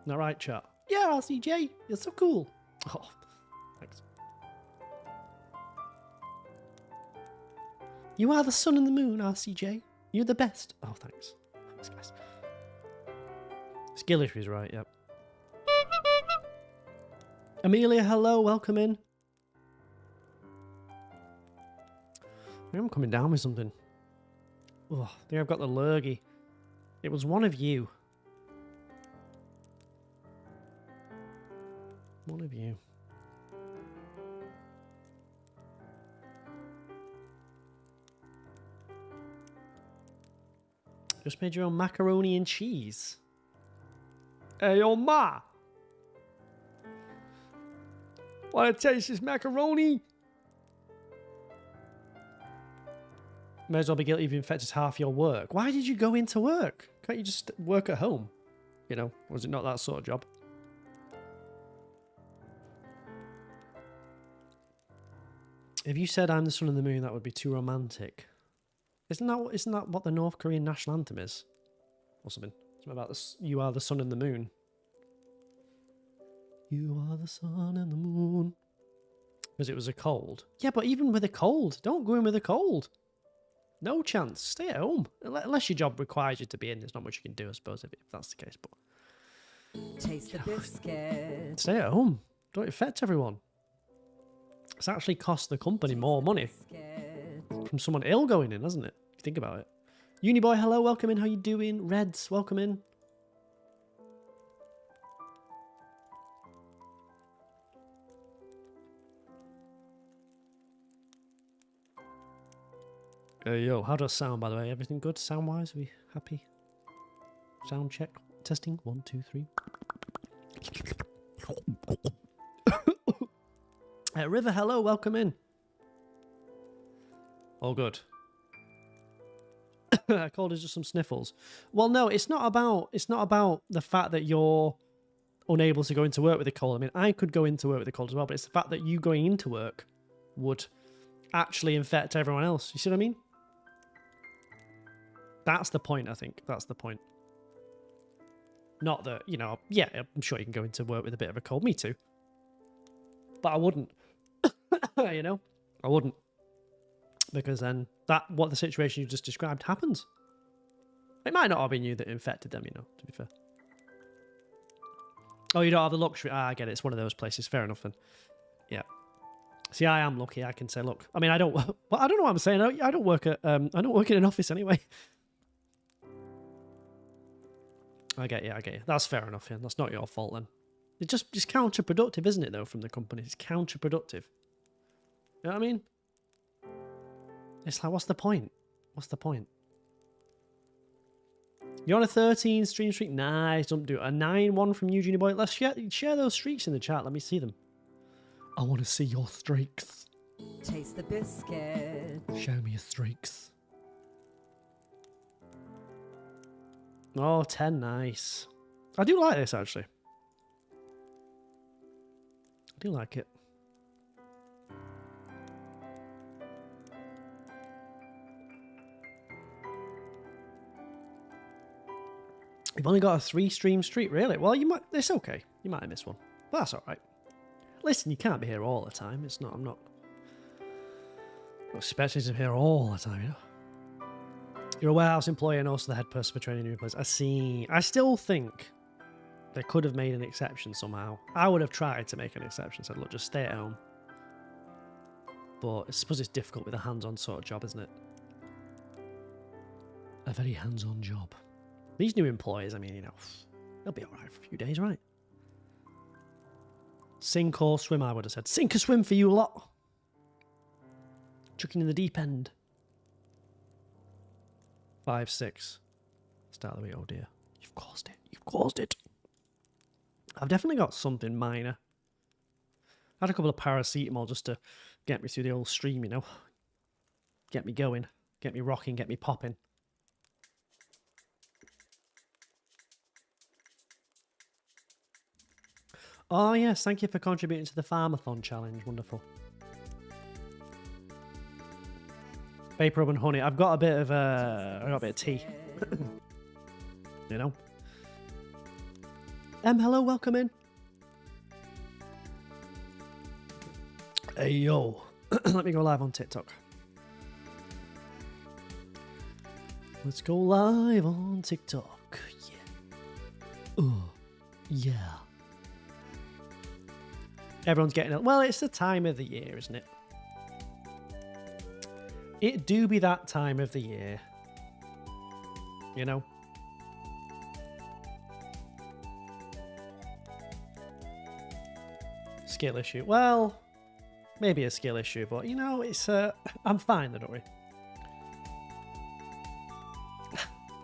Not right, chat? Yeah, RCJ, you're so cool. Oh, thanks. You are the sun and the moon, RCJ. You're the best. Oh, thanks. Thanks, guys. Skillish was right, yep. Amelia, hello, welcome in. I'm coming down with something. Oh, I think I've got the lurgy. It was one of you. One of you. Just made your own macaroni and cheese. Hey, yo, ma! Wanna taste this macaroni? May as well be guilty if you infected half your work. Why did you go into work? Can't you just work at home? You know, was it not that sort of job? If you said I'm the sun and the moon, that would be too romantic. Isn't that what the North Korean national anthem is? Or something. Something about this. You are the sun and the moon. You are the sun and the moon. Because it was a cold. Yeah, but even with a cold, don't go in with a cold. No chance. Stay at home. Unless your job requires you to be in, there's not much you can do, I suppose, if that's the case. But taste the biscuit. Stay at home. Don't infect everyone. It's actually cost the company more money from someone ill going in, hasn't it? If you think about it. Uniboy, hello, welcome in. How you doing? Reds, welcome in. Yo, how does it sound, by the way? Everything good sound-wise? Are we happy? Sound check. Testing. 1, 2, 3. River, hello, welcome in. All good. I called it just some sniffles. Well, no, it's not about the fact that you're unable to go into work with a cold. I mean, I could go into work with a cold as well, but it's the fact that you going into work would actually infect everyone else. You see what I mean? That's the point, I think. That's the point. Not that, you know, yeah, I'm sure you can go into work with a bit of a cold. Me too. But I wouldn't. You know? I wouldn't. Because then what the situation you just described happens. It might not have been you that infected them, you know, to be fair. Oh, you don't have the luxury. Ah, I get it. It's one of those places. Fair enough then. Yeah. See, I am lucky. I can say, look. I mean, I don't. Well, I don't know what I'm saying. I don't work at. I don't work in an office anyway. I get you. I get you. That's fair enough. Yeah, that's not your fault then. It's just counterproductive, isn't it? Though, from the company, it's counterproductive. You know what I mean? It's like, what's the point? What's the point? You're on a 13 stream streak. Nice. Don't do it. A 9-1 from Eugenie Boy. Let's share those streaks in the chat. Let me see them. I want to see your streaks. Taste the biscuit. Show me your streaks. Oh, 10. Nice. I do like this, actually. I do like it. You've only got a 3-stream streak, really? Well, you might. It's okay. You might have missed one. But that's all right. Listen, you can't be here all the time. It's not. I'm not expecting to be here all the time, you know. You're a warehouse employee and also the head person for training new employees. I see. I still think they could have made an exception somehow. I would have tried to make an exception. Said, look, just stay at home. But I suppose it's difficult with a hands-on sort of job, isn't it? A very hands-on job. These new employees, I mean, you know, they'll be all right for a few days, right? Sink or swim, I would have said. Sink or swim for you lot. Chucking in the deep end. 5, 6. Start of the week. Oh dear. You've caused it. You've caused it. I've definitely got something minor. I had a couple of paracetamol just to get me through the old stream, you know. Get me going. Get me rocking. Get me popping. Oh yes, thank you for contributing to the Farmathon challenge. Wonderful. Vapor rub and honey. I've got a bit of tea. You know. Hello, welcome in. Hey, yo. Let me go live on TikTok. Let's go live on TikTok. Yeah. Yeah. Everyone's getting it. Well, it's the time of the year, isn't it? It do be that time of the year. You know? Skill issue. Well, maybe a skill issue, but you know, it's I'm fine, don't worry.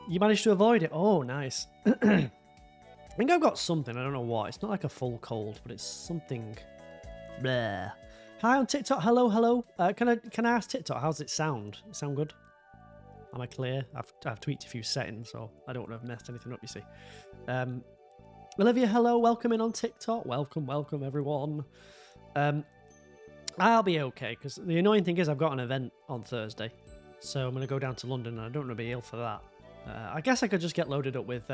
You managed to avoid it. Oh, nice. I think I've got something. I don't know what. It's not like a full cold, but it's something. Blah. Hi on TikTok. Hello, hello. Can I ask TikTok? How's it sound? Sound good? Am I clear? I've tweaked a few settings, so I don't want to have messed anything up. You see. Olivia, hello. Welcome in on TikTok. Welcome, welcome everyone. I'll be okay because the annoying thing is I've got an event on Thursday, so I'm gonna go down to London and I don't want to be ill for that. I guess I could just get loaded up with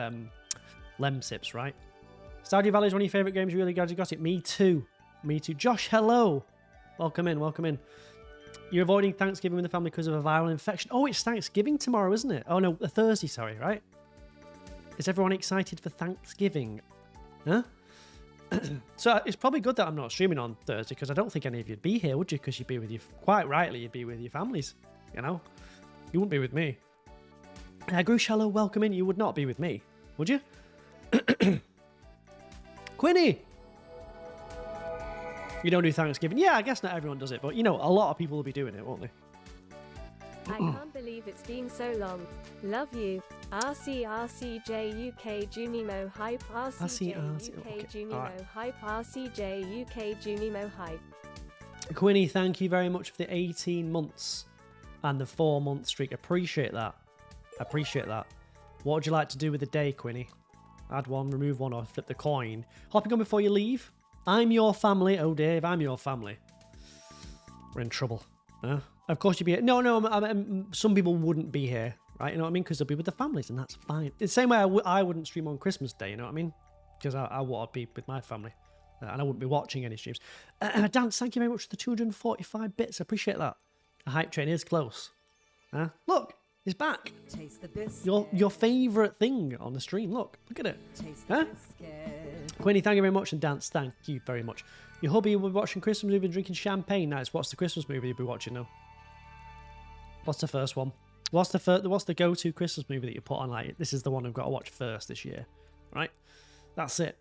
Lemsips, right? Stardew Valley is one of your favourite games. Really glad you got it. Me too. Me too. Josh, hello. Welcome in. Welcome in. You're avoiding Thanksgiving with the family because of a viral infection. Oh, it's Thanksgiving tomorrow, isn't it? Oh, no, a Thursday, sorry, right? Is everyone excited for Thanksgiving? Huh? So it's probably good that I'm not streaming on Thursday because I don't think any of you'd be here, would you? Because you'd be with your... Quite rightly, you'd be with your families, you know? You wouldn't be with me. Grush, hello, welcome in. You would not be with me, would you? Quinny! You don't do Thanksgiving? Yeah, I guess not everyone does it, but you know, a lot of people will be doing it, won't they? I can't believe it's been so long. Love you. RCRCJ UK Junimo Hype RCJ UK Junimo Hype RCJ UK Junimo Hype. Quinny, thank you very much for the 18 months and the 4-month streak. Appreciate that. Appreciate that. What would you like to do with the day, Quinny? Add one, remove one, or flip the coin. Hopping on before you leave. I'm your family. Oh, Dave, I'm your family. We're in trouble. Huh? Of course you'd be here. No, some people wouldn't be here, right? You know what I mean? Because they'll be with the families, and that's fine. The same way I wouldn't stream on Christmas Day, you know what I mean? Because I would be with my family. And I wouldn't be watching any streams. Dance, thank you very much for the 245 bits. I appreciate that. A hype train is close. Look, it's back. Taste the biscuit. Your favourite thing on the stream. Look at it. Taste the biscuit. Quinny, thank you very much. And Dance, thank you very much. Your hubby will be watching Christmas movie and drinking champagne. Nice. What's the Christmas movie you'll be watching now? What's the first one? What's the go-to Christmas movie that you put on? Like, this is the one I've got to watch first this year, right? That's it.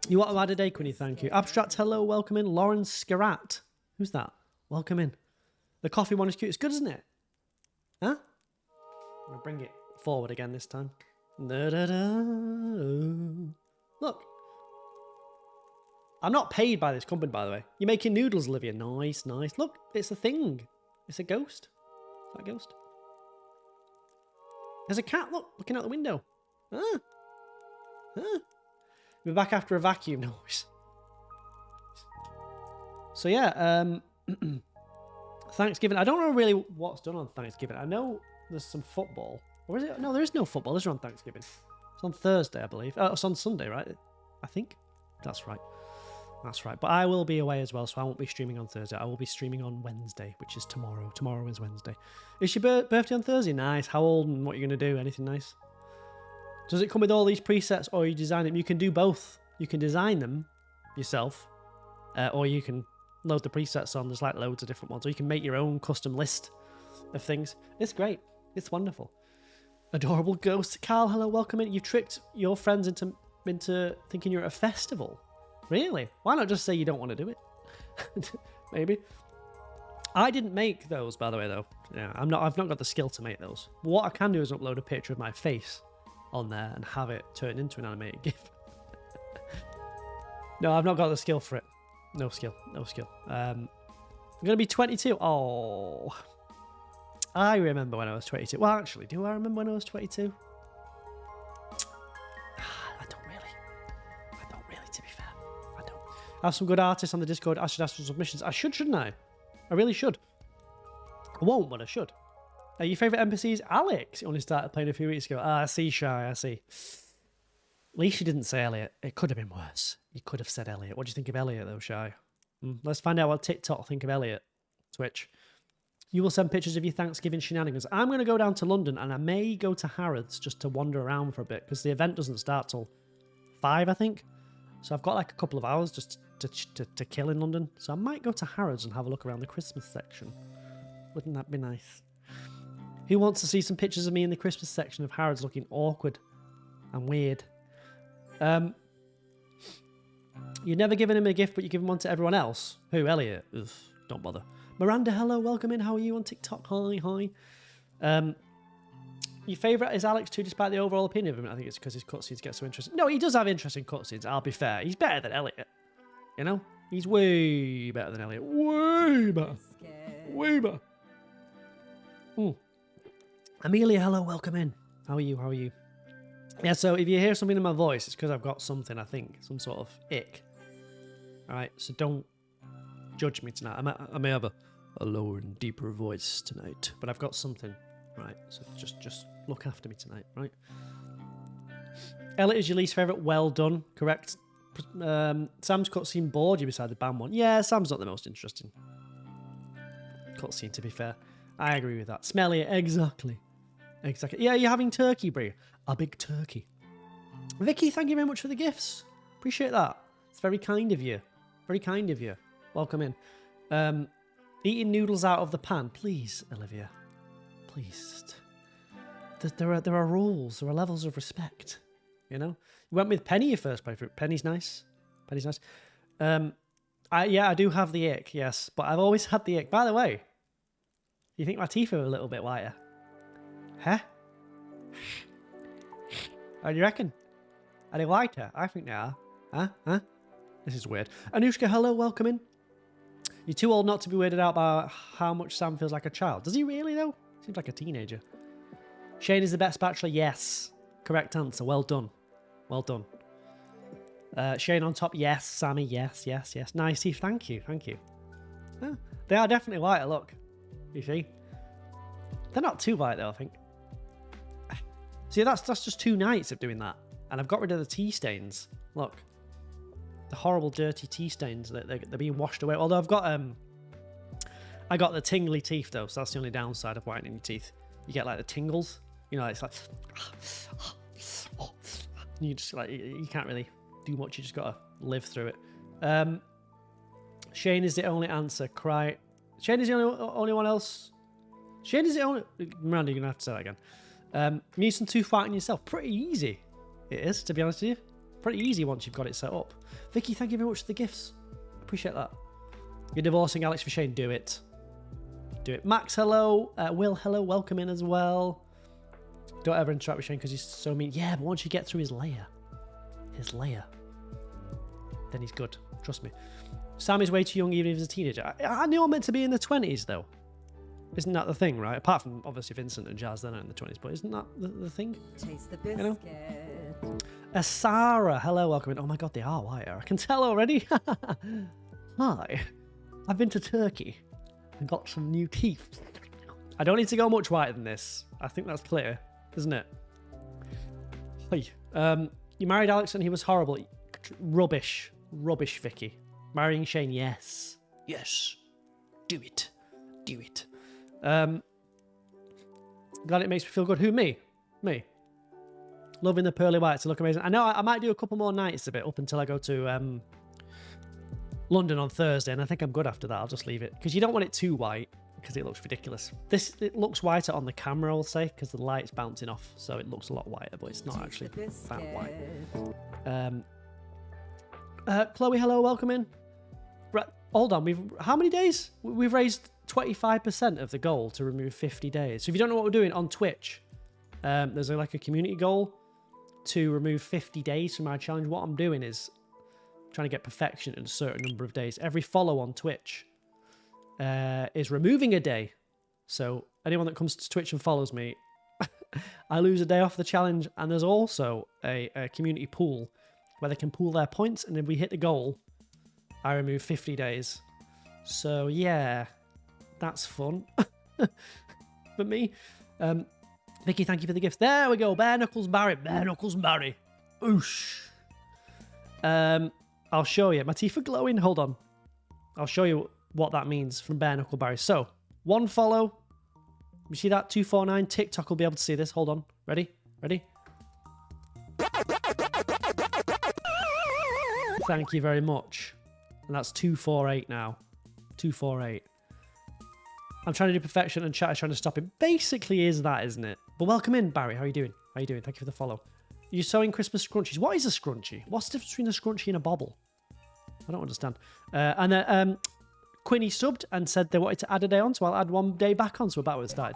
You want to add a day, Quinny? Thank you. Abstract, hello, welcome in. Lauren Scarat, who's that? Welcome in. The coffee one is cute. It's good, isn't it? Huh? I'm gonna bring it forward again this time. Look. I'm not paid by this company, by the way. You're making noodles, Olivia. Nice, nice. Look, it's a thing. It's a ghost. Is that a ghost? There's a cat, look, looking out the window. We're back after a vacuum noise. So yeah, Thanksgiving. I don't know really what's done on Thanksgiving. I know there's some football. Or is it? No, there is no football. This is on Thanksgiving. It's on Thursday, I believe. Oh, it's on Sunday, right? I think. That's right. That's right. But I will be away as well, so I won't be streaming on Thursday. I will be streaming on Wednesday, which is tomorrow. Tomorrow is Wednesday. Is your birthday on Thursday? Nice. How old and what are you going to do? Anything nice? Does it come with all these presets or you design them? You can do both. You can design them yourself, or you can load the presets on. There's like loads of different ones. Or you can make your own custom list of things. It's great. It's wonderful. Adorable ghost. Carl, hello, welcome in. You've tricked your friends into thinking you're at a festival. Really? Why not just say you don't want to do it? Maybe. I didn't make those, by the way, though. Yeah, I've not got the skill to make those. What I can do is upload a picture of my face on there and have it turned into an animated GIF. No, I've not got the skill for it. No skill. No skill. I'm going to be 22. Oh. I remember when I was 22. Well, actually, do I remember when I was 22? I have some good artists on the Discord. I should ask for submissions. I should, shouldn't I? I really should. I won't, but I should. Your favourite NPC is Alex. You only started playing a few weeks ago. I see, Shy. I see. At least you didn't say Elliot. It could have been worse. You could have said Elliot. What do you think of Elliot, though, Shy? Let's find out what TikTok think of Elliot. Twitch. You will send pictures of your Thanksgiving shenanigans. I'm going to go down to London, and I may go to Harrods just to wander around for a bit, because the event doesn't start till 5, I think. So I've got like a couple of hours just to kill in London. So I might go to Harrods and have a look around the Christmas section. Wouldn't that be nice? Who wants to see some pictures of me in the Christmas section of Harrods looking awkward and weird? You've never given him a gift, but you give him one to everyone else. Who? Elliot? Ugh, don't bother. Miranda, hello, welcome in. How are you on TikTok? Hi. Your favourite is Alex too, despite the overall opinion of him. I think it's because his cutscenes get so interesting. No, he does have interesting cutscenes, I'll be fair. He's better than Elliot. You know? He's way better than Elliot. Way better. Way better. Amelia, hello, welcome in. How are you? Yeah, so if you hear something in my voice, it's because I've got something, I think. Some sort of ick. Alright, so don't judge me tonight. I may have a lower and deeper voice tonight, but I've got something. Right, so just look after me tonight, right? Elliot is your least favourite. Well done. Correct. Sam's cutscene bored you beside the band one. Yeah, Sam's not the most interesting cutscene, to be fair. I agree with that. Smelly, exactly. Yeah, you're having turkey, Brie. A big turkey. Vicky, thank you very much for the gifts. Appreciate that. It's very kind of you. Very kind of you. Welcome in. Eating noodles out of the pan. Please, Olivia. Please. There are rules. There are levels of respect. You know? You went with Penny your first playthrough. Penny's nice. I do have the ick, yes. But I've always had the ick. By the way, you think my teeth are a little bit whiter? Huh? What do you reckon? Are they whiter? I think they are. Huh? This is weird. Anushka, hello, welcome in. You're too old not to be weirded out by how much Sam feels like a child. Does he really, though? Seems like a teenager. Shane is the best bachelor. Yes. Correct answer. Well done. Shane on top. Yes. Sammy. Yes. Nice teeth. Thank you. Oh, they are definitely whiter. Look. You see? They're not too white, though, I think. See, that's just 2 nights of doing that. And I've got rid of the tea stains. Look. The horrible, dirty tea stains. They're being washed away. Although I got the tingly teeth, though, so that's the only downside of whitening your teeth. You get, like, the tingles. You know, it's like... You just, like, you can't really do much. You just got to live through it. Shane is the only answer. Cry. Shane is the only one else. Shane is the only... Miranda, you're going to have to say that again. You need some tooth whitening yourself. Pretty easy. It is, to be honest with you. Pretty easy once you've got it set up. Vicky, thank you very much for the gifts. Appreciate that. You're divorcing Alex for Shane. Do it. Max, hello. Will, hello. Welcome in as well. Don't ever interact with Shane because he's so mean. Yeah, but once you get through his lair, then he's good. Trust me. Sam is way too young even if he's a teenager. I knew I'm meant to be in the 20s, though. Isn't that the thing, right? Apart from, obviously, Vincent and Jazz, they're not in the 20s, but isn't that the thing? Taste the biscuit. You know? Sarah, hello, welcome in. Oh my god, they are whiter. I can tell already. Hi. I've been to Turkey and got some new teeth. I don't need to go much whiter than this. I think that's clear, isn't it? Hey. You married Alex and he was horrible. Rubbish, Vicky. Marrying Shane, yes. Do it. Glad it makes me feel good. Who, me? Loving the pearly whites. They look amazing. I know I might do a couple more nights of it up until I go to London on Thursday, and I think I'm good after that. I'll just leave it because you don't want it too white because it looks ridiculous. It looks whiter on the camera, I'll say, because the light's bouncing off, so it looks a lot whiter, but it's not actually that white. Chloe, hello, welcome in. Right, hold on. How many days? We've raised 25% of the goal to remove 50 days. So if you don't know what we're doing on Twitch, there's like a community goal to remove 50 days from our challenge. What I'm doing is trying to get perfection in a certain number of days. Every follow on Twitch is removing a day. So anyone that comes to Twitch and follows me, I lose a day off the challenge. And there's also a community pool where they can pool their points. And if we hit the goal, I remove 50 days. So yeah, that's fun for me. Vicky, thank you for the gift. There we go. Bare Knuckles Barry. Oosh. I'll show you. My teeth are glowing. Hold on. I'll show you what that means from Bare Knuckle Barry. So, 1 follow. You see that? 249. TikTok will be able to see this. Hold on. Ready? Ready? Thank you very much. And that's 248 now. 248. I'm trying to do perfection and chat is trying to stop it. Basically is that, isn't it? But welcome in, Barry. How are you doing? How are you doing? Thank you for the follow. You're sewing Christmas scrunchies. What is a scrunchie? What's the difference between a scrunchie and a bobble? I don't understand. And then Quinny subbed and said they wanted to add a day on, so I'll add 1 day back on, so we're back where it started.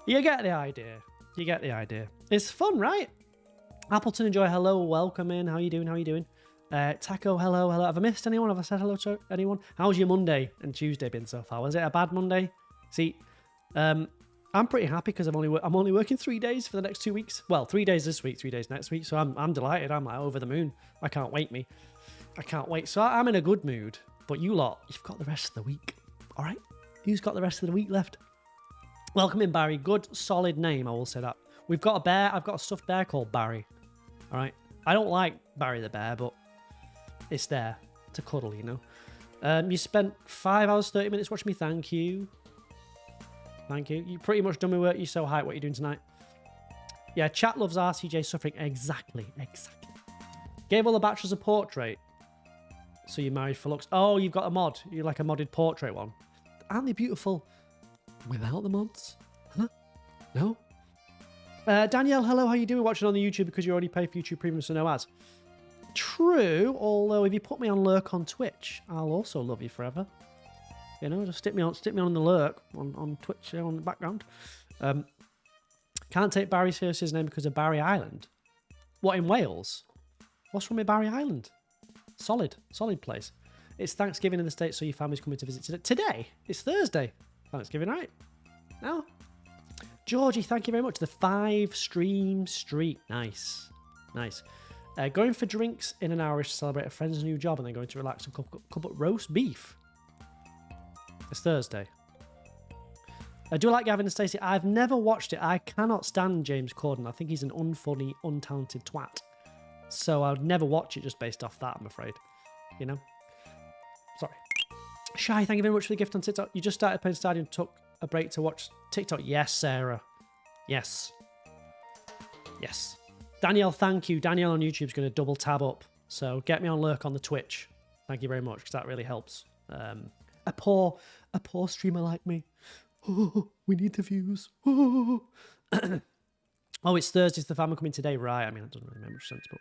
You get the idea. You get the idea. It's fun, right? Appleton Enjoy, hello, welcome in. How are you doing? How are you doing? Taco, hello, hello. Have I missed anyone? Have I said hello to anyone? How's your Monday and Tuesday been so far? Was it a bad Monday? See, I'm pretty happy because I'm only working 3 days for the next 2 weeks. Well, 3 days this week, 3 days next week. So I'm delighted. I'm like over the moon. I can't wait, me. I can't wait. So I'm in a good mood. But you lot, you've got the rest of the week. All right? Who's got the rest of the week left? Welcome in, Barry. Good, solid name, I will say that. We've got a bear. I've got a stuffed bear called Barry. All right? I don't like Barry the bear, but it's there to cuddle, you know. You spent 5 hours, 30 minutes watching me. Thank you. Thank you. You pretty much done my work. You're so hyped. What are you doing tonight? Yeah, chat loves RCJ suffering. Exactly. Exactly. Gave all the bachelors a portrait. So you're married for looks. Oh, you've got a mod. You're like a modded portrait one. Aren't they beautiful without the mods? Huh? No? Danielle, hello. How you doing? Watching on the YouTube because you already pay for YouTube Premium, so no ads. True, although if you put me on lurk on Twitch, I'll also love you forever. You know, just stick me on the lurk on Twitch there on the background. Can't take Barry seriously his name because of Barry Island. What, in Wales? What's wrong with Barry Island? Solid place. It's Thanksgiving in the States, so your family's coming to visit today. Today? It's Thursday. Thanksgiving, right? No? Georgie, thank you very much. The 5 stream street. Nice. Nice. Going for drinks in an hour to celebrate a friend's new job and then going to relax and cook up roast beef. It's Thursday. Do I like Gavin and Stacey? I've never watched it. I cannot stand James Corden. I think he's an unfunny, untalented twat. So I would never watch it just based off that, I'm afraid. You know? Sorry. Shy, thank you very much for the gift on TikTok. You just started playing Stardew and took a break to watch TikTok. Yes, Sarah. Yes. Yes. Danielle, thank you. Danielle on YouTube is going to double tab up. So get me on lurk on the Twitch. Thank you very much, because that really helps. A poor streamer like me. Oh, we need the views. Oh, oh, it's Thursday. Is the family coming today? Right. I mean, it doesn't really make much sense, but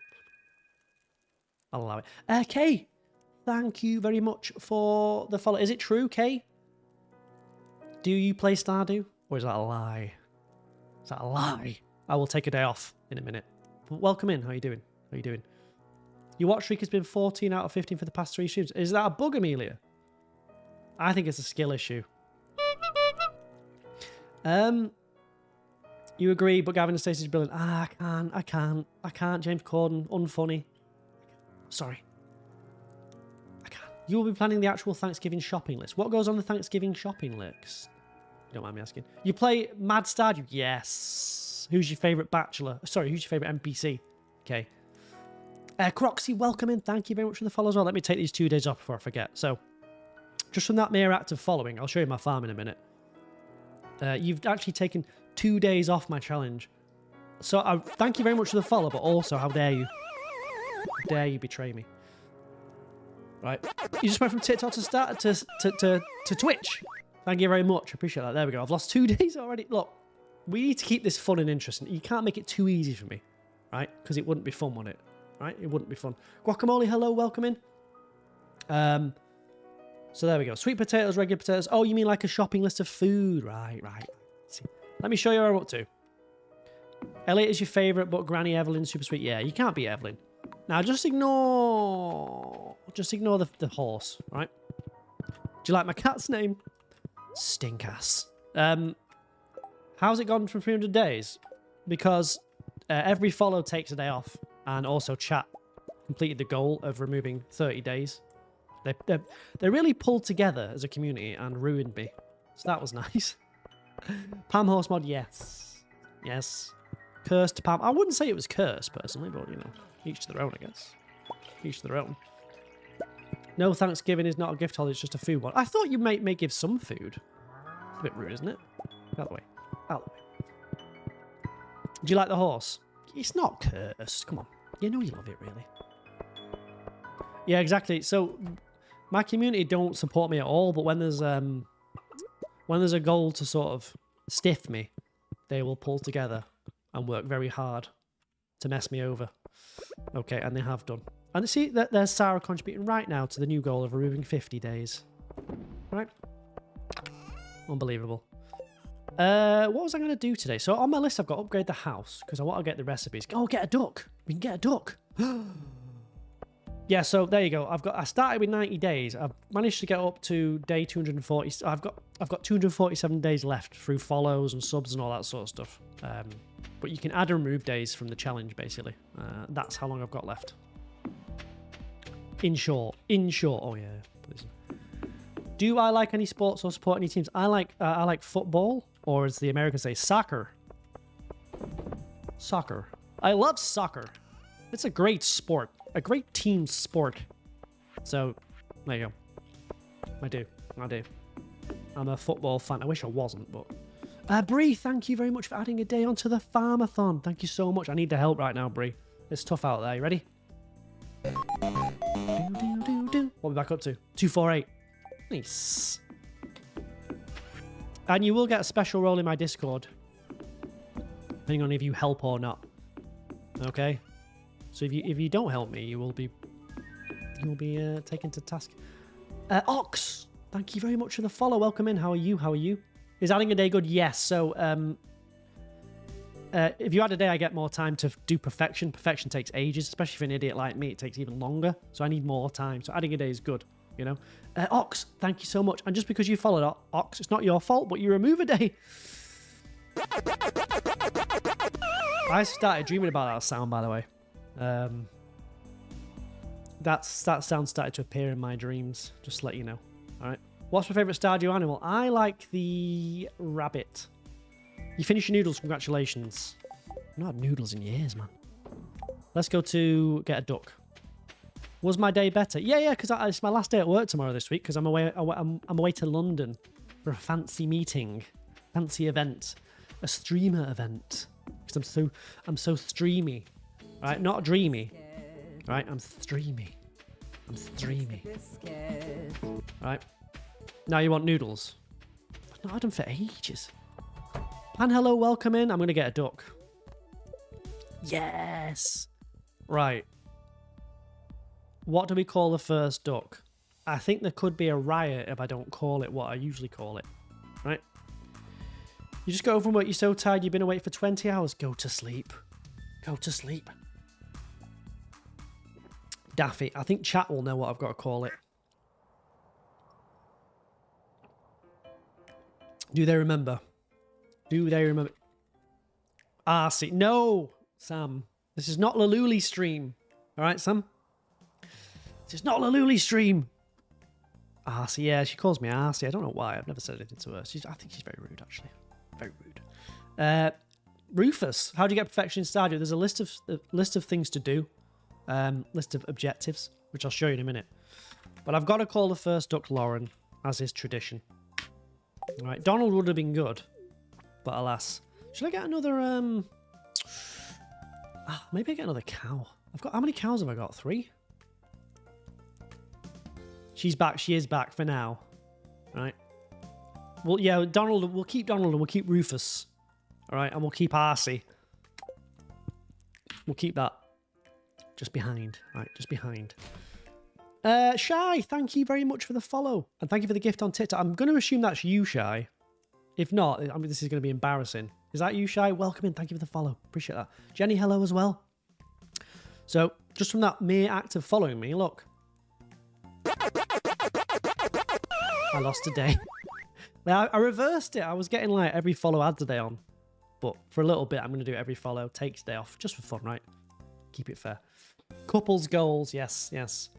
I'll allow it. Kay, thank you very much for the follow. Is it true, Kay? Do you play Stardew? Or is that a lie? Is that a lie? I will take a day off in a minute. But welcome in. How are you doing? How are you doing? Your watch streak has been 14 out of 15 for the past 3 streams. Is that a bug, Amelia? I think it's a skill issue. You agree, but Gavin and Stacey's brilliant. I can't. James Corden, unfunny. Sorry. I can't. You will be planning the actual Thanksgiving shopping list. What goes on the Thanksgiving shopping list? You don't mind me asking. You play Mad Stardew? Yes. Who's your favourite bachelor? Sorry, who's your favourite NPC? Okay. Croxy, welcome in. Thank you very much for the follow as well. Let me take these 2 days off before I forget. So, just from that mere act of following, I'll show you my farm in a minute. You've actually taken 2 days off my challenge. So, thank you very much for the follow, but also, how dare you? How dare you betray me? Right. You just went from TikTok to Twitch. Thank you very much. I appreciate that. There we go. I've lost 2 days already. Look, we need to keep this fun and interesting. You can't make it too easy for me, right? Because it wouldn't be fun, would it? Right? It wouldn't be fun. Guacamole, hello, welcome in. So there we go. Sweet potatoes, regular potatoes. Oh, you mean like a shopping list of food? Right. See. Let me show you what I'm up to. Elliot is your favourite, but Granny Evelyn, super sweet. Yeah, you can't be Evelyn. Now, just ignore the horse, right? Do you like my cat's name? Stinkass. How's it gone from 300 days? Because every follow takes a day off, and also chat completed the goal of removing 30 days. They really pulled together as a community and ruined me. So that was nice. Pam Horse mod, yes. Yes. Cursed Palm. I wouldn't say it was cursed, personally, but, you know, each to their own, I guess. Each to their own. No, Thanksgiving is not a gift holiday, it's just a food one. I thought you may give some food. It's a bit rude, isn't it? Out the way. Out the way. Do you like the horse? It's not cursed. Come on. You know you love it, really. Yeah, exactly. So, my community don't support me at all, but when there's a goal to sort of stiff me, they will pull together and work very hard to mess me over. Okay, and they have done. And see, there's Sarah contributing right now to the new goal of removing 50 days. Right? Unbelievable. What was I going to do today? So on my list, I've got to upgrade the house because I want to get the recipes. Oh, get a duck. We can get a duck. Yeah, so there you go. I started with 90 days. I've managed to get up to day 240. I've got 247 days left through follows and subs and all that sort of stuff. But you can add and remove days from the challenge, basically. That's how long I've got left. In short. Oh yeah, please. Do I like any sports or support any teams? I like football, or as the Americans say, soccer. Soccer. I love soccer. It's a great sport. A great team sport. So, there you go. I do. I'm a football fan. I wish I wasn't, but... Bree, thank you very much for adding a day onto the Farmathon. Thank you so much. I need the help right now, Bree. It's tough out there. You ready? What are we back up to? 248. Nice. And you will get a special role in my Discord. Depending on if you help or not. Okay? So if you don't help me, you will be taken to task. Ox, thank you very much for the follow. Welcome in. How are you? Is adding a day good? Yes. So if you add a day, I get more time to do perfection. Perfection takes ages, especially for an idiot like me. It takes even longer. So I need more time. So adding a day is good. You know. Ox, thank you so much. And just because you followed Ox, it's not your fault, but you remove a day. I started dreaming about that sound, by the way. That sound started to appear in my dreams, just to let you know. Alright. What's my favourite Stardew animal? I like the rabbit. You finished your noodles, congratulations. I've not had noodles in years, man. Let's go to get a duck. Was my day better? Yeah, because it's my last day at work tomorrow this week, because I'm away to London for a fancy meeting, fancy event, a streamer event. Because I'm so streamy. Right, not dreamy. Right, I'm streamy. Right. Now you want noodles. I've not had them for ages. And hello, welcome in. I'm going to get a duck. Yes. Right. What do we call the first duck? I think there could be a riot if I don't call it what I usually call it. Right? You just go from work, you're so tired, you've been awake for 20 hours. Go to sleep. Go to sleep. Daffy. I think chat will know what I've got to call it. Do they remember? Do they remember? Ah, see. No, Sam. This is not Laluli stream. All right, Sam? This is not Laluli stream. Arsey, yeah, she calls me Arsey. I don't know why. I've never said anything to her. I think she's very rude, actually. Very rude. Rufus, how do you get perfection in Stardew? There's a list of things to do. List of objectives, which I'll show you in a minute. But I've got to call the first duck Lauren, as is tradition. All right, Donald would have been good, but alas. Should I get another? Maybe I get another cow. How many cows have I got? 3. She's back. She is back for now. Right. Well, yeah, Donald. We'll keep Donald and we'll keep Rufus. All right, and we'll keep Arsey. We'll keep that just behind. Right, just behind. Shy, thank you very much for the follow. And thank you for the gift on TikTok. I'm going to assume that's you, Shy. If not, I mean, this is going to be embarrassing. Is that you, Shy? Welcome in. Thank you for the follow. Appreciate that. Jenny, hello as well. So, just from that mere act of following me, look. I lost a day. Now, I reversed it. I was getting like every follow adds a day on. But for a little bit, I'm going to do every follow. Takes a day off. Just for fun, right? Keep it fair. Couples goals. Yes, yes.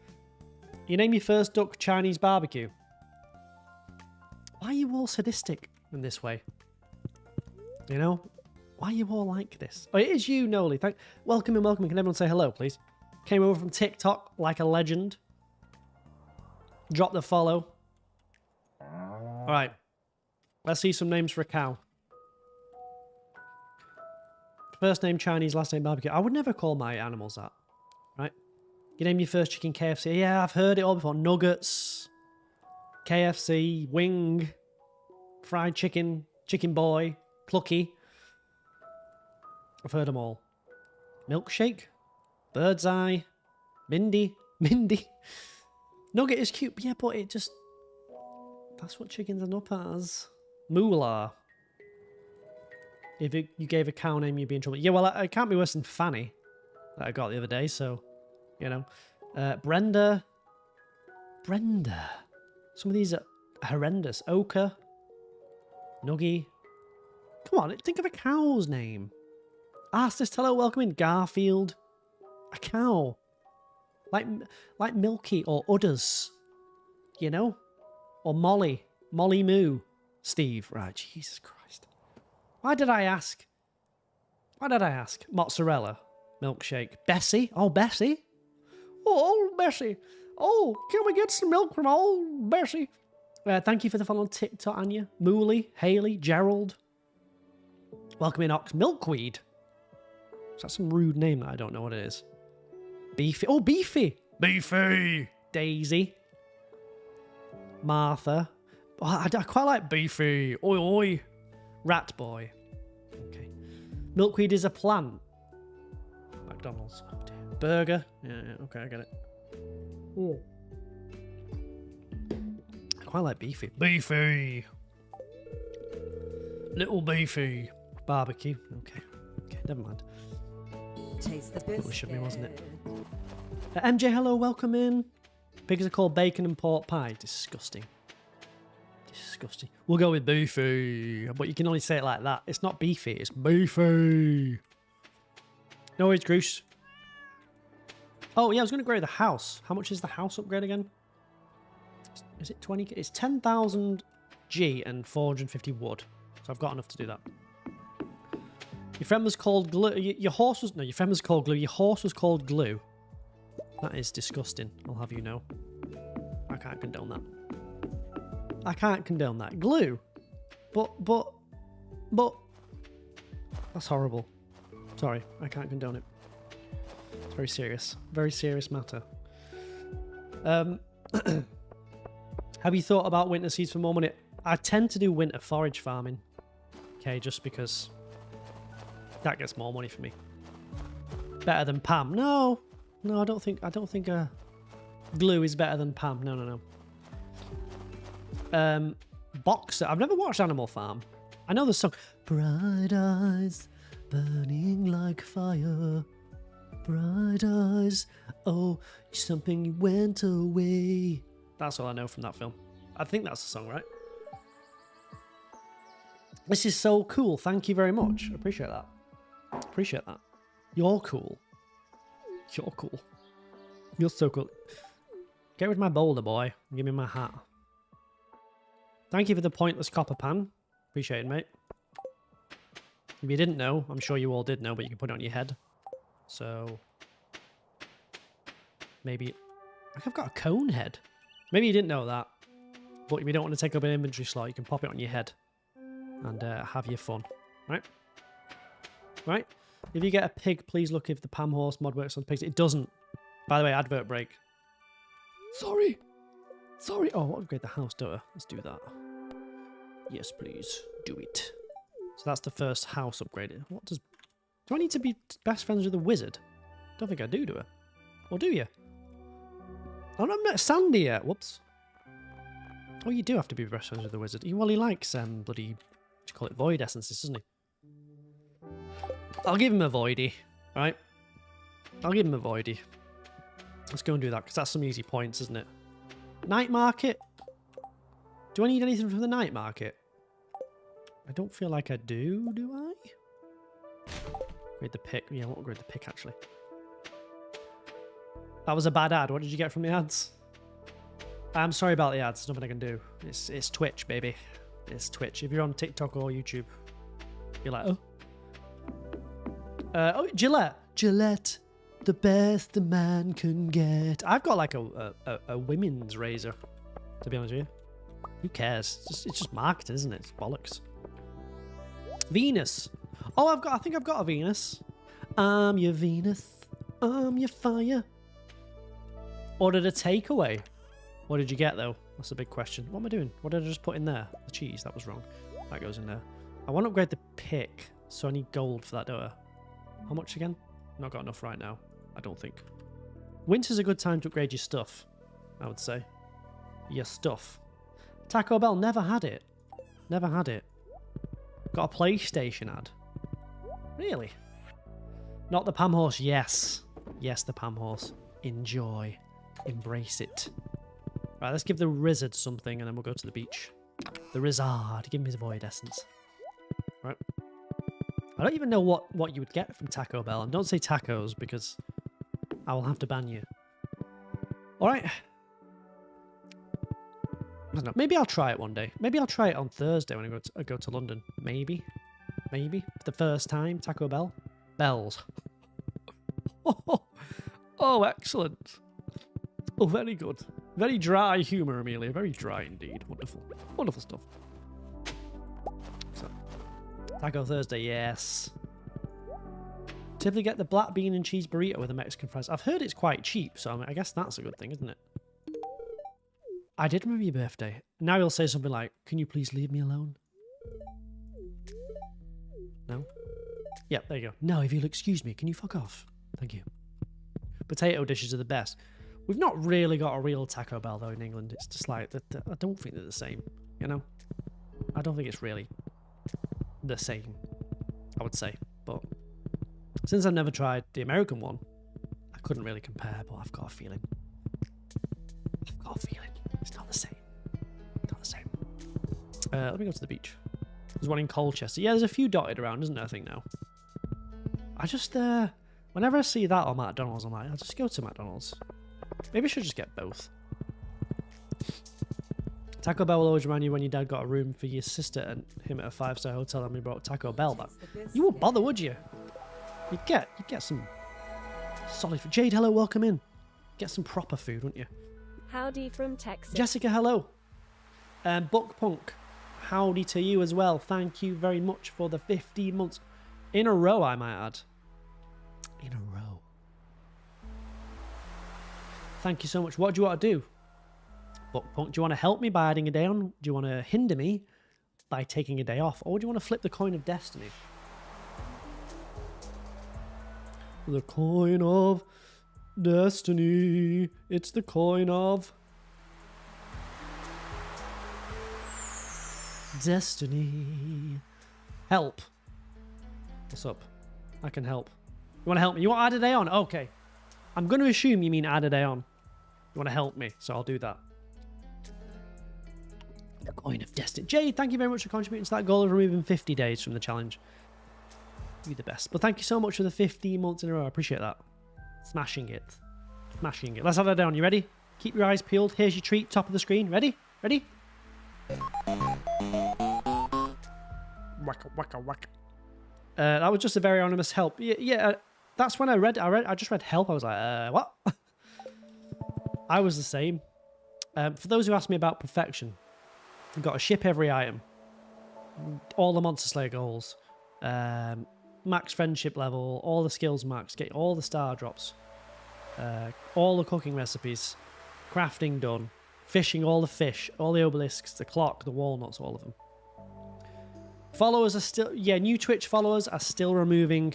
You name your first duck Chinese barbecue. Why are you all sadistic in this way? You know? Why are you all like this? Oh, it is you, Noli. Welcome in, welcome in. Can everyone say hello, please? Came over from TikTok like a legend. Drop the follow. All right. Let's see some names for a cow. First name Chinese, last name barbecue. I would never call my animals that. Right? You name your first chicken KFC. Yeah, I've heard it all before. Nuggets, KFC, wing, fried chicken, chicken boy, plucky. I've heard them all. Milkshake, bird's eye, Mindy. Nugget is cute, yeah, but it just... That's what chickens end up as. Moolah. If you gave a cow name, you'd be in trouble. Yeah, well, it can't be worse than Fanny that I got the other day, so, you know. Brenda. Some of these are horrendous. Ochre. Nuggy. Come on, think of a cow's name. Artist, hello, welcome in. Garfield. A cow. Like Milky or Udders. You know? Or Molly. Molly Moo. Steve. Right, Jesus Christ. Why did I ask? Mozzarella. Milkshake. Bessie. Oh, Bessie. Oh, Bessie. Oh, can we get some milk from old Bessie? Thank you for the follow on TikTok, Anya. Mooley. Haley. Gerald. Welcome in, Ox. Milkweed. Is that some rude name that I don't know what it is? Beefy. Oh, Beefy. Beefy. Daisy. Martha. Oh, I quite like Beefy. Oi, oi. Rat boy. Okay. Milkweed is a plant. McDonald's. Oh, dear. Burger. Yeah, okay, I get it. Ooh. I quite like Beefy. Beefy. Little Beefy. Barbecue. Okay, never mind. Taste the biscuit. It should be, wasn't it? MJ, hello, welcome in. Pigs are called bacon and pork pie. Disgusting. We'll go with beefy. But you can only say it like that. It's not beefy, it's beefy. No worries, Groose. Oh, yeah, I was going to grade the house. How much is the house upgrade again? Is it 20? It's 10,000 G and 450 wood. So I've got enough to do that. Your friend was called Glue. Your horse was... No, your friend was called Glue. Your horse was called Glue. That is disgusting, I'll have you know. I can't condone that. I can't condone that. Glue. But... That's horrible. Sorry, I can't condone it. It's very serious. Very serious matter. Have you thought about winter seeds for more money? I tend to do winter forage farming. Okay, just because... That gets more money for me. Better than Pam. No, I don't think Glue is better than Pam. No. Boxer. I've never watched Animal Farm. I know the song. Bright eyes burning like fire. Bright eyes. Oh, something went away. That's all I know from that film. I think that's the song, right? This is so cool. Thank you very much. Appreciate that. You're cool. You're so cool. Get rid of my boulder, boy. Give me my hat. Thank you for the pointless copper pan. Appreciate it, mate. If you didn't know, I'm sure you all did know, but you can put it on your head. So... Maybe... I've got a cone head. Maybe you didn't know that. But if you don't want to take up an inventory slot, you can pop it on your head. And have your fun. Right? If you get a pig, please look if the Pam Horse mod works on pigs. It doesn't. By the way, advert break. Sorry. Oh, what upgrade the house, don't I? Let's do that. Yes, please. Do it. So that's the first house upgrade. What does... Do I need to be best friends with a wizard? Don't think I do I? Or do you? Oh, no, I'm not Sandy yet. Whoops. Oh, you do have to be best friends with the wizard. Well, he likes bloody... What do you call it? Void essences, doesn't he? I'll give him a voidy, right? I'll give him a voidy. Let's go and do that, because that's some easy points, isn't it? Night market? Do I need anything from the night market? I don't feel like I do I? Upgrade the pick. Yeah, I won't upgrade the pick, actually. That was a bad ad. What did you get from the ads? I'm sorry about the ads. There's nothing I can do. It's Twitch, baby. It's Twitch. If you're on TikTok or YouTube, you're like, oh. Oh, Gillette. Gillette, the best a man can get. I've got like a women's razor, to be honest with you. Who cares? It's just marketing, isn't it? It's bollocks. Venus. Oh, I think I've got a Venus. I'm your Venus. I'm your fire. Ordered a takeaway. What did you get though? That's a big question. What am I doing? What did I just put in there? The cheese. That was wrong. That goes in there. I want to upgrade the pick, so I need gold for that, don't I? How much again? Not got enough right now. I don't think. Winter's a good time to upgrade your stuff, I would say. Your stuff. Taco Bell, never had it. Never had it. Got a PlayStation ad. Really? Not the Pam Horse, yes. Yes, the Pam Horse. Enjoy. Embrace it. Right, let's give the Wizard something and then we'll go to the beach. The Wizard. Give him his Void Essence. Right. I don't even know what you would get from Taco Bell. And don't say tacos because I will have to ban you. Alright. I don't know. Maybe I'll try it one day. Maybe I'll try it on Thursday when I go to London. Maybe. Maybe. For the first time, Taco Bell. Bells. Oh, excellent. Oh, very good. Very dry humour, Amelia. Very dry indeed. Wonderful. Wonderful stuff. So, Taco Thursday, yes. Typically get the black bean and cheese burrito with the Mexican fries. I've heard it's quite cheap, so I guess that's a good thing, isn't it? I did remember your birthday. Now he'll say something like, can you please leave me alone? No? Yeah, there you go. No, if you'll excuse me, can you fuck off? Thank you. Potato dishes are the best. We've not really got a real Taco Bell, though, in England. It's just like, I don't think they're the same, you know? I don't think it's really the same, I would say. But since I've never tried the American one, I couldn't really compare, but I've got a feeling. I've got a feeling. It's not the same. Not the same. Let me go to the beach. There's one in Colchester. Yeah, there's a few dotted around, isn't there, I think, now? I just, whenever I see that on McDonald's, I'm like, I'll just go to McDonald's. Maybe I should just get both. Taco Bell will always remind you when your dad got a room for your sister and him at a 5-star hotel and we brought Taco Bell back. You wouldn't bother, would you? You'd get some solid food. Jade, hello, welcome in. Get some proper food, wouldn't you? Howdy from Texas. Jessica, hello. Buck Punk, howdy to you as well. Thank you very much for the 15 months. In a row, I might add. In a row. Thank you so much. What do you want to do? Buck Punk, do you want to help me by adding a day on? Do you want to hinder me by taking a day off? Or do you want to flip the coin of destiny? The coin of destiny. It's the coin of destiny. Help. What's up? I can help. You want to help me? You want to add a day on? Okay. I'm going to assume you mean add a day on. You want to help me, so I'll do that. The coin of destiny. Jade, thank you very much for contributing to that goal of removing 50 days from the challenge. You're the best. But thank you so much for the 15 months in a row. I appreciate that. Smashing it. Smashing it. Let's have that down. You ready? Keep your eyes peeled. Here's your treat. Top of the screen. Ready? Ready? Wacka, wacka, wacka. That was just a very anonymous help. Yeah, that's when I just read help. I was like, what? I was the same. For those who ask me about perfection, I've got to ship every item. All the Monster Slayer goals. Max friendship level. All the skills max. Get all the star drops. All the cooking recipes. Crafting done. Fishing all the fish. All the obelisks. The clock. The walnuts. All of them. Followers are still... Yeah, new Twitch followers are still removing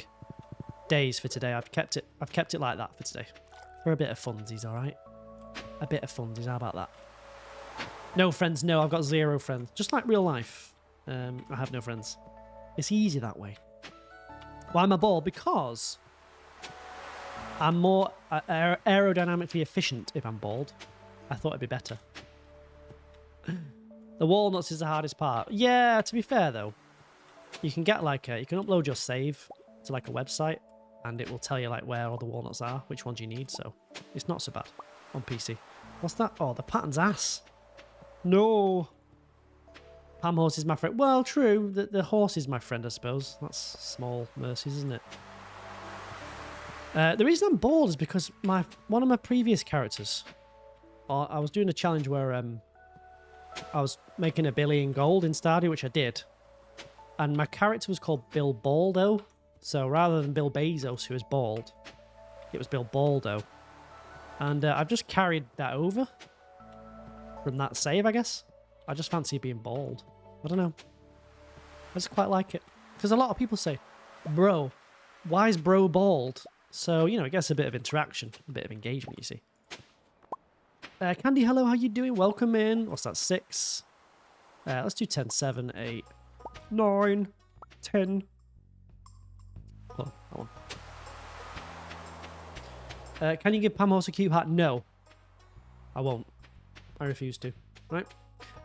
days for today. I've kept it like that for today. For a bit of funsies, alright? A bit of funsies, how about that? No friends, no, I've got 0 friends. Just like real life. I have no friends. It's easy that way. Why am I bald? Because I'm more aerodynamically efficient if I'm bald. I thought it'd be better. The walnuts is the hardest part. Yeah, to be fair though, you can get like you can upload your save to like a website and it will tell you like where all the walnuts are, which ones you need, so it's not so bad on PC. What's that? Oh, the pattern's ass. No. Pam horse is my friend. Well, true. The horse is my friend, I suppose. That's small mercies, isn't it? The reason I'm bald is because one of my previous characters, I was doing a challenge where I was making a billion gold in Stardew, which I did. And my character was called Bill Baldo. So rather than Bill Bezos, who is bald, it was Bill Baldo. And I've just carried that over from that save, I guess. I just fancy being bald. I don't know. I just quite like it. Because a lot of people say, bro, why is bro bald? So, you know, it gets a bit of interaction, a bit of engagement, you see. Candy, hello, how you doing? Welcome in. What's that, 6? Let's do 10, 7, 8, 9, 10. Oh, that one. Can you give Pam Horse a cube hat? No. I won't. I refuse to. Right.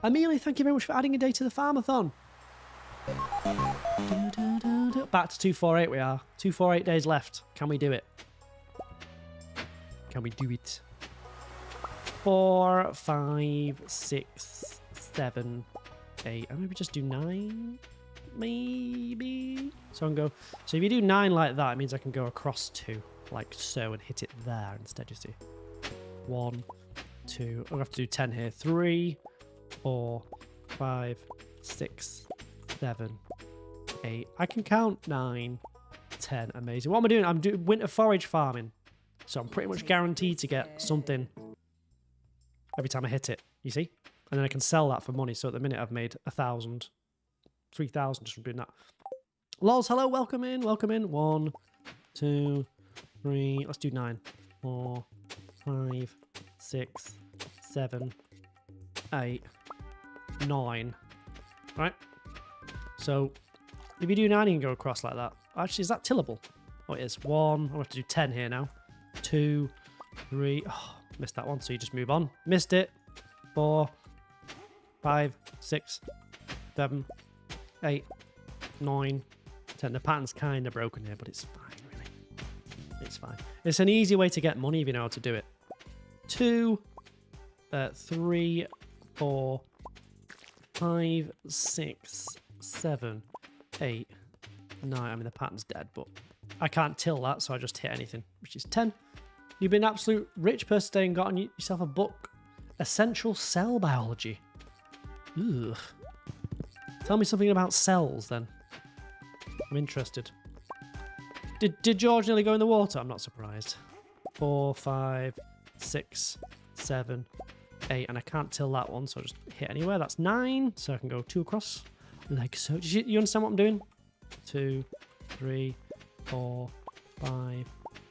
Amelia, thank you very much for adding a day to the Farmathon. Back to 248 we are. 248 days left. Can we do it? Can we do it? 4, 5, 6, 7, 8. And maybe just do 9? Maybe? So I can go... So if you do 9 like that, it means I can go across 2. Like so, and hit it there instead, you see. 1, 2... I'm going to have to do 10 here. 3, 4, 5, 6, 7, 8. I can count 9, 10. Amazing. What am I doing? I'm doing winter forage farming. So I'm pretty much guaranteed to get something every time I hit it, you see? And then I can sell that for money. So at the minute I've made 1,000, 3,000 just from doing that. Lols, hello, welcome in, welcome in. 1, 2, 3, let's do 9. 4, 5, 6, 7, 8, 9. Right? So if you do 9, you can go across like that. Actually, is that tillable? Oh, it is. 1, I have to do 10 here now. 2, 3, oh, missed that one, so you just move on. Missed it. 4, 5, 6, 7, 8, 9, 10. The pattern's kind of broken here, but it's fine, really. It's fine. It's an easy way to get money if you know how to do it. 2, 3, 4, 5, 6, 7, 8, 9. I mean, the pattern's dead, but I can't till that, so I just hit anything, which is 10. You've been an absolute rich person today and gotten yourself a book. Essential Cell Biology. Ugh. Tell me something about cells, then. I'm interested. Did George nearly go in the water? I'm not surprised. 4, 5, 6, 7, 8. And I can't till that one, so I'll just hit anywhere. That's 9. So I can go 2 across. Like so. Do you understand what I'm doing? 2, 3, 4, 5,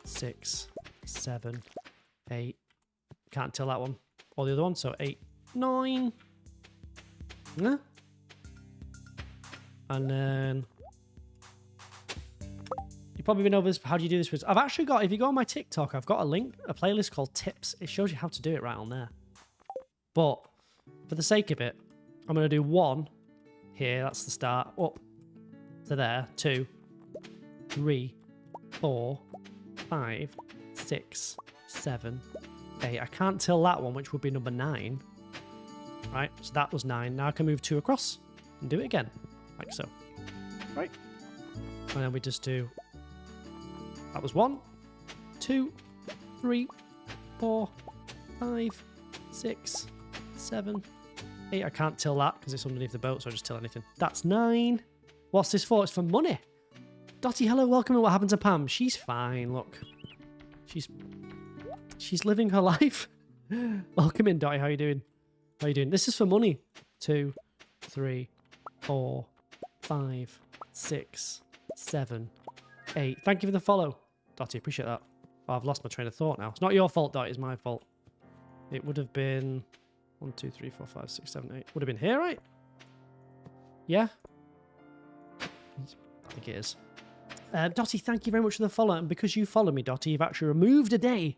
6, 7, 8. Can't till that one. Or the other one. So 8, 9. Yeah. And then you've probably been over this. How do you do this? I've actually got, if you go on my TikTok, I've got a link, a playlist called Tips. It shows you how to do it right on there. But for the sake of it, I'm going to do 1 here. That's the start. Up to there. 2, 3, 4, 5, 6, 7, 8. I can't till that one, which would be number 9. Right, so that was 9. Now I can move 2 across and do it again, like so. Right, and then we just do. That was 1, 2, 3, 4, 5, 6, 7, 8. I can't till that because it's underneath the boat, so I just till anything. That's 9. What's this for? It's for money. Dottie, hello, welcome. And what happened to Pam? She's fine. Look, she's living her life. Welcome in, Dottie. How you doing? How you doing? This is for money. 2, 3, 4, 5, 6, 7, 8. Thank you for the follow, Dottie. Appreciate that. Oh, I've lost my train of thought now. It's not your fault, Dottie. It's my fault. It would have been 1, 2, 3, 4, 5, 6, 7, 8. Would have been here, right? Yeah? I think it is. Dottie, thank you very much for the follow. And because you follow me, Dottie, you've actually removed a day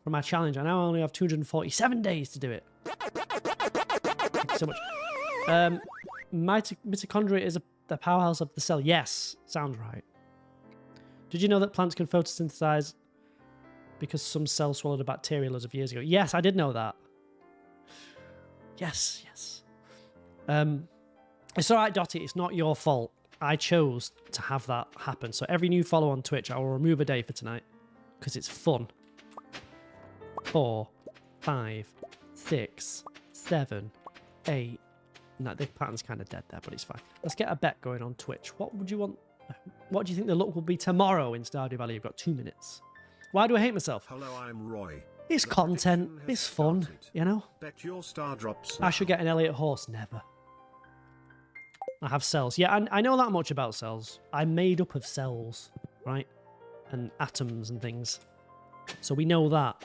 from my challenge. I now only have 247 days to do it. Thank you so much. Mitochondria is the powerhouse of the cell. Yes, sounds right. Did you know that plants can photosynthesize because some cells swallowed a bacteria loads of years ago? Yes, I did know that. Yes, yes. It's all right, Dottie. It's not your fault. I chose to have that happen. So every new follow on Twitch, I will remove a day for tonight. because it's fun. 4, 5, 6, 7, 8. No, the pattern's kind of dead there, but it's fine. Let's get a bet going on Twitch. What would you want? What do you think the look will be tomorrow in Stardew Valley? You've got 2 minutes. Why do I hate myself? Hello, I'm Roy. It's content. It's fun, you know? Bet your star drops. I should get an Elliot horse. Never. I have cells. Yeah, I know that much about cells. I'm made up of cells, right? And atoms and things. So we know that.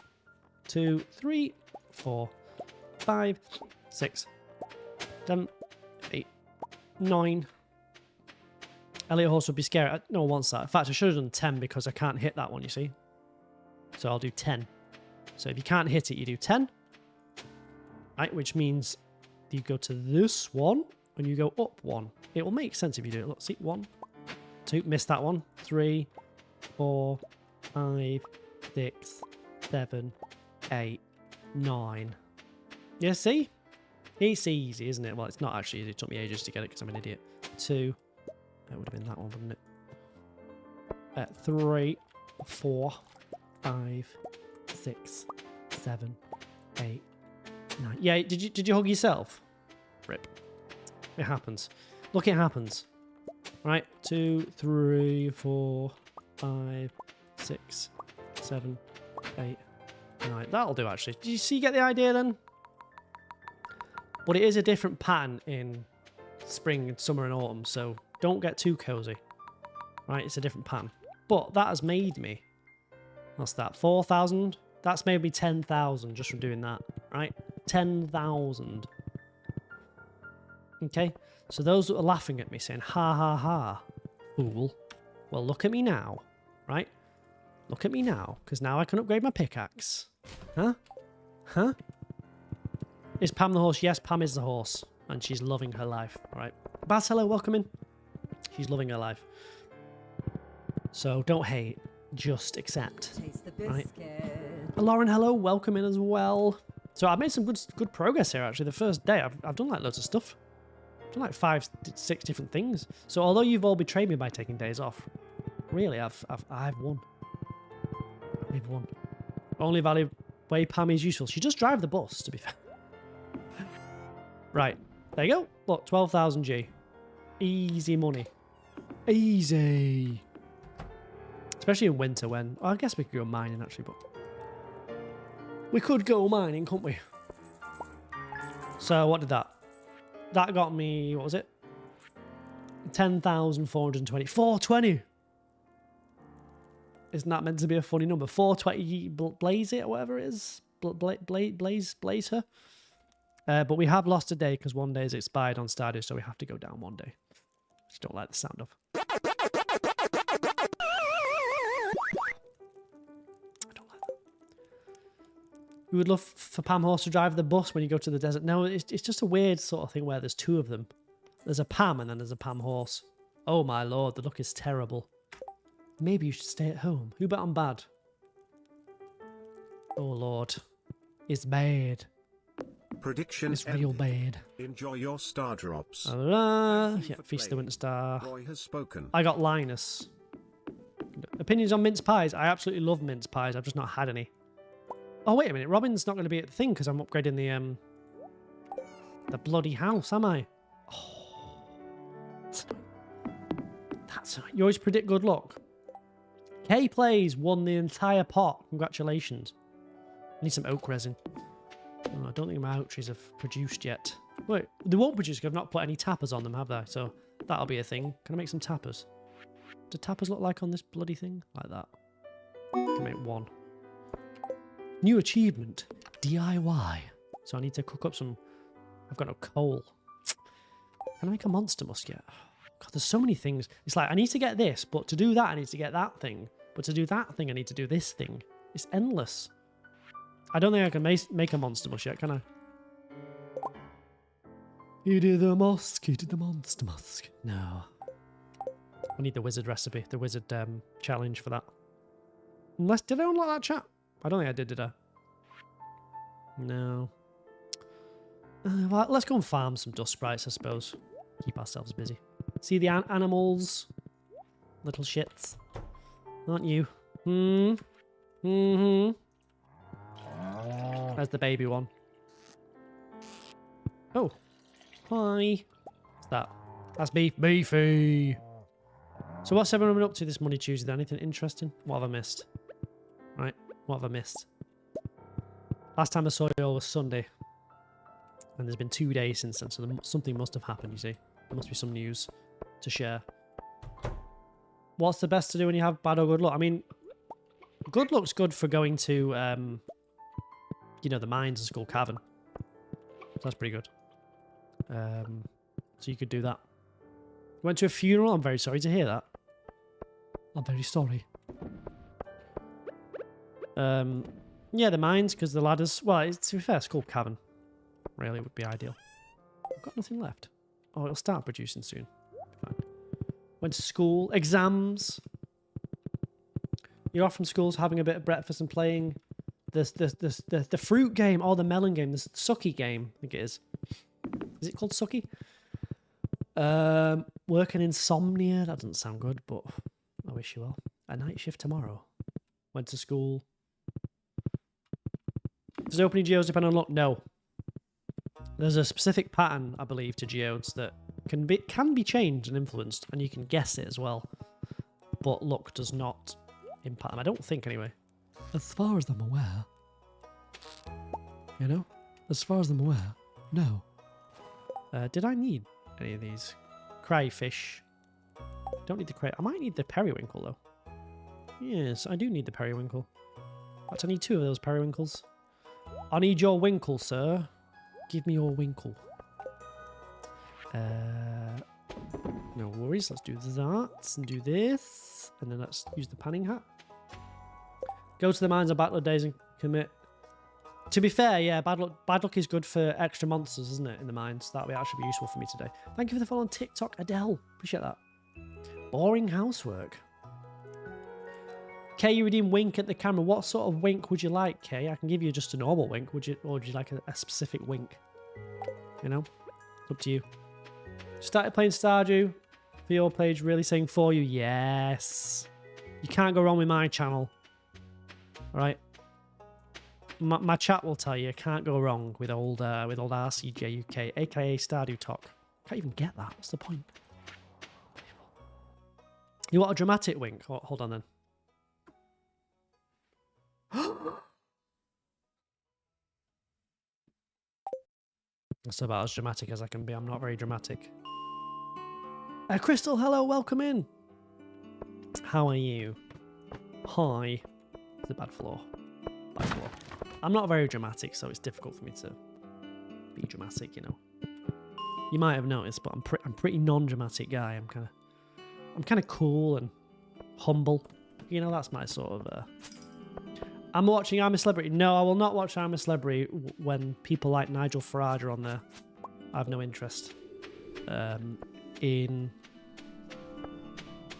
2, 3, 4, 5, 6, 7, 8, 9. Elliot horse would be scary. No one wants that. In fact, I should have done 10 because I can't hit that one, you see. So I'll do 10. So if you can't hit it, you do 10. Right, which means you go to this one and you go up 1. It will make sense if you do it. Look, see, 1, 2, missed that one. 3, 4, 5, 6, 7, 8, 9. Yeah, see? It's easy, isn't it? Well, it's not actually easy. It took me ages to get it because I'm an idiot. 2. That would have been that one, wouldn't it? 3, 4, 5, 6, 7, 8, 9. Yeah, did you hug yourself? Rip. It happens. Look, it happens. Right, 2, 3, 4, 5, 6, 7, 8, 9. That'll do, actually. Did you see, get the idea then? But it is a different pattern in spring and summer and autumn, so don't get too cozy. Right, it's a different pattern. But that has made me... What's that? 4,000? That's made me 10,000 just from doing that, right? 10,000. Okay, so those that are laughing at me saying, ha ha ha, fool. Well, look at me now, right? Look at me now, because now I can upgrade my pickaxe. Huh? Huh? Is Pam the horse? Yes, Pam is the horse. And she's loving her life, right? Baz, hello, welcome in. She's loving her life. So don't hate, just accept. Taste the Right? biscuit. Lauren, hello, welcome in as well. So I've made some good progress here, actually. The first day, I've done like loads of stuff. I've done like 5, 6 different things. So although you've all betrayed me by taking days off, really, I've won. I've won. Only value way Pam is useful. She does drive the bus, to be fair. Right, there you go. Look, 12,000 G. Easy money. Easy. Especially in winter when... Well, I guess we could go mining, actually, but... We could go mining, couldn't we? So, what did that? That got me... What was it? 10,420. 420! Isn't that meant to be a funny number? 420 blaze it, or whatever it is? Blaze her? But we have lost a day because one day is expired on Stardew, so we have to go down one day. Just don't like the sound of. I don't like that. We would love for Pam Horse to drive the bus when you go to the desert. No, it's just a weird sort of thing where there's 2 of them. There's a Pam and then there's a Pam Horse. Oh my lord, the look is terrible. Maybe you should stay at home. Who bet I'm bad? Oh lord. It's bad. Prediction It's real bad. Enjoy your star drops. Yeah, Feast of the Winter Star. Roy has spoken. I got Linus. Opinions on mince pies? I absolutely love mince pies. I've just not had any. Oh, wait a minute. Robin's not going to be at the thing because I'm upgrading the bloody house, am I? Oh. That's... You always predict good luck. K Plays won the entire pot. Congratulations. I need some oak resin. Oh, I don't think my oak trees have produced yet. Wait, they won't produce because I've not put any tappers on them, have they? So that'll be a thing. Can I make some tappers? Do tappers look like on this bloody thing? Like that. I can make 1. New achievement. DIY. So I need to cook up some... I've got no coal. Can I make a monster musket? God, there's so many things. It's like, I need to get this, but to do that, I need to get that thing. But to do that thing, I need to do this thing. It's endless. I don't think I can make a monster mush yet, can I? You do the musk, you do the monster musk. No. I need the wizard recipe, the wizard challenge for that. Unless, did I unlock that chat? I don't think I did I? No. Well, let's go and farm some dust sprites, I suppose. Keep ourselves busy. See the animals? Little shits. Aren't you? Mm-hmm. There's the baby one. Oh. Hi. What's that? That's beef. Beefy. So what's everyone been up to this Monday, Tuesday? Anything interesting? What have I missed? Right. What have I missed? Last time I saw you all was Sunday. And there's been 2 days since then, so something must have happened, you see. There must be some news to share. What's the best to do when you have bad or good luck? I mean, good luck's good for going to, you know, the mines and Skull Cavern. So that's pretty good. So you could do that. Went to a funeral? I'm very sorry to hear that. I'm very sorry. Yeah, the mines, because the ladders... Well, to be fair, Skull Cavern really would be ideal. I've got nothing left. Oh, it'll start producing soon. Fine. Went to school. Exams. You're off from school, having a bit of breakfast and playing the fruit game. Oh, the melon game. The sucky game, I think it is. Is it called sucky? Working insomnia. That doesn't sound good, but I wish you well. A night shift tomorrow. Went to school. Does opening geodes depend on luck? No. There's a specific pattern, I believe, to geodes that can be changed and influenced, and you can guess it as well. But luck does not impact them. I don't think, anyway. As far as I'm aware. You know? As far as I'm aware. No. Did I need any of these? Crayfish. Don't need the cray. I might need the periwinkle, though. Yes, I do need the periwinkle. In fact, I need 2 of those periwinkles. I need your winkle, sir. Give me your winkle. No worries. Let's do that and do this. And then let's use the panning hat. Go to the mines on Battle of Days and commit. To be fair, yeah, bad luck is good for extra monsters, isn't it, in the mines? That would actually be useful for me today. Thank you for the follow on TikTok, Adele. Appreciate that. Boring housework. Kay, you redeem wink at the camera. What sort of wink would you like, Kay? I can give you just a normal wink, would you? Or would you like a specific wink? You know? It's up to you. Started playing Stardew. For your page, really saying for you. Yes. You can't go wrong with my channel. Alright? My chat will tell you, can't go wrong with old RCJ UK, aka Stardew Talk. Can't even get that. What's the point? You want a dramatic wink? Oh, hold on then. That's about as dramatic as I can be. I'm not very dramatic. Crystal, hello, welcome in. How are you? Hi. It's a bad floor. Bad floor. I'm not very dramatic, so it's difficult for me to be dramatic, you know. You might have noticed, but I'm pretty non-dramatic guy. I'm kind of cool and humble. You know, that's my sort of. I'm watching I'm a Celebrity. No, I will not watch I'm a Celebrity when people like Nigel Farage are on there. I have no interest in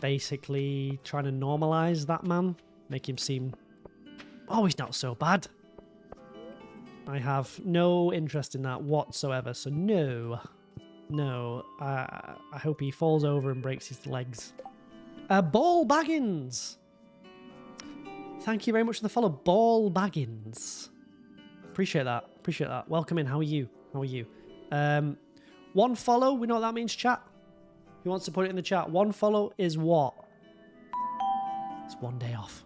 basically trying to normalise that man, make him seem. Oh, he's not so bad. I have no interest in that whatsoever, so no. No. I hope he falls over and breaks his legs. Ball Baggins! Thank you very much for the follow, Ball Baggins. Appreciate that. Appreciate that. Welcome in. How are you? How are you? 1 follow. We know what that means, chat. Who wants to put it in the chat? 1 follow is what? It's 1 day off.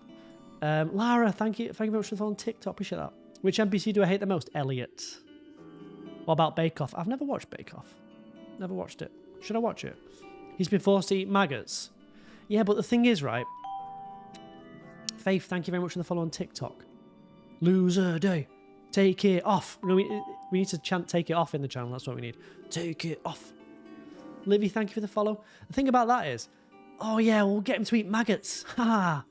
Lara, thank you. Thank you very much for the follow on TikTok. Appreciate that. Which NPC do I hate the most? Elliot. What about Bake Off? I've never watched Bake Off. Never watched it. Should I watch it? He's been forced to eat maggots. Yeah, but the thing is, right? Faith, thank you very much for the follow on TikTok. Loser day. Take it off. No, we need to chant take it off in the channel. That's what we need. Take it off. Livy, thank you for the follow. The thing about that is, oh yeah, we'll get him to eat maggots. Ha!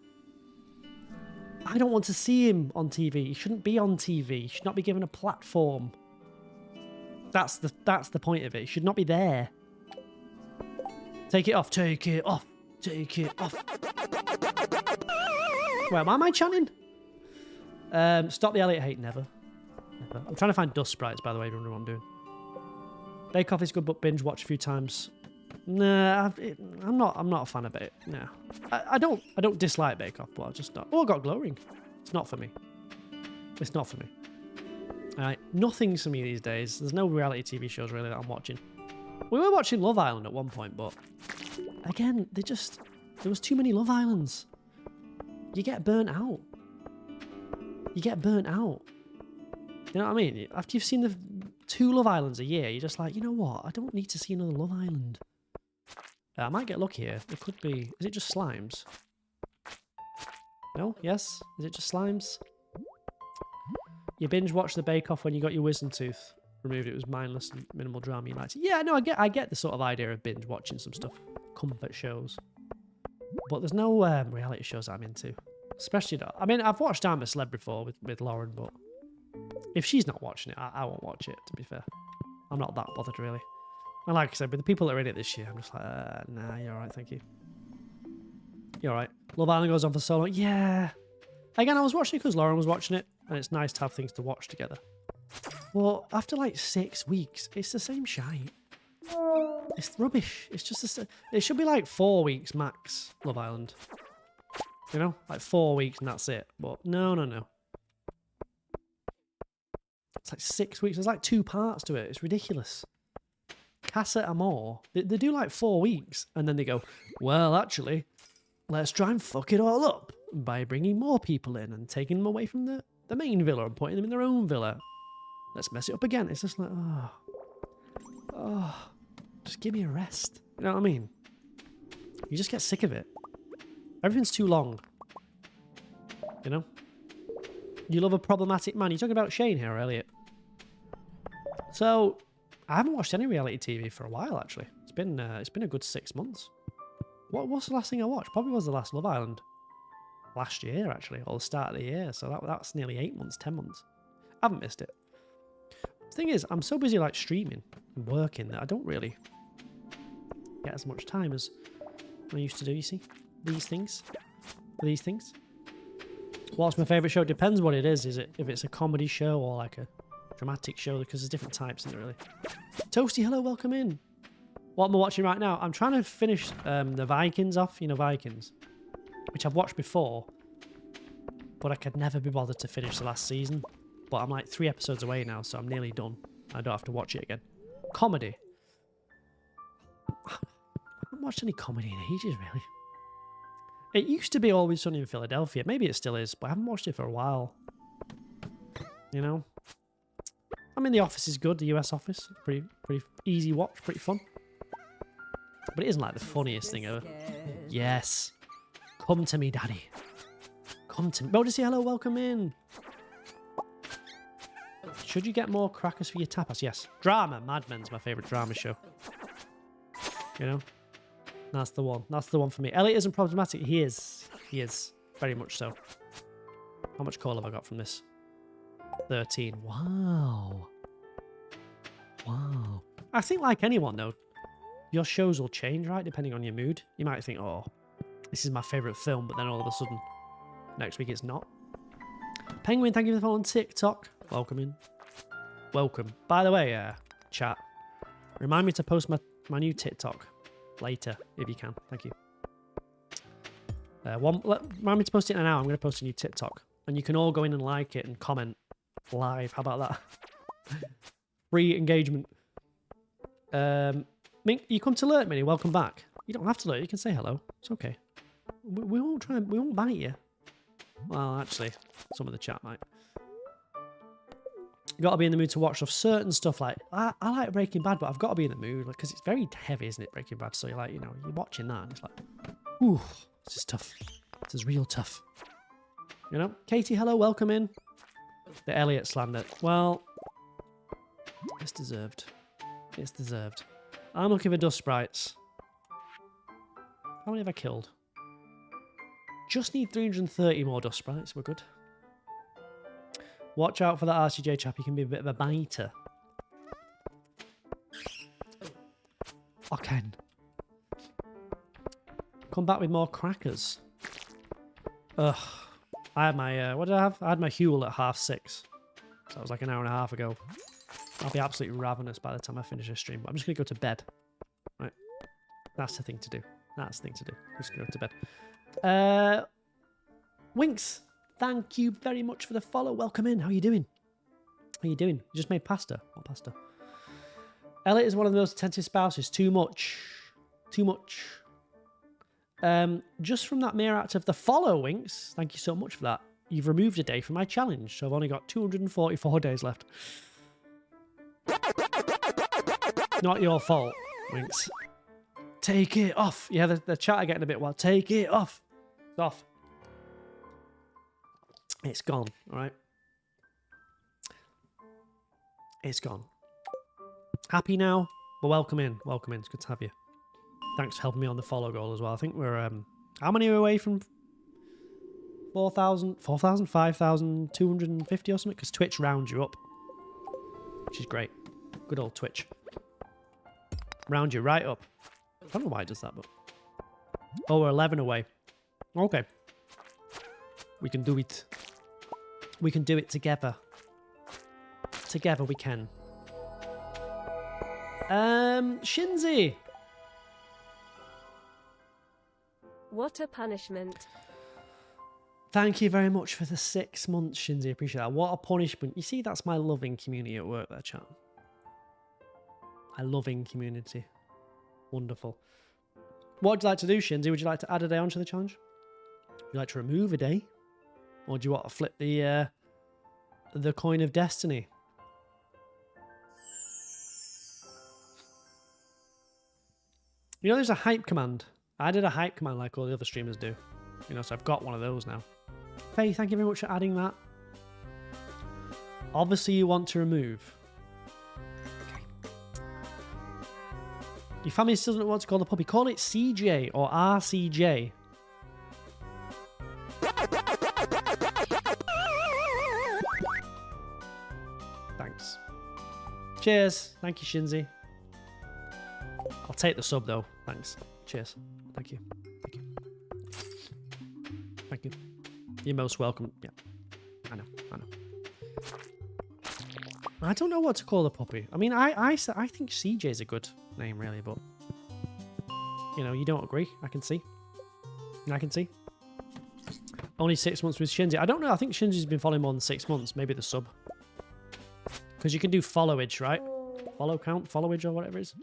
I don't want to see him on TV. He shouldn't be on TV. He should not be given a platform. That's the point of it. He should not be there. Take it off. Take it off. Take it off. Wait, why am I chanting? Stop the Elliot hate. Never. Never. I'm trying to find dust sprites, by the way, if you wonder what I'm doing. Bake Off is good, but binge watch a few times. Nah, I'm not a fan of it. No, I don't dislike Bake Off, but I just not. Oh, I got glow ring. It's not for me. It's not for me. Alright, nothing's for me these days. There's no reality TV shows really that I'm watching. We were watching Love Island at one point, but again, there was too many Love Islands. You get burnt out. You get burnt out. You know what I mean? After you've seen the 2 Love Islands a year, you're just like, you know what? I don't need to see another Love Island. I might get lucky here. It could be... Is it just slimes? No? Yes? Is it just slimes? You binge watched the Bake Off when you got your wisdom tooth removed. It was mindless and minimal drama. You might say, yeah, no, I get the sort of idea of binge watching some stuff. Comfort shows. But there's no reality shows I'm into. Especially not. I mean, I've watched I'm a Celeb before with Lauren, but if she's not watching it, I won't watch it, to be fair. I'm not that bothered, really. And like I said, with the people that are in it this year, I'm just like, nah, you're alright, thank you. You're alright. Love Island goes on for so long. Yeah. Again, I was watching it because Lauren was watching it, and it's nice to have things to watch together. Well, after like 6 weeks, it's the same shite. It's rubbish. It's just it should be like 4 weeks max, Love Island. You know? Like 4 weeks and that's it. But no. It's like 6 weeks. There's like 2 parts to it. It's ridiculous. Casa Amor. They do like 4 weeks and then they go, well, actually, let's try and fuck it all up by bringing more people in and taking them away from the main villa and putting them in their own villa. Let's mess it up again. It's just like, oh, just give me a rest. You know what I mean? You just get sick of it. Everything's too long. You know? You love a problematic man. You're talking about Shane here, or Elliot? So, I haven't watched any reality TV for a while, actually. It's been a good 6 months. What's the last thing I watched? Probably was the last Love Island. Last year, actually, or the start of the year. So that's nearly 8 months, 10 months. I haven't missed it. The thing is, I'm so busy like streaming and working that I don't really get as much time as I used to do, you see? These things. What's my favourite show? Depends what it is. Is it if it's a comedy show or like a dramatic show, because there's different types in it, really. Toasty, hello, welcome in. What am I watching right now? I'm trying to finish the Vikings off, you know, Vikings, which I've watched before, but I could never be bothered to finish the last season. But I'm like 3 episodes away now, so I'm nearly done. I don't have to watch it again. Comedy. I haven't watched any comedy in ages, really. It used to be Always Sunny in Philadelphia. Maybe it still is, but I haven't watched it for a while. You know? I mean, The Office is good. The US Office. Pretty easy watch. Pretty fun. But it isn't like the funniest thing ever. Yes. Come to me, daddy. Come to me. Bodisi, hello, welcome in. Should you get more crackers for your tapas? Yes. Drama. Mad Men's my favourite drama show. You know? That's the one. That's the one for me. Elliot isn't problematic. He is. He is. Very much so. How much coal have I got from this? 13. Wow. Wow. I think like anyone, though, your shows will change, right? Depending on your mood. You might think, oh, this is my favourite film, but then all of a sudden, next week it's not. Penguin, thank you for the follow on TikTok. Welcome in. Welcome. By the way, chat, remind me to post my new TikTok later, if you can. Thank you. Remind me to post it in an hour. I'm going to post a new TikTok. And you can all go in and like it and comment live. How about that? Free engagement. Mink, you come to alert me. Welcome back. You don't have to alert. You can say hello. It's okay. We won't try and we won't ban you. Well, actually, some of the chat might. You got to be in the mood to watch certain stuff. Like I like Breaking Bad, but I've got to be in the mood because it's very heavy, isn't it? Breaking Bad. So you're like, you know, you're watching that, and it's like, ooh, this is tough. This is real tough. You know, Katie, hello, welcome in. The Elliot slander. Well, it's deserved. It's deserved. I'm looking for dust sprites. How many have I killed? Just need 330 more dust sprites. We're good. Watch out for that RCJ chap. He can be a bit of a biter. Okay. Come back with more crackers. Ugh. I had my, what did I have? I had my Huel at 6:30. So that was like an hour and a half ago. I'll be absolutely ravenous by the time I finish this stream. But I'm just going to go to bed. Right. That's the thing to do. That's the thing to do. I'm just going to go to bed. Winks. Thank you very much for the follow. Welcome in. How are you doing? How are you doing? You just made pasta. What pasta? Elliot is one of the most attentive spouses. Too much. Too much. Just from that mere act of the follow, Winks, thank you so much for that. You've removed a day from my challenge, so I've only got 244 days left. Not your fault, Winks. Take it off. Yeah, the chat are getting a bit wild. Take it off. It's off. It's gone, all right? It's gone. Happy now? Well, welcome in. Welcome in. It's good to have you. Thanks for helping me on the follow goal as well. I think we're, how many are we away from 4,000, 5,250 or something? Because Twitch rounds you up, which is great. Good old Twitch. Round you right up. I don't know why it does that, but... Oh, we're 11 away. Okay. We can do it. We can do it together. Together we can. Shinzi! What a punishment. Thank you very much for the 6 months, Shinzi. Appreciate that. What a punishment. You see, that's my loving community at work there, chat. My loving community. Wonderful. What would you like to do, Shinzi? Would you like to add a day onto the challenge? Would you like to remove a day? Or do you want to flip the coin of destiny? You know, there's a hype command. I did a hype command like all the other streamers do. You know, so I've got one of those now. Faye, thank you very much for adding that. Obviously, you want to remove. Okay. Your family still doesn't know what to call the puppy. Call it CJ or RCJ. Thanks. Cheers. Thank you, Shinzi. I'll take the sub, though. Thanks. Cheers. Thank you. Thank you. Thank you. You're most welcome. Yeah. I know. I don't know what to call the puppy. I mean, I think CJ is a good name, really, but... You know, you don't agree. I can see. Only 6 months with Shinzi. I don't know. I think Shinzi's been following more than 6 months. Maybe the sub. Because you can do followage, right? Follow count? Followage or whatever it is.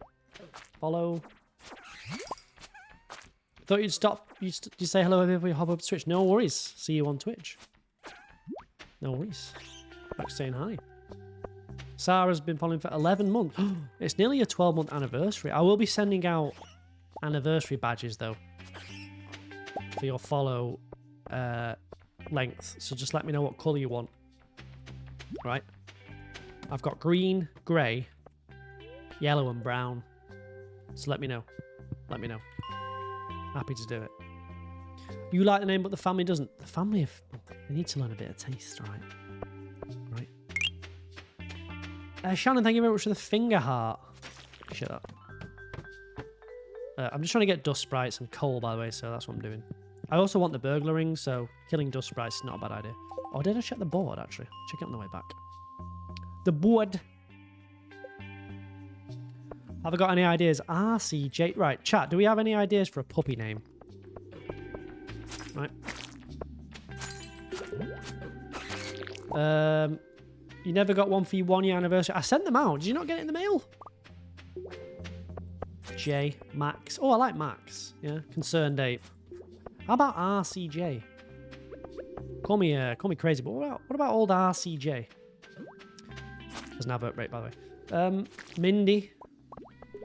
Follow. Thought you'd stop. You say hello before you hop up to Twitch. No worries. See you on Twitch. No worries. Back saying hi. Sarah's been following for 11 months. It's nearly a 12-month anniversary. I will be sending out anniversary badges, though, for your follow length. So just let me know what colour you want. Right? I've got green, grey, yellow and brown. So let me know. Let me know. Happy to do it. You like the name, but the family doesn't. The family, they need to learn a bit of taste, right? Shannon, thank you very much for the finger heart. Shut up. I'm just trying to get dust sprites and coal, by the way, so that's what I'm doing. I also want the burglar ring, so killing dust sprites is not a bad idea. Oh, did I check the board, actually? Check it on the way back. The board. Have I got any ideas? RCJ. Right, chat, do we have any ideas for a puppy name? Right. You never got one for your 1 year anniversary. I sent them out. Did you not get it in the mail? J. Max. Oh, I like Max. Yeah. Concerned ape. How about RCJ? Call me crazy, but what about old RCJ? There's an advert rate, by the way. Mindy.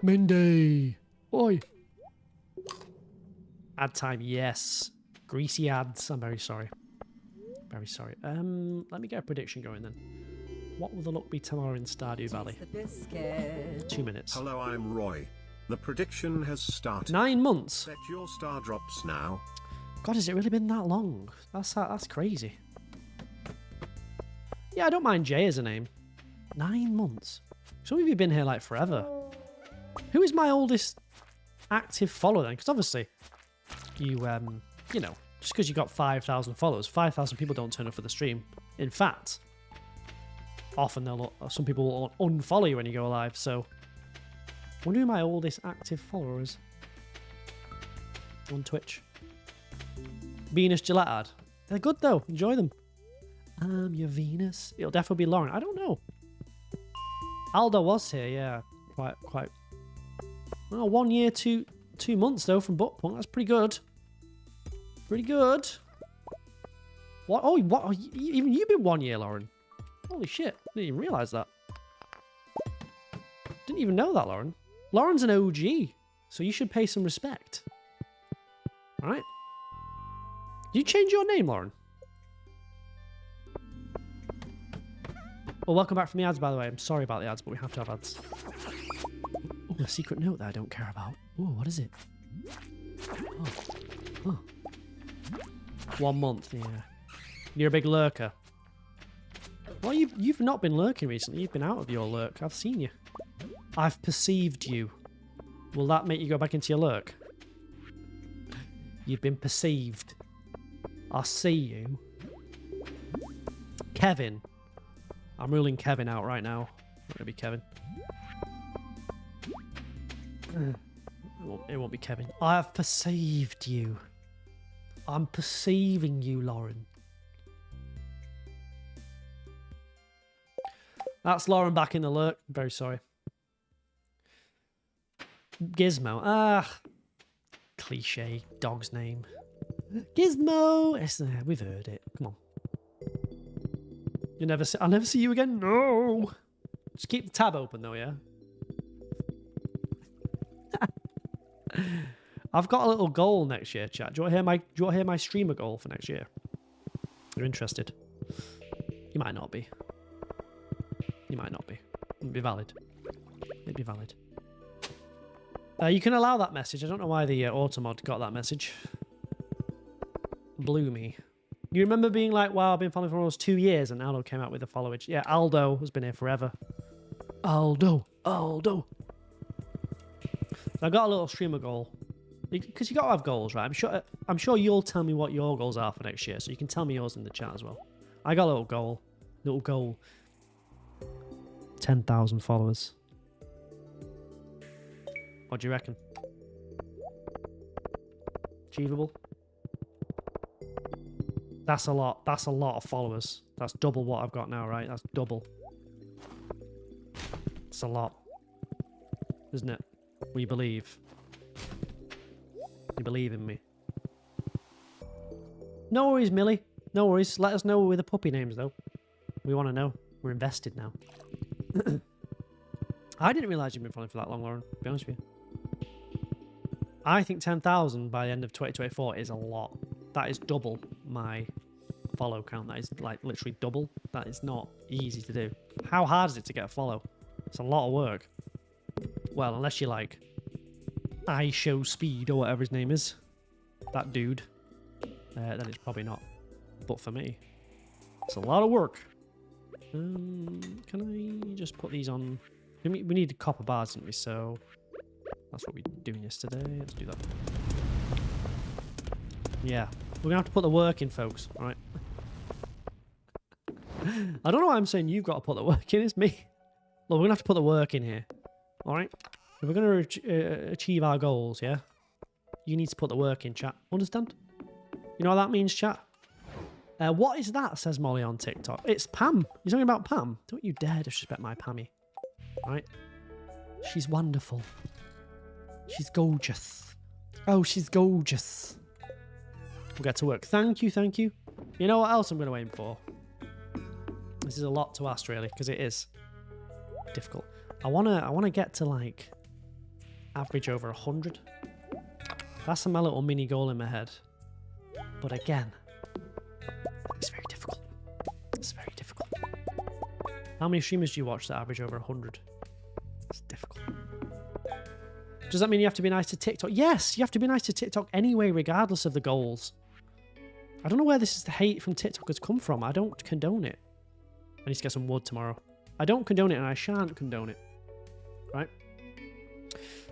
Mindy. Oi. Ad time, yes. Greasy ads. I'm very sorry. Very sorry. Let me get a prediction going then. What will the luck be tomorrow in Stardew Valley? 2 minutes. Hello, I'm Roy. The prediction has started. 9 months. Set your star drops now. God, has it really been that long? That's crazy. Yeah, I don't mind Jay as a name. 9 months. Some of you have been here like forever. Who is my oldest active follower then? Because obviously, you know, just because you got 5,000 followers, 5,000 people don't turn up for the stream. In fact, often some people will unfollow you when you go live. So, I wonder who my oldest active follower is on Twitch. Venus Gillette ad. They're good though. Enjoy them. I'm your Venus. It'll definitely be Lauren. I don't know. Aldo was here, yeah. Quite. Well, 1 year, 2 months though from butt plug. That's pretty good. Pretty good. What? Oh, what? Oh, even you've been 1 year, Lauren. Holy shit! Didn't even realize that. Didn't even know that, Lauren. Lauren's an OG, so you should pay some respect. All right. Did you change your name, Lauren? Well, welcome back from the ads, by the way. I'm sorry about the ads, but we have to have ads. Oh, a secret note that I don't care about. Oh, what is it? Oh. 1 month, yeah. You're a big lurker. Well, you've not been lurking recently. You've been out of your lurk. I've seen you. I've perceived you. Will that make you go back into your lurk? You've been perceived. I see you. Kevin. I'm ruling Kevin out right now. Not gonna be Kevin. It won't be Kevin. I have perceived you. I'm perceiving you, Lauren. That's Lauren back in the lurk. I'm very sorry. Gizmo. Ah. Cliche dog's name. Gizmo. We've heard it. Come on. I'll never see you again. No. Just keep the tab open though, yeah? I've got a little goal next year, chat. Do you want to hear my streamer goal for next year? You're interested? You might not be. You might not be. It'd be valid. It'd be valid. You can allow that message. I don't know why the automod got that message. Blew me. You remember being like, wow, I've been following for almost 2 years, and Aldo came out with a followage. Yeah, Aldo has been here forever. Aldo. So I got a little streamer goal. Because you got to have goals, right? I'm sure you'll tell me what your goals are for next year, so you can tell me yours in the chat as well. I got a little goal. 10,000 followers. What do you reckon? Achievable? That's a lot. That's a lot of followers. That's double what I've got now, right? That's double. It's a lot. Isn't it? We believe. You believe in me. No worries, Millie. No worries. Let us know with the puppy names, though. We want to know. We're invested now. I didn't realise you've been following for that long, Lauren. To be honest with you. I think 10,000 by the end of 2024 is a lot. That is double my follow count. That is like literally double. That is not easy to do. How hard is it to get a follow? It's a lot of work. Well, unless you like I Show Speed or whatever his name is. That dude. Then it's probably not. But for me, it's a lot of work. Can I just put these on? We need copper bars, didn't we? So that's what we were doing yesterday. Let's do that. Yeah, we're gonna have to put the work in, folks. All right. I don't know why I'm saying you've got to put the work in. It's me. Look, we're gonna have to put the work in here. All right. If we're gonna achieve our goals, yeah, you need to put the work in, chat. Understand? You know what that means, chat? What is that? Says Molly on TikTok. It's Pam. You're talking about Pam. Don't you dare disrespect my Pammy. All right. She's wonderful. She's gorgeous. Oh, she's gorgeous. We'll get to work. Thank you, thank you. You know what else I'm going to aim for? This is a lot to ask, really, because it is difficult. I wanna get to like average over 100. That's my little mini goal in my head. But again, it's very difficult. It's very difficult. How many streamers do you watch that average over 100? It's difficult. Does that mean you have to be nice to TikTok? Yes, you have to be nice to TikTok anyway, regardless of the goals. I don't know where this is the hate from TikTok has come from. I don't condone it. I need to get some wood tomorrow. I don't condone it, and I shan't condone it. Right?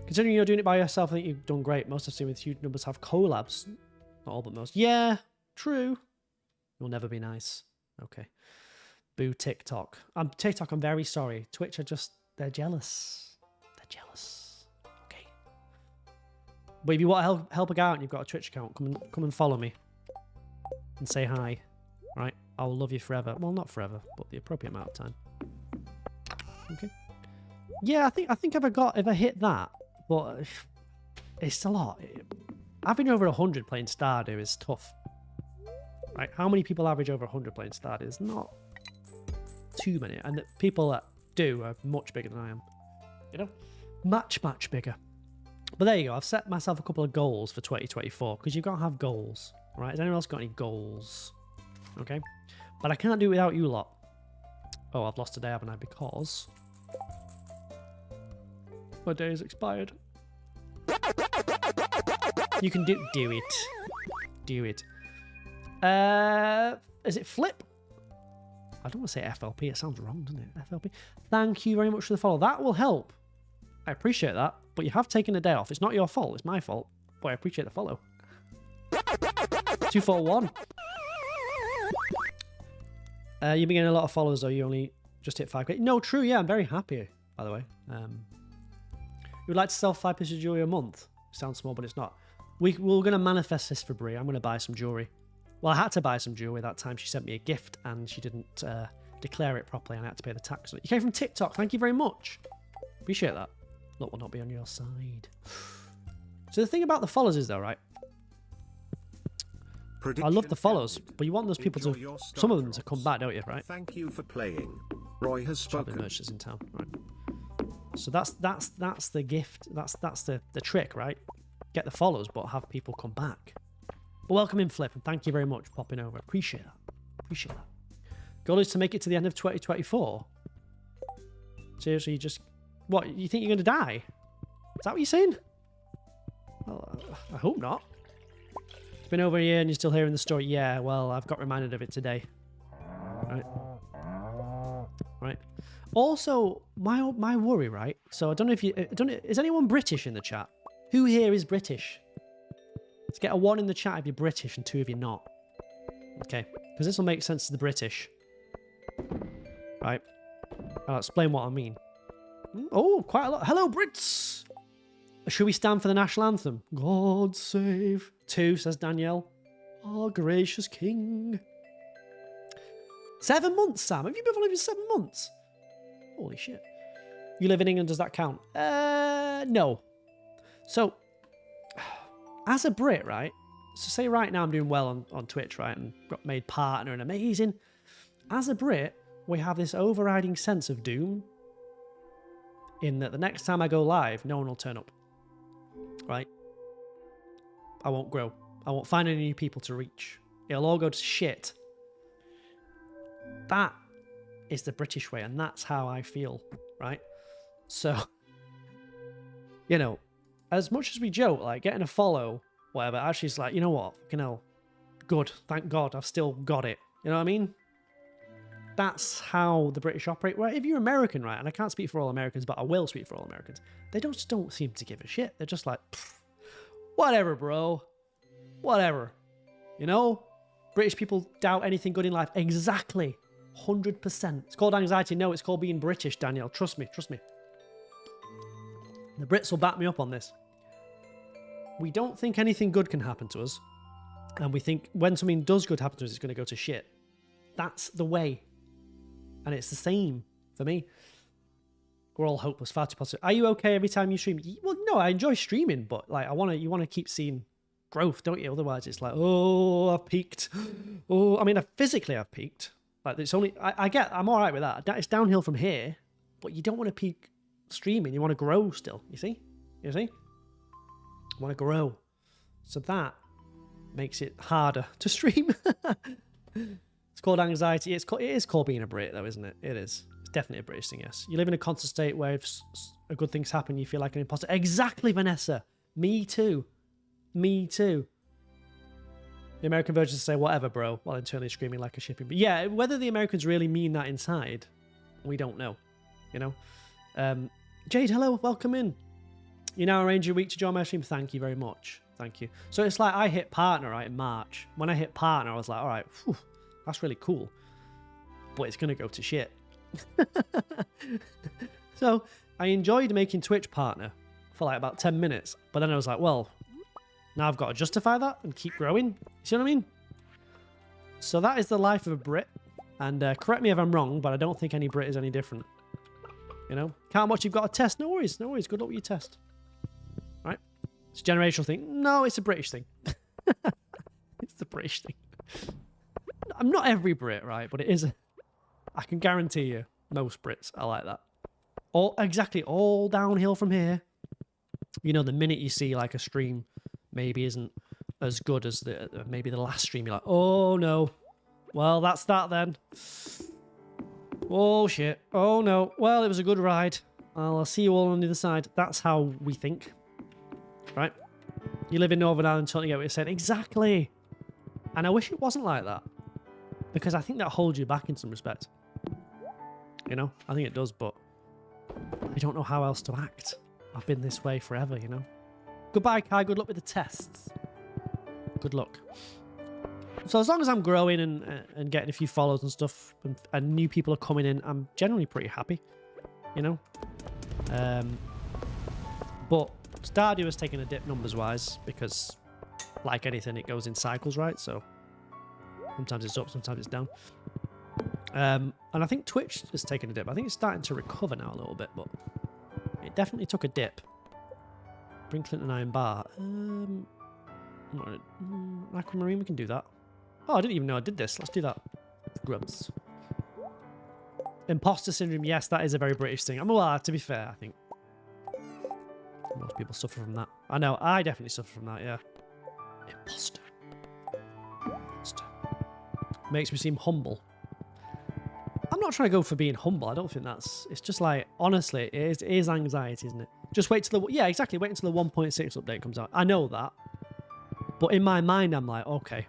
Considering you're doing it by yourself, I think you've done great. Most I've seen with huge numbers have collabs. Not all, but most. Yeah, true. You'll never be nice. Okay. Boo TikTok. TikTok, I'm very sorry. Twitch they're jealous. They're jealous. Okay. But if you want to help a guy out and you've got a Twitch account, come and follow me. And say hi. Right? I'll love you forever. Well, not forever, but the appropriate amount of time. Okay. Yeah, I think if I hit that, but it's a lot. Having over 100 playing Stardew is tough. Right? How many people average over 100 playing Stardew? It's not too many, and the people that do are much bigger than I am. You know, much bigger. But there you go. I've set myself a couple of goals for 2024 because you've got to have goals. Right? Has anyone else got any goals? Okay. But I can't do it without you lot. Oh, I've lost a day, haven't I? Because my day has expired. You can do it. Do it. Is it flip? I don't want to say FLP. It sounds wrong, doesn't it? FLP. Thank you very much for the follow. That will help. I appreciate that. But you have taken a day off. It's not your fault. It's my fault. But I appreciate the follow. 241. You've been getting a lot of followers, though. You only just hit 5K. No, true. Yeah, I'm very happy, by the way. You would like to sell 5 pieces of jewelry a month. Sounds small, but it's not. We're going to manifest this for Brie. I'm going to buy some jewelry. Well, I had to buy some jewelry that time. She sent me a gift, and she didn't declare it properly, and I had to pay the tax on it. You came from TikTok. Thank you very much. Appreciate that. Luck will not be on your side. So the thing about the followers is, though, right? I love the follows, but you want those people to, some of them to come back, don't you, right? Thank you for playing. Roy has spoken. Merchants in town, right? So that's the gift. That's the trick, right? Get the follows, but have people come back. But welcome in, Flip, and thank you very much for popping over. Appreciate that. Appreciate that. Goal is to make it to the end of 2024. Seriously, you just what? You think you're going to die? Is that what you're saying? Well, I hope not. It's been over a year and you're still hearing the story. Yeah, well, I've got reminded of it today. Right. Right. Also, my worry, right? So I don't know if you, is anyone British in the chat? Who here is British? Let's get a 1 in the chat if you're British and 2 if you're not. Okay, because this will make sense to the British. Right. I'll explain what I mean. Oh, quite a lot. Hello, Brits! Should we stand for the national anthem? God save. 2, says Danielle. Oh, gracious king. 7 months, Sam. Have you been following for 7 months? Holy shit. You live in England, does that count? No. So, as a Brit, right? So say right now I'm doing well on Twitch, right? And got made partner and amazing. As a Brit, we have this overriding sense of doom. In that the next time I go live, no one will turn up. Right? I won't grow. I won't find any new people to reach. It'll all go to shit. That is the British way, and that's how I feel, right? So, you know, as much as we joke, like getting a follow, whatever, actually it's like, you know what? You know, good. Thank God I've still got it. You know what I mean? That's how the British operate. Well, if you're American, right, and I can't speak for all Americans, but I will speak for all Americans, they just don't seem to give a shit. They're just like, whatever, bro. Whatever. You know? British people doubt anything good in life. Exactly. 100%. It's called anxiety. No, it's called being British, Danielle. Trust me. Trust me. The Brits will back me up on this. We don't think anything good can happen to us. And we think when something does good happen to us, it's going to go to shit. That's the way. And it's the same for me. We're all hopeless, far too positive. Are you okay every time you stream? Well, no, I enjoy streaming, but like you want to keep seeing growth, don't you? Otherwise, it's like, oh, I've peaked. Oh, I mean, physically, I've peaked. Like it's only I'm all right with that. It's downhill from here, but you don't want to peak streaming. You want to grow still. You see? You see? You want to grow. So that makes it harder to stream. It's called anxiety. It is called being a Brit, though, isn't it? It is. It's definitely a British thing, yes. You live in a constant state where if a good things happen, you feel like an imposter. Exactly, Vanessa. Me too. Me too. The American versions say, whatever, bro, while internally screaming like a shipping. But yeah, whether the Americans really mean that inside, we don't know. You know? Jade, hello. Welcome in. You now arrange your week to join my stream. Thank you very much. Thank you. So it's like I hit partner, right, in March. When I hit partner, I was like, all right, whew, that's really cool. But it's going to go to shit. So I enjoyed making Twitch partner for like about 10 minutes. But then I was like, well, now I've got to justify that and keep growing. You see what I mean? So that is the life of a Brit. And correct me if I'm wrong, but I don't think any Brit is any different. You know? Count much you've got to test. No worries, no worries. Good luck with your test. Right? It's a generational thing. No, it's a British thing. It's the British thing. I'm not every Brit, right? But it is. I can guarantee you, most Brits are like that. All downhill from here. You know, the minute you see like a stream maybe isn't as good as maybe the last stream, you're like, oh no. Well, that's that then. Oh shit. Oh no. Well, it was a good ride. I'll see you all on the other side. That's how we think. Right? You live in Northern Ireland, totally get what you're saying. Exactly. And I wish it wasn't like that. Because I think that holds you back in some respect. You know? I think it does, but I don't know how else to act. I've been this way forever, you know? Goodbye, Kai. Good luck with the tests. Good luck. So as long as I'm growing and getting a few follows and stuff, and new people are coming in, I'm generally pretty happy, you know? But Stardew has taken a dip numbers-wise because, like anything, it goes in cycles, right? So sometimes it's up, sometimes it's down. And I think Twitch has taken a dip. I think it's starting to recover now a little bit, but it definitely took a dip. Bring Clinton Iron Bar. Aquamarine, we can do that. Oh, I didn't even know I did this. Let's do that. Grubs. Imposter syndrome. Yes, that is a very British thing. Well, to be fair, I think most people suffer from that. I know, I definitely suffer from that, yeah. Imposter. Imposter. Makes me seem humble. I'm not trying to go for being humble. I don't think that's... It's just like, honestly, it is anxiety, isn't it? Just wait till the... Yeah, exactly. Wait until the 1.6 update comes out. I know that. But in my mind, I'm like, okay,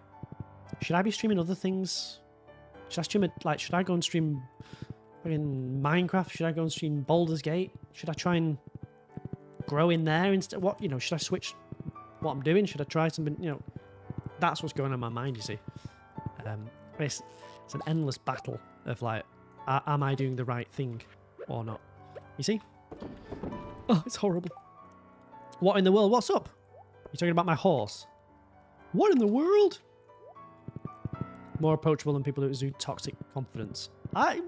should I be streaming other things? Should I stream it? Like, should I go and stream fucking Minecraft? Should I go and stream Baldur's Gate? Should I try and grow in there instead? What, you know, should I switch what I'm doing? Should I try something? You know, that's what's going on in my mind, you see. It's an endless battle of like, am I doing the right thing or not? You see? Oh, it's horrible. What in the world? What's up? You're talking about my horse? What in the world? More approachable than people who exude toxic confidence. I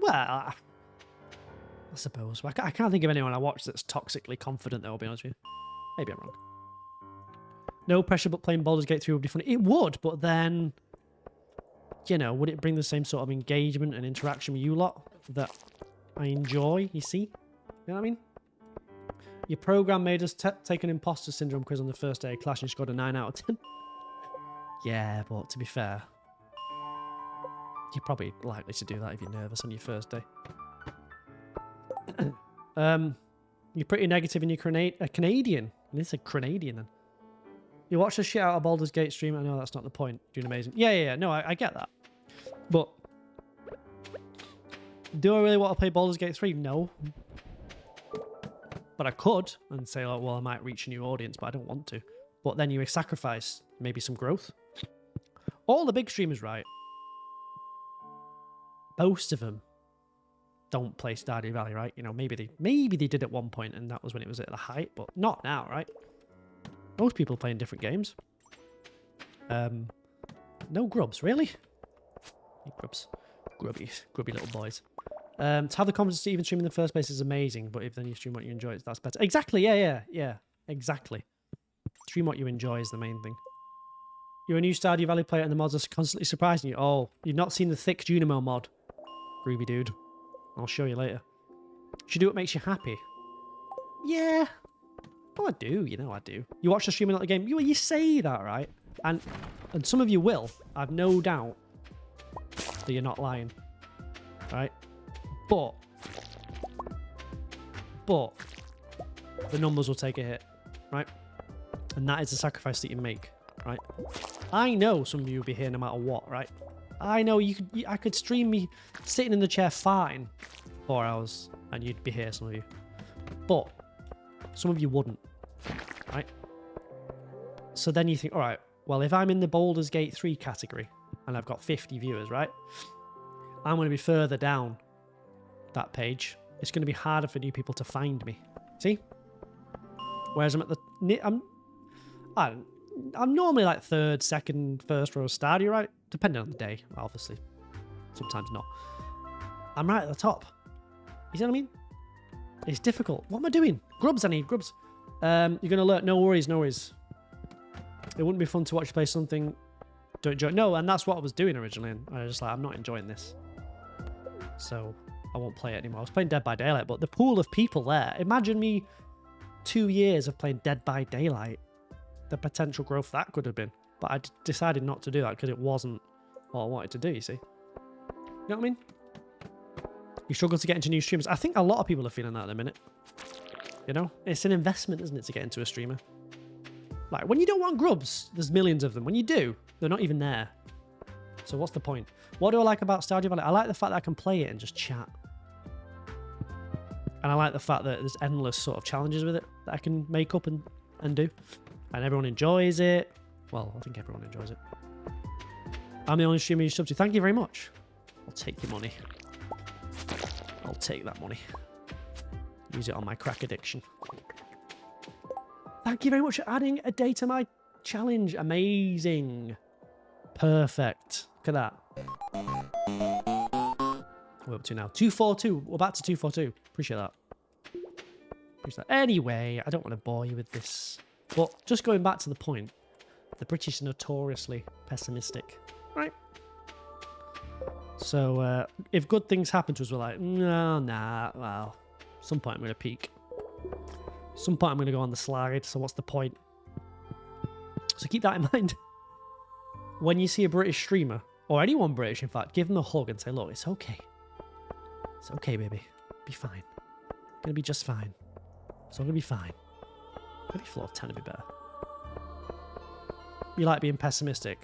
suppose. I can't think of anyone I watch that's toxically confident, though, I'll be honest with you. Maybe I'm wrong. No pressure, but playing Baldur's Gate 3 would be funny. It would, but then, you know, would it bring the same sort of engagement and interaction with you lot that I enjoy, you see? You know what I mean? Your program made us take an imposter syndrome quiz on the first day of class and you scored a 9 out of 10. Yeah, but to be fair, you're probably likely to do that if you're nervous on your first day. You're pretty negative and you're a Canadian. And it's a Canadian then. You watch the shit out of Baldur's Gate stream. I know that's not the point. Doing amazing. Yeah. No, I get that. But do I really want to play Baldur's Gate 3? No. But I could and say, like, well, I might reach a new audience, but I don't want to. But then you sacrifice maybe some growth. All the big streamers, right? Most of them don't play Stardew Valley, right? You know, maybe they did at one point and that was when it was at the height, but not now, right? Most people are playing different games. No grubs, really? Grubs. Grubby little boys. To have the confidence to even stream in the first place is amazing, but if then you stream what you enjoy, that's better. Exactly, yeah. Exactly. Stream what you enjoy is the main thing. You're a new Stardew Valley player and the mods are constantly surprising you. Oh, you've not seen the thick Junimo mod. Groovy dude. I'll show you later. Should do what makes you happy. Yeah. Well, I do. You know I do. You watch the stream and not the game. You say that, right? And some of you will. I've no doubt that you're not lying. Right? But the numbers will take a hit. Right? And that is the sacrifice that you make. Right? I know some of you will be here no matter what, right? I know I could stream me sitting in the chair fine 4 hours and you'd be here, some of you. But some of you wouldn't, right? So then you think, all right, well, if I'm in the Baldur's Gate 3 category and I've got 50 viewers, right? I'm going to be further down that page. It's going to be harder for new people to find me. See? Whereas I'm at the... I'm normally like third, second, first row Stardew, right? depending on the day, obviously. Sometimes not. I'm right at the top. You see what I mean? It's difficult. What am I doing? Grubs, I need grubs. You're going to alert. No worries, no worries. It wouldn't be fun to watch you play something don't enjoy. No, and that's what I was doing originally. And I was just like, I'm not enjoying this. So I won't play it anymore. I was playing Dead by Daylight, but the pool of people there. Imagine me 2 years of playing Dead by Daylight. The potential growth that could have been. But I decided not to do that because it wasn't what I wanted to do, you see. You know what I mean? You struggle to get into new streamers. I think a lot of people are feeling that at the minute. You know? It's an investment, isn't it, to get into a streamer? Like, when you don't want grubs, there's millions of them. When you do, they're not even there. So what's the point? What do I like about Stardew Valley? I like the fact that I can play it and just chat. And I like the fact that there's endless sort of challenges with it that I can make up and do. And everyone enjoys it. Well, I think everyone enjoys it. I'm the only streamer you sub to. Thank you very much. I'll take your money. I'll take that money. Use it on my crack addiction. Thank you very much for adding a day to my challenge. Amazing. Perfect. Look at that. We're up to now 242. We're back to 242. Appreciate that. Appreciate that. Anyway, I don't want to bore you with this. But just going back to the point, the British are notoriously pessimistic, right? So if good things happen to us, we're like, no, nah, well, some point I'm going to peak. Some point I'm going to go on the slide, so what's the point? So keep that in mind. When you see a British streamer, or anyone British in fact, give them a hug and say, look, it's okay. It's okay, baby. Be fine. Gonna be just fine. It's all gonna be fine. Maybe floor 10 would be better. You like being pessimistic.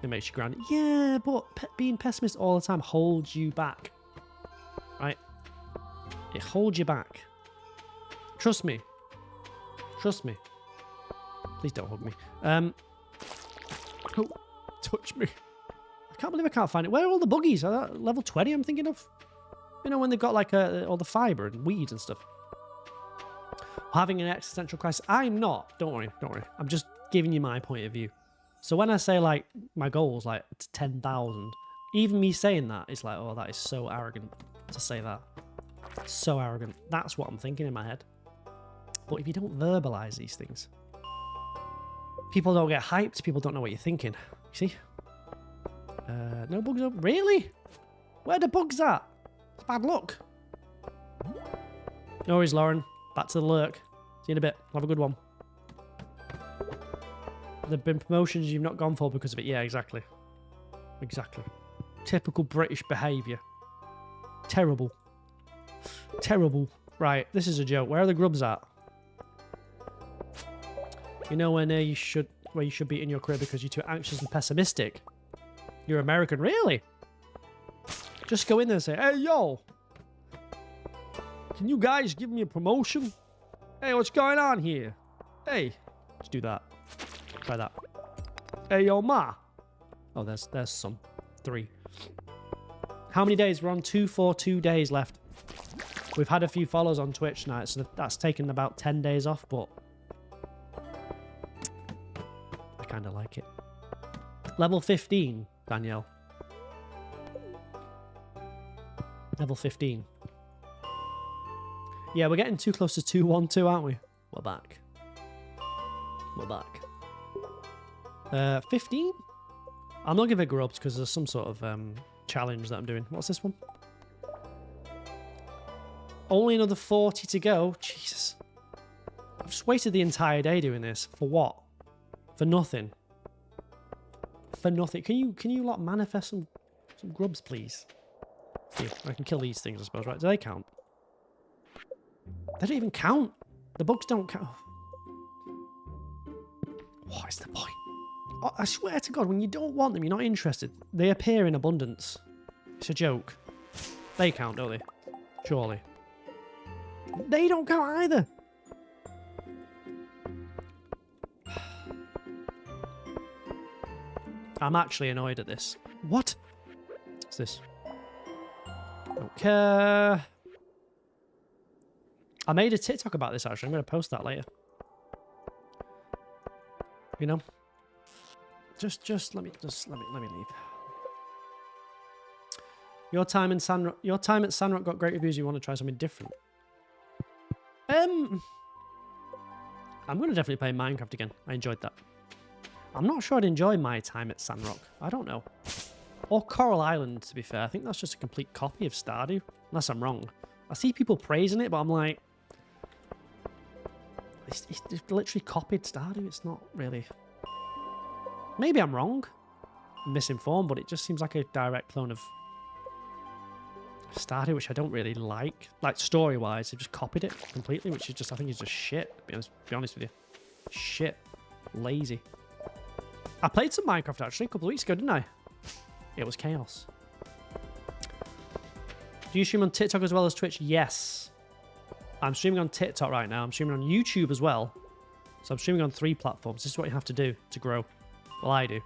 It makes you grounded. Yeah, but being pessimist all the time holds you back. Right? It holds you back. Trust me. Trust me. Please don't hug me. Oh, touch me. I can't believe I can't find it. Where are all the buggies? Are that level 20 I'm thinking of? You know, when they've got like all the fibre and weeds and stuff. Having an existential crisis. I'm not. Don't worry. Don't worry. I'm just giving you my point of view. So when I say like my goal's like 10,000, even me saying that, it's like, oh, that is so arrogant to say that. So arrogant. That's what I'm thinking in my head. But if you don't verbalise these things, people don't get hyped. People don't know what you're thinking. You see? No bugs up. Really? Where are the bugs at? It's bad luck. No worries, Lauren. Back to the lurk. See you in a bit. Have a good one. There've been promotions you've not gone for because of it. Yeah, exactly. Exactly. Typical British behaviour. Terrible. Terrible. Right, this is a joke. Where are the grubs at? You know where you should be in your career because you're too anxious and pessimistic. You're American, really? Just go in there and say, hey, yo, can you guys give me a promotion? Hey, what's going on here? Hey, let's do that. Try that. Hey, yo, ma. Oh, there's some. 3. How many days? We're on 242 days left. We've had a few follows on Twitch tonight, so that's taken about 10 days off, but I kind of like it. Level 15, Danielle. Level 15. Yeah, we're getting too close to 212, aren't we? We're back. We're back. 15? I'm not giving it grubs because there's some sort of challenge that I'm doing. What's this one? Only another 40 to go. Jesus. I've just wasted the entire day doing this. For what? For nothing. For nothing. Can you like manifest some grubs, please? Here, I can kill these things, I suppose, right? Do they count? They don't even count. The bugs don't count. What is the point? Oh, I swear to God, when you don't want them, you're not interested. They appear in abundance. It's a joke. They count, don't they? Surely. They don't count either. I'm actually annoyed at this. What? What's this? Don't care. I made a TikTok about this actually. I'm going to post that later. You know, just let me leave. Your time at Sandrock got great reviews. You want to try something different? I'm going to definitely play Minecraft again. I enjoyed that. I'm not sure I'd enjoy my time at Sandrock. I don't know. Or Coral Island, to be fair. I think that's just a complete copy of Stardew. Unless I'm wrong. I see people praising it, but I'm like... It's literally copied Stardew. It's not really... Maybe I'm wrong. I'm misinformed, but it just seems like a direct clone of Stardew, which I don't really like. Like, story-wise, they've just copied it completely, which is just... I think is just shit, to be honest with you. Shit. Lazy. I played some Minecraft, actually, a couple of weeks ago, didn't I? It was chaos. Do you stream on TikTok as well as Twitch? Yes. I'm streaming on TikTok right now. I'm streaming on YouTube as well. So I'm streaming on 3 platforms. This is what you have to do to grow. Well, I do.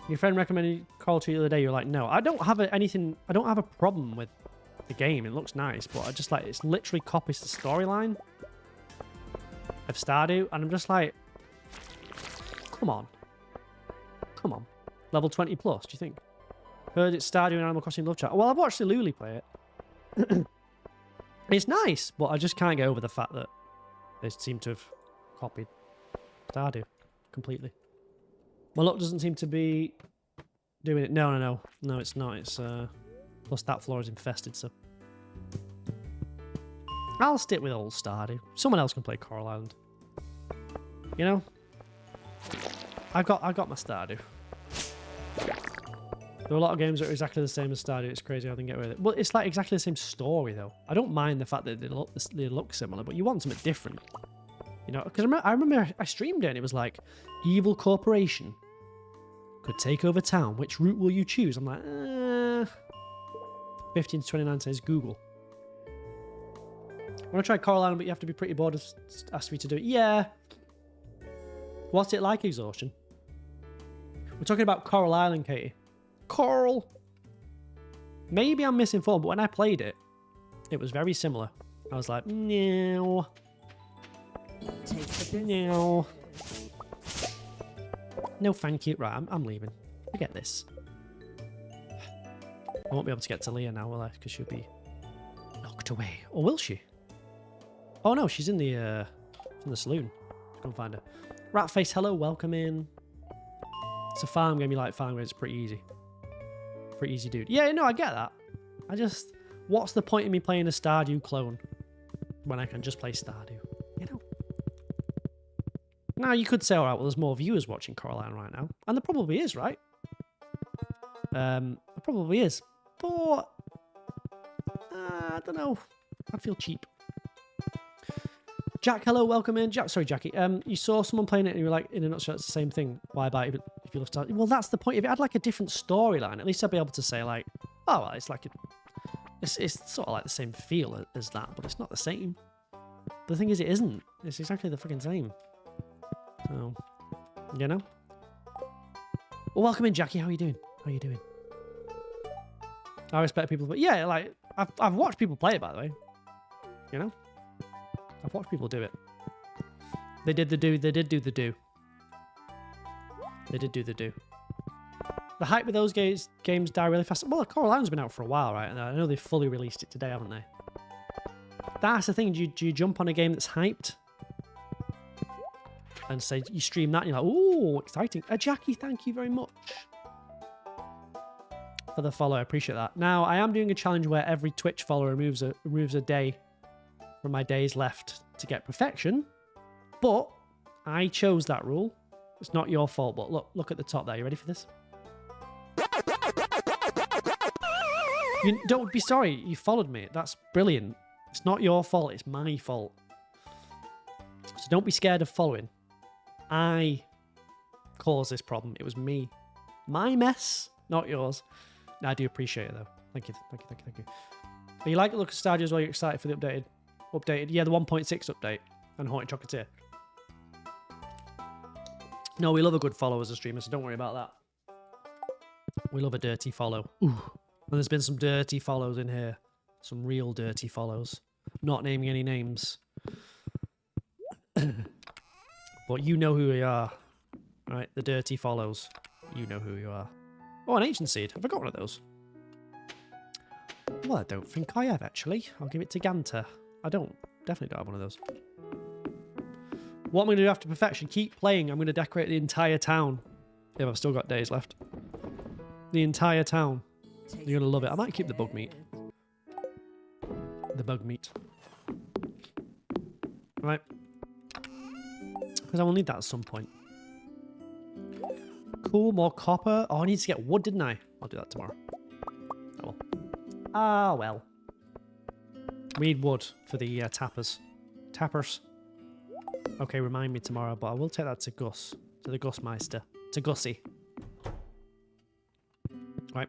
Your friend recommended Coral to you the other day. You're like, no. I don't have I don't have a problem with the game. It looks nice, but I just like, it's literally copies the storyline of Stardew. And I'm just like, come on. Come on. Level 20 plus, do you think? Heard it's Stardew and Animal Crossing Love Chat. Well, I've watched the Luli play it. It's nice, but I just can't get over the fact that they seem to have copied Stardew completely. My luck doesn't seem to be doing it. No, it's not. It's plus that floor is infested, so I'll stick with old Stardew. Someone else can play Coral Island. You know, I got my Stardew. There are a lot of games that are exactly the same as Stardew. It's crazy how they can get away with it. Well, it's like exactly the same story, though. I don't mind the fact that they look similar, but you want something different. You know, because I remember I streamed it and it was like, evil corporation could take over town. Which route will you choose? I'm like, 15 to 29 says Google. I want to try Coral Island, but you have to be pretty bored of asked me to do it. Yeah. What's it like, Exhaustion? We're talking about Coral Island, Katie. Coral. Maybe I'm misinformed, but when I played it, it was very similar. I was like, no. No. No, thank you. Right, I'm leaving. Forget this. I won't be able to get to Leah now, will I? Because she'll be knocked away. Or will she? Oh no, she's in the saloon. Let's go and find her. Ratface, hello, welcome in. It's a farm game. You like farm games? It's pretty easy. Pretty easy, dude. Yeah, no, I get that. I just... What's the point in me playing a Stardew clone when I can just play Stardew? You know? Now, you could say, all right, well, there's more viewers watching Coral Island right now. And there probably is, right? There probably is. But... I don't know. I'd feel cheap. Jack, hello, welcome in. Jack, sorry, Jackie. You saw someone playing it and you were like, in a nutshell, it's the same thing. Why buy it if you love Stardew? Well, that's the point. If it had like a different storyline, at least I'd be able to say like, oh, well, it's like it's sort of like the same feel as that, but it's not the same. The thing is, it isn't. It's exactly the fucking same. So, you know. Well, welcome in, Jackie. How are you doing? How are you doing? I respect people, but yeah, like I've watched people play it, by the way. You know. I've watched people do it. They did do the do. They did do the do. The hype with those games die really fast. Well, Coral Island's been out for a while, right? And I know they've fully released it today, haven't they? That's the thing. Do you jump on a game that's hyped? And say you stream that and you're like, ooh, exciting. Jackie, thank you very much for the follow. I appreciate that. Now, I am doing a challenge where every Twitch follower removes a day from my days left to get perfection, but I chose that rule. It's not your fault, but look at the top there. You ready for this? You don't be sorry. You followed me. That's brilliant. It's not your fault. It's my fault. So don't be scared of following. I caused this problem. It was me. My mess, not yours. I do appreciate it though. Thank you. Are you like the look of Stardew as well? You're excited for the updated? Yeah, the 1.6 update and Haunted Chocolatier. No, we love a good follow as a streamer, so don't worry about that. We love a dirty follow. Ooh. And there's been some dirty follows in here. Some real dirty follows. Not naming any names. But you know who we are. Right, the dirty follows. You know who you are. Oh, an ancient seed. Have I got one of those? Well, I don't think I have, actually. I'll give it to Ganta. I don't. Definitely don't have one of those. What I'm going to do after perfection, keep playing. I'm going to decorate the entire town. If I've still got days left. The entire town. You're going to love it. I might keep the bug meat. The bug meat. Right. Because I will need that at some point. Cool, more copper. Oh, I need to get wood, didn't I? I'll do that tomorrow. Oh well. Ah, well. We need wood for the tappers. Tappers. Okay, remind me tomorrow, but I will take that to Gus. To the Gusmeister. To Gussie. Right.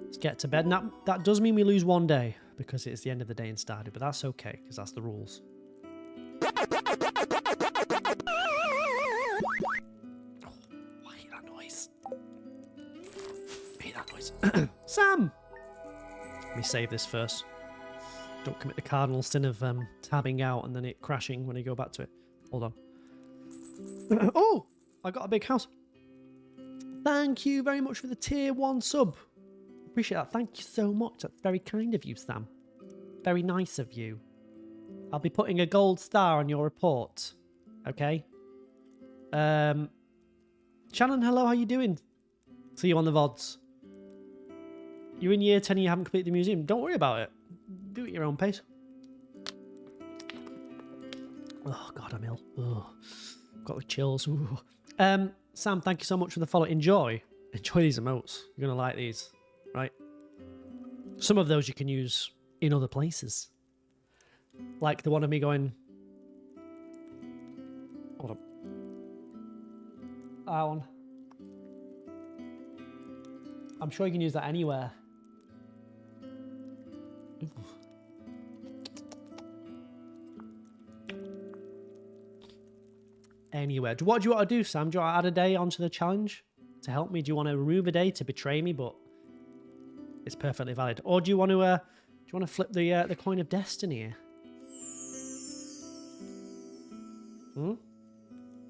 Let's get to bed. Now, that does mean we lose one day, because it's the end of the day in Stardew, but that's okay, because that's the rules. Oh, I hate that noise. I hate that noise. Sam! Let me save this first. Don't commit the cardinal sin of tabbing out and then it crashing when you go back to it. Hold on. Oh! I got a big house. Thank you very much for the tier 1 sub. Appreciate that. Thank you so much. That's very kind of you, Sam. Very nice of you. I'll be putting a gold star on your report. Okay? Shannon, hello. How you doing? See you on the VODs. You're in year 10 and you haven't completed the museum. Don't worry about it. Do it at your own pace. Oh, God, I'm ill. Oh, got the chills. Ooh. Sam, thank you so much for the follow. Enjoy these emotes. You're going to like these, right? Some of those you can use in other places. Like the one of me going... Hold on. That one. I'm sure you can use that anywhere. Ooh. Anywhere. What do you want to do, Sam? Do you want to add a day onto the challenge to help me? Do you want to remove a day to betray me, but it's perfectly valid? Or do you want to flip the coin of destiny here?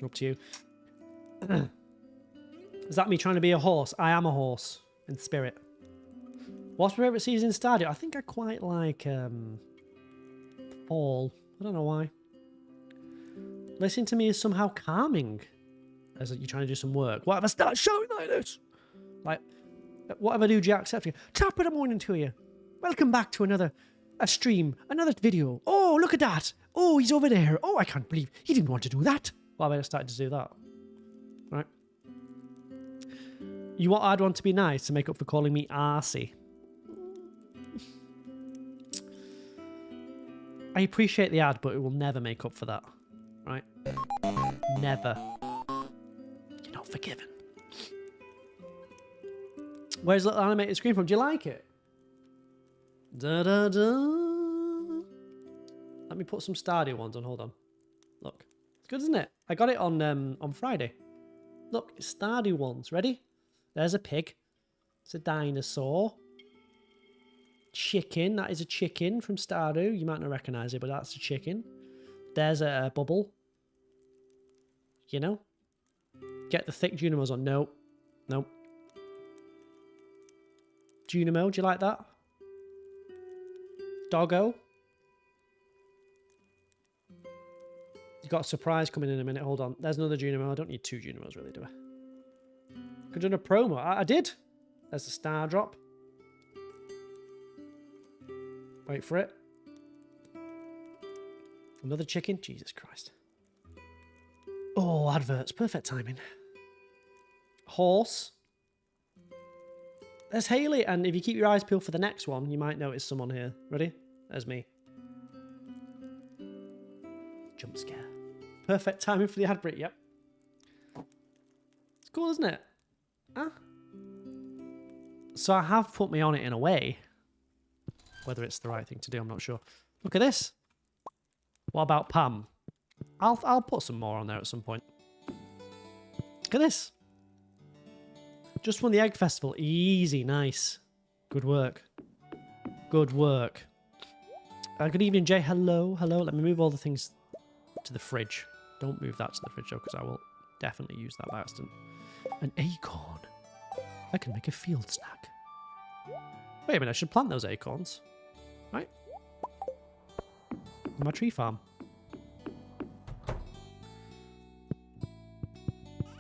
Up to you. Is that me trying to be a horse? I am a horse in spirit. What's my favourite season in Stardew? I think I quite like fall. I don't know why. Listening to me is somehow calming as you're trying to do some work. What if I start shouting like this? Like, whatever do you accept? Top of the morning to you. Welcome back to another stream, another video. Oh, look at that. Oh, he's over there. Oh, I can't believe he didn't want to do that. Well, I better start to do that. Right. I'd want to be nice to make up for calling me arsey. I appreciate the ad, but it will never make up for that. Right? Never. You're not forgiven. Where's the little animated screen from? Do you like it? Da da da. Let me put some Stardew ones on. Hold on. Look. It's good, isn't it? I got it on Friday. Look, it's Stardew ones. Ready? There's a pig. It's a dinosaur. Chicken. That is a chicken from Stardew. You might not recognise it, but that's a chicken. There's a bubble. You know? Get the thick Junimos on. No. Nope. Junimo, do you like that? Doggo. You've got a surprise coming in a minute. Hold on. There's another Junimo. I don't need 2 Junimos, really, do I? Could have done a promo. I did. There's a star drop. Wait for it. Another chicken? Jesus Christ. Oh, adverts. Perfect timing. Horse. There's Haley, and if you keep your eyes peeled for the next one, you might notice someone here. Ready? There's me. Jump scare. Perfect timing for the ad break, yep. It's cool, isn't it? Huh? So I have put me on it in a way. Whether it's the right thing to do, I'm not sure. Look at this. What about Pam? I'll put some more on there at some point. Look at this. Just won the Egg Festival. Easy, nice. Good work. Good work. Good evening, Jay. Hello, hello. Let me move all the things to the fridge. Don't move that to the fridge, though, because I will definitely use that by accident. An acorn. I can make a field snack. Wait a minute, I should plant those acorns. Right? On my tree farm.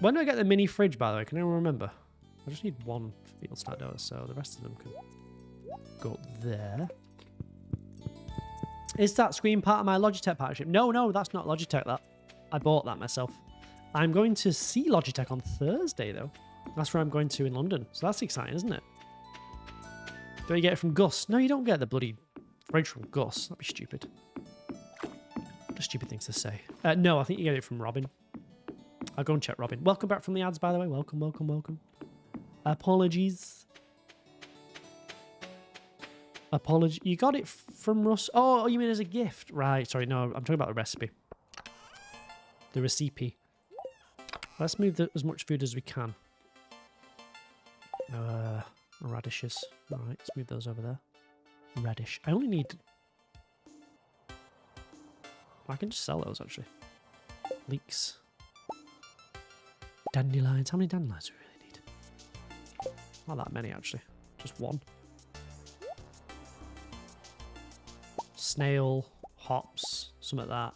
When do I get the mini fridge, by the way? Can anyone remember? I just need one field snack dough, so the rest of them can go up there. Is that screen part of my Logitech partnership? No, no, that's not Logitech, that. I bought that myself. I'm going to see Logitech on Thursday, though. That's where I'm going to in London. So that's exciting, isn't it? Do you get it from Gus? No, you don't get the bloody fridge from Gus. That'd be stupid. What a stupid things to say. No, I think you get it from Robin. I'll go and check Robin. Welcome back from the ads, by the way. Welcome, welcome, welcome. Apologies. Apology. You got it from Russ. Oh, you mean as a gift? Right. Sorry. No, I'm talking about the recipe. The recipe. Let's move as much food as we can. Radishes. All right. Let's move those over there. Radish. I only need... I can just sell those, actually. Leeks. Dandelions. How many dandelions do we really need? Not that many, actually. Just one. Snail, hops, some of that,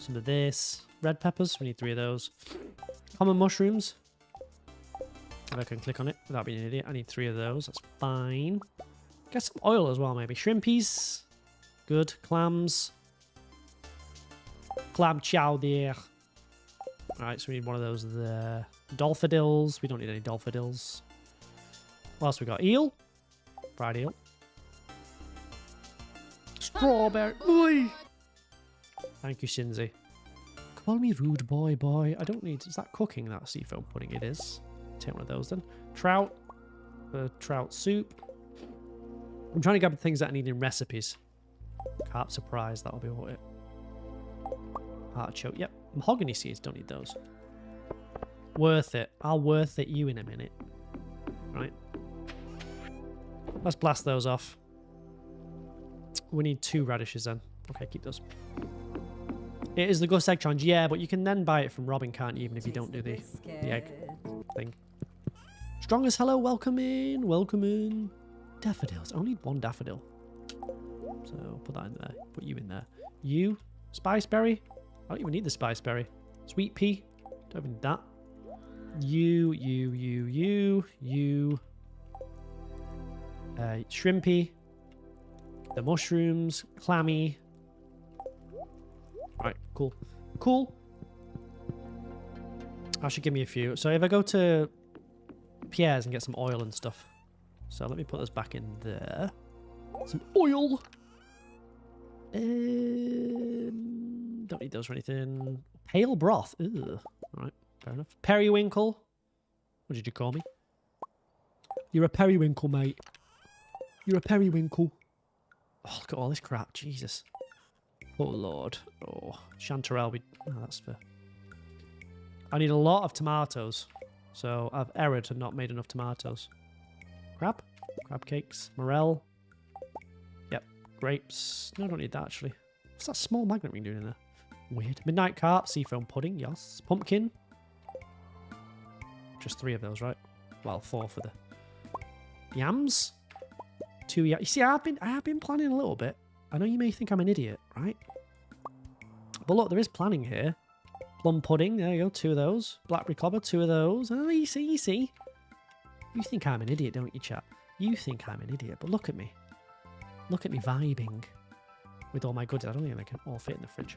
some of this. Red peppers, we need 3 of those. Common mushrooms. If I can click on it without being an idiot, I need 3 of those. That's fine. Get some oil as well, maybe. Shrimpies. Good. Clams. Clam chow there. Alright, so we need one of those there. Dolphadills. We don't need any dolphadills. What else we got? Eel. Fried eel. Strawberry. Boy. Thank you, Shinzi. Call me rude boy, boy. I don't need... Is that cooking, that seafoam pudding? It is. Take one of those then. Trout. Trout soup. I'm trying to grab things that I need in recipes. Carp surprise. That'll be what it... Artichoke. Yep. Mahogany seeds. Don't need those. Worth it. I'll worth it you in a minute. Right. Let's blast those off. We need 2 radishes then. Okay, keep those. It is the Gus Egg Challenge. Yeah, but you can then buy it from Robin, can't you? Even if you don't do the egg thing. Strong as hello. Welcome in. Welcome in. Daffodils. I only need 1 daffodil. So put that in there. Put you in there. You. Spiceberry. I don't even need the spiceberry. Sweet pea. Don't even need that. You. Shrimpy. The mushrooms. Clammy. Right, cool. Cool. I should give me a few. So if I go to Pierre's and get some oil and stuff. So let me put those back in there. Some oil. Don't need those for anything. Pale broth. Ugh. Alright, fair enough. Periwinkle. What did you call me? You're a periwinkle, mate. You're a periwinkle. Oh, look at all this crap. Jesus. Oh, Lord. Oh, chanterelle. Oh, that's fair. I need a lot of tomatoes. So I've erred and not made enough tomatoes. Crab? Crab cakes. Morel. Yep. Grapes. No, I don't need that, actually. What's that small magnet ring doing in there? Weird. Midnight carp. Seafoam pudding. Yes. Pumpkin. Just 3 of those, right? Well, 4 for the yams. 2 yams. You see, I have been planning a little bit. I know you may think I'm an idiot, right? But look, there is planning here. Plum pudding, there you go, 2 of those. Blackberry clobber, 2 of those. Oh, you see. You think I'm an idiot, don't you, chat? You think I'm an idiot, but look at me. Look at me vibing with all my goodies. I don't think they can all fit in the fridge.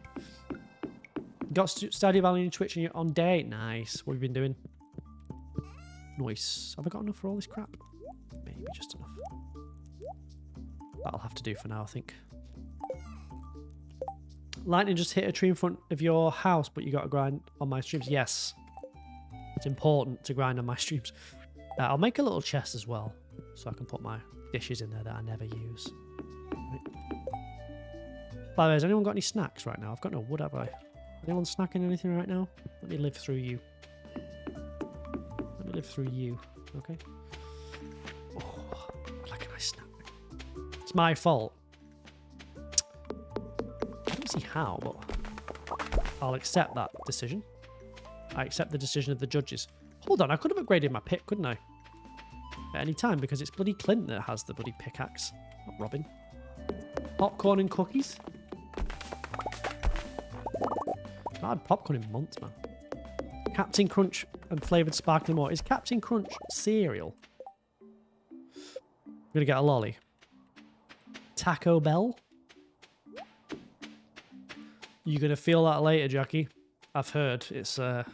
Got Stardew Valley on Twitch and you're on day. Nice. What have you been doing? Nice. Have I got enough for all this crap? Maybe just enough. That'll have to do for now, I think. Lightning just hit a tree in front of your house, but you got to grind on my streams. Yes. It's important to grind on my streams. I'll make a little chest as well, so I can put my dishes in there that I never use. Right. By the way, has anyone got any snacks right now? I've got no wood, have I? Anyone snacking anything right now? Let me live through you. Let me live through you, okay? Oh, I'd like a nice snack. It's my fault. I don't see how, but I'll accept that decision. I accept the decision of the judges. Hold on, I could have upgraded my pit, couldn't I? at any time because it's bloody Clint that has the bloody pickaxe, not Robin. Popcorn and cookies. I had popcorn in months, man. Captain Crunch and flavoured sparkling water. Is Captain Crunch cereal? I'm gonna get a lolly. Taco Bell. You're gonna feel that later, Jackie. I've heard it's well,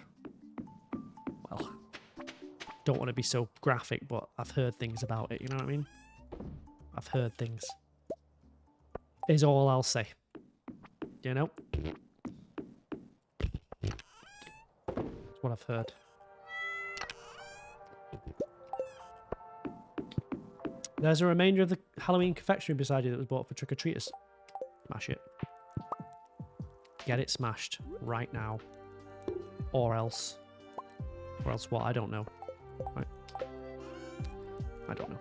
don't want to be so graphic, but I've heard things about it, you know what I mean? I've heard things. Is all I'll say. You know? That's what I've heard. There's a remainder of the Halloween confectionery beside you that was bought for trick-or-treaters. Smash it. Get it smashed right now. Or else. Or else what? I don't know. Right. I don't know.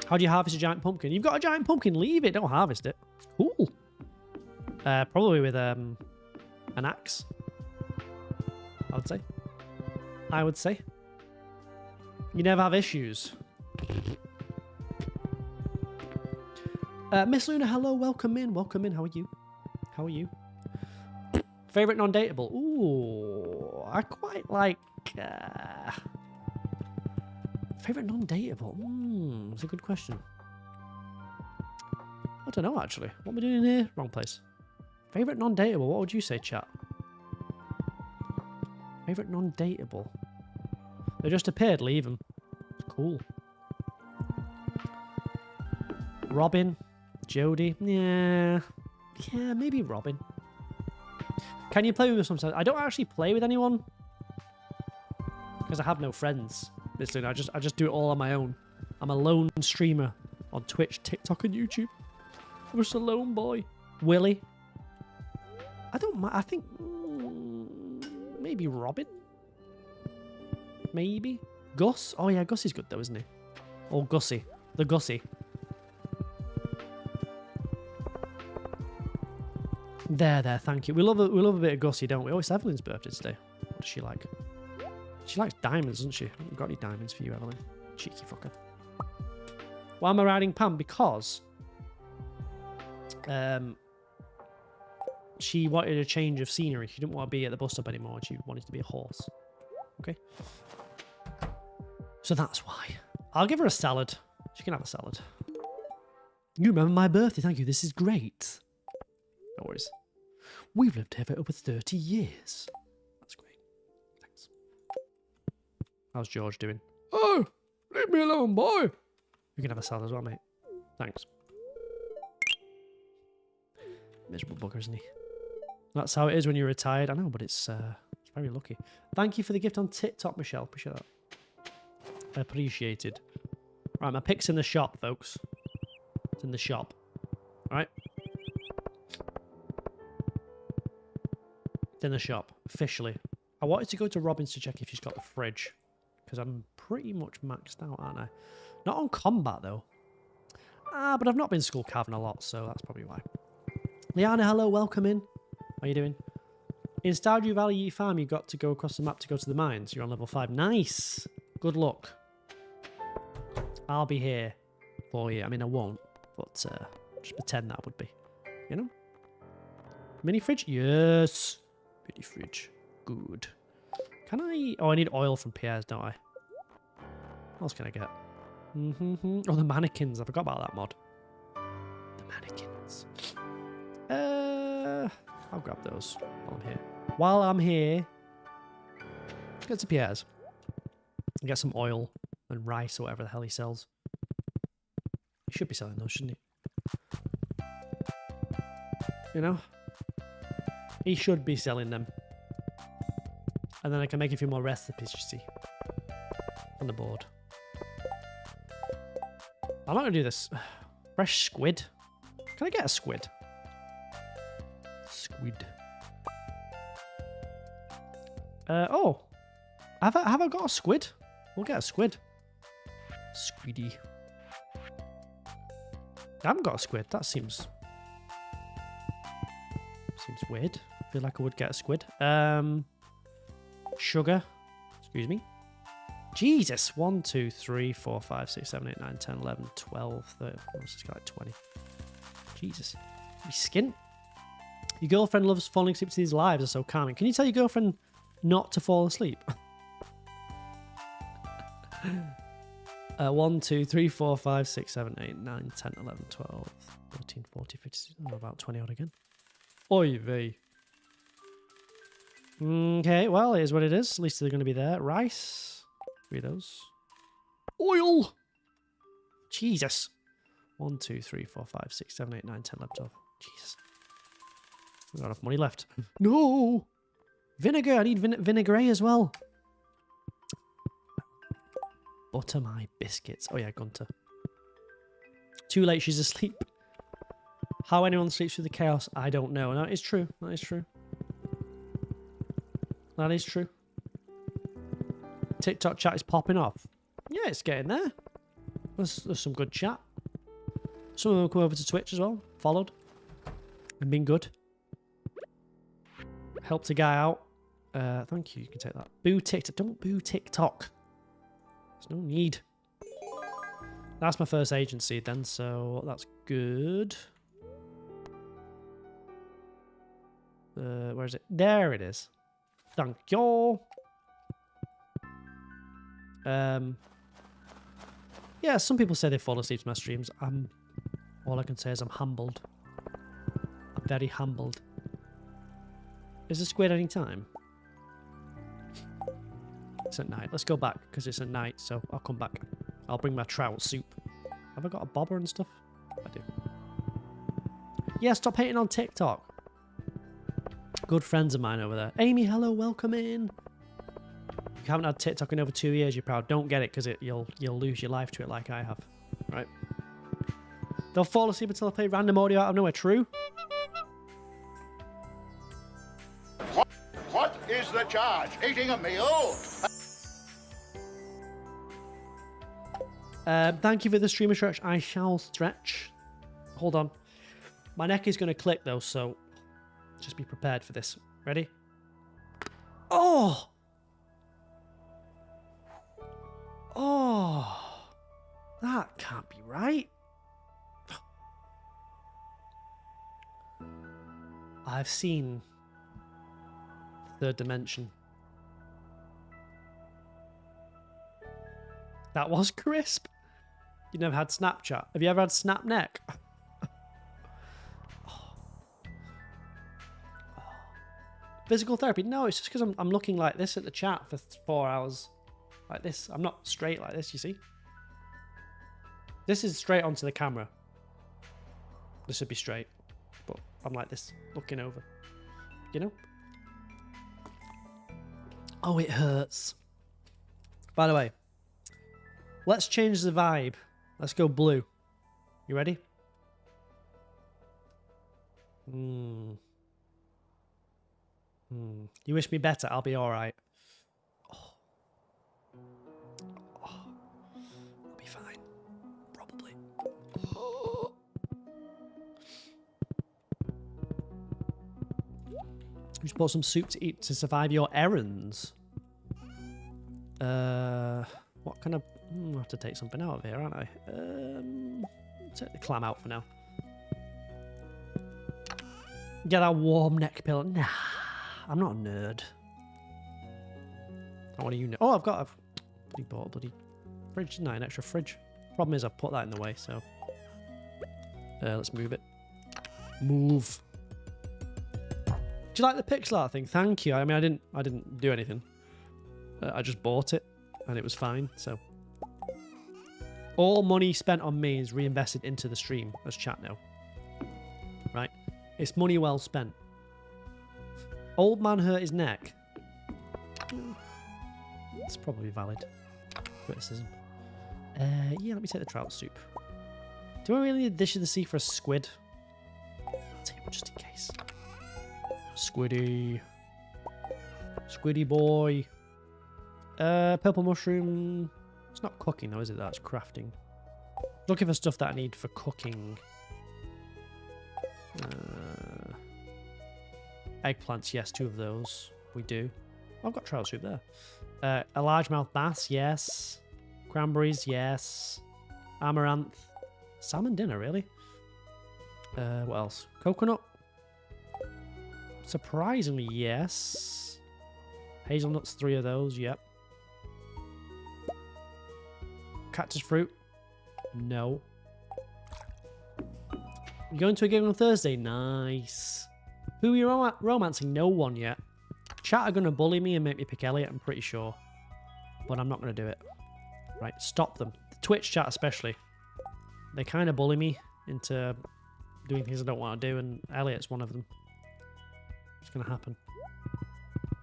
How do you harvest a giant pumpkin? You've got a giant pumpkin. Leave it. Don't harvest it. It's cool. Probably with an axe. I would say. I would say. You never have issues. Miss Luna, hello. Welcome in. Welcome in. How are you? How are you? Favorite non-dateable? Ooh, I quite like... Favorite non-dateable? That's a good question. I don't know, actually. What am I doing here? Wrong place. Favorite non-dateable? What would you say, chat? Favorite non-dateable? They just appeared. Leave them. Cool. Robin. Jodie. Yeah. Yeah, maybe Robin. Can you play with me sometimes? I don't actually play with anyone because I have no friends. Listen, I just do it all on my own. I'm a lone streamer on Twitch, TikTok, and YouTube. I'm just a lone boy. Willie. I don't mind. I think maybe Robin. Maybe Gus. Oh yeah, Gus is good though, isn't he? Or Gussie. The Gussie. There, thank you. We love a bit of Gussie, don't we? Oh, it's Evelyn's birthday today. What does she like? She likes diamonds, doesn't she? I haven't got any diamonds for you, Evelyn. Cheeky fucker. Why am I riding Pam? Because she wanted a change of scenery. She didn't want to be at the bus stop anymore. She wanted to be a horse. Okay. So that's why. I'll give her a salad. She can have a salad. You remember my birthday. Thank you. This is great. No worries. We've lived here for over 30 years. That's great. Thanks. How's George doing? Oh, leave me alone, boy. You can have a salad as well, mate. Thanks. Miserable bugger, isn't he? That's how it is when you're retired. I know, but it's very lucky. Thank you for the gift on TikTok, Michelle. Appreciate that. Appreciated. Right, my pick's in the shop, folks. It's in the shop. All right. In the shop, officially. I wanted to go to Robin's to check if she's got the fridge, because I'm pretty much maxed out, aren't I? Not on combat, though. But I've not been skull carving a lot, so that's probably why. Liana, hello, welcome in. How you doing? In Stardew Valley Farm, you got to go across the map to go to the mines. You're on level 5. Nice! Good luck. I'll be here for you. I mean, I won't, but just pretend that I would be. You know? Mini fridge? Yes! Mini fridge. Good. Can I... Oh, I need oil from Pierre's, don't I? What else can I get? Oh, the mannequins. I forgot about that mod. The mannequins. I'll grab those while I'm here. While I'm here, let's get to Pierre's. And get some oil and rice or whatever the hell he sells. He should be selling those, shouldn't he? You know? He should be selling them. And then I can make a few more recipes, you see. On the board. I'm not going to do this. Fresh squid. Can I get a squid? Squid. Oh. Have I got a squid? We'll get a squid. Squiddy. I haven't got a squid. That seems weird. I feel like I would get a squid. Sugar. Excuse me. Jesus. 1, 2, 3, 4, 5, 6, 7, 8, 9, 10, 11, 12, 13. What's this guy? 20. Jesus. You skint. Your girlfriend loves falling asleep to these lives are so calming. Can you tell your girlfriend not to fall asleep? 1, 2, 3, 4, 5, 6, 7, 8, 9, 10, 11, 12, 13, 14, 15, about 20 odd again. Oy vey. Okay, well, it is what it is. At least they're going to be there. Rice. 3 of those. Oil! Jesus. 1, 2, 3, 4, 5, 6, 7, 8, 9, 10, 11, 12. Jesus. We've got enough money left. No! Vinegar! I need vinaigrette as well. Butter my biscuits. Oh yeah, Gunter. Too late, she's asleep. How anyone sleeps through the chaos, I don't know. That is true. That is true. That is true. TikTok chat is popping off. Yeah, it's getting there. There's some good chat. Some of them come over to Twitch as well. Followed. And been good. Helped a guy out. Thank you. You can take that. Boo TikTok. Don't boo TikTok. There's no need. That's my first agency then, so that's good. Where is it? There it is. Thank you. Yeah, some people say they fall asleep to my streams. All I can say is I'm humbled. I'm very humbled. Is the squid any time? It's at night. Let's go back because it's at night, so I'll come back. I'll bring my trout soup. Have I got a bobber and stuff? I do. Yeah, stop hating on TikTok. Good friends of mine over there. Amy, hello, welcome in. If you haven't had TikTok in over 2 years, you're proud. Don't get it because you'll lose your life to it like I have. Right? They'll fall asleep until I play random audio out of nowhere. True? What is the charge? Eating a meal? Thank you for the streamer stretch. I shall stretch. Hold on. My neck is going to click though, so just be prepared for this. Ready? Oh! Oh! That can't be right. I've seen the third dimension. That was crisp. You never had Snapchat. Have you ever had Snap Neck? Physical therapy? No, it's just because I'm looking like this at the chat for 4 hours. Like this. I'm not straight like this, you see? This is straight onto the camera. This should be straight. But I'm like this, looking over. You know? Oh, it hurts. By the way, let's change the vibe. Let's go blue. You ready? You wish me better, I'll be alright. Oh. I'll be fine. Probably. Oh. You just bought some soup to eat to survive your errands. What kind of... I'll have to take something out of here, aren't I? Take the clam out for now. Get a warm neck pillow. Nah, I'm not a nerd. I want to know. Oh, I've bought a bloody fridge, didn't I? An extra fridge. Problem is, I've put that in the way, so let's move it. Move. Do you like the pixel art thing? Thank you. I mean, I didn't do anything. I just bought it, and it was fine. So all money spent on me is reinvested into the stream. Let's chat now. Right? It's money well spent. Old man hurt his neck. It's probably valid criticism. Yeah, let me take the trout soup. Do I really need a dish of the sea for a squid? I'll take one just in case. Squiddy. Squiddy boy. Purple mushroom. It's not cooking though, is it? That's crafting. Looking for stuff that I need for cooking. Eggplants, yes, 2 of those. We do. I've got trout soup there. A largemouth bass, yes. Cranberries, yes. Amaranth. Salmon dinner, really? What else? Coconut? Surprisingly, yes. Hazelnuts, 3 of those, yep. Cactus fruit? No. You going to a gig on Thursday? Nice. Who are you romancing? No one yet. Chat are going to bully me and make me pick Elliot, I'm pretty sure. But I'm not going to do it. Right, stop them. The Twitch chat especially. They kind of bully me into doing things I don't want to do, and Elliot's one of them. It's going to happen.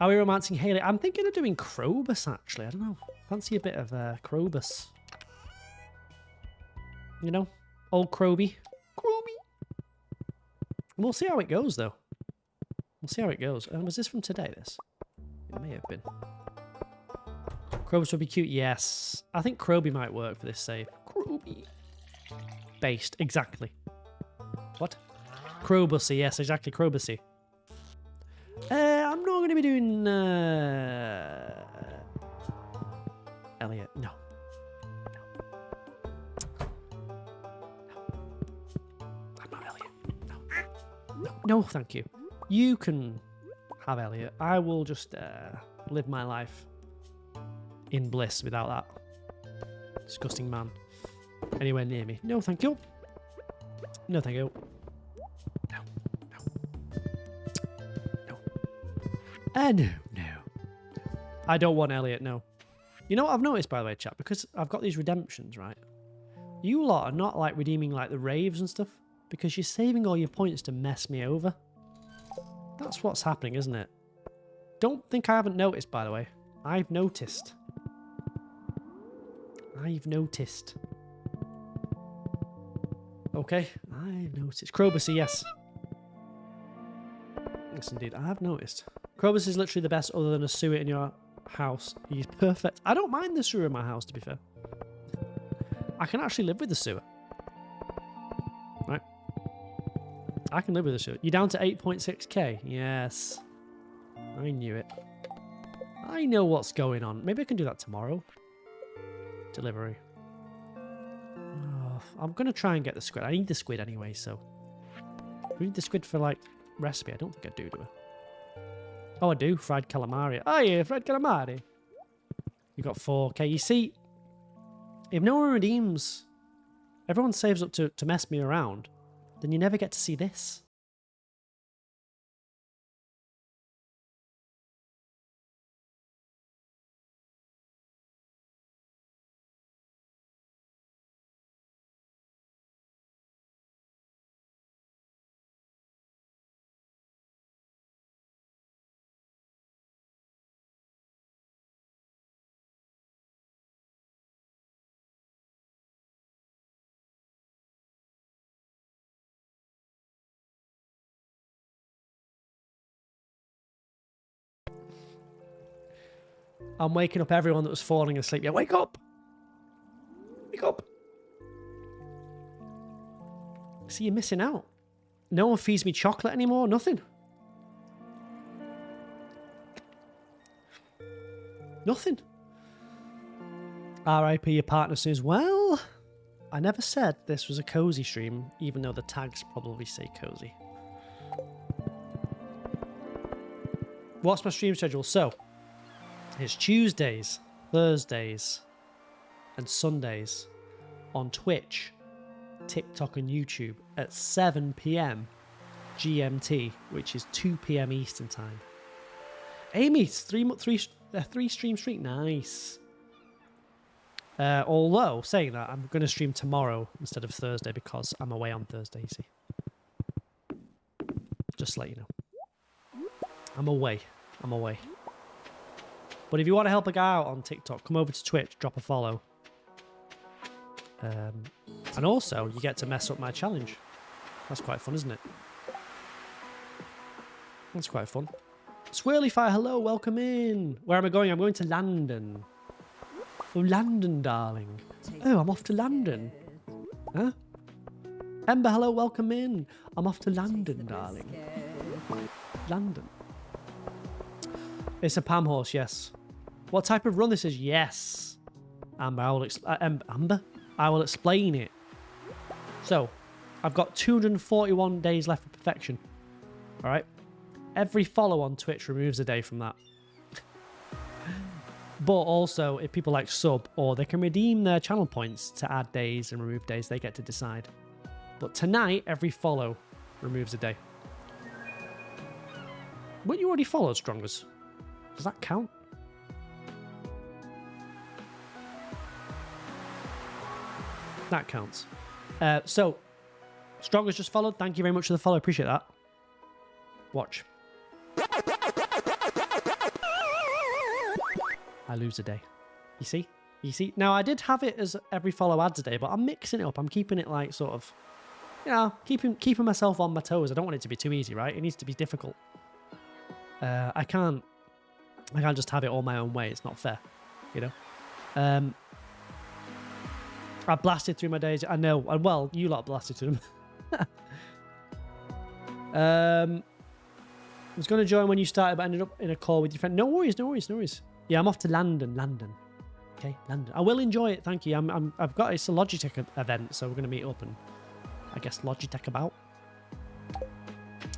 Are we romancing Haley? I'm thinking of doing Krobus, actually. I don't know. Fancy a bit of Krobus. You know? Old Kroby. Kroby. We'll see how it goes, though. We'll see how it goes. Was this from today, this? It may have been. Krobus would be cute. Yes. I think Kroby might work for this save. Kroby. Based. Exactly. What? Krobusy. Yes, exactly. Krobusy. I'm not going to be doing... Elliot. No. I'm not Elliot. No, thank you. You can have Elliot. I will just live my life in bliss without that disgusting man anywhere near me. No, thank you. No, thank you. No. I don't want Elliot, no. You know what I've noticed, by the way, chat? Because I've got these redemptions, right? You lot are not, like, redeeming, like, the raves and stuff. Because you're saving all your points to mess me over. That's what's happening, isn't it? Don't think I haven't noticed, by the way. I've noticed. Okay, I've noticed. Krobus, yes. Yes, indeed. I have noticed. Krobus is literally the best other than a sewer in your house. He's perfect. I don't mind the sewer in my house, to be fair. I can actually live with the sewer. Right? I can live with the sewer. You're down to 8.6k? Yes. I knew it. I know what's going on. Maybe I can do that tomorrow. Delivery. Oh, I'm going to try and get the squid. I need the squid anyway, so... We need the squid for, like, recipe. I don't think I do I? Oh, I do. Fried calamari. Oh, yeah, fried calamari. You got 4k. You see, if no one redeems, everyone saves up to mess me around, then you never get to see this. I'm waking up everyone that was falling asleep. Yeah, wake up! Wake up! See, you're missing out. No one feeds me chocolate anymore. Nothing. Nothing. R.I.P. your partner says, well, I never said this was a cozy stream, even though the tags probably say cozy. What's my stream schedule? So, it's Tuesdays, Thursdays, and Sundays on Twitch, TikTok, and YouTube at 7 p.m. GMT, which is 2 p.m. Eastern Time. Amy, three stream streak, nice. Although, saying that, I'm going to stream tomorrow instead of Thursday because I'm away on Thursday, you see. Just to let you know. I'm away. But if you want to help a guy out on TikTok, come over to Twitch, drop a follow. And also, you get to mess up my challenge. That's quite fun, isn't it? That's quite fun. Swirly Fire, hello, welcome in. Where am I going? I'm going to London. Oh, London, darling. Oh, I'm off to London. Huh? Ember, hello, welcome in. I'm off to London, darling. London. It's a Pam horse, yes. What type of run this is? Yes. Amber, Amber? I will explain it. So, I've got 241 days left for perfection. Alright? Every follow on Twitch removes a day from that. But also, if people like sub, or they can redeem their channel points to add days and remove days, they get to decide. But tonight, every follow removes a day. But you already followed Strongers. Does that count? That counts. So, Strongers just followed. Thank you very much for the follow. Appreciate that. Watch. I lose a day. You see? You see? Now, I did have it as every follow adds a day, but I'm mixing it up. I'm keeping it like sort of, you know, keeping myself on my toes. I don't want it to be too easy, right? It needs to be difficult. I can't just have it all my own way. It's not fair, you know? I blasted through my days. I know. Well, you lot blasted through them. I was going to join when you started, but ended up in a call with your friend. No worries, no worries, no worries. Yeah, I'm off to London. Okay, London. I will enjoy it. Thank you. I've got it's a Logitech event, so we're going to meet up and I guess Logitech about.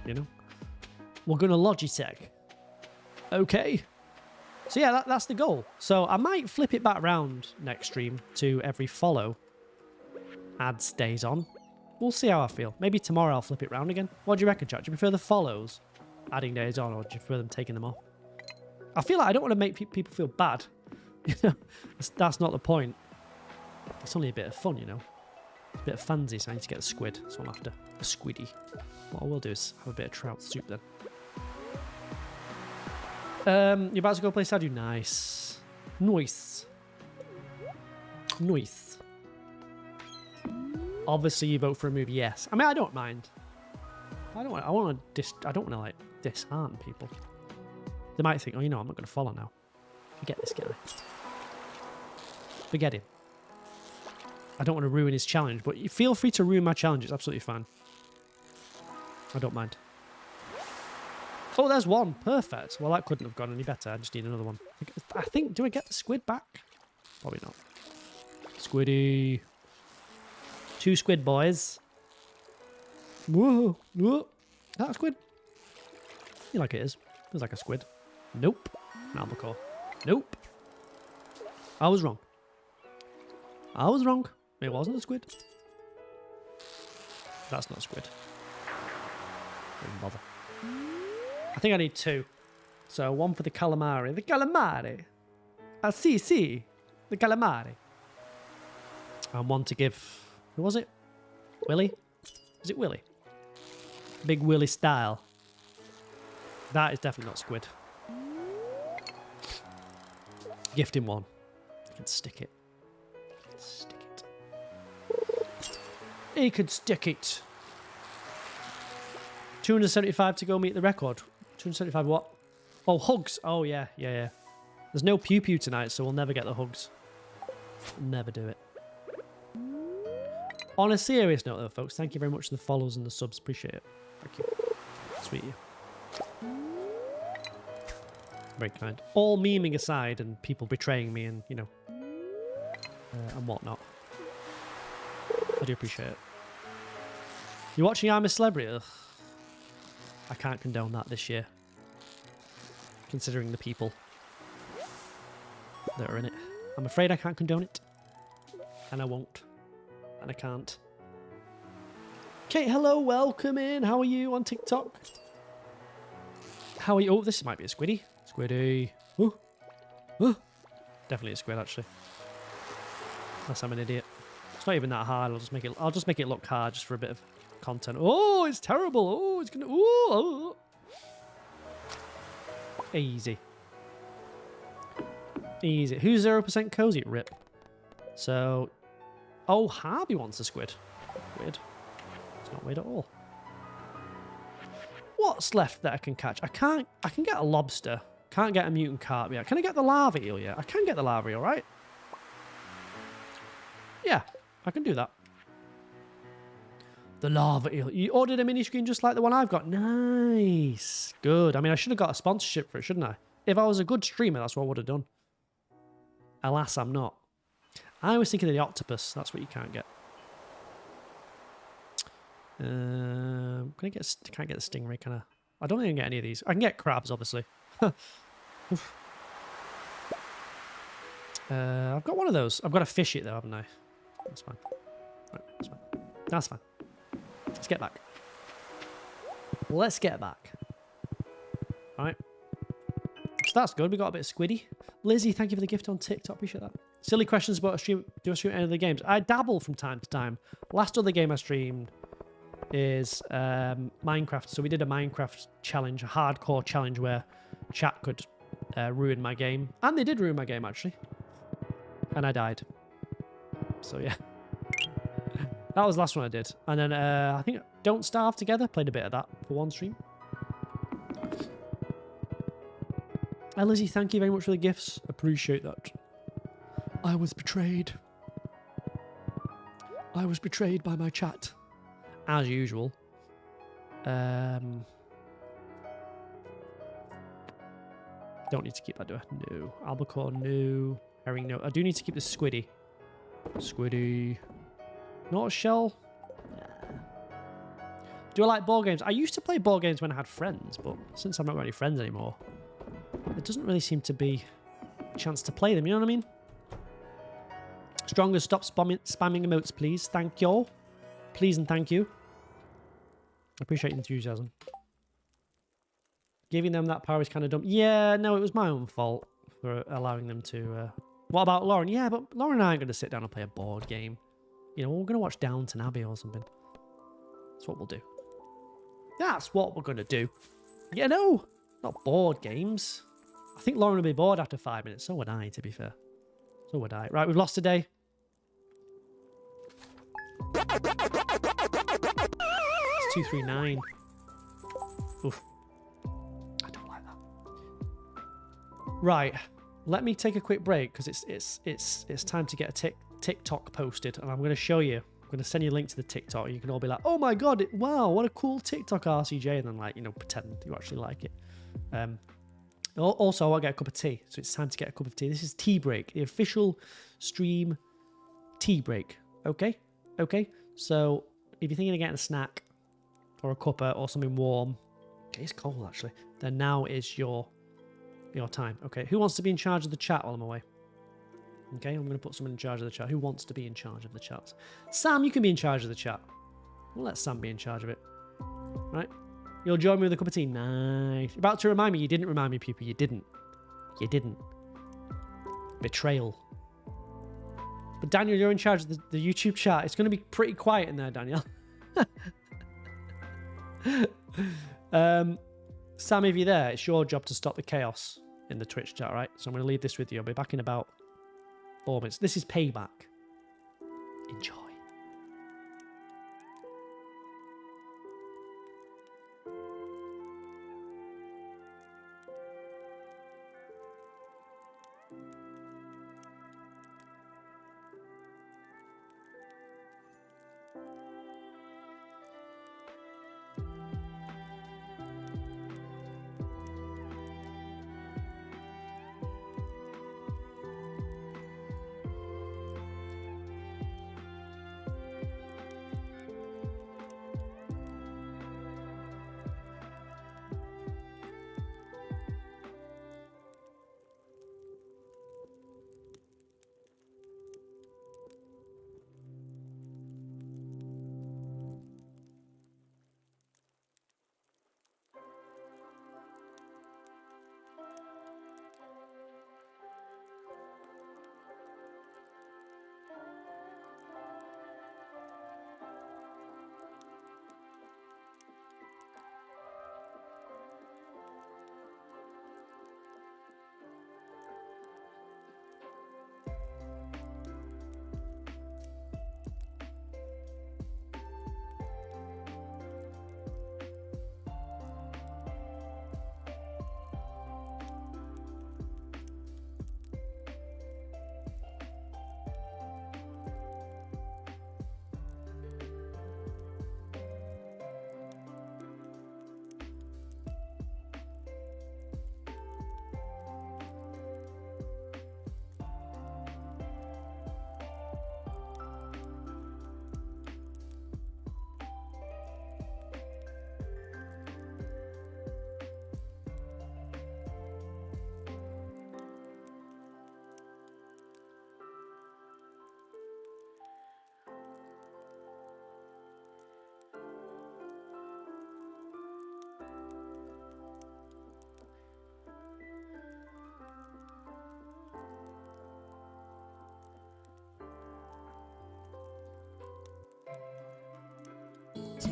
You know, we're going to Logitech. Okay. So yeah, that's the goal. So I might flip it back round next stream to every follow adds days on. We'll see how I feel. Maybe tomorrow I'll flip it round again. What do you reckon, chat? Do you prefer the follows adding days on, or do you prefer them taking them off? I feel like I don't want to make people feel bad. You know, that's not the point. It's only a bit of fun, you know. It's a bit of fancy, so I need to get a squid. So I'm after a squiddy. What I will do is have a bit of trout soup then. You're about to go play Stardew? Nice. Nice. Nice. Obviously you vote for a move, yes. I mean, I don't mind. I don't want to like dishearten people. They might think, oh, you know, I'm not going to follow now. Forget this guy. Forget him. I don't want to ruin his challenge, but you feel free to ruin my challenge. It's absolutely fine. I don't mind. Oh, there's one. Perfect. Well, that couldn't have gone any better. I just need another one. I think, do I get the squid back? Probably not. Squiddy. 2 squid boys. Whoa. Whoa. Is that a squid? I feel like it is. Feels like a squid. Nope. An albacore. Nope. I was wrong. I was wrong. It wasn't a squid. That's not a squid. Don't bother. I think I need 2. So 1 for the calamari. The calamari. Ah, si. The calamari. And 1 to give... Who was it? Willy? Is it Willy? Big Willy style. That is definitely not squid. Gift him 1. I can stick it. Stick it. He could stick it. 275 to go meet the record. 275 what? Oh, hugs. Oh, yeah. There's no pew-pew tonight, so we'll never get the hugs. We'll never do it. On a serious note, though, folks, thank you very much for the follows and the subs. Appreciate it. Thank you. Sweet you. Very kind. All memeing aside and people betraying me and, you know, and whatnot. I do appreciate it. You're watching I'm a Celebrity? Ugh. I can't condone that this year. Considering the people that are in it. I'm afraid I can't condone it. And I won't. And I can't. Kate, hello, welcome in. How are you on TikTok? How are you? Oh, this might be a squiddy. Squiddy. Oh. Oh. Definitely a squid, actually. Unless I'm an idiot. It's not even that hard. I'll just make it look hard just for a bit of content. Oh, it's terrible. Oh, it's gonna. Oh. Easy. Easy. Who's 0% cozy? Rip. So. Oh, Harvey wants a squid. Weird. It's not weird at all. What's left that I can catch? I can get a lobster. Can't get a mutant carp yet. Can I get the lava eel yet? I can get the lava eel, right? Yeah, I can do that. The lava eel. You ordered a mini screen just like the one I've got. Nice. Good. I mean, I should have got a sponsorship for it, shouldn't I? If I was a good streamer, that's what I would have done. Alas, I'm not. I was thinking of the octopus. That's what you can't get. Can't get the stingray, can I? I don't think I can get any of these. I can get crabs, obviously. Oof. I've got one of those. I've got to fish it though, haven't I? That's fine. Right, that's fine. That's fine. Let's get back. Let's get back. All right. So that's good. We got a bit of squiddy. Lizzie, thank you for the gift on TikTok. Appreciate that. Silly questions about a stream. Do I stream any of the games? I dabble from time to time. Last other game I streamed is Minecraft. So we did a Minecraft challenge, a hardcore challenge where chat could ruin my game. And they did ruin my game, actually. And I died. So yeah. That was the last one I did. And then I think Don't Starve Together. Played a bit of that for one stream. Lizzie, thank you very much for the gifts. Appreciate that. I was betrayed. I was betrayed by my chat. As usual. Don't need to keep that, do I? No. Albacore, no. Herring, no. I do need to keep the squiddy. Squiddy. Not a shell? Nah. Do I like board games? I used to play board games when I had friends, but since I've not got any friends anymore, there doesn't really seem to be a chance to play them, you know what I mean? Stronger, stop spamming emotes, please. Thank you. Please and thank you. I appreciate your enthusiasm. Giving them that power is kind of dumb. Yeah, no, it was my own fault for allowing them to... What about Lauren? Yeah, but Lauren and I aren't going to sit down and play a board game. You know, we're going to watch Downton Abbey or something. That's what we'll do. That's what we're going to do. Yeah, no, not board games. I think Lauren will be bored after 5 minutes. So would I, to be fair. So would I. Right, we've lost a day. It's 239. Oof. I don't like that. Right, let me take a quick break because it's time to get a TikTok posted, and I'm going to show you. I'm going to send you a link to the TikTok. You can all be like, "Oh my god, wow, what a cool TikTok, RCJ," and then like pretend you actually like it. Also, I want to get a cup of tea, so it's time to get a cup of tea. This is tea break, the official stream tea break. Okay. So if you're thinking of getting a snack or a cuppa or something warm, okay, it's cold actually. Then now is your time. Okay, who wants to be in charge of the chat while I'm away? Okay, I'm going to put someone in charge of the chat. Who wants to be in charge of the chat? Sam, you can be in charge of the chat. We'll let Sam be in charge of it. Right? You'll join me with a cup of tea. Nice. You're about to remind me. You didn't remind me, people. You didn't. You didn't. Betrayal. But Daniel, you're in charge of the YouTube chat. It's going to be pretty quiet in there, Daniel. Sam, if you're there, it's your job to stop the chaos in the Twitch chat, right? So I'm going to leave this with you. I'll be back in about 4 minutes. This is payback. Enjoy.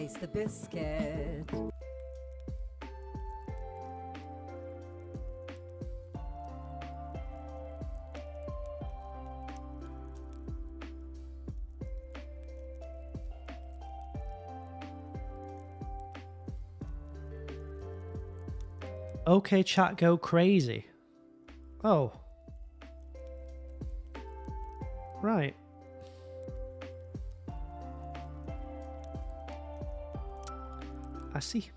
Taste the biscuit. Okay, chat, go crazy. Oh. Right. I see.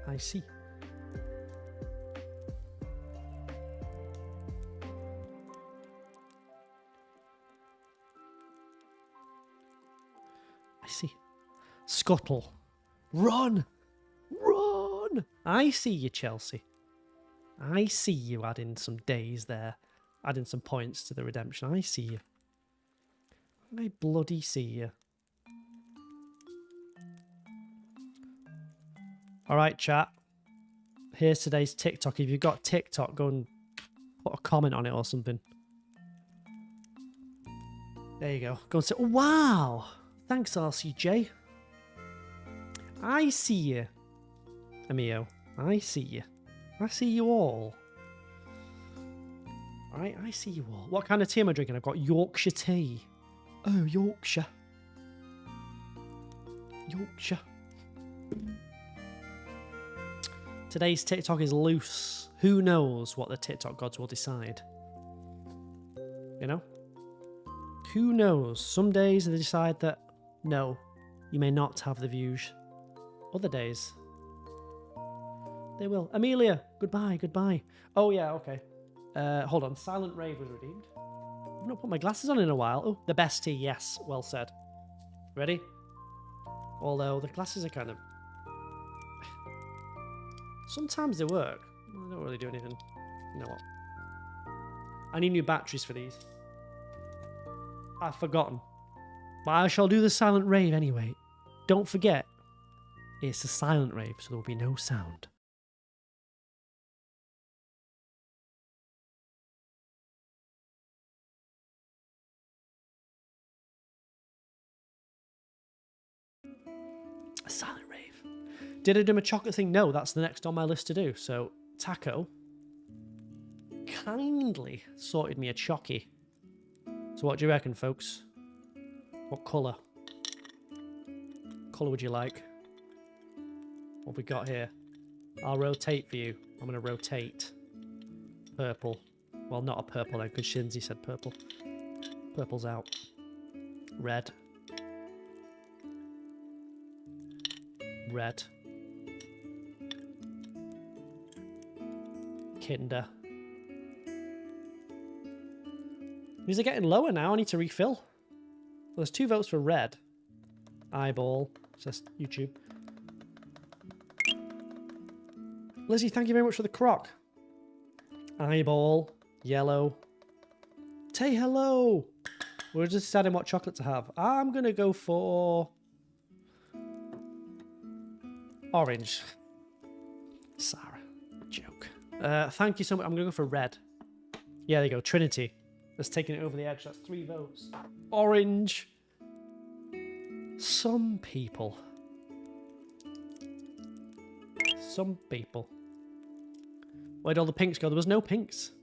I see. I see. Scuttle. Run! Run! I see you, Chelsea. I see you adding some days there. Adding some points to the redemption. I see you. I bloody see you. Alright, chat. Here's today's TikTok. If you've got TikTok, go and put a comment on it or something. There you go. Go and say, oh, wow! Thanks, RCJ. I see you. Amio, I see you. I see you all. Alright, I see you all. What kind of tea am I drinking? I've got Yorkshire tea. Oh, Yorkshire. Yorkshire. Today's TikTok is loose. Who knows what the TikTok gods will decide? You know? Who knows? Some days they decide that, no, you may not have the views. Other days, they will. Amelia, goodbye, goodbye. Oh, yeah, okay. Hold on. Silent Rave was redeemed. I've not put my glasses on in a while. Oh, the best tea, yes. Well said. Ready? Although the glasses are kind of... Sometimes they work. They don't really do anything. You know what? I need new batteries for these. I've forgotten. But I shall do the silent rave anyway. Don't forget, it's a silent rave, so there will be no sound. A silent rave. Did I do my chocolate thing? No, that's the next on my list to do. So, Taco kindly sorted me a chocky. So what do you reckon, folks? What colour? Colour would you like? What have we got here? I'll rotate for you. I'm going to rotate. Purple. Well, not a purple then, because Shinzi said purple. Purple's out. Red. Red. Kinder. These are getting lower now. I need to refill. Well, there's 2 votes for red. Eyeball. Says YouTube. Lizzie, thank you very much for the croc. Eyeball. Yellow. Say hello. We're just deciding what chocolate to have. I'm going to go for... orange. Sarah. Joke. Thank you so much. I'm going to go for red. Yeah, there you go. Trinity. That's taking it over the edge. That's 3 votes. Orange. Some people. Some people. Where'd all the pinks go? There was no pinks.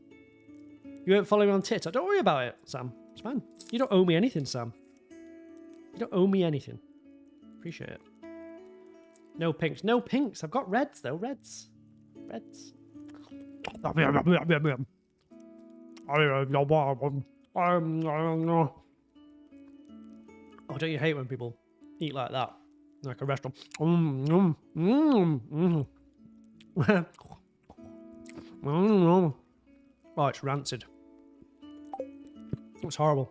You weren't following me on TikTok. Don't worry about it, Sam. It's fine. You don't owe me anything, Sam. You don't owe me anything. Appreciate it. No pinks. No pinks. I've got reds, though. Reds. Reds. Oh, don't you hate when people eat like that? Like a restaurant. Oh, it's rancid. It's horrible.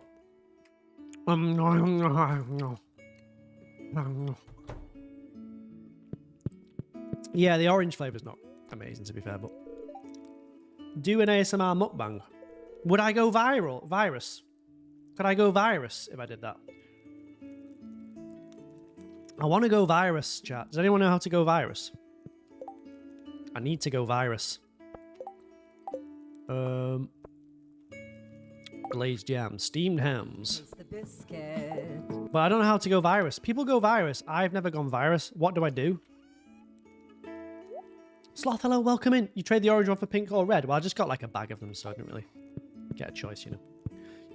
Yeah, the orange flavour's not amazing, to be fair, but... Do an ASMR mukbang. Would I go viral? Virus? Could I go virus if I did that? I want to go virus, chat. Does anyone know how to go virus? I need to go virus. Glazed yams. Steamed hams. Taste the biscuit. But I don't know how to go virus. People go virus. I've never gone virus. What do I do? Sloth, hello, welcome in. You trade the orange one for pink or red? Well, I just got like a bag of them, so I didn't really get a choice, you know.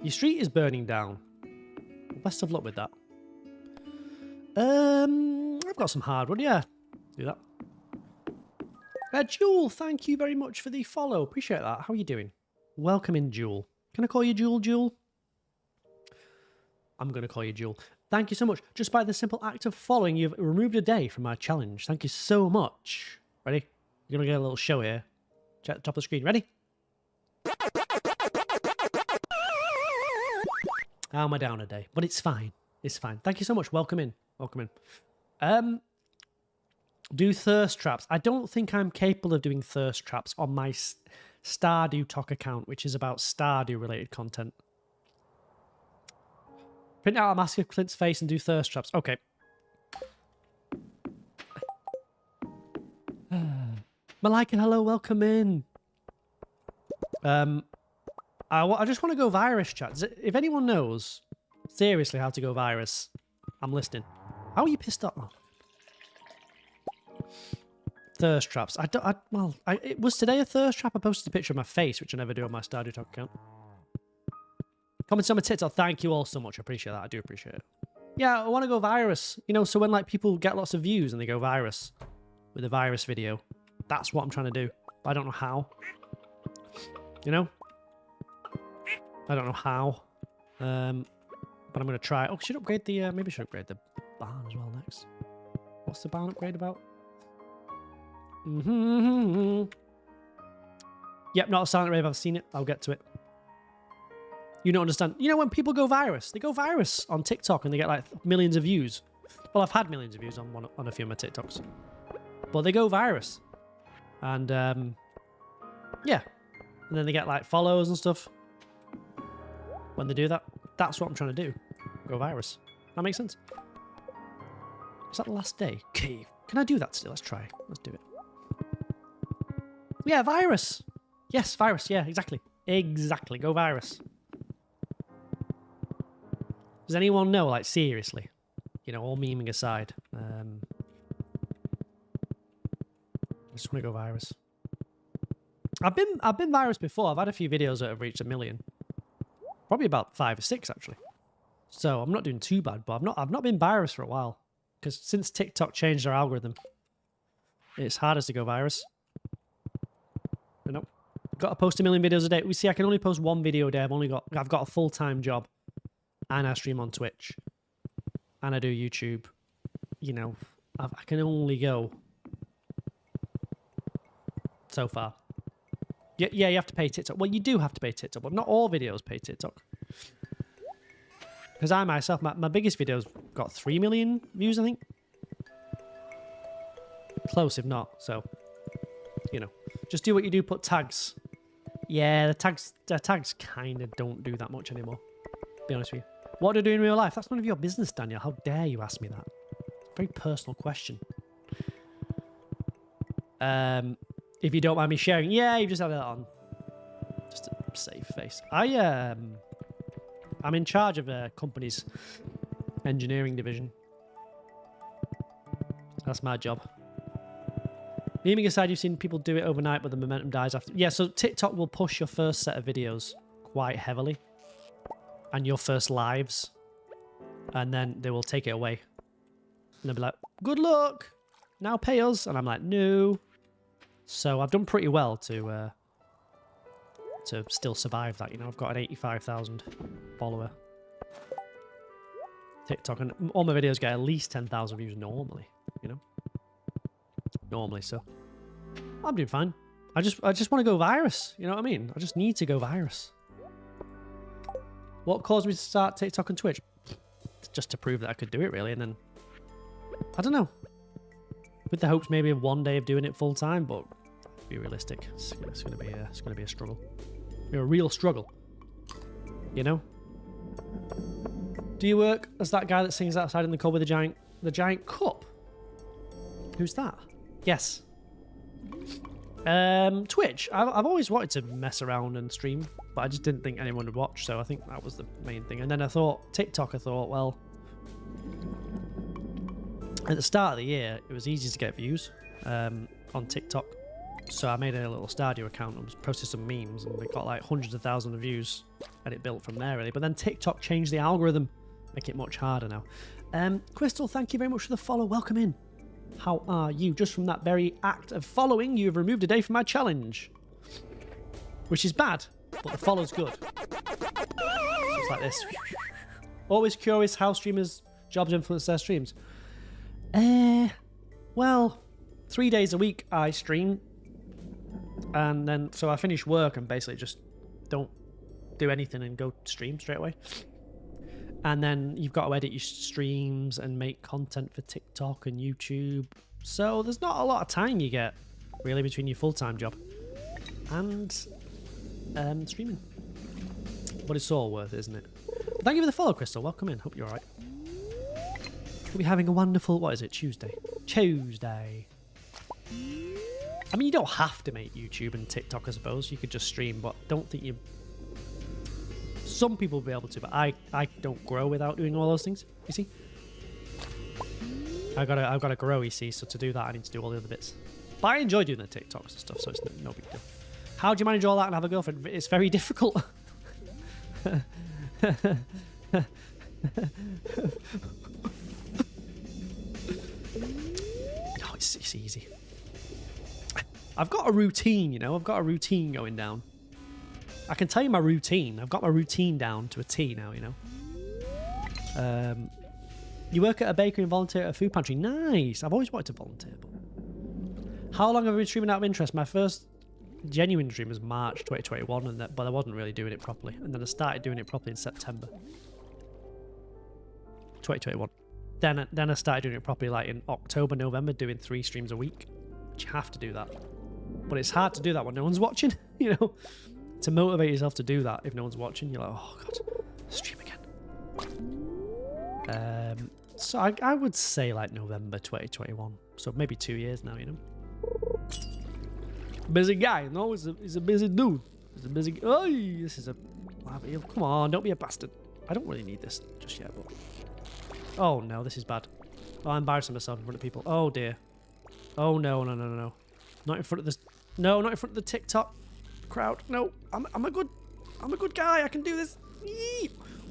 Your street is burning down. Well, best of luck with that. I've got some hardwood, yeah. Do that. Jewel, thank you very much for the follow. Appreciate that. How are you doing? Welcome in, Jewel. Can I call you Jewel? I'm going to call you Jewel. Thank you so much. Just by the simple act of following, you've removed a day from my challenge. Thank you so much. Ready? You're going to get a little show here. Check the top of the screen. Ready? How am I down a day? But it's fine. It's fine. Thank you so much. Welcome in. Welcome in. Do thirst traps. I don't think I'm capable of doing thirst traps on my Stardew Talk account, which is about Stardew related content. Print out a mask of Clint's face and do thirst traps. Okay. Malika, hello, welcome in. I just want to go virus, chat. If anyone knows seriously how to go virus, I'm listening. How are you pissed off? Oh. Thirst traps. It was today a thirst trap. I posted a picture of my face, which I never do on my Stardew Talk account. Comments on my TikTok. Thank you all so much. I appreciate that. I do appreciate it. Yeah, I want to go virus. You know, so when like people get lots of views and they go virus with a virus video, that's what I'm trying to do. But I don't know how. You know? I don't know how. But I'm going to try. Oh, should upgrade the... maybe I should upgrade the barn as well next. What's the barn upgrade about? Yep, not a silent rave. I've seen it. I'll get to it. You don't understand. You know when people go virus? They go virus on TikTok and they get like millions of views. Well, I've had millions of views on a few of my TikToks. But they go virus. And, yeah. And then they get like follows and stuff. When they do that. That's what I'm trying to do. Go virus. That makes sense. Is that the last day? Cave. Can I do that still? Let's try. Let's do it. Yeah, virus. Yes, virus. Yeah, exactly. Exactly. Go virus. Does anyone know, like, seriously? You know, all memeing aside. I just want to go virus. I've been virus before. I've had a few videos that have reached 1 million. Probably about 5 or 6, actually. So I'm not doing too bad, but I've not been virus for a while. Because since TikTok changed their algorithm, it's hardest to go virus. You know, got to post 1 million videos a day. We see I can only post 1 video a day. I've got a full-time job. And I stream on Twitch. And I do YouTube. You know, I can only go so far. Yeah, you have to pay TikTok. Well, you do have to pay TikTok, but not all videos pay TikTok. Because I myself, my biggest videos got 3 million views, I think. Close, if not. So, you know, just do what you do. Put tags. Yeah, the tags kind of don't do that much anymore. Be honest with you. What do I do in real life? That's none of your business, Daniel. How dare you ask me that? Very personal question. If you don't mind me sharing. Yeah, you've just had that on. Just a safe face. I'm in charge of a company's engineering division. That's my job. Memeing aside, you've seen people do it overnight, but the momentum dies after. Yeah, so TikTok will push your first set of videos quite heavily. And your first lives. And then they will take it away. And they'll be like, good luck. Now pay us. And I'm like, no. So I've done pretty well to still survive that. You know, I've got an 85,000 follower TikTok. And all my videos get at least 10,000 views normally. You know? Normally, so. I'm doing fine. I just want to go virus. You know what I mean? I just need to go virus. What caused me to start TikTok and Twitch? Just to prove that I could do it, really, and then... I don't know. With the hopes maybe of one day of doing it full time, but be realistic. It's gonna be a struggle. Be a real struggle. You know? Do you work as that guy that sings outside in the cold with the giant cup? Who's that? Yes. Twitch. I've always wanted to mess around and stream, but I just didn't think anyone would watch, so I think that was the main thing. And then I thought, TikTok, well, At the start of the year, it was easy to get views on TikTok. So I made a little Stardew account and posted some memes, and it got like hundreds of thousands of views, and it built from there really. But then TikTok changed the algorithm, make it much harder now. Crystal, thank you very much for the follow. Welcome in. How are you? Just from that very act of following, you have removed a day from my challenge, which is bad, but the follow's good. Just like this. Always curious how streamers' jobs influence their streams. Well, 3 days a week I stream, and then so I finish work and basically just don't do anything and go stream straight away. And then you've got to edit your streams and make content for TikTok and YouTube. So there's not a lot of time you get really between your full-time job and streaming. But it's all worth it, isn't it? Thank you for the follow, Crystal. Welcome in. Hope you're alright. Hope you're having a wonderful, what is it, Tuesday? Tuesday. I mean, you don't have to make YouTube and TikTok, I suppose. You could just stream, but don't think you... Some people will be able to, but I don't grow without doing all those things, you see? I've got to grow, you see, so to do that I need to do all the other bits. But I enjoy doing the TikToks and stuff, so it's no big deal. How do you manage all that and have a girlfriend? It's very difficult. No, it's easy. I've got a routine, you know. I've got a routine going down. I can tell you my routine. I've got my routine down to a T now, you know. You work at a bakery and volunteer at a food pantry. Nice. I've always wanted to volunteer. But how long have I been streaming out of interest? My first genuine stream was March 2021, but I wasn't really doing it properly. And then I started doing it properly in September 2021. Then I started doing it properly like in October, November, doing 3 streams a week. But you have to do that. But it's hard to do that when no one's watching, you know. To motivate yourself to do that if no one's watching, you're like, oh god, stream again. So I would say like November 2021. So maybe 2 years now, you know. Busy guy, no, he's a busy dude. He's a busy. Oh, this is a. Come on, don't be a bastard. I don't really need this just yet, but. Oh no, this is bad. Oh, I'm embarrassing myself in front of people. Oh dear. Oh no. Not in front of this. No, not in front of the TikTok crowd. No, I'm a good guy. I can do this.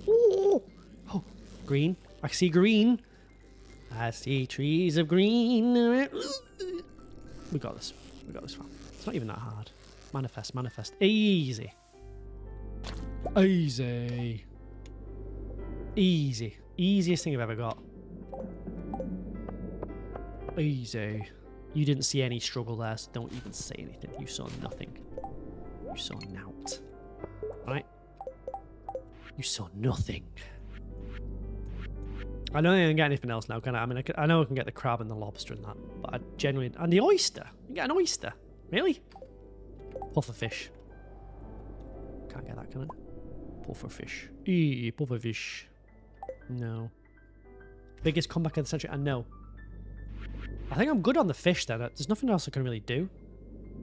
Oh, green. I see green. I see trees of green. We got this. We got this far. It's not even that hard. Manifest. Easy. Easiest thing I've ever got. Easy. You didn't see any struggle there, so don't even say anything. You saw nothing. You saw nout. Right? You saw nothing. I don't think I can get anything else now, can I? I mean, I know I can get the crab and the lobster and that, but I genuinely... And the oyster! You can get an oyster! Really? Puffer fish. Can't get that, can I? Puffer fish. Puffer fish. No. Biggest comeback of the century? I know. I think I'm good on the fish then. There's nothing else I can really do.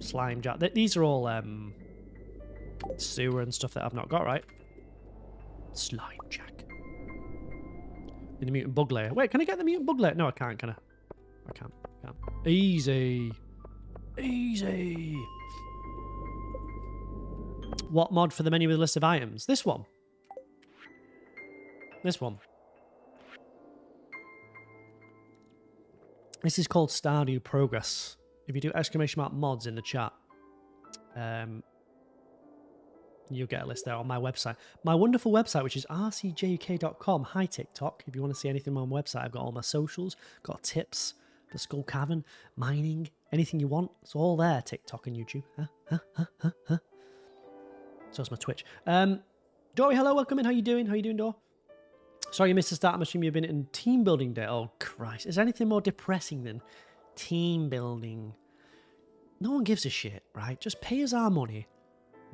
Slime jack. These are all sewer and stuff that I've not got, right? Slime jack. In the mutant bug layer. Wait, can I get the mutant bug layer? No, I can't, can I? I can't. Easy. What mod for the menu with a list of items? This one. This is called Stardew Progress. If you do !mark mods in the chat, you'll get a list there on my website. My wonderful website, which is rcjuk.com. Hi, TikTok. If you want to see anything on my website, I've got all my socials, got tips for Skull Cavern, mining, anything you want. It's all there, TikTok and YouTube. So it's my Twitch. Dory, hello, welcome in. How you doing? Dor? Sorry you missed the start. I'm assuming you've been in team building day. Oh, Christ. Is there anything more depressing than team building? No one gives a shit, right? Just pay us our money.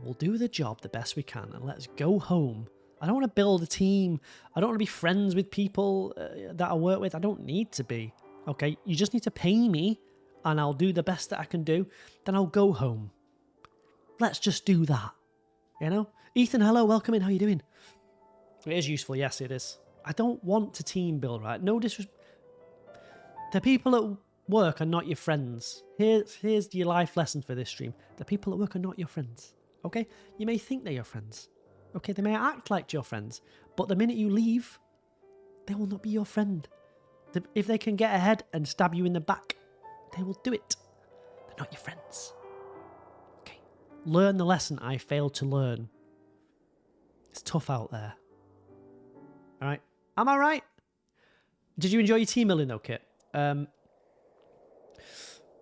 We'll do the job the best we can and let's go home. I don't want to build a team. I don't want to be friends with people that I work with. I don't need to be. Okay, you just need to pay me and I'll do the best that I can do. Then I'll go home. Let's just do that. You know? Ethan, hello, welcome in. How you doing? It is useful. Yes, it is. I don't want to team build, right? No disrespect. The people at work are not your friends. Here's your life lesson for this stream. The people at work are not your friends. Okay? You may think they're your friends. Okay? They may act like your friends. But the minute you leave, they will not be your friend. If they can get ahead and stab you in the back, they will do it. They're not your friends. Okay? Learn the lesson I failed to learn. It's tough out there. Alright? Am I right? Did you enjoy your team building though, Kit?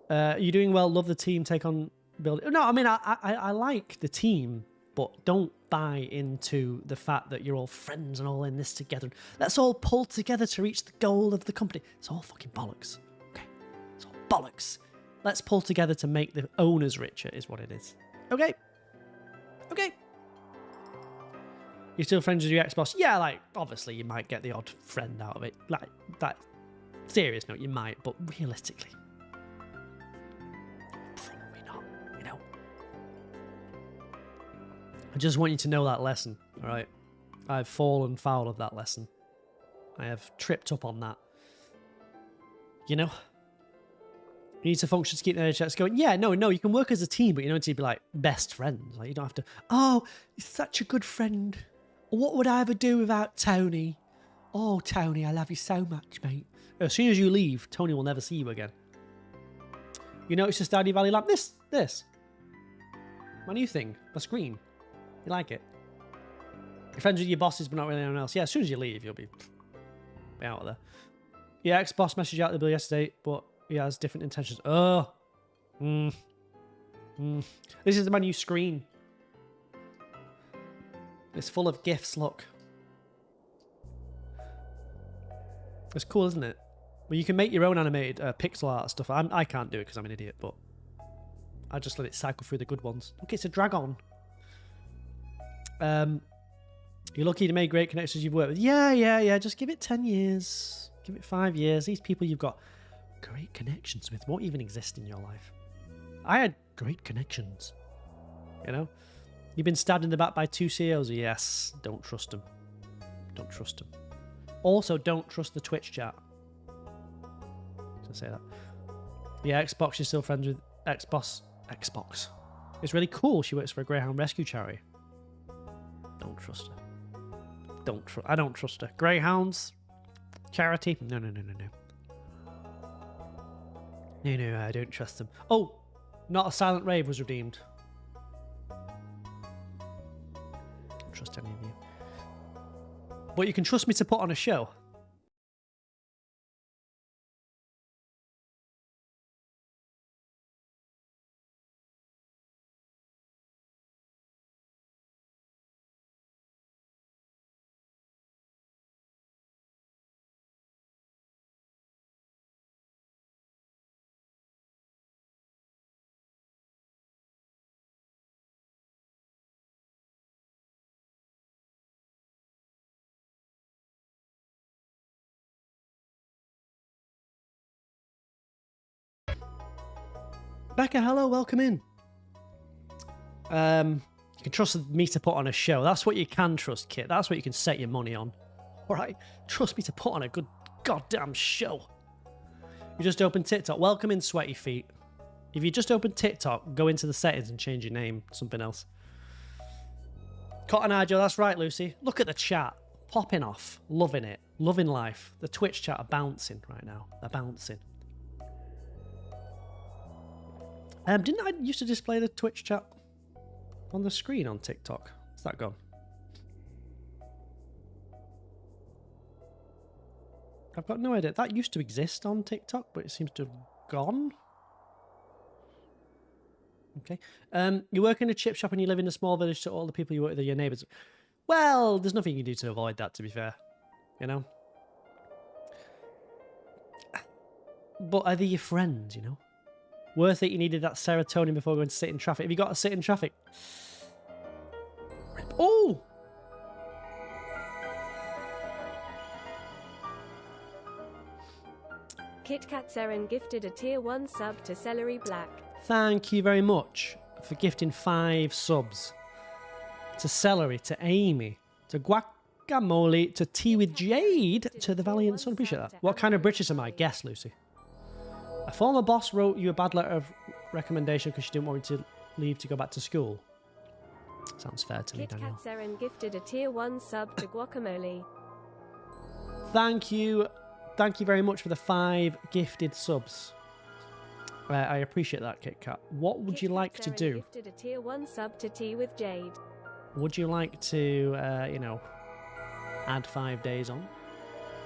You're doing well. Love the team. Take on building. No, I mean, I like the team, but don't buy into the fact that you're all friends and all in this together. Let's all pull together to reach the goal of the company. It's all fucking bollocks. Okay? It's all bollocks. Let's pull together to make the owners richer is what it is. Okay? Okay? You're still friends with your ex-boss? Yeah, like, obviously you might get the odd friend out of it. Like, that serious note, you might, but realistically, probably not, you know? I just want you to know that lesson, alright? I've fallen foul of that lesson. I have tripped up on that. You know? You need to function to keep the NHS going. Yeah, no, you can work as a team, but you don't need to be like best friends. Like, you don't have to, oh, he's such a good friend. What would I ever do without Tony? Oh, Tony, I love you so much, mate. As soon as you leave, Tony will never see you again. You notice the Stardew Valley lamp? This. My new thing. My screen. You like it? You're friends with your bosses, but not really anyone else. Yeah, as soon as you leave, you'll be out of there. Yeah, ex-boss messaged out the bill yesterday, but he has different intentions. Oh. This is my new screen. It's full of gifts, look. It's cool, isn't it? Well, you can make your own animated pixel art stuff. I can't do it because I'm an idiot, but I just let it cycle through the good ones. Okay, it's a dragon. You're lucky to make great connections you've worked with. Yeah. Just give it 10 years. Give it 5 years. These people you've got great connections with won't even exist in your life. I had great connections. You know? You've been stabbed in the back by 2 CEOs? Yes. Don't trust them. Don't trust them. Also, don't trust the Twitch chat. To say that. Yeah, Xbox, you're still friends with Xbox. It's really cool. She works for a Greyhound rescue charity. Don't trust her. I don't trust her. Greyhounds? Charity? No. No, I don't trust them. Oh! Not a Silent Rave was redeemed. Don't trust any of you. But you can trust me to put on a show. Becca, hello, welcome in. You can trust me to put on a show. That's what you can trust, Kit. That's what you can set your money on. Alright, trust me to put on a good goddamn show. You just open TikTok. Welcome in, Sweaty Feet. If you just open TikTok, go into the settings and change your name to something else. Cotton Eye Joe, that's right, Lucy. Look at the chat. Popping off. Loving it. Loving life. The Twitch chat are bouncing right now. They're bouncing. Didn't I used to display the Twitch chat on the screen on TikTok? Is that gone? I've got no idea. That used to exist on TikTok, but it seems to have gone. Okay. You work in a chip shop and you live in a small village, so all the people you work with are your neighbours. Well, there's nothing you can do to avoid that, to be fair. You know? But are they your friends, you know? Worth it, you needed that serotonin before going to sit in traffic. Have you got to sit in traffic? Oh! KitKat Seren gifted a tier 1 sub to Celery Black. Thank you very much for gifting 5 subs. To Celery, to Amy, to Guacamole, to Tea with Jade, to the Valiant Sun. Appreciate that. What kind of British am I? Guess, Lucy. A former boss wrote you a bad letter of recommendation because she didn't want you to leave to go back to school. Sounds fair to me, Kit Daniel. Kat Seren gifted a tier 1 sub to Guacamole. Thank you. Thank you very much for the 5 gifted subs. I appreciate that, Kit Kat. What would Kit you Kat like to Seren do? Gifted a tier 1 sub to Tea with Jade. Would you like to, you know, add 5 days on?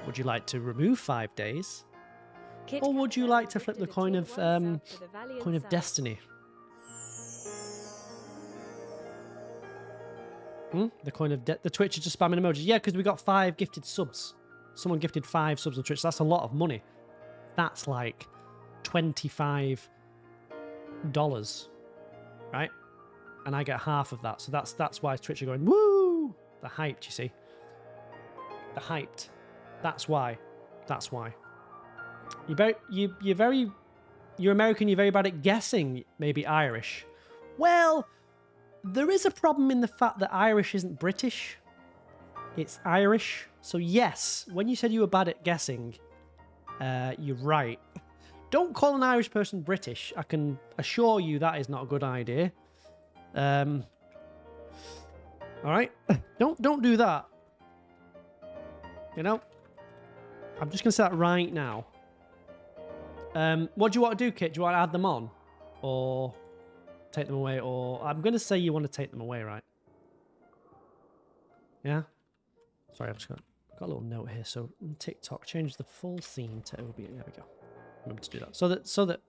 Would you like to remove 5 days? Kit Or Kat would you Seren like to flip gifted the a coin tier of 1 sub for the Valiant sub. destiny? The coin of the Twitch is just spamming emojis. Yeah, because we got 5 gifted subs. Someone gifted 5 subs on Twitch. That's a lot of money. That's like $25, right? And I get half of that. So that's why Twitch are going, woo! The hyped, you see. The hyped. That's why. That's why. You're American, you're very bad at guessing, maybe Irish. Well, there is a problem in the fact that Irish isn't British. It's Irish. So yes, when you said you were bad at guessing, you're right. Don't call an Irish person British. I can assure you that is not a good idea. All right? Don't do that. You know? I'm just going to say that right now. What do you want to do, Kit? Do you want to add them on? Or take them away? Or I'm going to say you want to take them away, right? Yeah? Sorry, I've just got a little note here. So TikTok, change the full scene to OB. There we go. Remember to do that. So that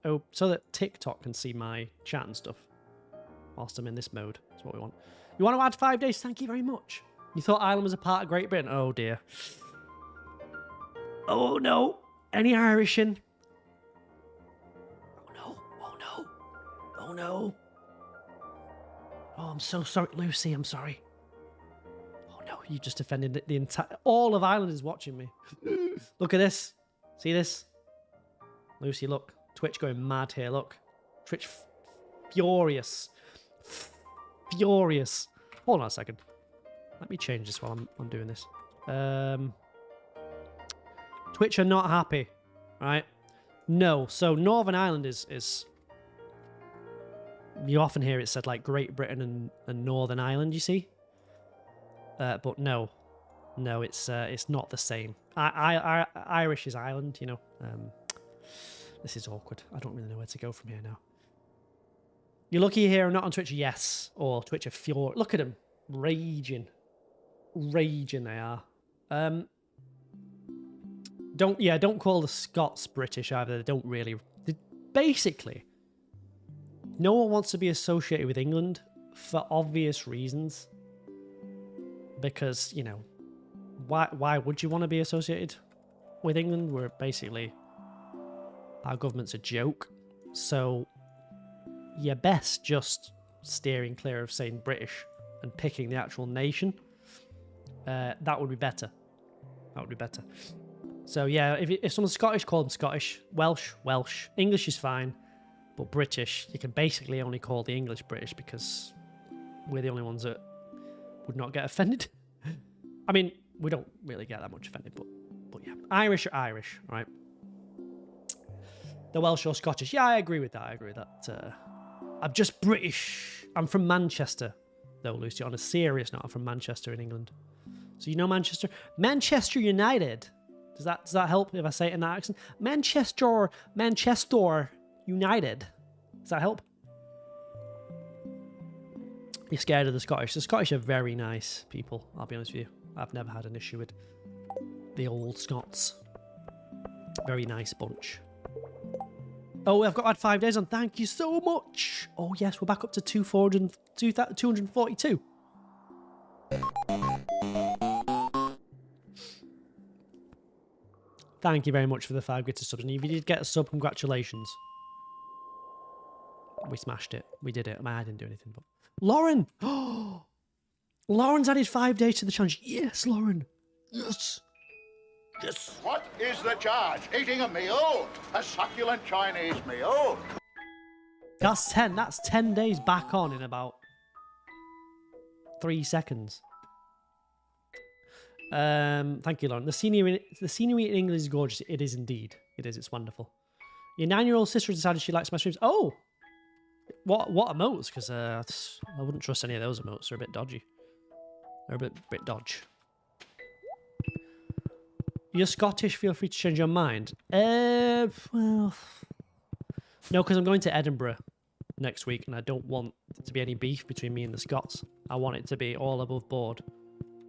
TikTok can see my chat and stuff whilst I'm in this mode. That's what we want. You want to add 5 days? Thank you very much. You thought Ireland was a part of Great Britain? Oh dear. Oh no. Any Irish in? Oh no. Oh no. Oh no. Oh, I'm so sorry, Lucy. I'm sorry. Oh no, you just offended the entire. All of Ireland is watching me. Look at this. See this? Lucy, look. Twitch going mad here. Look. Twitch furious. Furious. Hold on a second. Let me change this while I'm doing this. Twitch are not happy, right? No. So Northern Ireland is you often hear it said like Great Britain and Northern Ireland, you see? But no, it's not the same. Irish is Ireland, you know. This is awkward. I don't really know where to go from here now. You're lucky here, not on Twitch, yes. Or Twitch are furious. Look at them, raging they are. Don't call the Scots British either. They don't really. Basically, no one wants to be associated with England for obvious reasons. Because, you know, why would you want to be associated with England? We're basically, our government's a joke. So you're best just steering clear of saying British and picking the actual nation. That would be better. That would be better. So yeah, if someone's Scottish, call them Scottish. Welsh. English is fine. But British, you can basically only call the English British because we're the only ones that would not get offended. I mean, we don't really get that much offended, but yeah. Irish are Irish, right? The Welsh or Scottish. Yeah, I agree with that. I'm just British. I'm from Manchester, though, Lucy. On a serious note, I'm from Manchester in England. So you know Manchester? Manchester United. Does that help if I say it in that accent? Manchester United. Does that help? You're scared of the Scottish. The Scottish are very nice people, I'll be honest with you. I've never had an issue with the old Scots. Very nice bunch. Oh, I've got to add 5 days on. Thank you so much. Oh, yes, we're back up to 242. Thank you very much for the 5 gifted subs. And if you did get a sub, congratulations. We smashed it. We did it. I didn't do anything, but... Lauren! Lauren's added 5 days to the challenge. Yes, Lauren. Yes. Yes. What is the charge? Eating a meal? A succulent Chinese meal? That's 10. That's 10 days back on in about 3 seconds. Thank you, Lauren. The scenery in England is gorgeous. It is indeed. It is. It's wonderful. Your 9-year-old sister decided she likes my streams. Oh! What emotes? Because I wouldn't trust any of those emotes. They're a bit dodgy. They're a bit dodge. You're Scottish, feel free to change your mind. Well... No, because I'm going to Edinburgh next week, and I don't want there to be any beef between me and the Scots. I want it to be all above board.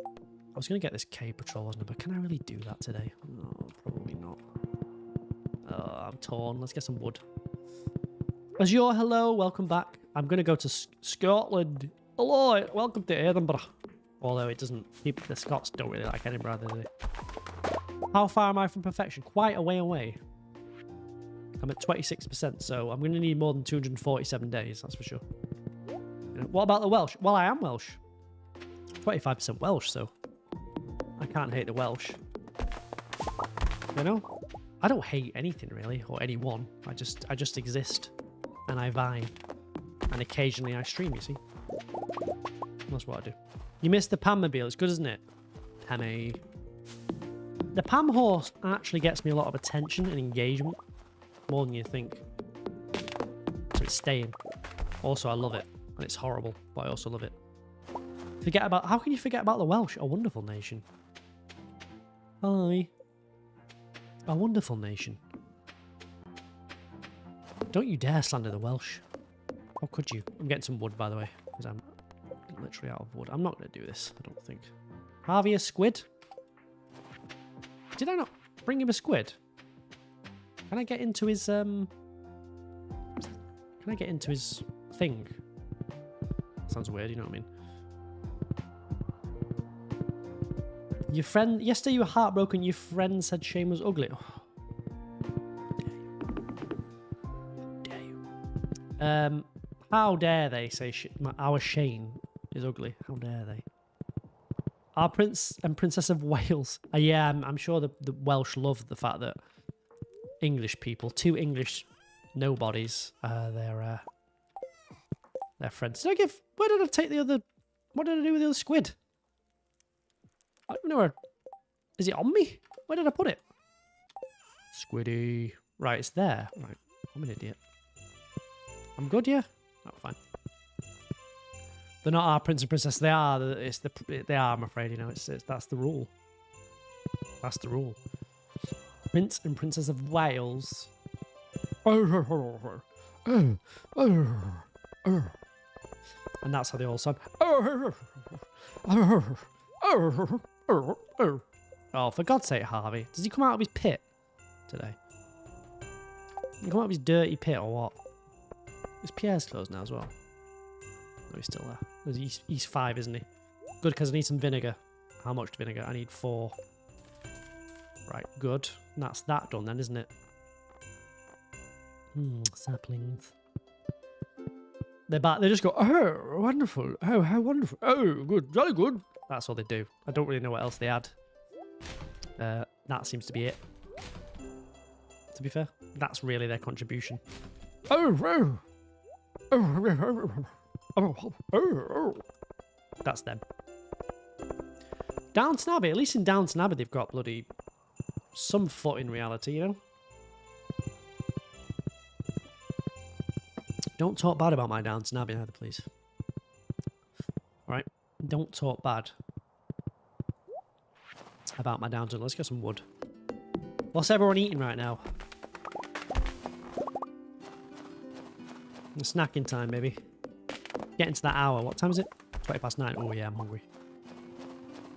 I was going to get this cave patrol, wasn't I? But can I really do that today? No, probably not. Oh, I'm torn. Let's get some wood. Azure, hello. Welcome back. I'm going to go to Scotland. Hello. Welcome to Edinburgh. Although it doesn't... The Scots don't really like Edinburgh, do they? How far am I from perfection? Quite a way away. I'm at 26%, so I'm going to need more than 247 days, that's for sure. What about the Welsh? Well, I am Welsh. 25% Welsh, so I can't hate the Welsh. You know? I don't hate anything, really, or anyone. I just exist, and I vine. And occasionally I stream, you see? That's what I do. You missed the Pammobile. It's good, isn't it? Pammy. The Pam horse actually gets me a lot of attention and engagement. More than you think. So it's staying. Also, I love it. And it's horrible, but I also love it. How can you forget about the Welsh? A wonderful nation. Hi. A wonderful nation. Don't you dare slander the Welsh. How could you? I'm getting some wood, by the way. Because I'm literally out of wood. I'm not going to do this, I don't think. Harvey, a squid? Did I not bring him a squid? Can I get into his, Can I get into his thing? Sounds weird, you know what I mean? Your friend... Yesterday you were heartbroken. Your friend said Shane was ugly. Oh. How dare you? How dare they say our Shane is ugly? How dare they? Our Prince and Princess of Wales. Yeah, I'm sure the Welsh love the fact that English people, 2 English nobodies, they're friends. Did I give... Where did I take the other... What did I do with the other squid? I don't know where... Is it on me? Where did I put it? Squiddy. Right, it's there. Right, I'm an idiot. I'm good, yeah? Oh, fine. They're not our prince and princess. They are. They are, I'm afraid, you know. That's the rule. That's the rule. Prince and Princess of Wales. And that's how they all sound. Oh, for God's sake, Harvey. Does he come out of his pit today? Does he come out of his dirty pit or what? Is Pierre's closed now as well? No, he's still there. He's 5, isn't he? Good, because I need some vinegar. How much vinegar? I need 4. Right, good. And that's that done then, isn't it? Saplings. They're back. They just go, oh, wonderful. Oh, how wonderful. Oh, good. Jolly good. That's all they do. I don't really know what else they add. That seems to be it. To be fair, that's really their contribution. Oh, that's them. Downton Abbey. At least in Downton Abbey, they've got bloody some foot in reality, you know? Don't talk bad about my Downton Abbey either, please. Alright? Don't talk bad about my Downton. Let's get some wood. What's everyone eating right now? Snacking time, maybe. Getting to that hour. What time is it? 9:20. Oh yeah, I'm hungry.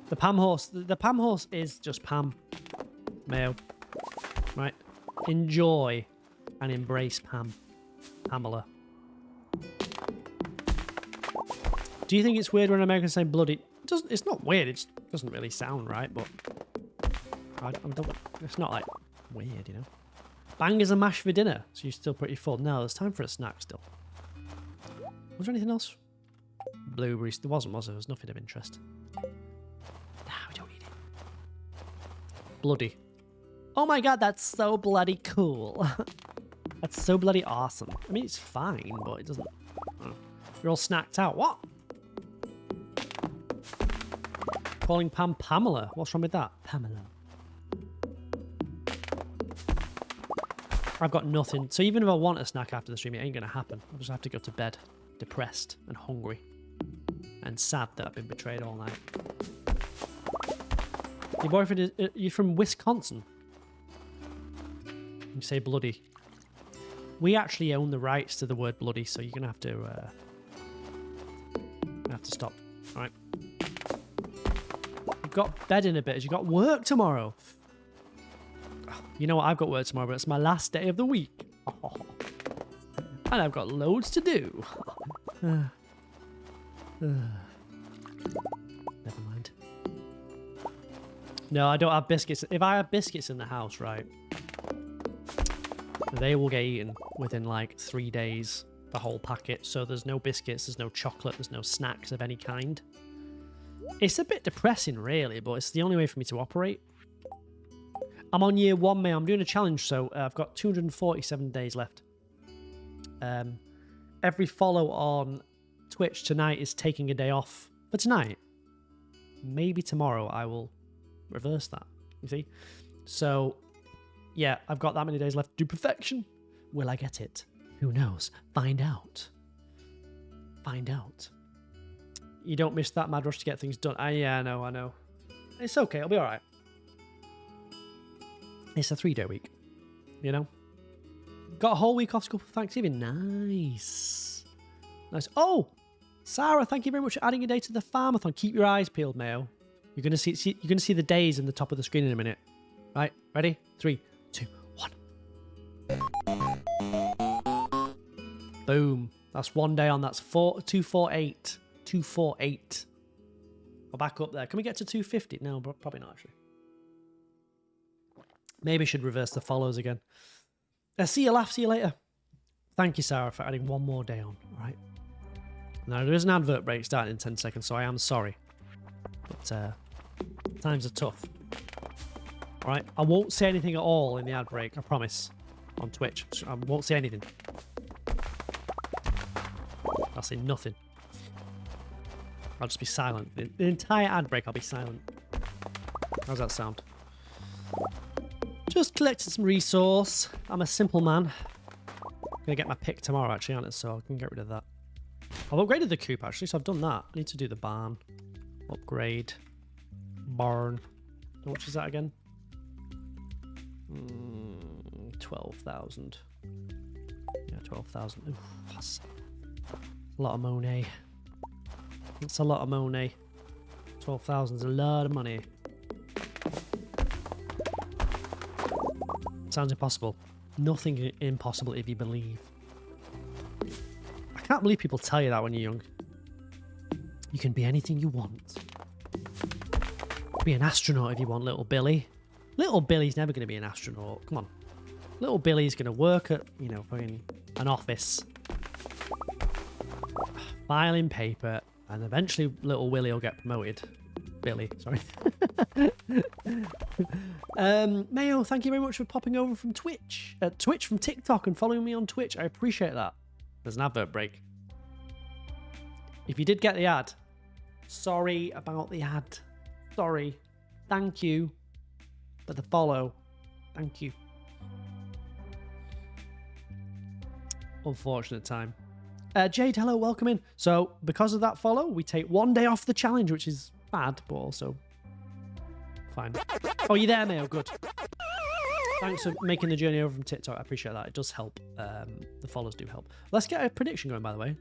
The Pam horse. The Pam horse is just Pam. Mayo. Right. Enjoy and embrace Pam. Pamela. Do you think it's weird when Americans say bloody? It's not weird. It just doesn't really sound right, but it's not like weird, you know. Bangers and mash for dinner. So you're still pretty full. No, there's time for a snack still. Was there anything else? Blueberries. There wasn't, was there? There was nothing of interest. No, we don't need it. Bloody. Oh my god, that's so bloody cool. That's so bloody awesome. I mean, it's fine, but it doesn't... Oh. You're all snacked out. What? Calling Pam Pamela. What's wrong with that? Pamela. I've got nothing. So even if I want a snack after the stream, it ain't going to happen. I'll just have to go to bed depressed and hungry and sad that I've been betrayed all night. Your boyfriend is... you're from Wisconsin. You say bloody. We actually own the rights to the word bloody, so you're going to have to stop. All right. You've got bed in a bit. You've got work tomorrow. You know what? I've got work tomorrow, but it's my last day of the week. Oh. And I've got loads to do. Never mind. No, I don't have biscuits. If I have biscuits in the house, right, they will get eaten within like 3 days, the whole packet. So there's no biscuits, there's no chocolate, there's no snacks of any kind. It's a bit depressing, really, but it's the only way for me to operate. I'm on year 1, mate. I'm doing a challenge, so I've got 247 days left. Every follow on Twitch tonight is taking a day off for tonight. Maybe tomorrow I will reverse that, you see? So, yeah, I've got that many days left to do perfection. Will I get it? Who knows? Find out. Find out. You don't miss that mad rush to get things done. Yeah, I know. It's okay. It'll be all right. It's a 3-day week, you know? Got a whole week off school for Thanksgiving. Nice. Oh, Sarah, thank you very much for adding a day to the Farmathon. Keep your eyes peeled, Mayo. You're gonna see the days in the top of the screen in a minute. Right? Ready? 3, 2, 1. Boom. That's 1 day on. That's 248. 248. We're back up there. Can we get to 250? No, probably not actually. Maybe I should reverse the follows again. See you later. Thank you, Sarah, for adding 1 more day on. All right. Now, there is an advert break starting in 10 seconds, so I am sorry. But times are tough. All right. I won't say anything at all in the ad break, I promise. On Twitch. I won't say anything. I'll say nothing. I'll just be silent. The entire ad break, I'll be silent. How's that sound? Just collected some resource. I'm a simple man. I'm gonna get my pick tomorrow, actually, on it, so I can get rid of that. I've upgraded the coop, actually, so I've done that. I need to do the barn. Upgrade. Barn. How much is that again? 12,000. Yeah, 12,000. That's a lot of money. That's a lot of money. 12,000 is a lot of money. Sounds impossible. Nothing impossible if you believe. I can't believe people tell you that when you're young. You can be anything you want. Be an astronaut if you want, little Billy. Little Billy's never going to be an astronaut. Come on. Little Billy's going to work at, you know, fucking an office. Filing paper. And eventually little Willie will get promoted. Billy, sorry. Mayo, thank you very much for popping over from Twitch. From TikTok and following me on Twitch. I appreciate that. There's an advert break. If you did get the ad, sorry about the ad. Sorry. Thank you for the follow. Thank you. Unfortunate time. Jade, hello, welcome in. So, because of that follow, we take 1 day off the challenge, which is bad, but also fine. Oh, you there, Mayo? Good. Thanks for making the journey over from TikTok. I appreciate that. It does help. The follows do help. Let's get a prediction going, by the way.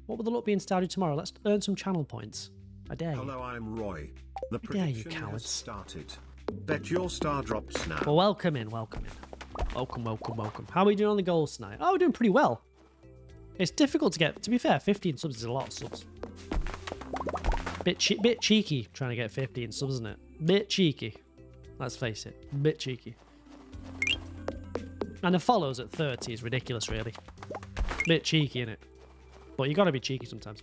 What will the luck be in Stardew tomorrow? Let's earn some channel points. I dare you. Hello, I'm Roy. The I dare you, prediction has cowards. started. Bet your star drops now. Well, welcome in. Welcome. How are we doing on the goals tonight? Oh, we're doing pretty well. It's difficult to get, to be fair, 15 subs is a lot of subs. Bit cheeky trying to get 15 subs, isn't it? Bit cheeky. Let's face it. Bit cheeky. And the follows at 30 is ridiculous, really. Bit cheeky, innit? But you gotta be cheeky sometimes.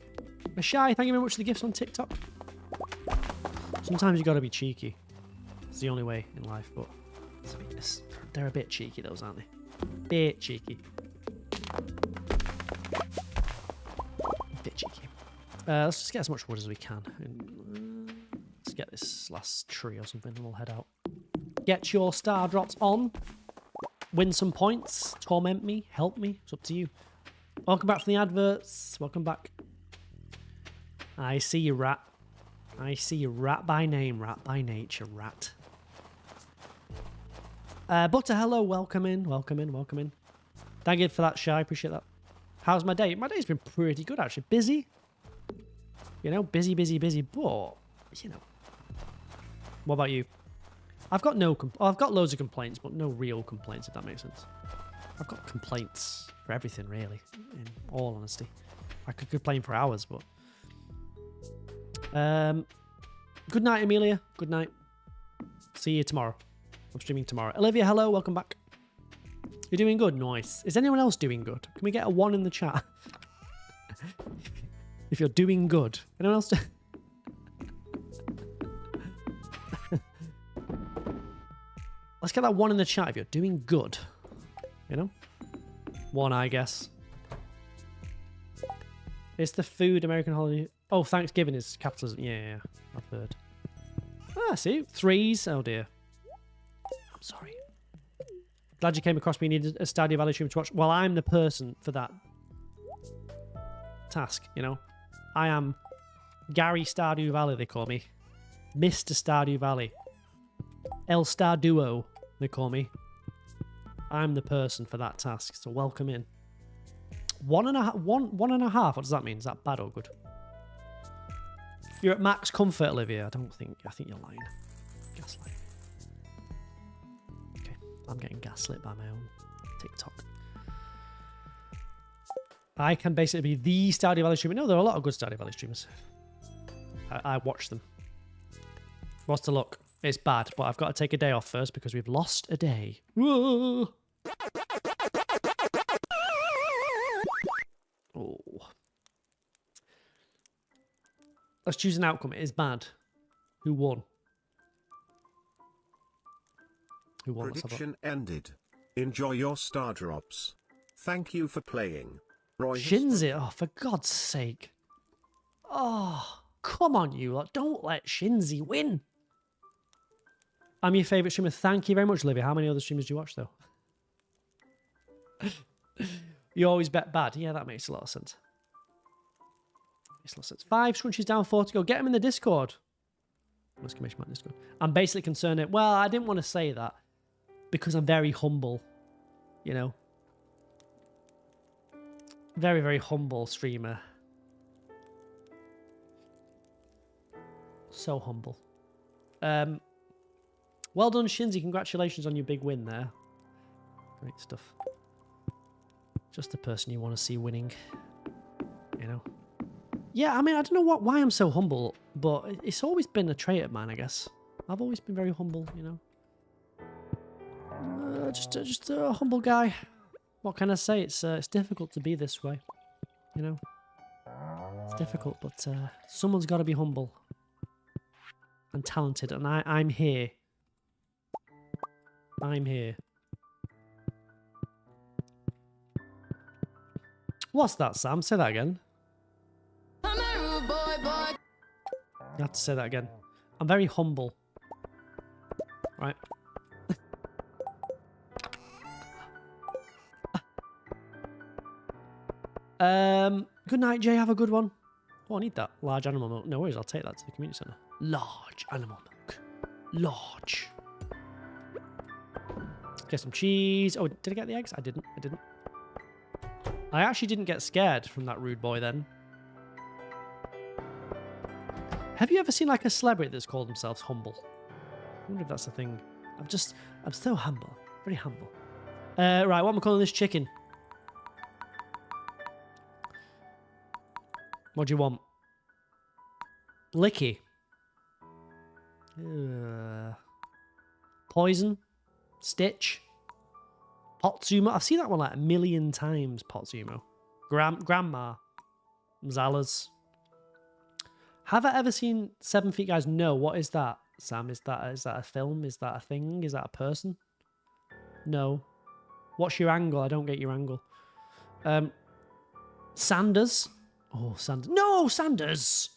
Shy, thank you very much for the gifts on TikTok. Sometimes you gotta be cheeky. It's the only way in life, but they're a bit cheeky, those, aren't they? Bit cheeky. Bit cheeky. Let's just get as much wood as we can. Let's get this last tree or something and we'll head out. Get your star drops on. win some points, torment me, help me. It's up to you. Welcome back from the adverts. Welcome back. I see you, rat. I see you, rat by name, rat by nature, rat. Butter, hello, welcome in, welcome in, welcome in. Thank you for that, Shy, appreciate that. How's my day? My day's been pretty good, actually. Busy. You know, busy, busy, busy, but, you know. What about you? I've got I've got loads of complaints, but no real complaints, if that makes sense. I've got complaints for everything, really, in all honesty. I could complain for hours, but... good night, Amelia. Good night. See you tomorrow. I'm streaming tomorrow. Olivia, hello. Welcome back. You're doing good. Nice. Is anyone else doing good? Can we get a 1 in the chat? If you're doing good. Anyone else? Let's get that 1 in the chat if you're doing good. You know? 1, I guess. It's the food American holiday. Oh, Thanksgiving is capitalism. Yeah, I've heard. Ah, see? 3s. Oh, dear. I'm sorry. Glad you came across me. You needed a Stardew Valley stream to watch. Well, I'm the person for that task, you know? I am Gary Stardew Valley, they call me. Mr. Stardew Valley. El Starduo, they call me. I'm the person for that task, so welcome in. 1.5. What does that mean? Is that bad or good? You're at max comfort, Olivia. I think you're lying. Gaslight. Okay, I'm getting gaslit by my own TikTok. I can basically be the Stardew Valley streamer. No, there are a lot of good Stardew Valley streamers. I watch them. What's the look? It's bad, but I've got to take a day off first because we've lost a day. Whoa. Oh. Let's choose an outcome. It is bad. Who won? Who won? Prediction ended. Enjoy your star drops. Thank you for playing. Roy Shinzi. Oh, for God's sake. Oh, come on, you lot. Don't let Shinzi win. I'm your favourite streamer. Thank you very much, Olivia. How many other streamers do you watch, though? You always bet bad. Yeah, that makes a lot of sense. Makes a lot of sense. 5 scrunchies down, 4 to go. Get him in the Discord. Exclamation mark Discord. I'm basically concerned. Well, I didn't want to say that because I'm very humble. You know? Very, very humble streamer. So humble. Well done, Shinzi. Congratulations on your big win there. Great stuff. Just the person you want to see winning. You know? Yeah, I mean, I don't know why I'm so humble, but it's always been a trait of mine, I guess. I've always been very humble, you know? Just a humble guy. What can I say? It's difficult to be this way, you know? It's difficult, but someone's got to be humble and talented, and I'm here. I'm here. What's that, Sam? Say that again. You have to say that again. I'm very humble. Right. Good night, Jay. Have a good one. Oh, I need that. Large animal milk. No worries, I'll take that to the community centre. Large animal milk. Large. Get some cheese. Oh, did I get the eggs? I didn't. I actually didn't get scared from that rude boy then. Have you ever seen like a celebrity that's called themselves humble? I wonder if that's a thing. I'm so humble. Very humble. Right, what am I calling this chicken? What do you want? Licky. Poison. Stitch. Potsumo. I've seen that one like 1 million times, Potsumo. Grandma. Mzalas. Have I ever seen 7 Feet Guys? No. What is that, Sam? Is that a film? Is that a thing? Is that a person? No. What's your angle? I don't get your angle. Sanders. Oh, Sanders. No, Sanders!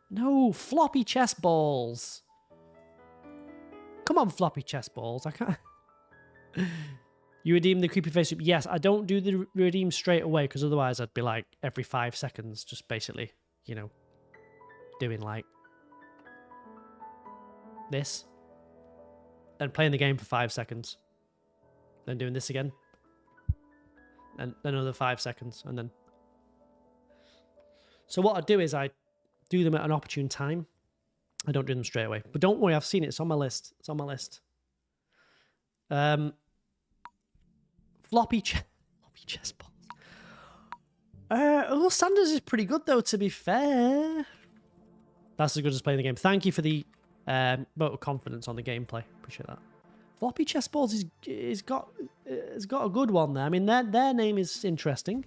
No, floppy chess balls. Come on, floppy chess balls. I can't... You redeem the creepy face soup. Yes, I don't do the redeem straight away because otherwise I'd be like every 5 seconds, just basically, you know, doing like this and playing the game for 5 seconds, then doing this again, and then another 5 seconds, and then. So what I do is I do them at an opportune time. I don't do them straight away. But don't worry, I've seen it. It's on my list. It's on my list. Floppy chess balls. Oh, Sanders is pretty good, though, to be fair. That's as good as playing the game. Thank you for the vote of confidence on the gameplay. Appreciate that. Floppy chess balls is got a good one there. I mean, their name is interesting.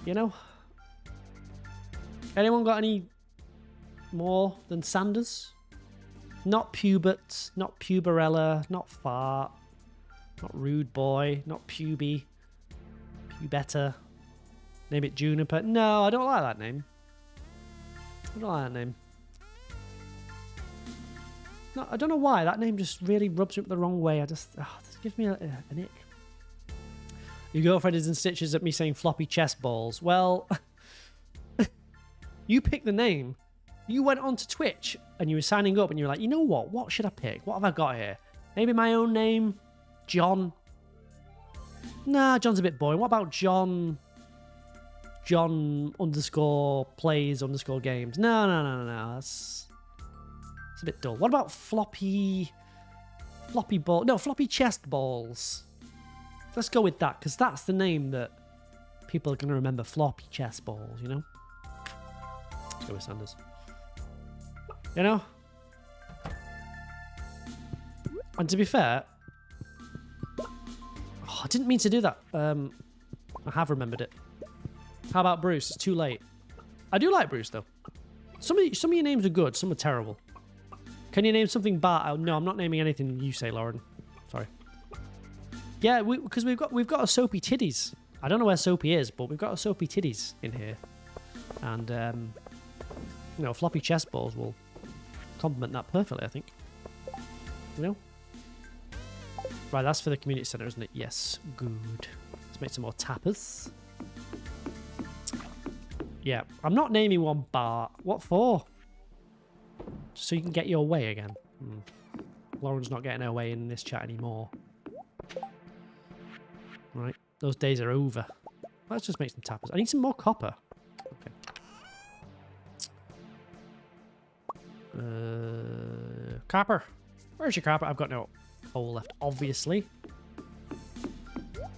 You know, anyone got any more than Sanders? Not Pubert, not Puberella, not Fart, not Rude Boy, not Puby, Pubetta. Name it Juniper. No, I don't like that name. I don't like that name. No, I don't know why. That name just really rubs me up the wrong way. This gives me an ick. Your girlfriend is in stitches at me saying floppy chess balls. Well, you picked the name. You went onto Twitch and you were signing up and you were like, you know what? What should I pick? What have I got here? Maybe my own name? John? Nah, John's a bit boring. What about John underscore plays underscore games? No. It's a bit dull. What about floppy ball? No, floppy chest balls. Let's go with that, because that's the name that people are going to remember. Floppy chess balls, you know? Let's go with Sanders. You know? And to be fair... Oh, I didn't mean to do that. I have remembered it. How about Bruce? It's too late. I do like Bruce, though. Some of your names are good, some are terrible. Can you name something Bart? Oh, no, I'm not naming anything you say, Lauren. Sorry. Yeah, because we've got a Soapy Titties. I don't know where Soapy is, but we've got a Soapy Titties in here. And, you know, floppy chess balls will complement that perfectly, I think. You know? Right, that's for the community centre, isn't it? Yes, good. Let's make some more tapas. Yeah, I'm not naming one Bart. What for? Just so you can get your way again. Lauren's not getting her way in this chat anymore. Right, those days are over. Let's just make some tapas. I need some more copper. Okay. Copper. Where's your copper? I've got no coal left, obviously.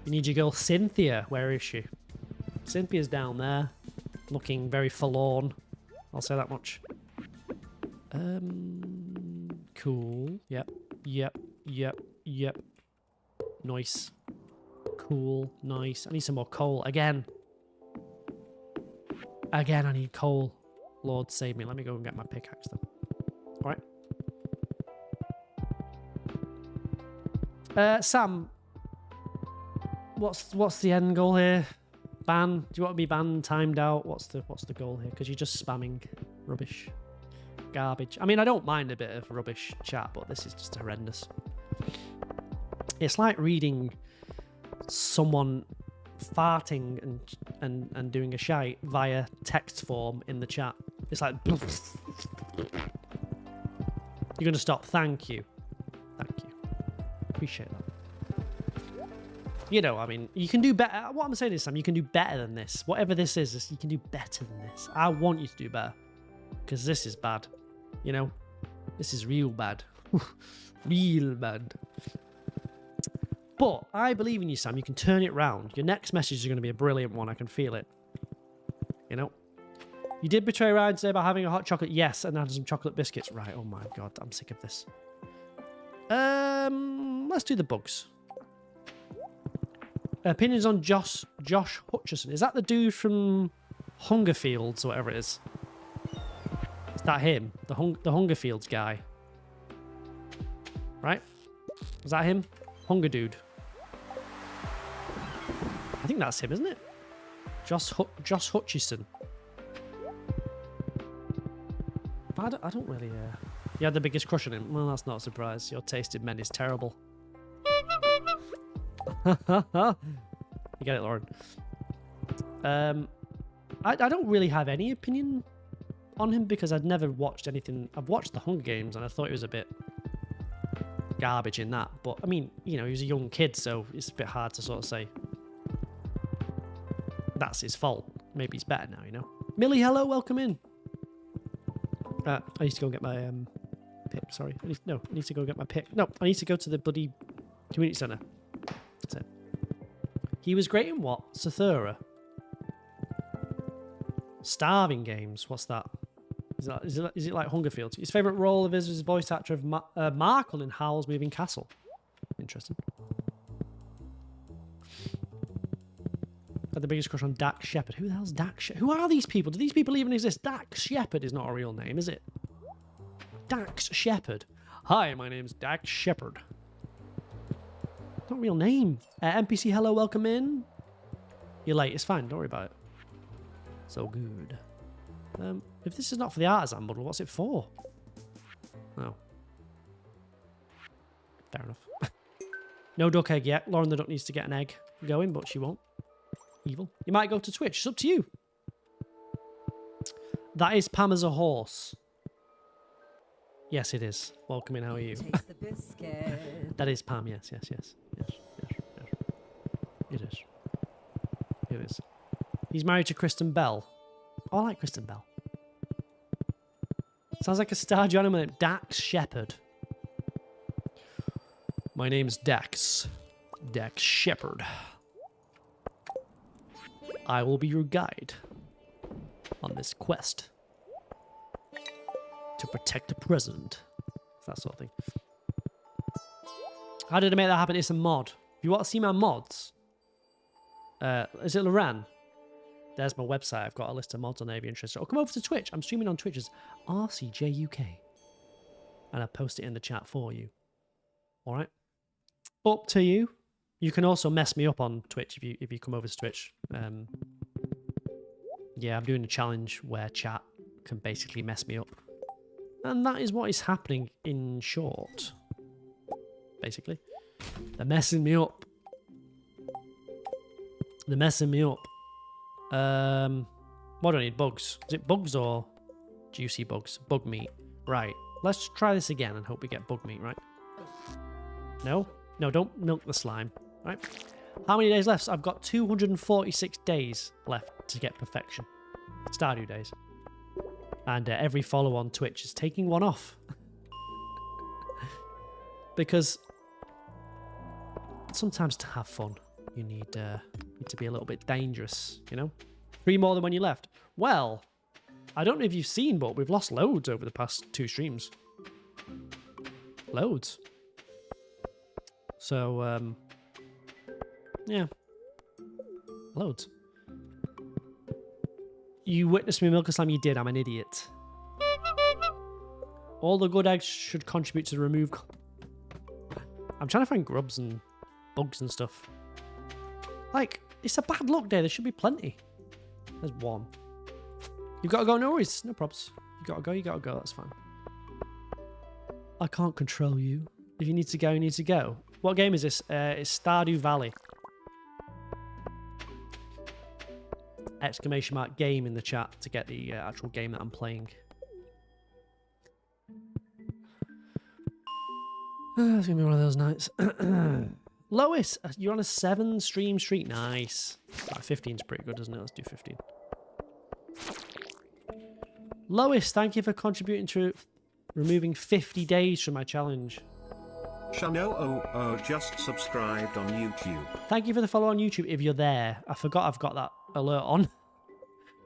You need your girl Cynthia. Where is she? Cynthia's down there, looking very forlorn. I'll say that much. Cool. Yep. Nice. Cool. Nice. I need some more coal. Again, I need coal. Lord save me. Let me go and get my pickaxe then. Alright. Sam, what's the end goal here? Ban? Do you want to be banned, timed out? What's the goal here? Because you're just spamming rubbish. Garbage. I mean, I don't mind a bit of rubbish chat, but this is just horrendous. It's like reading someone farting and doing a shite via text form in the chat. It's like... You're going to stop. Thank you. Appreciate that. You know, I mean, you can do better. What I'm saying is, Sam, you can do better than this. Whatever this is, you can do better than this. I want you to do better. Because this is bad. You know? This is real bad. Real bad. But I believe in you, Sam. You can turn it round. Your next message is going to be a brilliant one. I can feel it. You know? You did betray Ryan today by having a hot chocolate. Yes, and had some chocolate biscuits. Right, oh my god. I'm sick of this. Let's do the bugs. Opinions on Josh Hutcherson. Is that the dude from Hunger Fields or whatever it is? Is that him? The Hunger Fields guy? Right? Was that him? Hunger dude. I think that's him, isn't it? Josh Hutcherson. I don't really... You had the biggest crush on him. Well, that's not a surprise. Your taste in men is terrible. You get it, Lauren. I don't really have any opinion on him because I'd never watched anything. I've watched the Hunger Games and I thought he was a bit garbage in that. But I mean, you know, he was a young kid, so it's a bit hard to sort of say that's his fault. Maybe he's better now, you know. Millie, hello, welcome in. I need to go and get my pick. Sorry, I need to go get my pick. No, I need to go to the bloody community centre. That's it. He was great in what? Sathura. Starving Games. What's that? Is it like Hunger Fields? His favourite role of his was voice actor of Markle in Howl's Moving Castle. Interesting. Had the biggest crush on Dax Shepard. Who the hell's Dax Shepard? Who are these people? Do these people even exist? Dax Shepard is not a real name, is it? Dax Shepard. Hi, my name's Dax Shepard. Not a real name. NPC, hello, welcome in. You're late. It's fine. Don't worry about it. So good. If this is not for the artisan model, what's it for? Oh. Fair enough. No duck egg yet. Lauren the duck needs to get an egg going, but she won't. Evil. You might go to Twitch. It's up to you. That is Pam as a horse. Yes, it is. Welcome in. How are you? Taste the biscuit. That is Pam. Yes. It is. It is. He's married to Kristen Bell. Oh, I like Kristen Bell. Sounds like a Stardew animal. Dax Shepard. My name's Dax. Dax Shepard. I will be your guide on this quest to protect the president. That sort of thing. How did I make that happen? It's a mod. If you want to see my mods, is it Loran? There's my website. I've got a list of mods on there if you're interested. Or come over to Twitch. I'm streaming on Twitch as RCJUK. And I'll post it in the chat for you. Alright? Up to you. You can also mess me up on Twitch if you come over to Twitch. Yeah, I'm doing a challenge where chat can basically mess me up. And that is what is happening in short. Basically. They're messing me up. They're messing me up. What do I need? Bugs. Is it bugs or juicy bugs? Bug meat. Right. Let's try this again and hope we get bug meat, right? No? No, don't milk the slime. Right. How many days left? I've got 246 days left to get perfection. Stardew days. And every follow on Twitch is taking one off. Because sometimes to have fun, you need to be a little bit dangerous, you know? 3 more than when you left. Well, I don't know if you've seen, but we've lost loads over the past 2 streams. Loads. So, yeah. Loads. You witnessed me milk a slime. You did. I'm an idiot. All the good eggs should contribute to remove... I'm trying to find grubs and bugs and stuff. Like, it's a bad luck day. There should be plenty. There's 1. You've got to go. No worries. No probs. You got to go. You got to go. That's fine. I can't control you. If you need to go, you need to go. What game is this? It's Stardew Valley. Exclamation mark game in the chat to get the actual game that I'm playing. It's going to be one of those nights. Lois, you're on a 7 stream streak. Nice. 15's pretty good, isn't it? Let's do 15. Lois, thank you for contributing to removing 50 days from my challenge. Shano00 just subscribed on YouTube. Thank you for the follow on YouTube if you're there. I forgot I've got that alert on.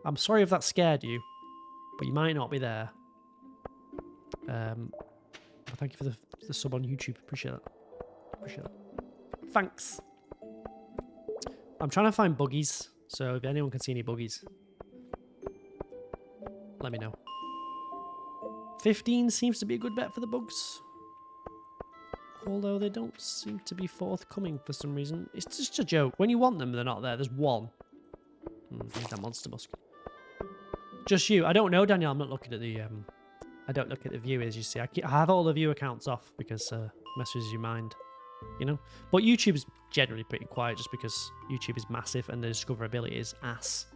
I'm sorry if that scared you, but you might not be there. Thank you for the sub on YouTube. Appreciate that. Appreciate that. Thanks. I'm trying to find buggies, so if anyone can see any buggies, let me know. 15 seems to be a good bet for the bugs. Although they don't seem to be forthcoming for some reason. It's just a joke. When you want them, they're not there. There's 1. Need that monster musk. Just you. I don't know, Daniel. I'm not looking at the I don't look at the viewers, you see. I have all the view accounts off because messes your mind, you know? But YouTube's generally pretty quiet just because YouTube is massive and the discoverability is ass.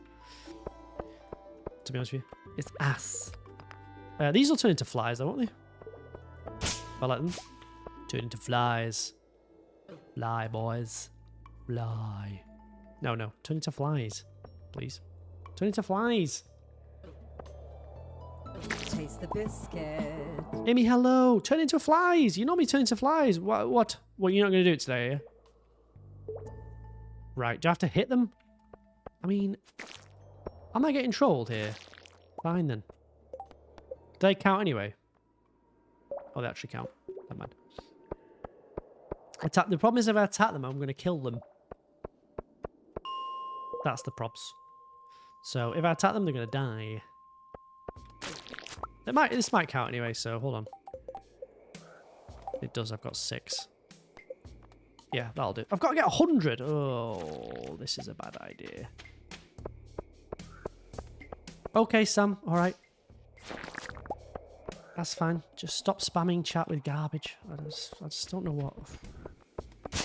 To be honest with you, it's ass. These will turn into flies though, won't they? I like them. Turn into flies. Fly, boys. Fly. No, no. Turn into flies. Please. Turn into flies. Taste the biscuit. Amy, hello. Turn into flies. You know me turn into flies. What? Well, you're not going to do it today, are you? Right. Do I have to hit them? I mean, am I getting trolled here? Fine then. Do they count anyway? Oh, they actually count. Never mind. The problem is if I attack them, I'm going to kill them. That's the props. So if I attack them, they're going to die. This might count anyway, so hold on. It does, I've got 6. Yeah, that'll do. I've got to get 100. Oh, this is a bad idea. Okay, Sam, alright. That's fine. Just stop spamming chat with garbage. I just don't know what...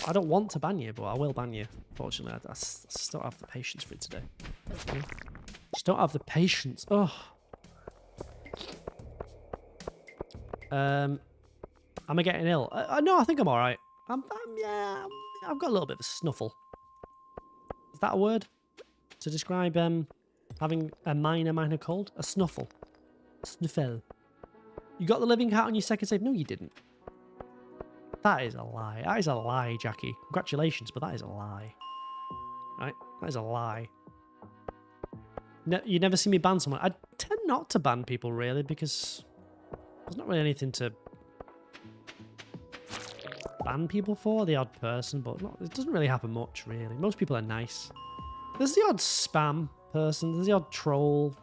I don't want to ban you, but I will ban you. Fortunately, I just don't have the patience for it today. Just don't have the patience. Oh. Am I getting ill? No, I think I'm alright. Yeah, I've got a little bit of a snuffle. Is that a word? To describe having a minor cold? A snuffle. Snuffle. You got the living cat on your second save? No, you didn't. That is a lie. That is a lie, Jackie. Congratulations, but that is a lie. Right? That is a lie. You never see me ban someone. I tend not to ban people, really, because there's not really anything to ban people for. The odd person, but it doesn't really happen much, really. Most people are nice. There's the odd spam person. There's the odd troll.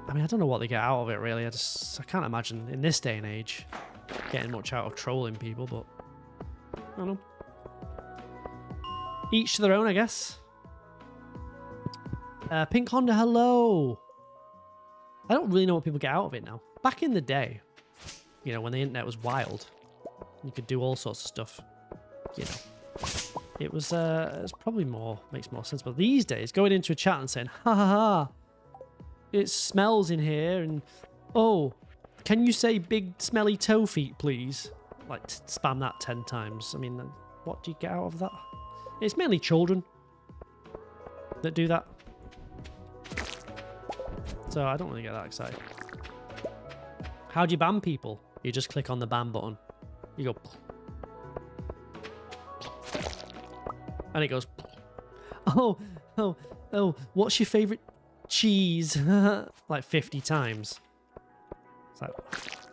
I mean, I don't know what they get out of it, really. I can't imagine in this day and age getting much out of trolling people, but I don't know. Each to their own, I guess. Pink Honda, hello. I don't really know what people get out of it now. Back in the day, you know, when the internet was wild, you could do all sorts of stuff. You know, it was probably makes more sense. But these days, going into a chat and saying, ha ha ha, it smells in here, and oh, can you say big smelly toe feet, please? Like, spam that 10 times. I mean, what do you get out of that? It's mainly children that do that. So I don't really get that excited. How do you ban people? You just click on the ban button. You go... and it goes... oh, what's your favourite cheese? Like 50 times. It's like,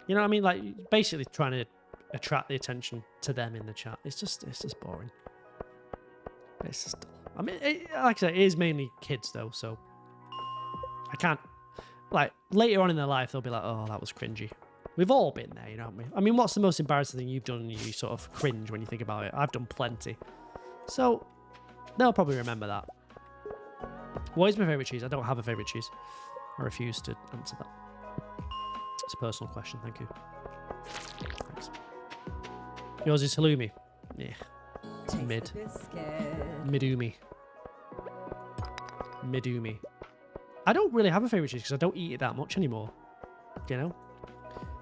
you know what I mean? Like, basically trying to attract the attention to them in the chat. It's just boring. It's just... I mean, like I said, it is mainly kids, though, so... I can't... Like, later on in their life, they'll be like, oh, that was cringy. We've all been there, you know what I mean? I mean, what's the most embarrassing thing you've done and you sort of cringe when you think about it? I've done plenty. So, they'll probably remember that. What is my favourite cheese? I don't have a favourite cheese. I refuse to answer that. It's a personal question, thank you. Thanks. Yours is halloumi. Yeah. Mid. Midumi. Midumi. I don't really have a favourite cheese because I don't eat it that much anymore. You know?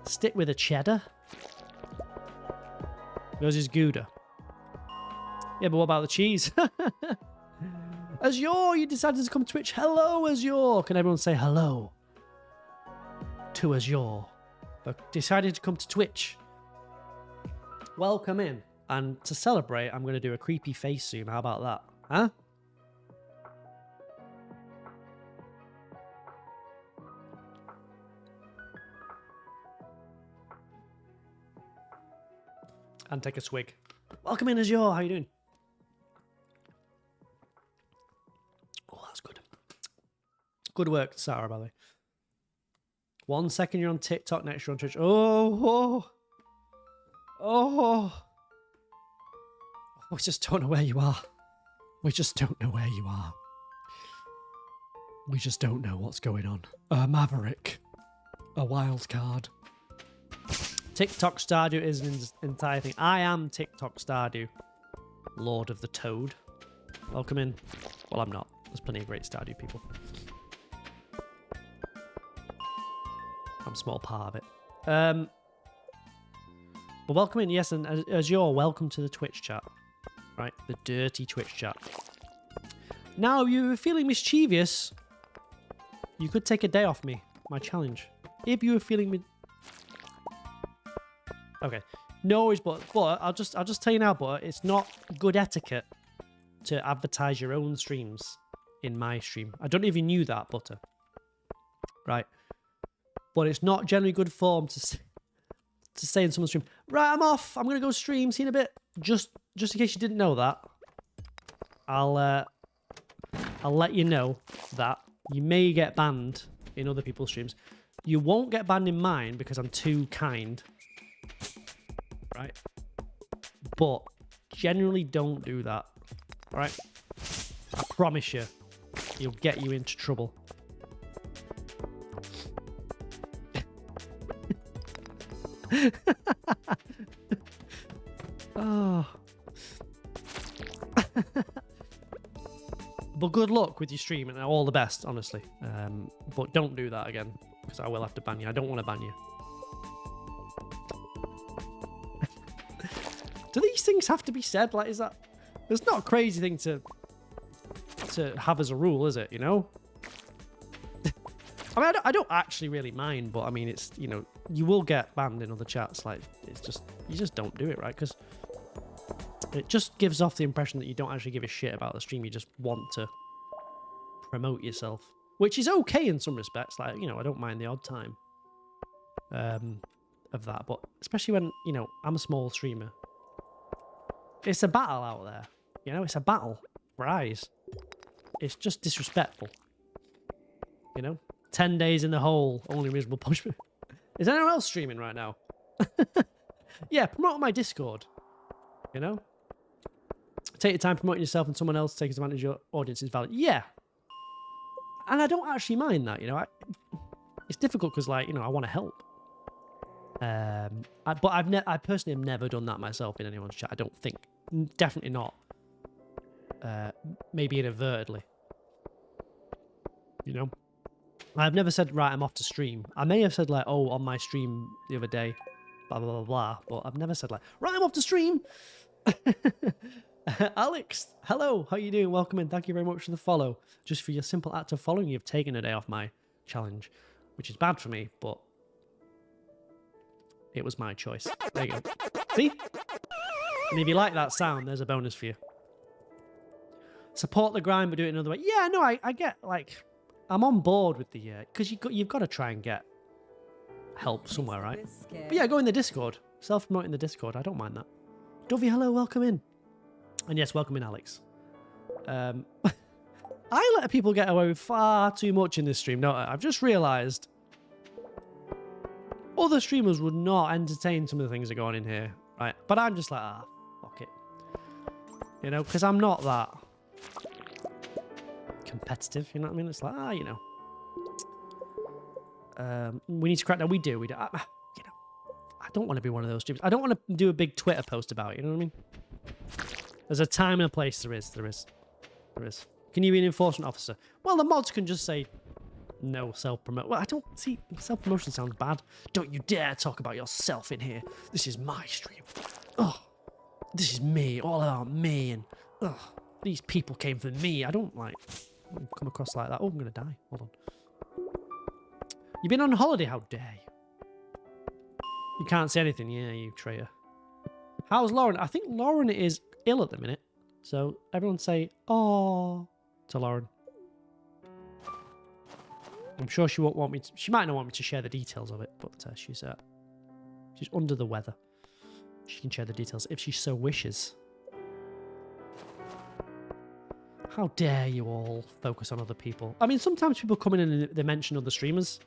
Stick with a cheddar. Yours is Gouda. Yeah, but what about the cheese? Azure, you decided to come to Twitch. Hello, Azure. Can everyone say hello to Azure? But decided to come to Twitch. Welcome in. And to celebrate, I'm going to do a creepy face zoom. How about that? Huh? And take a swig. Welcome in, Azure. How you doing? Oh, that's good. Good work, Sarah, by the way. 1 second you're on TikTok, next you're on Twitch. Oh. We just don't know where you are. We just don't know where you are. We just don't know what's going on. Maverick. A wild card. TikTok Stardew is an entire thing. I am TikTok Stardew, Lord of the Toad. Welcome in. Well, I'm not. There's plenty of great Stardew people. I'm a small part of it. But welcome in, yes, and as you're welcome to the Twitch chat. Right? The dirty Twitch chat. Now, if you're feeling mischievous, you could take a day off me. My challenge. If you were feeling me... Okay. No worries, but I'll just tell you now, but it's not good etiquette to advertise your own streams in my stream. I don't know if you knew that, Butter. Right? But it's not generally good form to say in someone's stream, right, I'm off. I'm gonna go stream. See you in a bit. Just in case you didn't know that, I'll let you know that you may get banned in other people's streams. You won't get banned in mine because I'm too kind. Right? But generally don't do that. Alright? I promise you, it'll get you into trouble. Oh. But good luck with your stream and all the best, honestly. But don't do that again, because I will have to ban you. I don't want to ban you. Do these things have to be said? Like, is that... It's not a crazy thing to have as a rule, is it? You know? I mean, I don't actually really mind, but I mean, it's, you know, you will get banned in other chats. Like, it's just, you just don't do it, right? Because it just gives off the impression that you don't actually give a shit about the stream. You just want to promote yourself, which is okay in some respects. Like, you know, I don't mind the odd time of that, but especially when, you know, I'm a small streamer. It's a battle out there, you know. It's a battle for eyes. It's just disrespectful, you know. 10 days in the hole, only reasonable punishment. Is anyone else streaming right now? Yeah, promote my Discord. You know? Take your time promoting yourself and someone else takes advantage of your audience is valid. Yeah. And I don't actually mind that, you know. It's difficult because, like, you know, I want to help. But I personally have never done that myself in anyone's chat. I don't think. Definitely not. Maybe inadvertently. You know? I've never said, right, I'm off to stream. I may have said, like, oh, on my stream the other day, blah, blah, blah, blah. But I've never said, like, right, I'm off to stream. Alex, hello. How you doing? Welcome in. Thank you very much for the follow. Just for your simple act of following, you've taken a day off my challenge, which is bad for me, but it was my choice. There you go. See? And if you like that sound, there's a bonus for you. Support the grind, but do it another way. Yeah, no, I get, like... I'm on board with the because you've got to try and get help somewhere, right? But yeah, go in the Discord, self-promoting the Discord. I don't mind that. Dovey, hello, welcome in, and yes, welcome in, Alex. I let people get away with far too much in this stream. No, I've just realised other streamers would not entertain some of the things that go on in here, right? But I'm just like, fuck it, you know, because I'm not that competitive, you know what I mean? It's like, you know, we need to crack down. We do. You know, I don't want to be one of those streamers. I don't want to do a big Twitter post about it, you know what I mean? There's a time and a place. There is. Can you be an enforcement officer? Well, the mods can just say no self-promote. Well, I don't see, self-promotion sounds bad. Don't you dare talk about yourself in here. This is my stream. Oh, this is me, all about me, and these people came for me. I don't like come across like that. Oh, I'm gonna die. Hold on. You've been on holiday? How dare you? You can't say anything. Yeah, you traitor. How's Lauren? I think Lauren is ill at the minute. So everyone say, "Oh," to Lauren. I'm sure she won't want me to, she might not want me to share the details of it, but she's under the weather. She can share the details if she so wishes. How dare you all focus on other people? I mean, sometimes people come in and they mention other streamers,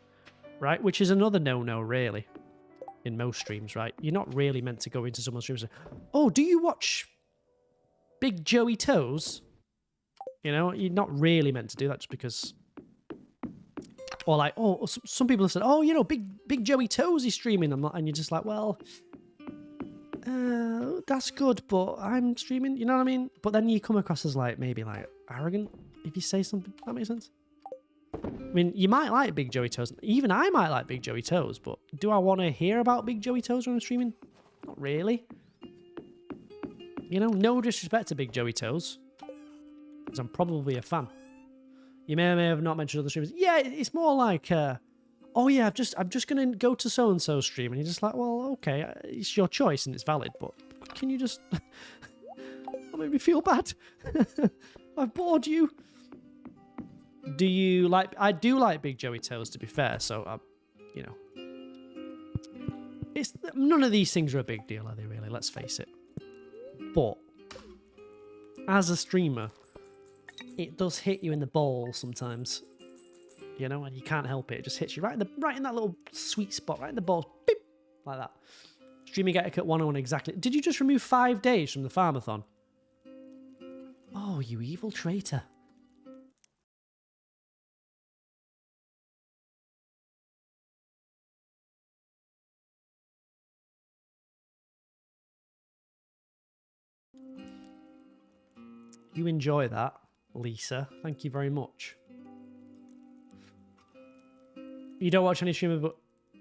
right? Which is another no-no, really, in most streams, right? You're not really meant to go into someone's stream and say, oh, do you watch Big Joey Toes? You know, you're not really meant to do that just because Or like, oh, some people have said, oh, you know, Big Joey Toes is streaming. And you're just like, well, that's good, but I'm streaming. You know what I mean? But then you come across as like maybe like arrogant if you say something. That makes sense. I mean, you might like Big Joey Toes. Even I might like Big Joey Toes, but do I want to hear about Big Joey Toes when I'm streaming? Not really. You know, no disrespect to Big Joey Toes, because I'm probably a fan. You may or may have not mentioned other streamers. Yeah, it's more like, oh yeah, I'm just gonna go to so and so stream, and you're just like, well, okay, it's your choice and it's valid, but can you just that made me feel bad? I've bored you. Do you like? I do like Big Joey Toes, to be fair. So, you know, it's none of these things are a big deal, are they? Really? Let's face it. But as a streamer, it does hit you in the balls sometimes, you know, and you can't help it. It just hits you right in that little sweet spot, right in the balls, beep, like that. Streaming etiquette 101 exactly. Did you just remove 5 days from the Farmathon? Oh, you evil traitor. You enjoy that, Lisa. Thank you very much. You don't watch any streamers, but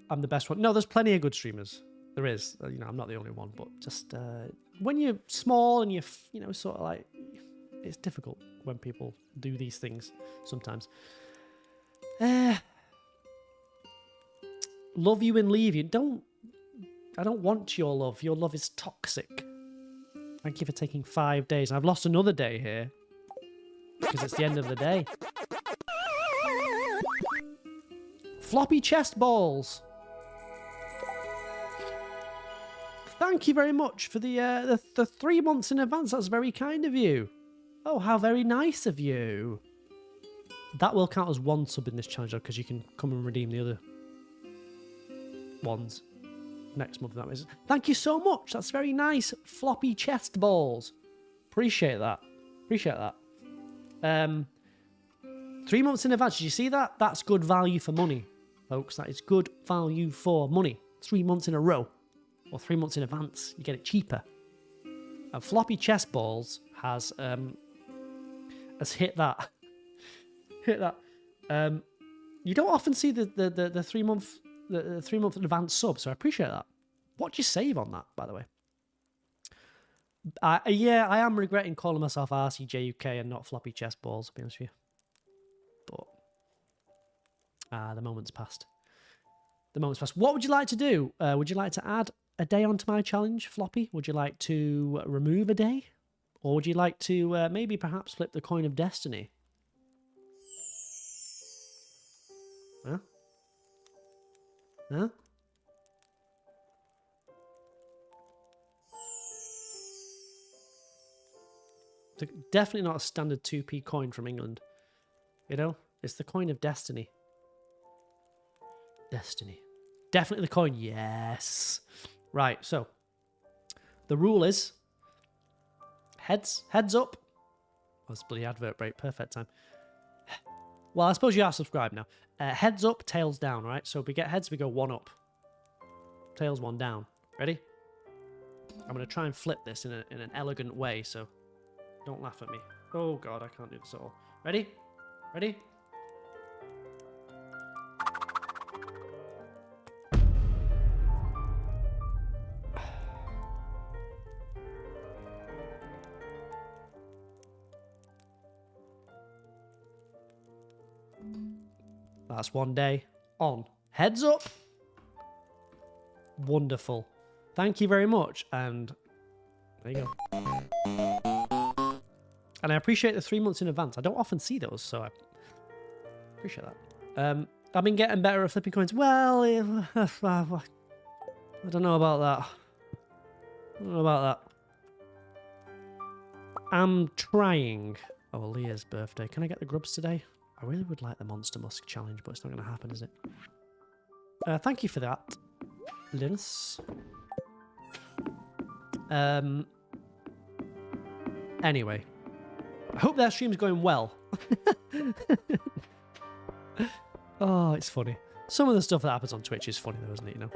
I'm the best one. No, there's plenty of good streamers. There is. You know, I'm not the only one, but just when you're small and you know, sort of like, it's difficult when people do these things sometimes. Love you and leave you. I don't want your love. Your love is toxic. Thank you for taking 5 days. I've lost another day here because it's the end of the day. Floppy chest balls. Thank you very much for the 3 months in advance. That's very kind of you. Oh, how very nice of you. That will count as one sub in this challenge, though, because you can come and redeem the other ones next month. That is. Thank you so much. That's very nice. Floppy chest balls. Appreciate that. Appreciate that. 3 months in advance. Did you see that? That's good value for money, folks. That is good value for money. 3 months in a row, or 3 months in advance. You get it cheaper. And floppy chest balls has hit that. Hit that. You don't often see the 3 month. The 3 month advance sub, so I appreciate that. What do you save on that, by the way? Yeah, I am regretting calling myself RCJUK and not floppy chest balls, to be honest with you. But the moment's passed. The moment's passed. What would you like to do? Would you like to add a day onto my challenge, Floppy? Would you like to remove a day? Or would you like to maybe perhaps flip the coin of destiny? Huh? Huh? Definitely not a standard 2p coin from England. You know? It's the coin of destiny. Destiny. Definitely the coin. Yes. Right, so. The rule is... Heads up. Oh, it's bloody advert break. Perfect time. Well, I suppose you are subscribed now. Heads up, tails down, right? So if we get heads, we go 1 up. Tails 1 down. Ready? I'm going to try and flip this in an elegant way, so don't laugh at me. Oh, God, I can't do this at all. Ready? Ready? That's 1 day on. Heads up. Wonderful. Thank you very much. And there you go. And I appreciate the 3 months in advance. I don't often see those, so I appreciate that. I've been getting better at flipping coins. Well, I don't know about that. I don't know about that. I'm trying. Oh, Leah's birthday. Can I get the grubs today? I really would like the Monster Musk challenge, but it's not going to happen, is it? Thank you for that, Linus. Anyway, I hope that stream's going well. Oh, it's funny. Some of the stuff that happens on Twitch is funny though, isn't it, you know?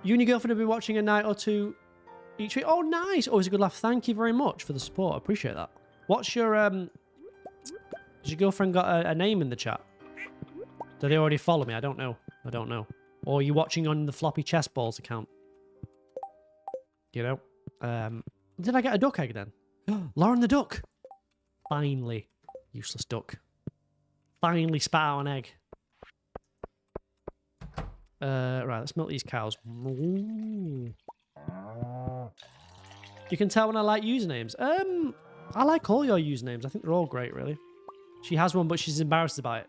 You and your girlfriend have been watching a night or two each week. Oh, nice. Always a good laugh. Thank you very much for the support. I appreciate that. What's your, has your girlfriend got a name in the chat? Do they already follow me? I don't know. I don't know. Or are you watching on the Floppy Chess Balls account? You know? Did I get a duck egg then? Lauren the duck. Finally. Useless duck. Finally spat out an egg. Right, let's milk these cows. Ooh. You can tell when I like usernames. I like all your usernames. I think they're all great, really. She has one, but she's embarrassed about it.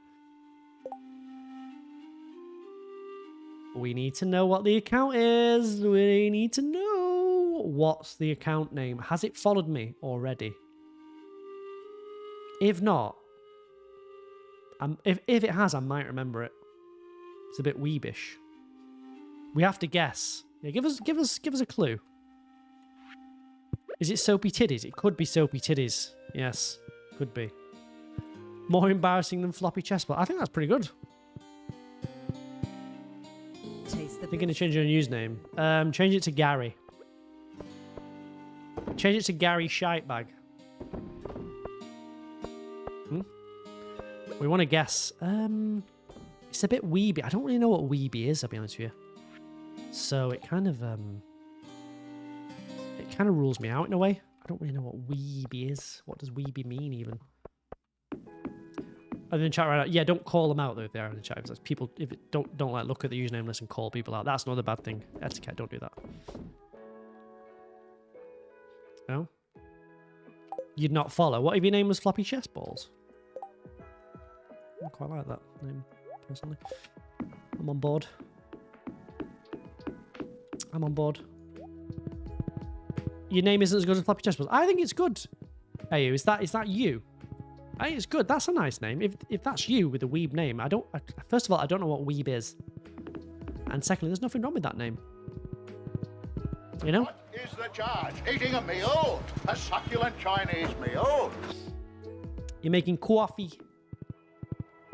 We need to know what the account is. We need to know what's the account name. Has it followed me already? If not, if it has, I might remember it. It's a bit weebish. We have to guess. Yeah, give us a clue. Is it Soapy Titties? It could be Soapy Titties. Yes, could be. More embarrassing than Floppy Chessboard. I think that's pretty good. Thinking of changing your username. Change it to Gary. Change it to Gary Shitebag. We want to guess. It's a bit weeby. I don't really know what weeby is, I'll be honest with you. So it kind of rules me out in a way. I don't really know what weeby is. What does weeby mean even? And then chat right out. Yeah, don't call them out though if they are in the chat. Because people, if it, don't like look at the username list and call people out. That's another bad thing. Etiquette. Don't do that. No. You'd not follow. What if your name was Floppy Chess Balls? I quite like that name personally. I'm on board. I'm on board. Your name isn't as good as Floppy Chess Balls. I think it's good. Hey, is that you? I think it's good. That's a nice name. If that's you with a weeb name, first of all, I don't know what weeb is. And secondly, there's nothing wrong with that name. You know? What is the charge? Eating a meal? A succulent Chinese meal? You're making coffee.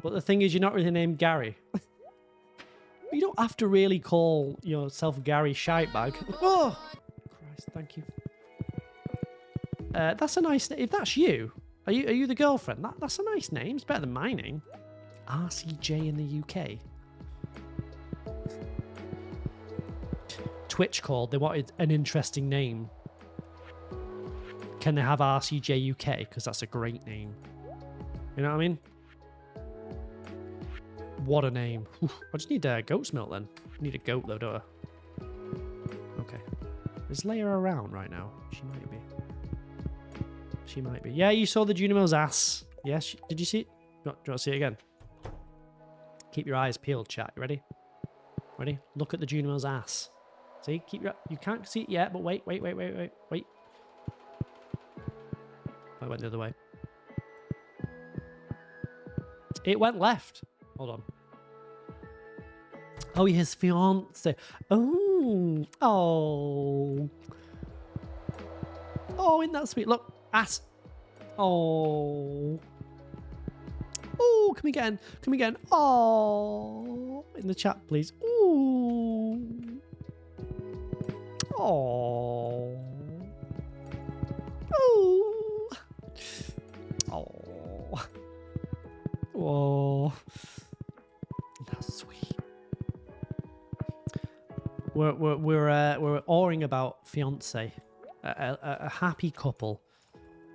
But the thing is, you're not really named Gary. You don't have to really call yourself Gary Shitebag. Oh! Christ, thank you. That's a nice name. If that's you, are you the girlfriend? That's a nice name. It's better than my name. RCJ in the UK. Twitch called. They wanted an interesting name. Can they have RCJ UK? Because that's a great name. You know what I mean? What a name. Oof, I just need goat's milk then. I need a goat though, don't I? Okay. Is Leia around right now? She might be. She might be. Yeah, you saw the Junimo's ass. Yes, did you see it? Do you want to see it again? Keep your eyes peeled, chat. You ready? Ready? Look at the Junimo's ass. See? Keep your... You can't see it yet, but wait. I went the other way. It went left. Hold on. Oh, his fiance. Oh. Oh, isn't that sweet? Look. Ass. Oh. Oh, can we get in? Oh. In the chat, please. Ooh. Oh. Ooh. Oh. Oh. That's sweet. We're awing about fiance, a happy couple,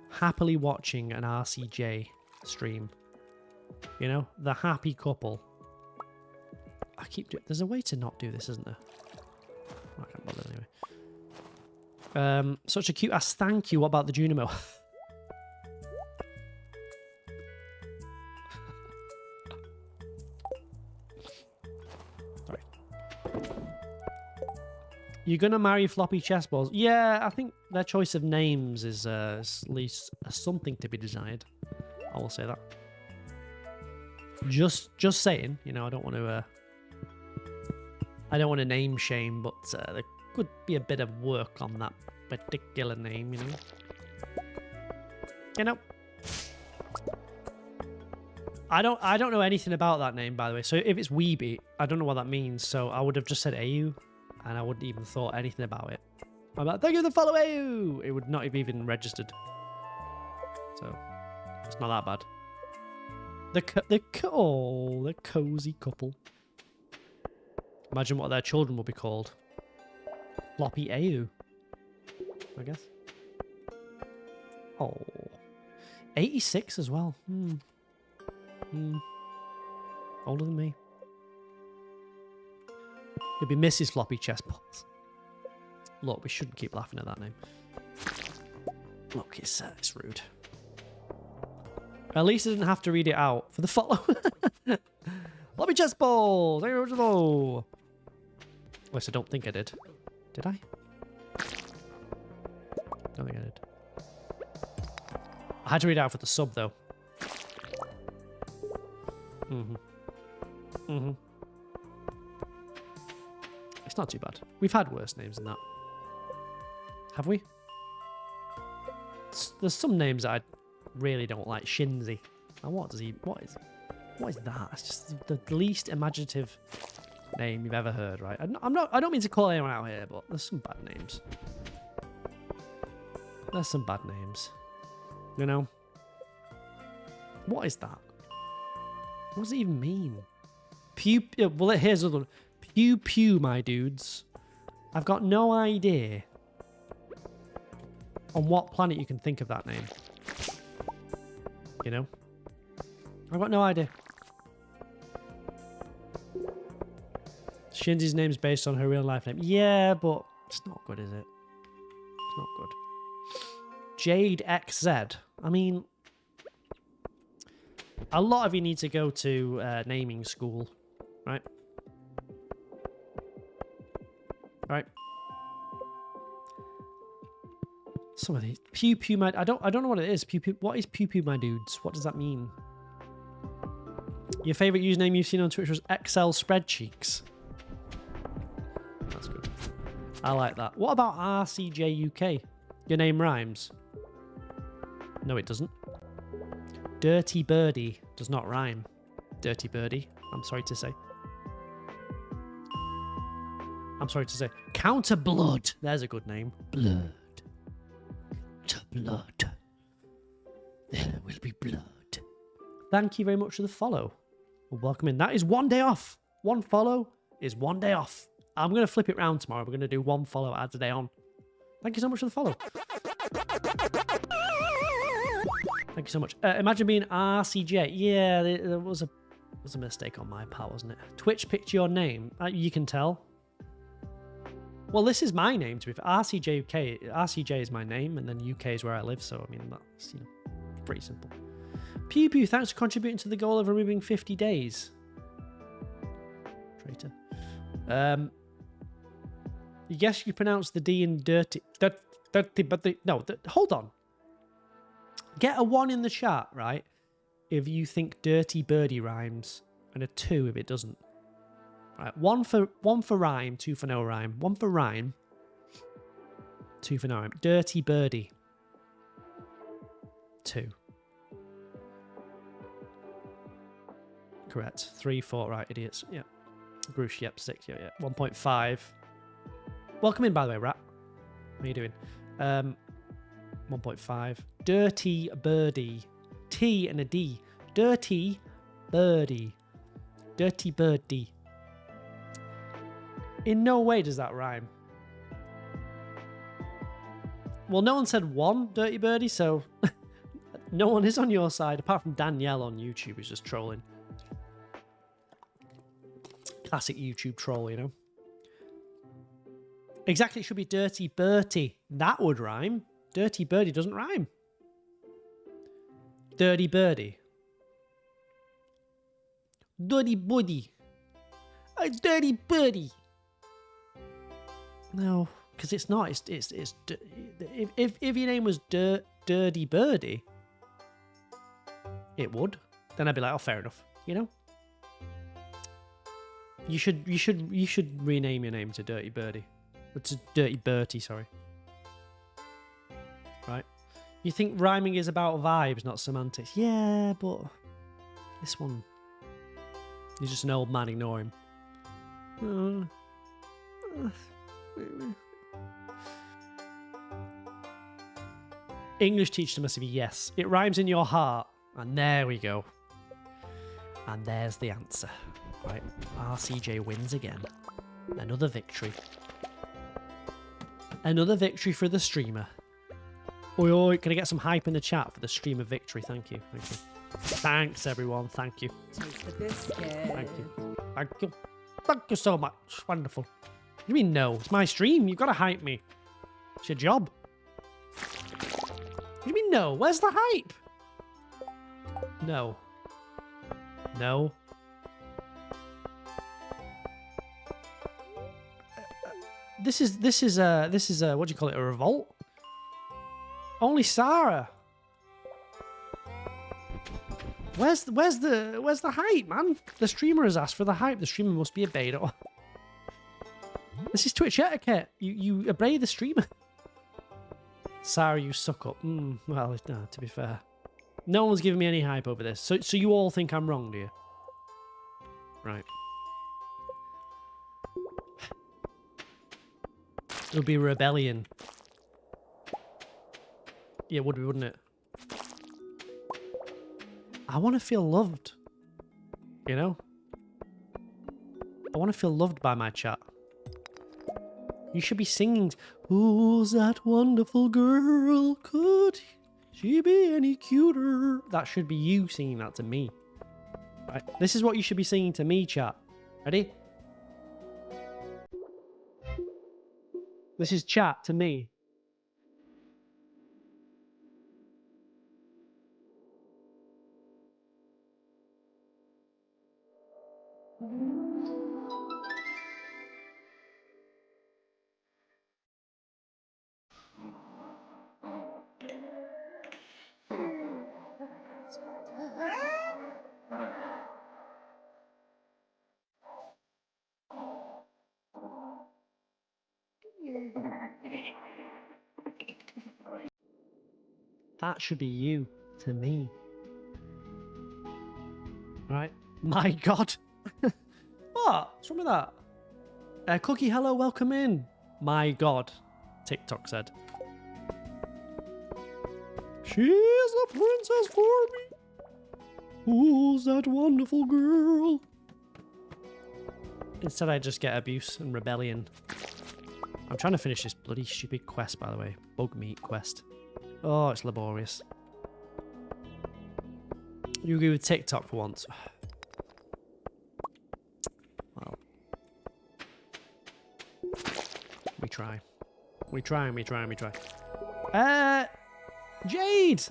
happily watching an RCJ stream. You know, the happy couple. There's a way to not do this, isn't there? I can't bother anyway. Such a cute ass. Thank you. What about the Junimo? You're gonna marry Floppy Chess Balls? Yeah, I think their choice of names is at least something to be desired. I will say that. Just saying, you know, I don't want to name shame, but there could be a bit of work on that particular name, you know. I don't know anything about that name, by the way. So if it's Weeby, I don't know what that means. So I would have just said AU, and I wouldn't even thought anything about it. I'm like, thank you for the follow, AU. It would not have even registered. So it's not that bad. The cozy couple. Imagine what their children will be called. Floppy AU, I guess. Oh, 86 as well. Older than me. It'd be Mrs. Floppy Chestpots. Look, we shouldn't keep laughing at that name. Look, it's rude. At least I didn't have to read it out for the follow. Floppy Chestpots! Thank you very much. At least I don't think I did. Did I? Don't think I did. I had to read it out for the sub, though. It's not too bad. We've had worse names than that. Have we? There's some names that I really don't like. Shinzy. And what is that? It's just the least imaginative name you've ever heard, right? I don't mean to call anyone out here, but there's some bad names. There's some bad names. You know? What is that? What does it even mean? Well, here's another one. Pew pew, my dudes. I've got no idea on what planet you can think of that name. You know? I've got no idea. Shinzy's name's based on her real life name. Yeah, but it's not good, is it? It's not good. Jade XZ. I mean, a lot of you need to go to naming school, right? Right. Some of these pew pew my I don't know what it is. Pew pew. What is pew pew my dudes? What does that mean? Your favorite username you've seen on Twitch was XL Spreadcheeks. That's good. I like that. What about RCJ UK? Your name rhymes. No, it doesn't. Dirty Birdie does not rhyme. Dirty Birdie. I'm sorry to say. Counter Blood. There's a good name. Blood. To blood. There will be blood. Thank you very much for the follow. Well, welcome in. That is 1 day off. One follow is 1 day off. I'm going to flip it round tomorrow. We're going to do one follow, adds a day on. Thank you so much for the follow. Thank you so much. Imagine being RCJ. Yeah, there was a mistake on my part, wasn't it? Twitch picked your name. You can tell. Well, this is my name, to be fair. RCJ UK. RCJ is my name, and then UK is where I live. So, I mean, that's, you know, pretty simple. Pew Pew, thanks for contributing to the goal of removing 50 days. Traitor. Yes, you pronounce the D in dirty. Dirty, but no, hold on. Get a 1 in the chat, right? If you think Dirty Birdie rhymes, and a 2 if it doesn't. Right, one for rhyme, 2 for no rhyme. 1 for rhyme, 2 for no rhyme. Dirty Birdie. 2. Correct. 3, 4, right, idiots. Yeah. Groosh, yep, 6, yeah. 1.5. Welcome in, by the way, Rat. How are you doing? 1.5. Dirty Birdie. T and a D. Dirty Birdie. Dirty Birdie. In no way does that rhyme. Well, no one said 1, Dirty Birdie, so no one is on your side, apart from Danielle on YouTube, who's just trolling. Classic YouTube troll, you know. Exactly, it should be Dirty Bertie. That would rhyme. Dirty Birdie doesn't rhyme. Dirty Birdie. Dirty Buddy. A Dirty Birdie. No, because it's not. It's if your name was Dirty Birdie, it would. Then I'd be like, oh, fair enough. You know. You should rename your name to Dirty Birdie. To Dirty Bertie, sorry. Right? You think rhyming is about vibes, not semantics. Yeah, but This one. He's just an old man, ignore him. English teacher must be yes. It rhymes in your heart. And there we go. And there's the answer. Right, RCJ wins again. Another victory. Another victory for the streamer. Oi, oi, can I get some hype in the chat for the streamer victory? Thank you. Thank you. Thanks, everyone. Thank you. Taste the biscuit. Thank you. Thank you. Thank you so much. Wonderful. What do you mean no? It's my stream. You've got to hype me. It's your job. What do you mean no? Where's the hype? No. No. This is what do you call it? A revolt? Only Sarah. Where's the hype, man? The streamer has asked for the hype. The streamer must be a beta. This is Twitch etiquette. You obey the streamer. Sarah, you suck up. Well, no, to be fair. No one's giving me any hype over this. So you all think I'm wrong, do you? Right. It would be a rebellion. Yeah, would be, wouldn't it? I want to feel loved. You know? I want to feel loved by my chat. You should be singing, "Who's that wonderful girl? Could she be any cuter?" That should be you singing that to me. Right? This is what you should be singing to me, chat. Ready? This is chat to me. That should be you to me. Right? My God. What? What's wrong with that? Cookie, hello, welcome in. My God, TikTok said. She's a princess for me. Who's that wonderful girl? Instead, I just get abuse and rebellion. I'm trying to finish this bloody stupid quest, by the way. Bug meat quest. Oh, it's laborious. You agree with TikTok for once? Well, we try. We try and we try and we try. Jade!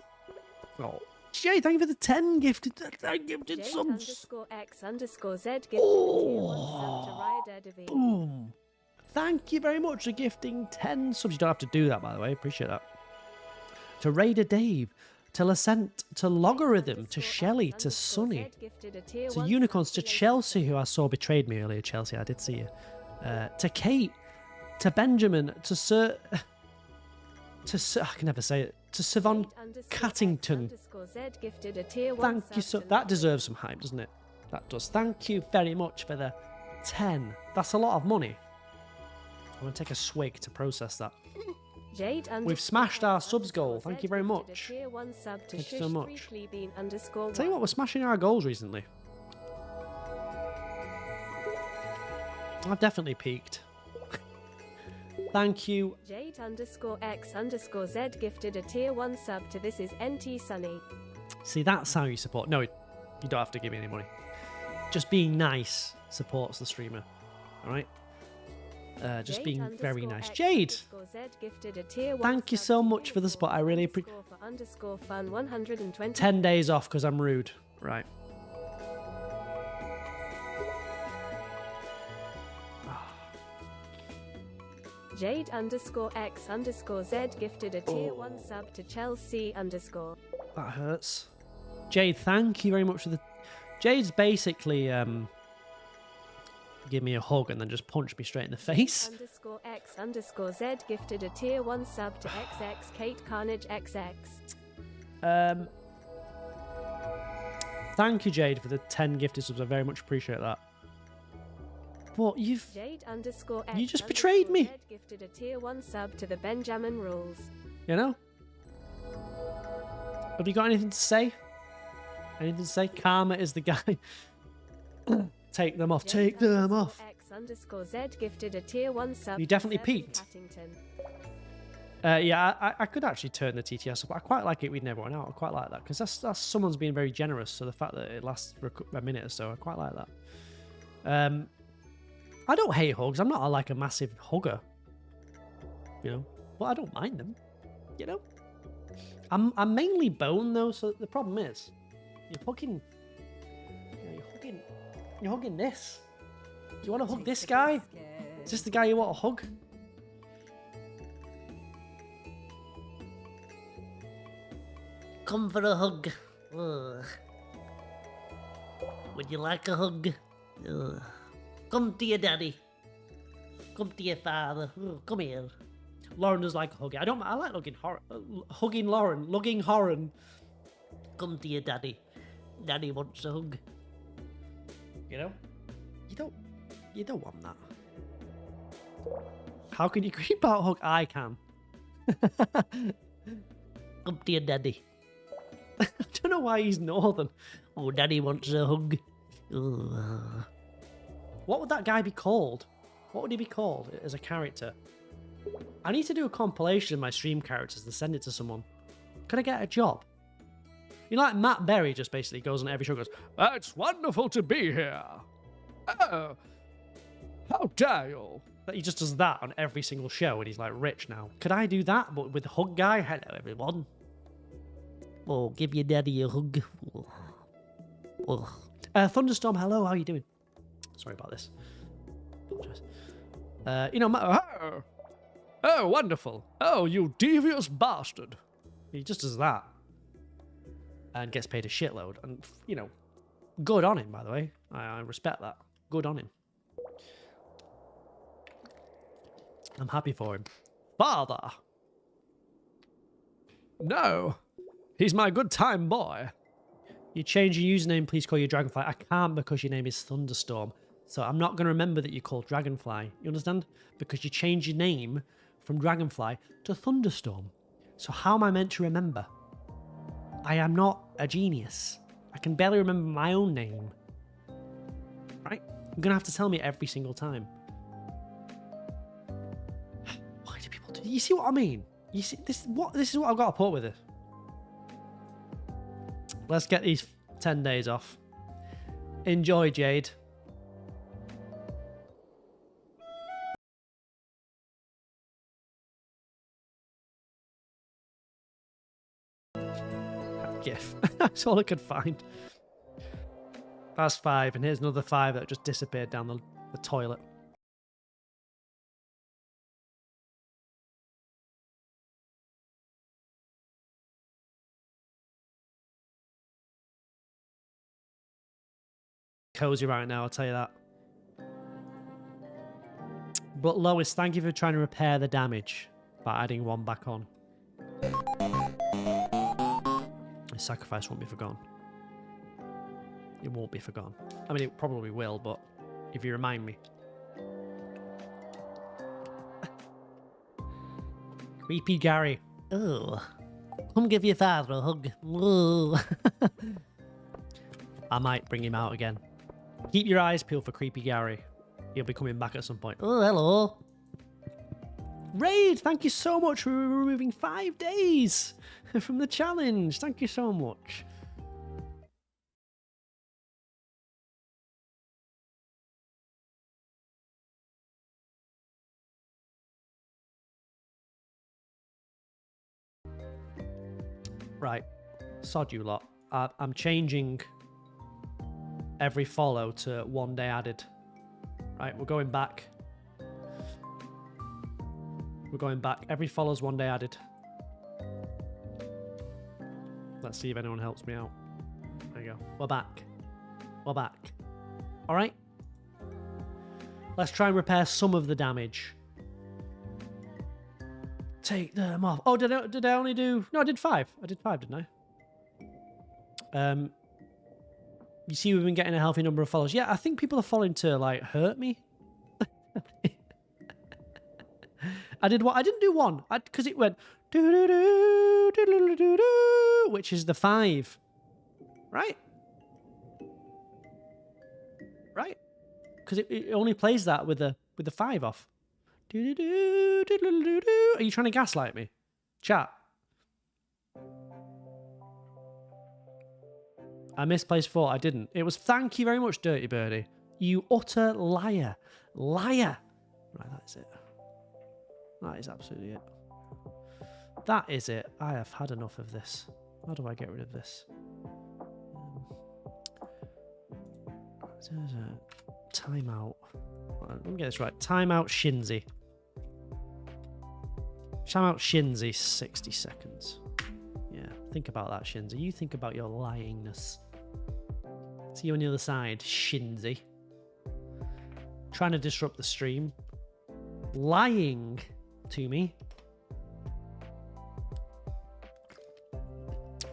Oh, Jade, thank you for the 10 gifted. I gifted Jade subs. _X_Z gifted oh. Boom. Thank you very much for gifting 10 subs. You don't have to do that, by the way. Appreciate that. To Raider Dave, to Lacent, to Logarithm, to Shelley, to Sunny, to Unicorns, to Chelsea, who I saw betrayed me earlier. Chelsea, I did see you. To Kate, to Benjamin, to Sir... I can never say it. To Savon Cattington. Thank you so... That deserves some hype, doesn't it? That does. Thank you very much for the 10. That's a lot of money. I'm going to take a swig to process that. We've smashed our subs goal. Thank you very much. Thank you so much. Tell you what, we're smashing our goals recently. I've definitely peaked. Thank you. Jade_X_Z gifted a tier 1 sub to This Is NT Sunny. See, that's how you support. No, you don't have to give me any money. Just being nice supports the streamer. Alright? Just being very nice. Jade! Thank you so much for the support. I really appreciate it. 10 days off because I'm rude. Right. Jade_X_Z gifted a tier 1 sub to Chelsea_. That hurts. Jade, thank you very much for the... Jade's basically... give me a hug and then just punch me straight in the face. Jade_X_Z gifted a tier 1 sub to XX Kate Carnage XX. Thank you, Jade, for the 10 gifted subs. I very much appreciate that. But you've... Jade_X You just betrayed me. Z gifted a tier 1 sub to the Benjamin rules. You know? Have you got anything to say? Anything to say? Karma is the guy. Take them off. Take them off. X_Z gifted a tier 1 sub. You definitely peaked. Yeah, I could actually turn the TTS up. I quite like it reading everyone out. I quite like that because that's someone's being very generous. So the fact that it lasts for a minute or so, I quite like that. I don't hate hugs. I'm not like a massive hugger, you know. But I don't mind them, you know. I'm mainly bone though, so the problem is you're hugging this. You want to hug this guy? Is this the guy you want to hug? Come for a hug. Ugh. Would you like a hug? Ugh. Come to your daddy. Come to your father. Ugh, come here. Lauren does like a hug. I like hugging Lauren. Lugging Horan. Come to your daddy. Daddy wants a hug. You know? You don't want that. How can you creep out a hug? I can. Come to your daddy. I don't know why he's northern. Oh, daddy wants a hug. Ugh. What would that guy be called? What would he be called as a character? I need to do a compilation of my stream characters and send it to someone. Could I get a job? You know, like Matt Berry just basically goes on every show and goes, "It's wonderful to be here. Oh, how dare you?" He just does that on every single show and he's like rich now. Could I do that, but with the hug guy? Hello, everyone. Oh, give your daddy a hug. Oh. Thunderstorm, hello, how are you doing? Sorry about this. You know, oh, wonderful. Oh, you devious bastard. He just does that. And gets paid a shitload. And, you know, good on him, by the way. I respect that. Good on him. I'm happy for him. Father! No. He's my good time boy. You change your username, please call you Dragonfly. I can't because your name is Thunderstorm. So I'm not going to remember that you're called Dragonfly. You understand? Because you change your name from Dragonfly to Thunderstorm. So how am I meant to remember? I am not a genius. I can barely remember my own name. Right? You're going to have to tell me every single time. Why do people do... You see what I mean? You see, this is what I've got to put with it. Let's get these 10 days off. Enjoy, Jade. GIF. That's all I could find. That's 5, and here's another 5 that just disappeared down the toilet. Cozy right now, I'll tell you that. But Lois, thank you for trying to repair the damage by adding 1 back on. The sacrifice won't be forgotten. It won't be forgotten. I mean, it probably will, but if you remind me. Creepy Gary. Oh, come give your father a hug. Whoa. I might bring him out again. Keep your eyes peeled for Creepy Gary. He'll be coming back at some point. Oh, hello. Raid, thank you so much for removing 5 days from the challenge. Thank you so much. Right, sod you lot. I'm changing every follow to 1 day added. Right, we're going back. We're going back. Every follow's 1 day added. Let's see if anyone helps me out. There you go. We're back. We're back. All right. Let's try and repair some of the damage. Take them off. Oh, did I only do... No, I did 5. I did 5, didn't I? You see, we've been getting a healthy number of followers. Yeah, I think people are following to like hurt me. I did what? I didn't do one because it went do do do do do do do, which is the 5, right? Right? Because it only plays that with the 5 off. Do do do do do do do. Are you trying to gaslight me, chat? I misplaced 4. I didn't. It was thank you very much, Dirty Birdie. You utter liar. Liar. Right, that is it. That is absolutely it. That is it. I have had enough of this. How do I get rid of this? Timeout. Right, let me get this right. Timeout Shinzy. Timeout Shinzy, 60 seconds. Yeah, think about that, Shinzy. You think about your lyingness. See you on the other side, Shinzy. Trying to disrupt the stream. Lying to me.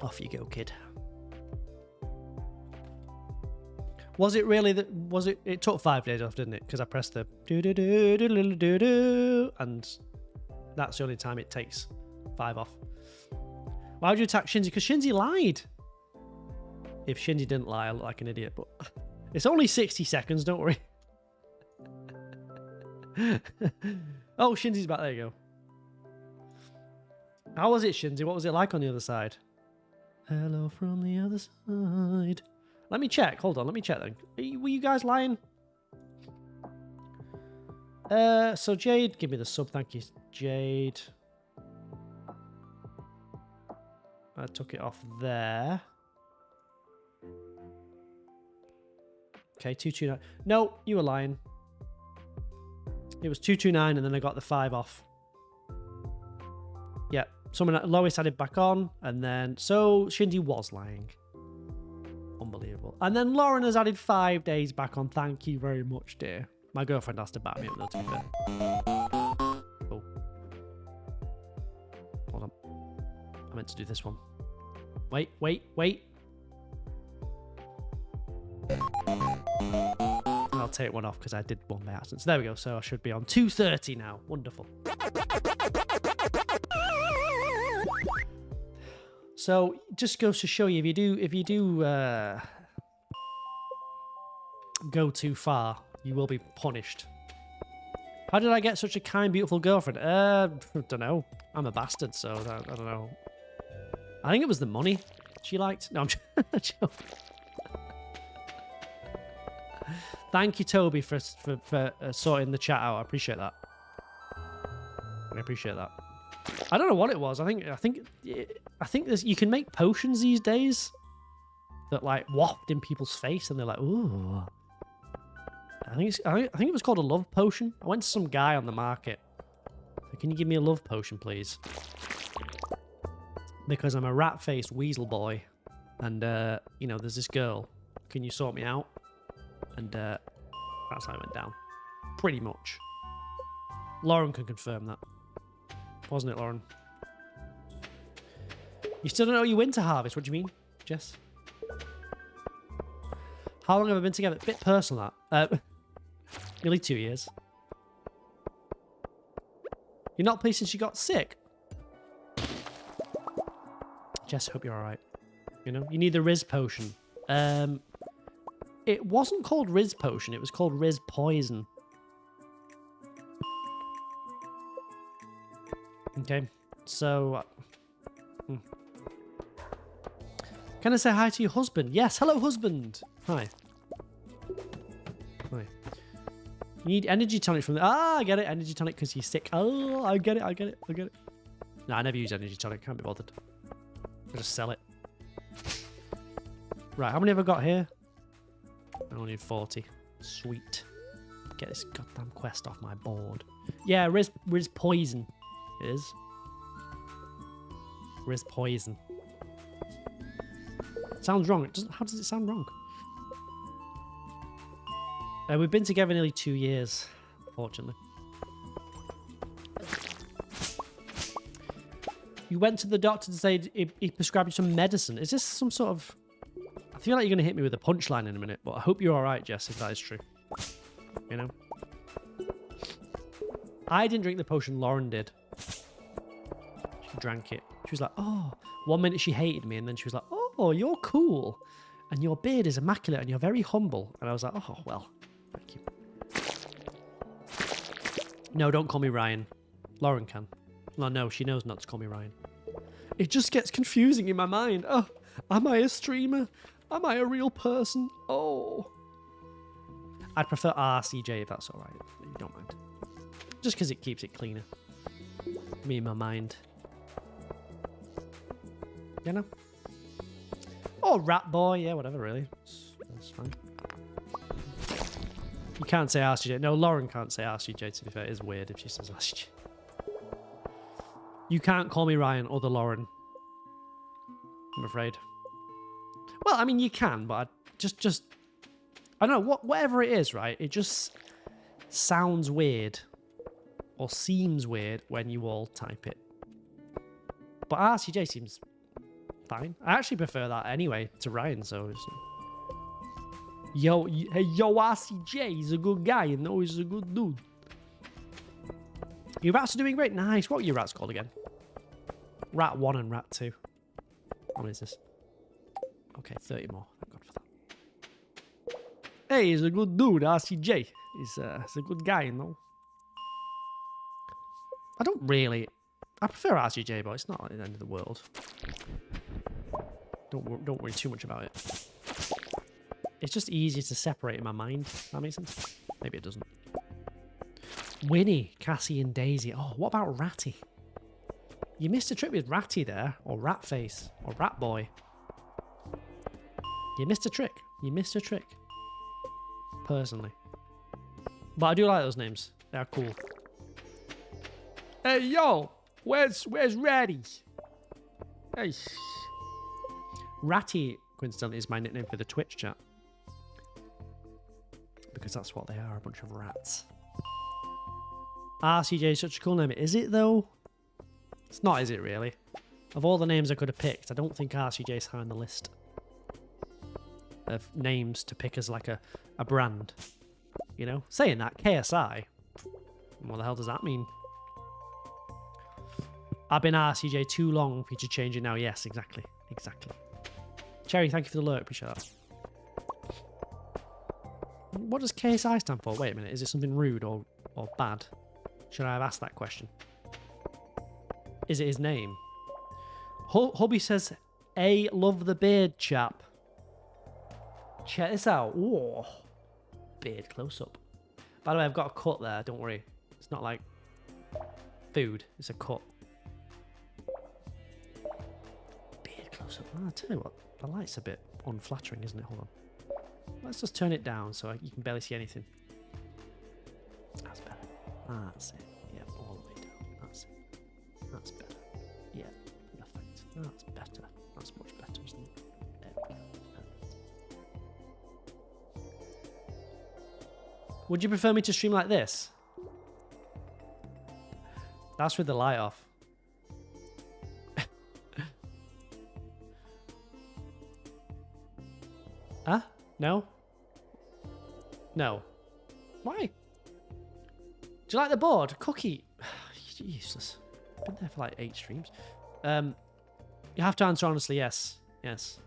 Off you go, kid. Was it really that? Was it? It took 5 days off, didn't it? Because I pressed the do do do do do do do, and that's the only time it takes 5 off. Why would you attack Shinzy? Because Shinzy lied. If Shinzy didn't lie, I look like an idiot. But it's only 60 seconds. Don't worry. Oh, Shinzy's back. There you go. How was it, Shinzy? What was it like on the other side? Hello from the other side. Let me check. Hold on. Let me check then. Were you guys lying? So Jade, give me the sub. Thank you, Jade. I took it off there. Okay, 229. No, you were lying. It was 229 and then I got the 5 off. Yeah, Lois had it back on and then... So, Shindy was lying. Unbelievable. And then Lauren has added 5 days back on. Thank you very much, dear. My girlfriend has to back me up though, to be fair. Oh. Hold on. I meant to do this one. Wait. I'll take one off because I did one by accident. So there we go. So I should be on 230 now. Wonderful. So just goes to show you, if you do go too far, you will be punished. How did I get such a kind, beautiful girlfriend? I don't know. I'm a bastard, so I don't know. I think it was the money she liked. No, I'm joking. Thank you, Toby, for sorting the chat out. I appreciate that. I appreciate that. I don't know what it was. I think there's, you can make potions these days that like waft in people's face, and they're like, ooh. I think it was called a love potion. I went to some guy on the market. So, can you give me a love potion, please? Because I'm a rat-faced weasel boy, and you know, there's this girl. Can you sort me out? And that's how it went down. Pretty much. Lauren can confirm that. Wasn't it, Lauren? You still don't know your winter harvest. What do you mean, Jess? How long have I been together? A bit personal, that. Nearly 2 years. You're not pleased since you got sick? Jess, hope you're alright. You know, you need the Riz potion. It wasn't called Riz potion, it was called Riz poison. Okay, so... Can I say hi to your husband? Yes, hello husband! Hi. Hi. You need energy tonic from the... Ah, I get it, energy tonic because you're sick. Oh, I get it. No, I never use energy tonic, can't be bothered. I just sell it. Right, how many have I got here? I only need 40. Sweet. Get this goddamn quest off my board. Yeah, Riz poison. It is. Riz poison. Sounds wrong. It doesn't. How does it sound wrong? We've been together nearly 2 years, fortunately. You went to the doctor to say he prescribed you some medicine. Is this some sort of... I feel like you're going to hit me with a punchline in a minute, but I hope you're alright, Jess, if that is true. You know? I didn't drink the potion, Lauren did. She drank it. She was like, oh. 1 minute she hated me, and then she was like, oh, you're cool. And your beard is immaculate, and you're very humble. And I was like, oh, well, thank you. No, don't call me Ryan. Lauren can. No, she knows not to call me Ryan. It just gets confusing in my mind. Oh, am I a streamer? Am I a real person? Oh. I'd prefer RCJ if that's alright. If you don't mind. Just because it keeps it cleaner. Me in my mind. You know? Oh, Rat Boy. Yeah, whatever, really. That's fine. You can't say RCJ. No, Lauren can't say RCJ, to be fair. It is weird if she says RCJ. You can't call me Ryan or the Lauren. I'm afraid. Well, I mean, you can, but just I don't know, whatever it is, right? It just sounds weird or seems weird when you all type it. But RCJ seems fine. I actually prefer that anyway to Ryan, so it's... Yo, RCJ, he's a good guy, you know, he's a good dude. Your rats are doing great. Nice. What are your rats called again? Rat 1 and Rat 2. What is this? Okay, 30 more. Thank God for that. Hey, he's a good dude, RCJ. He's a good guy, you know. I don't really... I prefer RCJ, but it's not like the end of the world. Don't worry too much about it. It's just easier to separate in my mind. That makes sense? Maybe it doesn't. Winnie, Cassie and Daisy. Oh, what about Ratty? You missed a trick with Ratty there, or Ratface, or Rat Boy. You missed a trick. You missed a trick. Personally. But I do like those names. They're cool. Hey, yo! Where's Ratty? Hey. Ratty, coincidentally, is my nickname for the Twitch chat. Because that's what they are, a bunch of rats. RCJ is such a cool name. Is it, though? It's not, is it, really? Of all the names I could have picked, I don't think RCJ is high on the list of names to pick as like a brand. You know? Saying that, KSI. What the hell does that mean? I've been RCJ too long for you to change it now. Yes, exactly. Exactly. Cherry, thank you for the alert. Appreciate that. What does KSI stand for? Wait a minute. Is it something rude or bad? Should I have asked that question? Is it his name? Hubby says, "Hey, love the beard, chap." Check this out. Whoa. Beard close up. By the way, I've got a cut there. Don't worry. It's not like food. It's a cut. Beard close up. Oh, I'll tell you what. The light's a bit unflattering, isn't it? Hold on. Let's just turn it down so you can barely see anything. That's better. That's it. Yeah, all the way down. That's it. That's better. Yeah, perfect. That's better. That's much better, isn't it? There we go. Would you prefer me to stream like this? That's with the light off. Huh? No? No. Why? Do you like the board? Cookie. Useless. Been there for like 8 streams. You have to answer honestly, yes. Yes.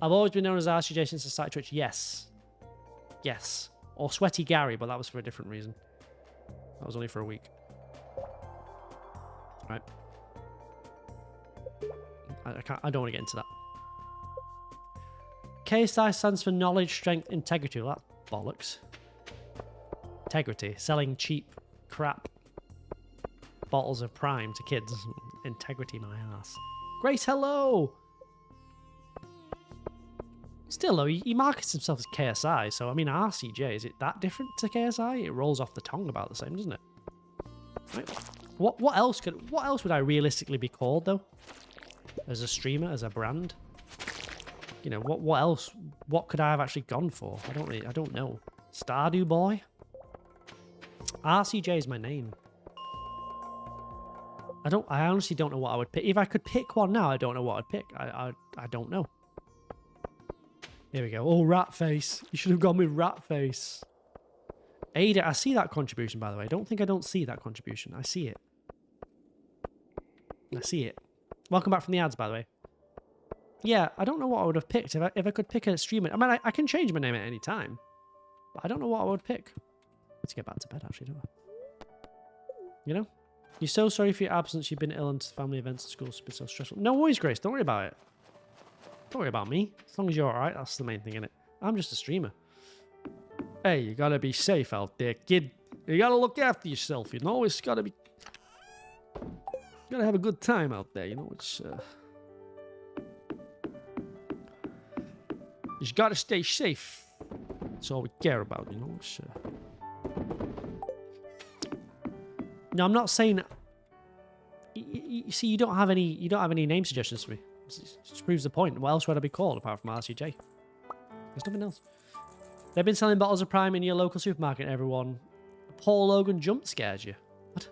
I've always been known as RCJ since I started Twitch. Yes. Yes. Or Sweaty Gary, but that was for a different reason. That was only for a week. Right. I don't want to get into that. KSI stands for knowledge, strength, integrity. Well, that's bollocks. Integrity. Selling cheap crap bottles of Prime to kids. Integrity, my ass. Grace, hello! Still, though, he markets himself as KSI, so, I mean, RCJ, is it that different to KSI? It rolls off the tongue about the same, doesn't it? Right. What else would I realistically be called, though? As a streamer, as a brand? You know, what else? What could I have actually gone for? I don't know. Stardew boy? RCJ is my name. I honestly don't know what I would pick. If I could pick one now, I don't know what I'd pick. I don't know. Here we go. Oh, rat face. You should have gone with rat face. Ada, I see that contribution, by the way. Don't think I don't see that contribution. I see it. I see it. Welcome back from the ads, by the way. Yeah, I don't know what I would have picked if I could pick a streamer. I mean, I can change my name at any time, but I don't know what I would pick. Let's get back to bed, actually, don't I? You know? You're so sorry for your absence. You've been ill and family events and school's been so stressful. No worries, Grace. Don't worry about it. Don't worry about me. As long as you're alright, that's the main thing, innit? I'm just a streamer. Hey, you gotta be safe out there, kid. You gotta look after yourself, you know? It's gotta be... You gotta have a good time out there, you know? It's, You just gotta stay safe. That's all we care about, you know? It's, No, I'm not saying... You see, you don't have any name suggestions for me. It just proves the point. What else would I be called apart from RCJ? There's nothing else. They've been selling bottles of Prime in your local supermarket, everyone. Paul Logan jump scares you. What?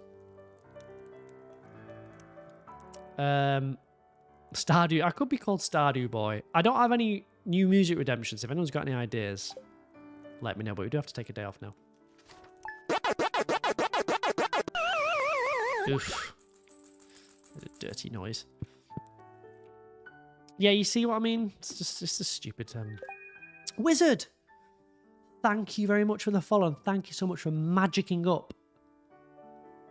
Stardew. I could be called Stardew Boy. I don't have any new music redemptions. If anyone's got any ideas, let me know. But we do have to take a day off now. Oof. A dirty noise. Yeah, you see what I mean? It's a stupid wizard. Thank you very much for the follow, and thank you so much for magicking up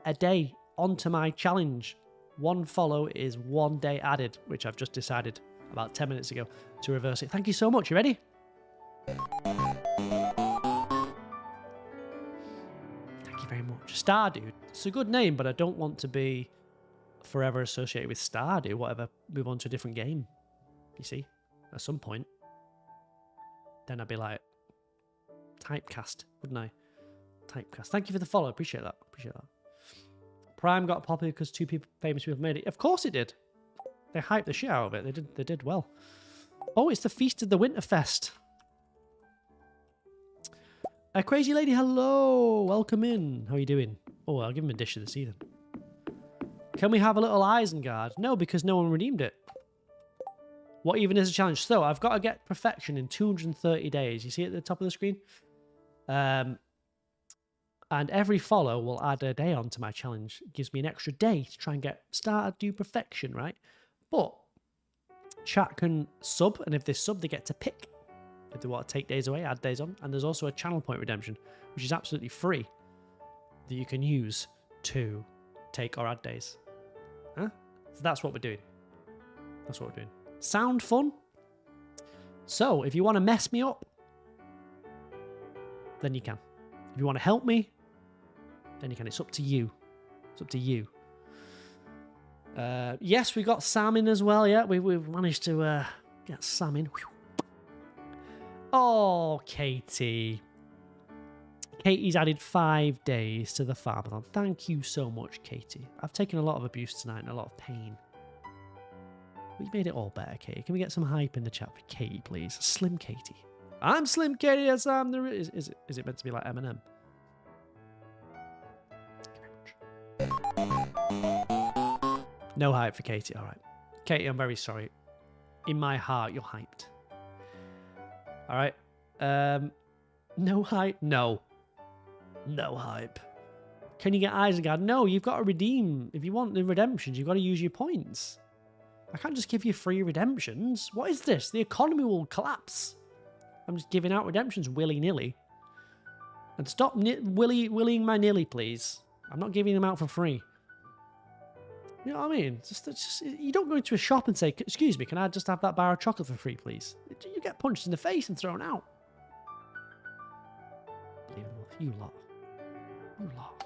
a day onto my challenge. One follow is 1 day added, which I've just decided about 10 minutes ago to reverse it. Thank you so much. You ready? Thank you very much. Stardew. It's a good name, but I don't want to be forever associated with Stardew. Whatever, move on to a different game. You see, at some point, then I'd be like, typecast, wouldn't I? Typecast. Thank you for the follow. Appreciate that. Appreciate that. Prime got popular because two famous people made it. Of course it did. They hyped the shit out of it. They did well. Oh, it's the Feast of the Winterfest. A crazy lady, hello. Welcome in. How are you doing? Oh, I'll give him a dish of the season. Can we have a little Isengard? No, because no one redeemed it. What even is a challenge? So I've got to get perfection in 230 days. You see at the top of the screen? And every follow will add a day onto my challenge. It gives me an extra day to try and do perfection, right? But chat can sub, and if they sub, they get to pick. If they want to take days away, add days on. And there's also a channel point redemption, which is absolutely free, that you can use to take or add days. Huh? So that's what we're doing. That's what we're doing. Sound fun? So, if you want to mess me up, then you can. If you want to help me, then you can. It's up to you. It's up to you. Yes, we got Sam in as well. Yeah, we've managed to get Sam in. Oh, Katie. Katie's added 5 days to the Farmathon. Thank you so much, Katie. I've taken a lot of abuse tonight and a lot of pain. But you made it all better, Katie. Can we get some hype in the chat for Katie, please? Slim Katie. I'm Slim Katie. Yes, I'm the... Is it meant to be like Eminem? No hype for Katie. All right. Katie, I'm very sorry. In my heart, you're hyped. All right. No hype? No. No hype. Can you get Isengard? No, you've got to redeem. If you want the redemptions, you've got to use your points. I can't just give you free redemptions. What is this? The economy will collapse. I'm just giving out redemptions willy-nilly. And stop willying my nilly, please. I'm not giving them out for free. You know what I mean? It's just, you don't go into a shop and say, excuse me, can I just have that bar of chocolate for free, please? You get punched in the face and thrown out. You lot. You lot.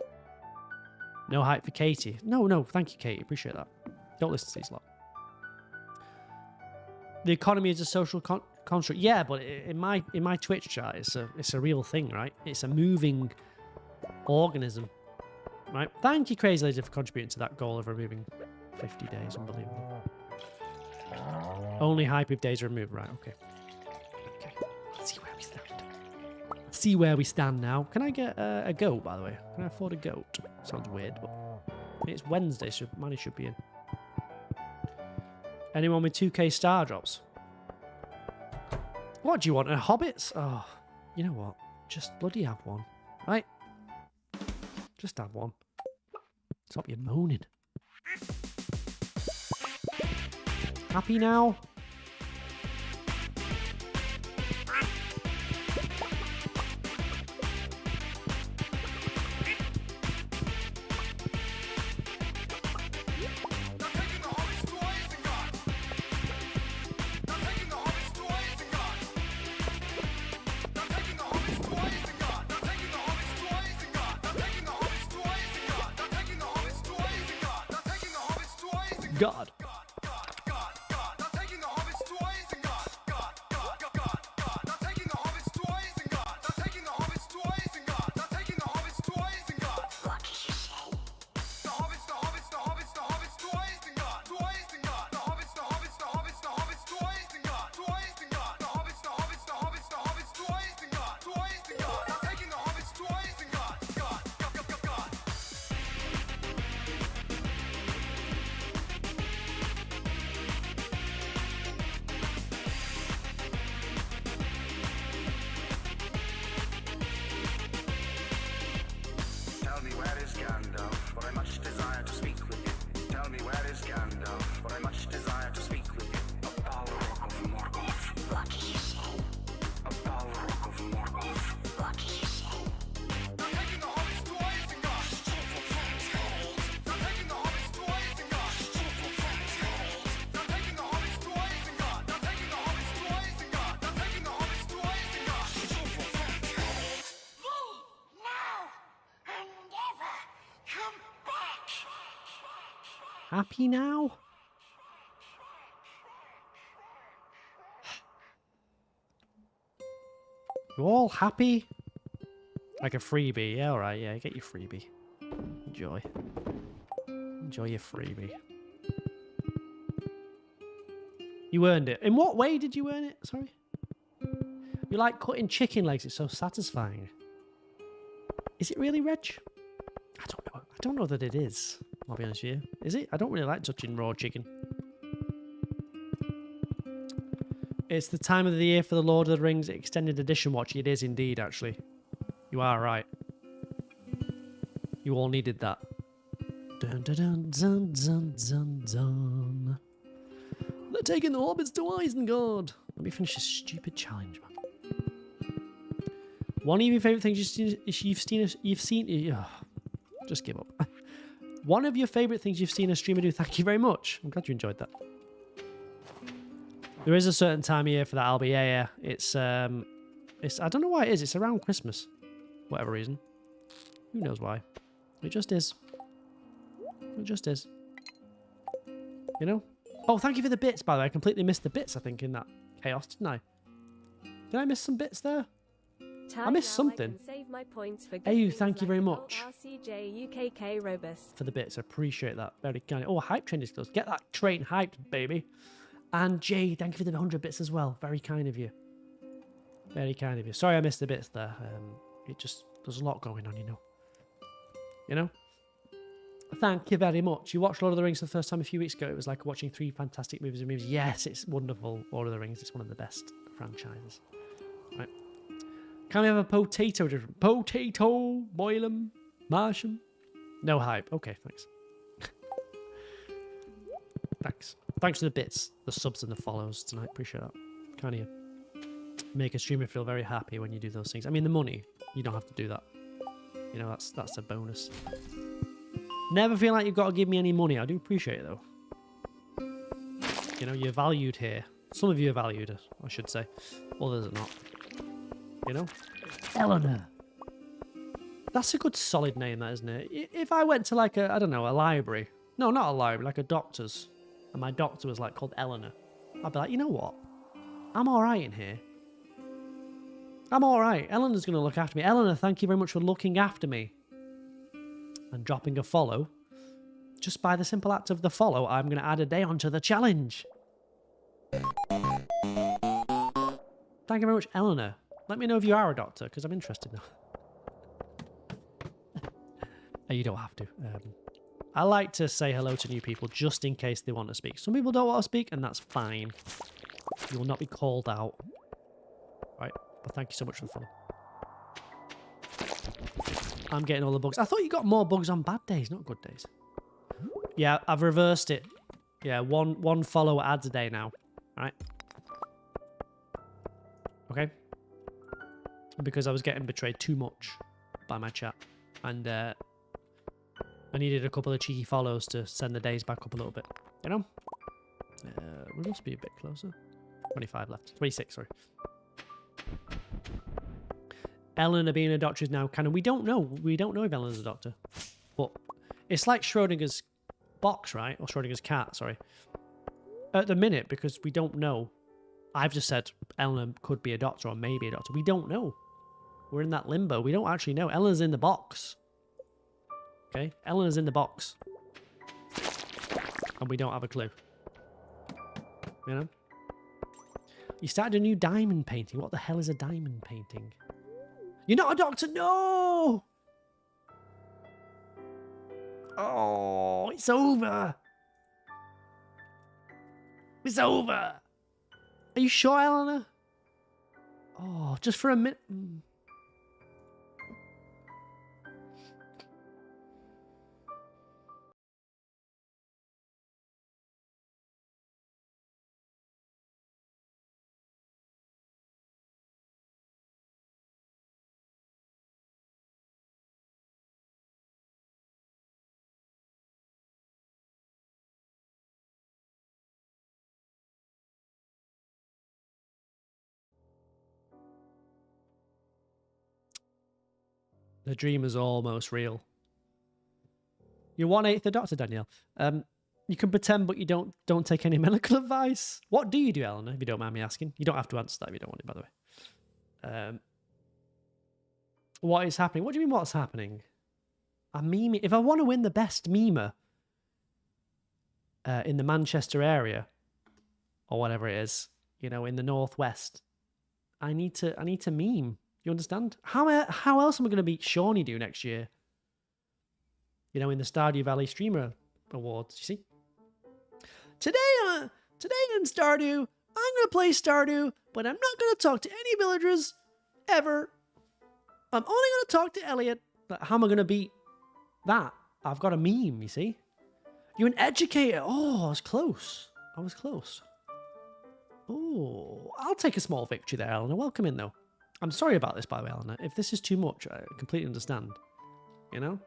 No hype for Katie. No, thank you, Katie. Appreciate that. Don't listen to these lot. The economy is a social construct. Yeah, but in my Twitch chat, it's a real thing, right? It's a moving organism, right? Thank you, Crazy Lady, for contributing to that goal of removing 50 days. Unbelievable. Only hype if days are removed. Right, okay. Let's see where we stand. Let's see where we stand now. Can I get a goat, by the way? Can I afford a goat? Sounds weird, but it's Wednesday, so money should be in. Anyone with 2k star drops? What do you want? A hobbits? Oh, you know what? Just bloody have one, right? Just have one. Stop your moaning. Happy now? God. Happy now? You all happy? Like a freebie. Yeah, alright, yeah, get your freebie. Enjoy. Enjoy your freebie. You earned it. In what way did you earn it? Sorry? You like cutting chicken legs. It's so satisfying. Is it really, Reg? I don't know. I don't know that it is. I'll be honest with you. Is it? I don't really like touching raw chicken. It's the time of the year for the Lord of the Rings Extended Edition watch. It is indeed, actually. You are right. You all needed that. Dun, dun, dun, dun, dun, dun, dun. They're taking the hobbits to Isengard. Let me finish this stupid challenge, man. One of your favourite things you've seen. Just give up. One of your favourite things you've seen a streamer do. Thank you very much. I'm glad you enjoyed that. There is a certain time of year for that, Albie. Yeah. It's I don't know why it is. It's around Christmas. Whatever reason. Who knows why? It just is. It just is. You know? Oh, thank you for the bits, by the way. I completely missed the bits, I think, in that chaos, didn't I? Did I miss some bits there? I missed something. Hey, thank you very much for the bits. I appreciate that. Very kind. Oh, hype train is close. Get that train hyped, baby. And Jay, thank you for the 100 bits as well. Very kind of you. Very kind of you. Sorry I missed the bits there. It just, there's a lot going on, you know. You know? Thank you very much. You watched Lord of the Rings for the first time a few weeks ago. It was like watching 3 fantastic movies and movies. Yes, it's wonderful. Lord of the Rings. It's one of the best franchises. Right. Can we have a potato? Potato, boil 'em, mash 'em. No hype. Okay, thanks. Thanks. Thanks for the bits, the subs and the follows tonight. Appreciate that. Kind of make a streamer feel very happy when you do those things. I mean, the money, you don't have to do that. You know, that's a bonus. Never feel like you've got to give me any money. I do appreciate it, though. You know, you're valued here. Some of you are valued, I should say. Others are not. You know? Eleanor. That's a good solid name, that, isn't it? If I went to like I don't know, a library. No, not a library, like a doctor's. And my doctor was like called Eleanor. I'd be like, you know what? I'm alright in here. I'm alright. Eleanor's going to look after me. Eleanor, thank you very much for looking after me. And dropping a follow. Just by the simple act of the follow, I'm going to add a day onto the challenge. Thank you very much, Eleanor. Let me know if you are a doctor, because I'm interested now. You don't have to. I like to say hello to new people just in case they want to speak. Some people don't want to speak, and that's fine. You will not be called out. right? But thank you so much for the follow. I'm getting all the bugs. I thought you got more bugs on bad days, not good days. Yeah, I've reversed it. Yeah, one follower adds a day now. All right. Okay. Because I was getting betrayed too much by my chat. And I needed a couple of cheeky follows to send the days back up a little bit. You know? We must be a bit closer. 25 left. 26, sorry. Eleanor being a doctor is now canon. We don't know. We don't know if Eleanor's a doctor. But it's like Schrodinger's box, right? Or Schrodinger's cat, sorry. At the minute, because we don't know. I've just said Eleanor could be a doctor or maybe a doctor. We don't know. We're in that limbo. We don't actually know. Eleanor's in the box. Okay? Eleanor's in the box. And we don't have a clue. You know? You started a new diamond painting. What the hell is a diamond painting? You're not a doctor? No! Oh, it's over. It's over. Are you sure, Eleanor? Oh, just for a minute. The dream is almost real. You're 1/8 the doctor, Danielle. You can pretend, but you don't take any medical advice. What do you do, Eleanor, if you don't mind me asking? You don't have to answer that if you don't want it, by the way. What is happening? What do you mean what's happening? I'm meming. If I want to win the best memer in the Manchester area, or whatever it is, you know, in the northwest, I need to meme. You understand? How else am I going to beat Shawnee Do next year? You know, in the Stardew Valley Streamer Awards, you see? Today on Stardew, I'm going to play Stardew, but I'm not going to talk to any villagers ever. I'm only going to talk to Elliot. How am I going to beat that? I've got a meme, you see? You're an educator. Oh, I was close. Oh, I'll take a small victory there, Eleanor. Welcome in, though. I'm sorry about this, by the way, Eleanor. If this is too much, I completely understand. You know?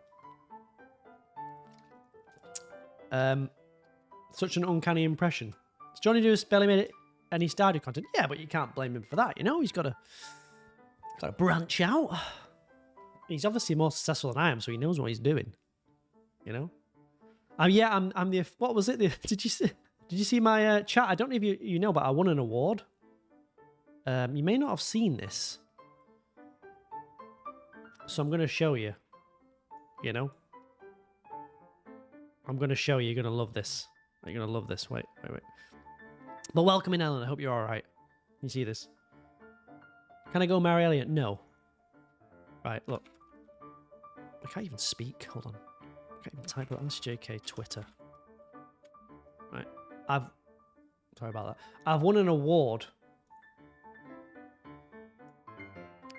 Such an uncanny impression. Does Johnny Do barely made it any Stardew content? Yeah, but you can't blame him for that, you know? He's got to branch out. He's obviously more successful than I am, so he knows what he's doing. You know? Yeah, I'm the... What was it? Did you see my chat? I don't know if you know, but I won an award. You may not have seen this. So I'm going to show you. You know? I'm going to show you. You're going to love this. You're going to love this. Wait. But welcome in, Ellen. I hope you're all right. You see this? Can I go marry Elliot? No. Right, look. I can't even speak. Hold on. I can't even type it. That's JK Twitter. Right. Sorry about that. I've won an award.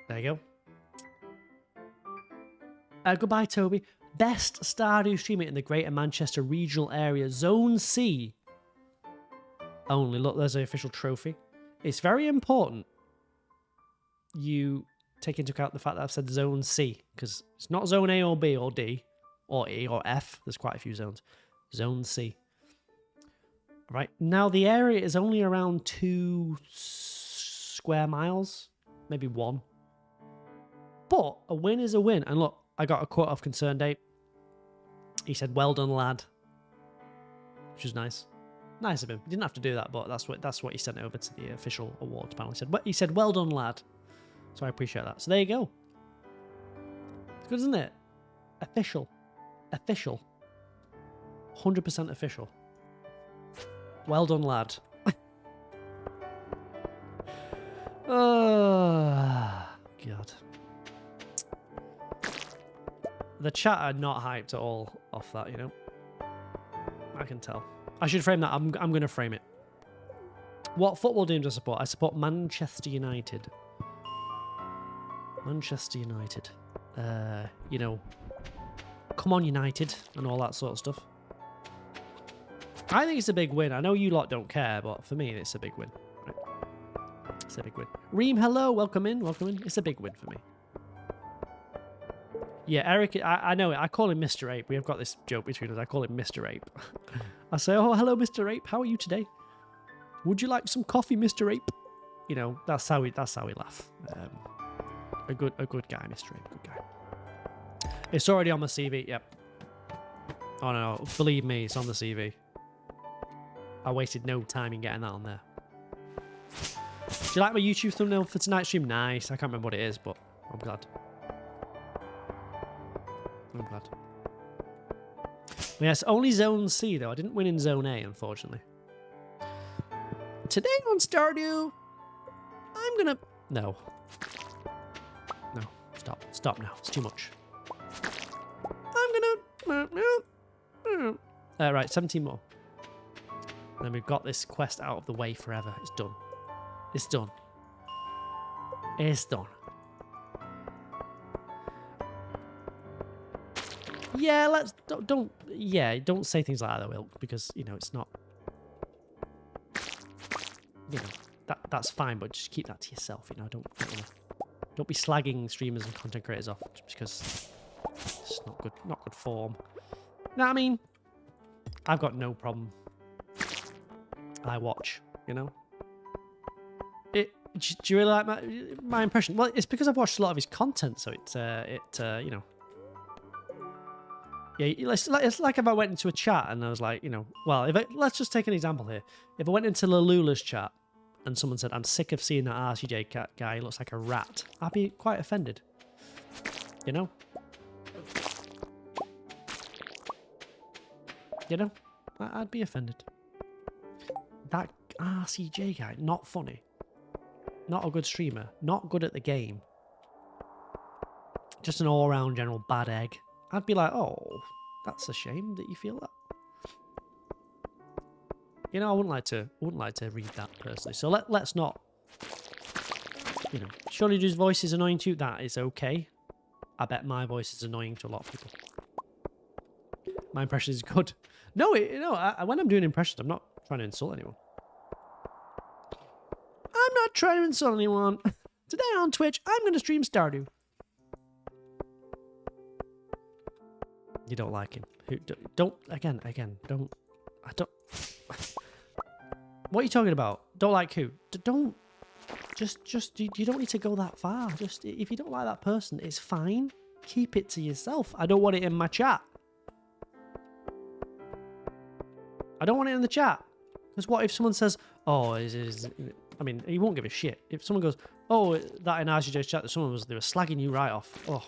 There you go. Goodbye, Toby. Best Stardew streamer in the Greater Manchester regional area. Zone C. Only. Look, there's the official trophy. It's very important you take into account the fact that I've said Zone C, because it's not Zone A or B or D or E or F. There's quite a few zones. Zone C. Right. Now, the area is only around 2 square miles. Maybe 1. But a win is a win. And look, I got a quote off Concerned Ape. He said, "Well done, lad." Which is nice. Nice of him. He didn't have to do that, but that's what he sent over to the official awards panel. He said, "Well done, lad." So I appreciate that. So there you go. It's good, isn't it? Official. 100% official. Well done, lad. Oh, God. The chat are not hyped at all off that, you know. I can tell. I should frame that. I'm going to frame it. What football team do I support? I support Manchester United. Manchester United. You know, come on United and all that sort of stuff. I think it's a big win. I know you lot don't care, but for me, it's a big win. Right? It's a big win. Reem, hello. Welcome in. Welcome in. It's a big win for me. Yeah, Eric, I know it. I call him Mr. Ape. We have got this joke between us. I call him Mr. Ape. I say, oh, hello, Mr. Ape. How are you today? Would you like some coffee, Mr. Ape? You know, that's how we laugh. A good guy, Mr. Ape. Good guy. It's already on the CV. Yep. Oh, no. Believe me, it's on the CV. I wasted no time in getting that on there. Do you like my YouTube thumbnail for tonight's stream? Nice. I can't remember what it is, but I'm glad. I'm glad. Yes, only Zone C, though. I didn't win in Zone A, unfortunately. Today on Stardew, I'm gonna... No. No. Stop. Stop now. It's too much. I'm gonna... right, 17 more. And then we've got this quest out of the way forever. It's done. It's done. It's done. Yeah, let's... Don't say things like that, Will, because, you know, it's not... You know, that's fine, but just keep that to yourself, you know. Don't be slagging streamers and content creators off just because it's not good form. You know what I mean? I've got no problem. I watch, you know. Do you really like my impression? Well, it's because I've watched a lot of his content, so you know. Yeah, it's like if I went into a chat and I was like, you know, well, let's just take an example here. If I went into Lalula's chat and someone said, I'm sick of seeing that RCJ cat guy, he looks like a rat, I'd be quite offended. You know? You know? I'd be offended. That RCJ guy, not funny. Not a good streamer. Not good at the game. Just an all-round general bad egg. I'd be like, oh, that's a shame that you feel that. You know, I wouldn't like to read that personally. So let's not. You know, surely his voice is annoying to you. That is okay. I bet my voice is annoying to a lot of people. My impression is good. No, when I'm doing impressions, I'm not trying to insult anyone. I'm not trying to insult anyone. Today on Twitch, I'm going to stream Stardew. You don't like him. Don't again. Don't. I don't. What are you talking about? Don't like who? Don't. Just. You don't need to go that far. Just if you don't like that person, it's fine. Keep it to yourself. I don't want it in my chat. I don't want it in the chat. Because what if someone says, "Oh, I mean, he won't give a shit. If someone goes, "Oh, that in RCJ's chat, they were slagging you right off." Oh,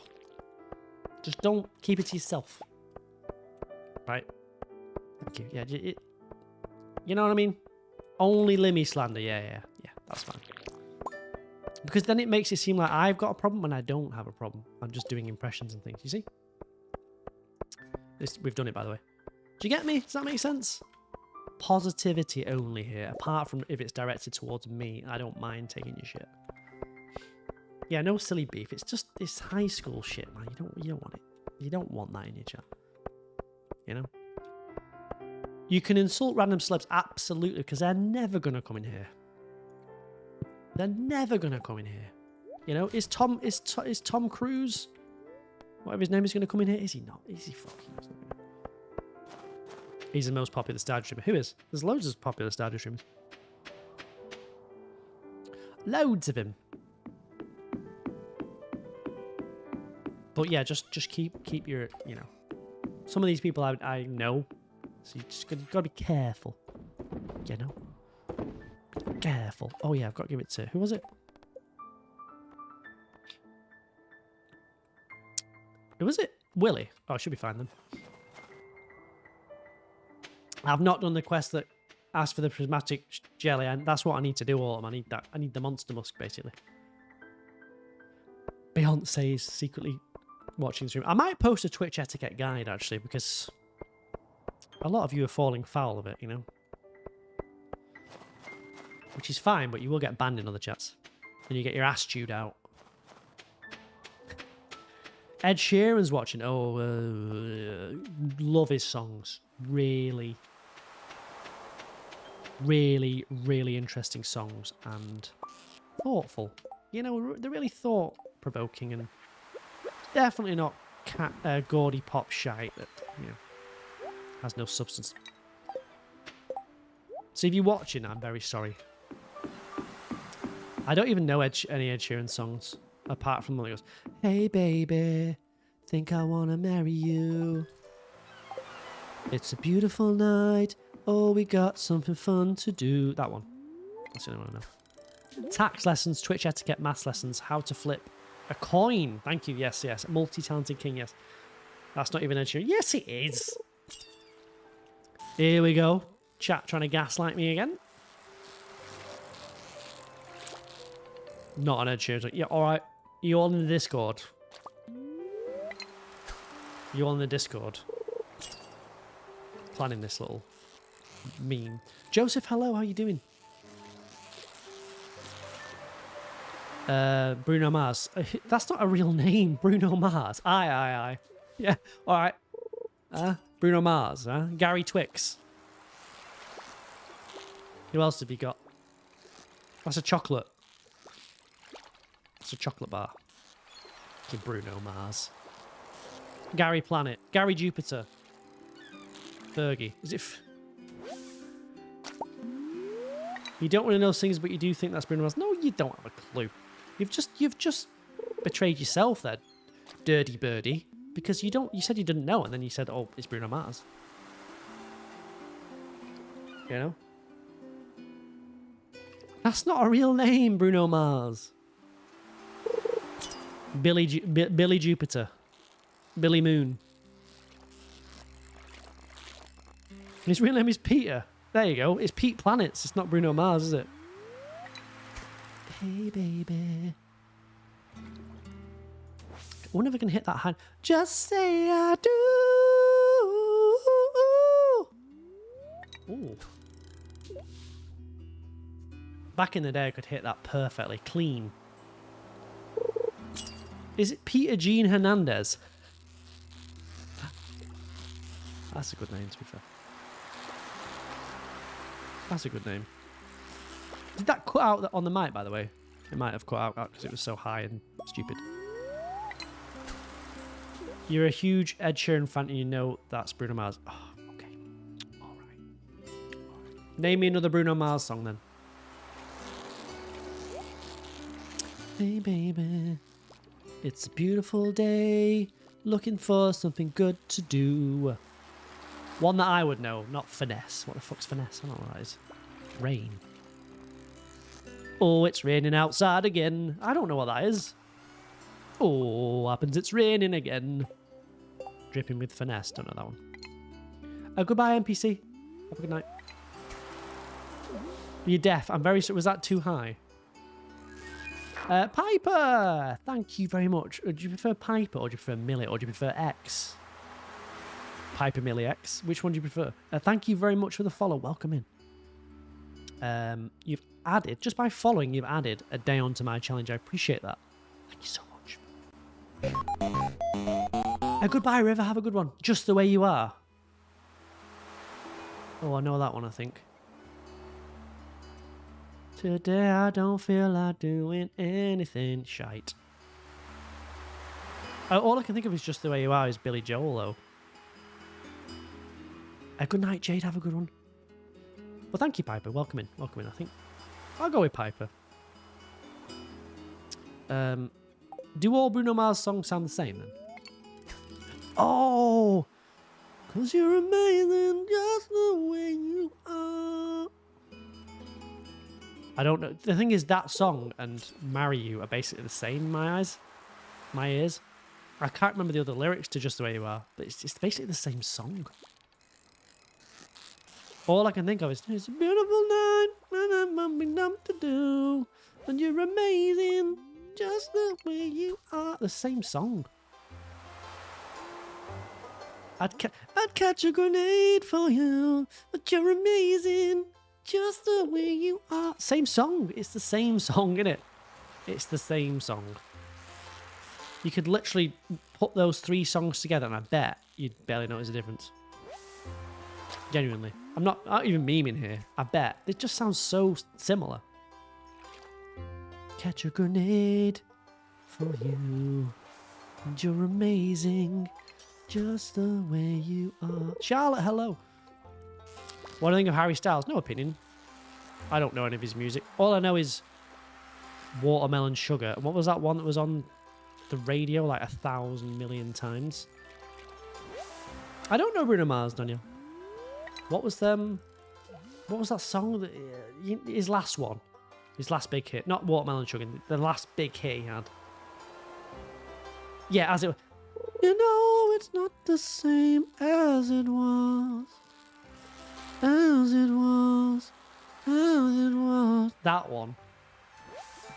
just don't keep it to yourself. Right? Thank you. Yeah, you know what I mean? Only Limmy slander. Yeah, that's fine. Because then it makes it seem like I've got a problem when I don't have a problem. I'm just doing impressions and things. You see? We've done it, by the way. Do you get me? Does that make sense? Positivity only here. Apart from if it's directed towards me, I don't mind taking your shit. Yeah, no silly beef. It's high school shit, man. You don't want it. You don't want that in your chat. You know? You can insult random celebs, absolutely, because they're never gonna come in here. They're never gonna come in here. You know, is Tom Cruise, whatever his name is, gonna come in here? Is he not? Is he fucking not? He's the most popular Stardew streamer. Who is? There's loads of popular Stardew streamers. Loads of him. But yeah, just keep your, you know. Some of these people I know, so you just gotta be careful. You know? Careful. Oh yeah, I've got to give it to, who was it? Who was it? Willie. Oh, I should be fine then. I've not done the quest that asked for the prismatic jelly, and that's what I need to do, all of them. I need that. I need the monster musk, basically. Beyonce is secretly watching the stream. I might post a Twitch etiquette guide, actually, because a lot of you are falling foul of it, you know? Which is fine, but you will get banned in other chats. And you get your ass chewed out. Ed Sheeran's watching. Oh, love his songs. Really, really, really interesting songs and thoughtful. You know, they're really thought-provoking and definitely not gaudy pop shite that, you know, has no substance. So if you're watching, I'm very sorry. I don't even know any Ed Sheeran songs, apart from the one that goes, "Hey baby, think I wanna marry you. It's a beautiful night, oh we got something fun to do." That one. That's the only one I know. Tax lessons, Twitch etiquette, maths lessons, how to flip a coin. Thank you, yes, yes. Multi-talented king, yes. That's not even Ed Sheeran. Yes, it is. Here we go. Chat trying to gaslight me again. Not an Ed Sheeran. Yeah, alright. You all in the Discord? You all in the Discord? Planning this little meme. Joseph, hello, how you doing? Bruno Mars. That's not a real name, Bruno Mars. Aye. Yeah, alright. Bruno Mars, Gary Twix. Who else have you got? That's a chocolate. It's a chocolate bar. It's Bruno Mars. Gary Planet. Gary Jupiter. Fergie. Is it... You don't really know things, but you do think that's Bruno Mars. No, you don't have a clue. You've just betrayed yourself there, dirty birdie. Because you said you didn't know, and then you said, "Oh, it's Bruno Mars." You know? That's not a real name, Bruno Mars. Billy Jupiter. Billy Moon. His real name is Peter. There you go. It's Pete Planets. It's not Bruno Mars, is it? Hey, baby. I wonder if I can hit that hand. Just say I do. Ooh. Back in the day, I could hit that perfectly clean. Is it Peter Jean Hernandez? That's a good name, to be fair. That's a good name. Did that cut out on the mic, by the way? It might have cut out because it was so high and stupid. You're a huge Ed Sheeran fan and you know that's Bruno Mars. Oh, okay. All right. Name me another Bruno Mars song then. Hey, baby. It's a beautiful day. Looking for something good to do. One that I would know, not Finesse. What the fuck's Finesse? I don't know what that is. Rain. Oh, it's raining outside again. I don't know what that is. Oh, what happens? It's raining again. Dripping with Finesse. Don't know that one. Goodbye, NPC. Have a good night. You're deaf. I'm very sorry. Was that too high? Piper! Thank you very much. Do you prefer Piper or do you prefer Millie or do you prefer X? Piper, Millie, X. Which one do you prefer? Thank you very much for the follow. Welcome in. You've added, just by following, you've added a day onto my challenge. I appreciate that. Thank you so much. Goodbye, River. Have a good one. Just the way you are. Oh, I know that one, I think. Today I don't feel like doing anything shite. All I can think of is Just the Way You Are is Billy Joel, though. Good night, Jade. Have a good one. Well, thank you, Piper. Welcome in. Welcome in, I think. I'll go with Piper. Do all Bruno Mars songs sound the same, then? Oh! 'Cause you're amazing just the way you are. I don't know. The thing is, that song and Marry You are basically the same in my eyes. My ears. I can't remember the other lyrics to Just the Way You Are, but it's basically the same song. All I can think of is, it's a beautiful night, and I'm bumping up to do, and you're amazing, just the way you are. The same song. I'd catch a grenade for you, but you're amazing, just the way you are. Same song. It's the same song, isn't it? It's the same song. You could literally put those 3 songs together and I bet you'd barely notice a difference. Genuinely. I'm not even memeing here. I bet. It just sounds so similar. Catch a grenade for you. And you're amazing. Just the way you are. Charlotte, hello. What do you think of Harry Styles? No opinion. I don't know any of his music. All I know is Watermelon Sugar. What was that one that was on the radio like 1,000 million times? I don't know Bruno Mars, Daniel. What was that song that his last one? His last big hit. Not Watermelon Sugar, the last big hit he had. Yeah, as it was. You know it's not the same as it was. As it was. As it was. That one.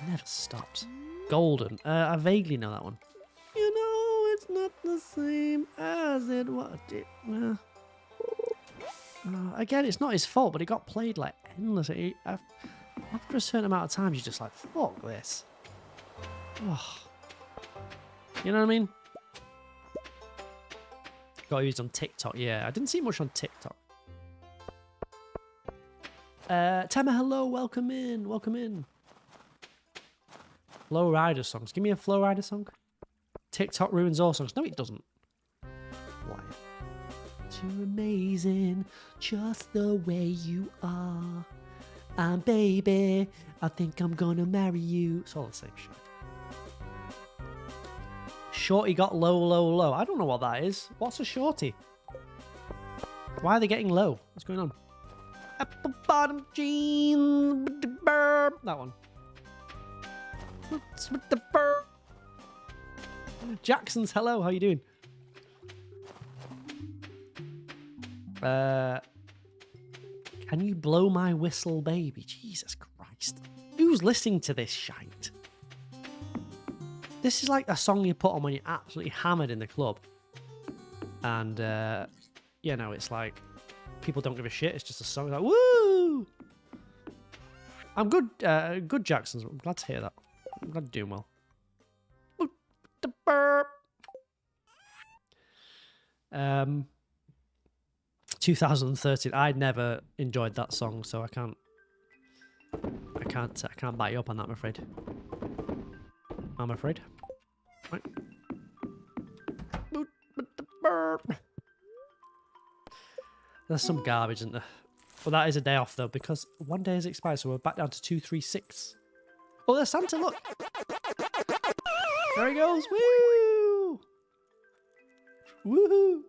Never stops. Golden. I vaguely know that one. You know it's not the same as it was. Again, it's not his fault, but it got played like endlessly. After a certain amount of time, you're just like, fuck this. Oh. You know what I mean? Got used on TikTok. Yeah, I didn't see much on TikTok. Tema, hello, welcome in, welcome in. Flow Rider songs. Give me a Flow Rider song. TikTok ruins all songs. No, it doesn't. Why? You're amazing, just the way you are. And baby, I think I'm gonna marry you. It's all the same shit. Shorty got low, low, low. I don't know what that is. What's a shorty? Why are they getting low? What's going on? Apple bottom jeans with the burp. That one. What's with the burp? Jackson's hello. How you doing? Can you blow my whistle, baby? Jesus Christ. Who's listening to this shite? This is like a song you put on when you're absolutely hammered in the club. And, you know, it's like, people don't give a shit. It's just a song like, woo! I'm good, good Jacksons. I'm glad to hear that. I'm glad you're doing well. 2013. I never enjoyed that song, so I can't back you up on that, I'm afraid. Right. There's some garbage, isn't there? Well, that is a day off though, because one day has expired, so we're back down to 236. Oh, there's Santa, look! There he goes! Woo! Woohoo!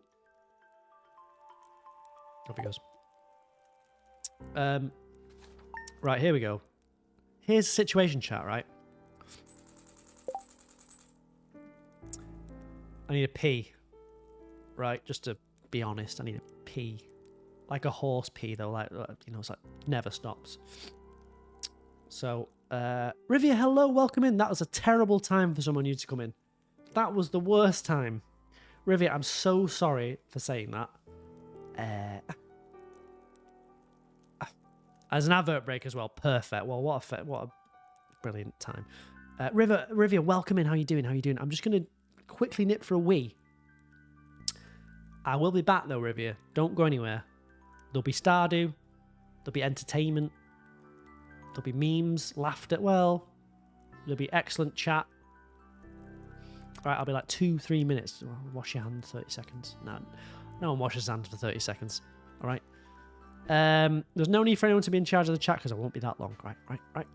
Up he goes. Right, here we go. Here's the situation chat, right? I need a pee. Right, just to be honest, I need a pee. Like a horse pee, though, like, you know, it's like never stops. So, Rivia, hello, welcome in. That was a terrible time for someone new to come in. That was the worst time. Rivia, I'm so sorry for saying that. As an advert break as well, perfect. Well, what a brilliant time. Rivia, welcome in. How you doing? I'm just going to quickly nip for a wee. I will be back though, Rivia. Don't go anywhere. There'll be Stardew. There'll be entertainment. There'll be memes, laughter. Well, there'll be excellent chat. All right, I'll be like 2-3 minutes. Wash your hands, 30 seconds. No one washes his hands for 30 seconds. All right. There's no need for anyone to be in charge of the chat because I won't be that long. Right. Bye.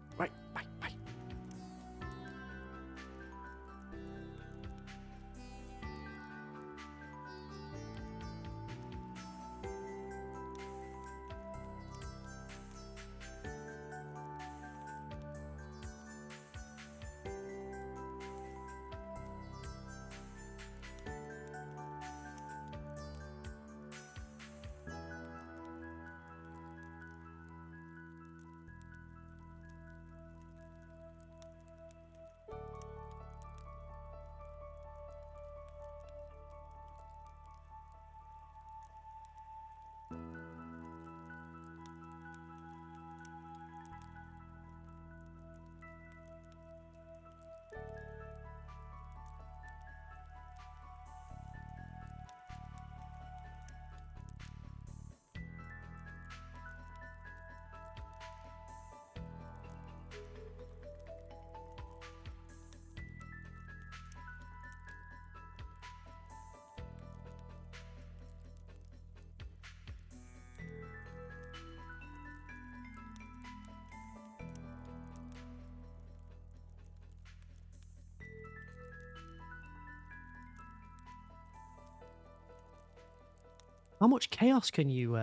How much chaos can you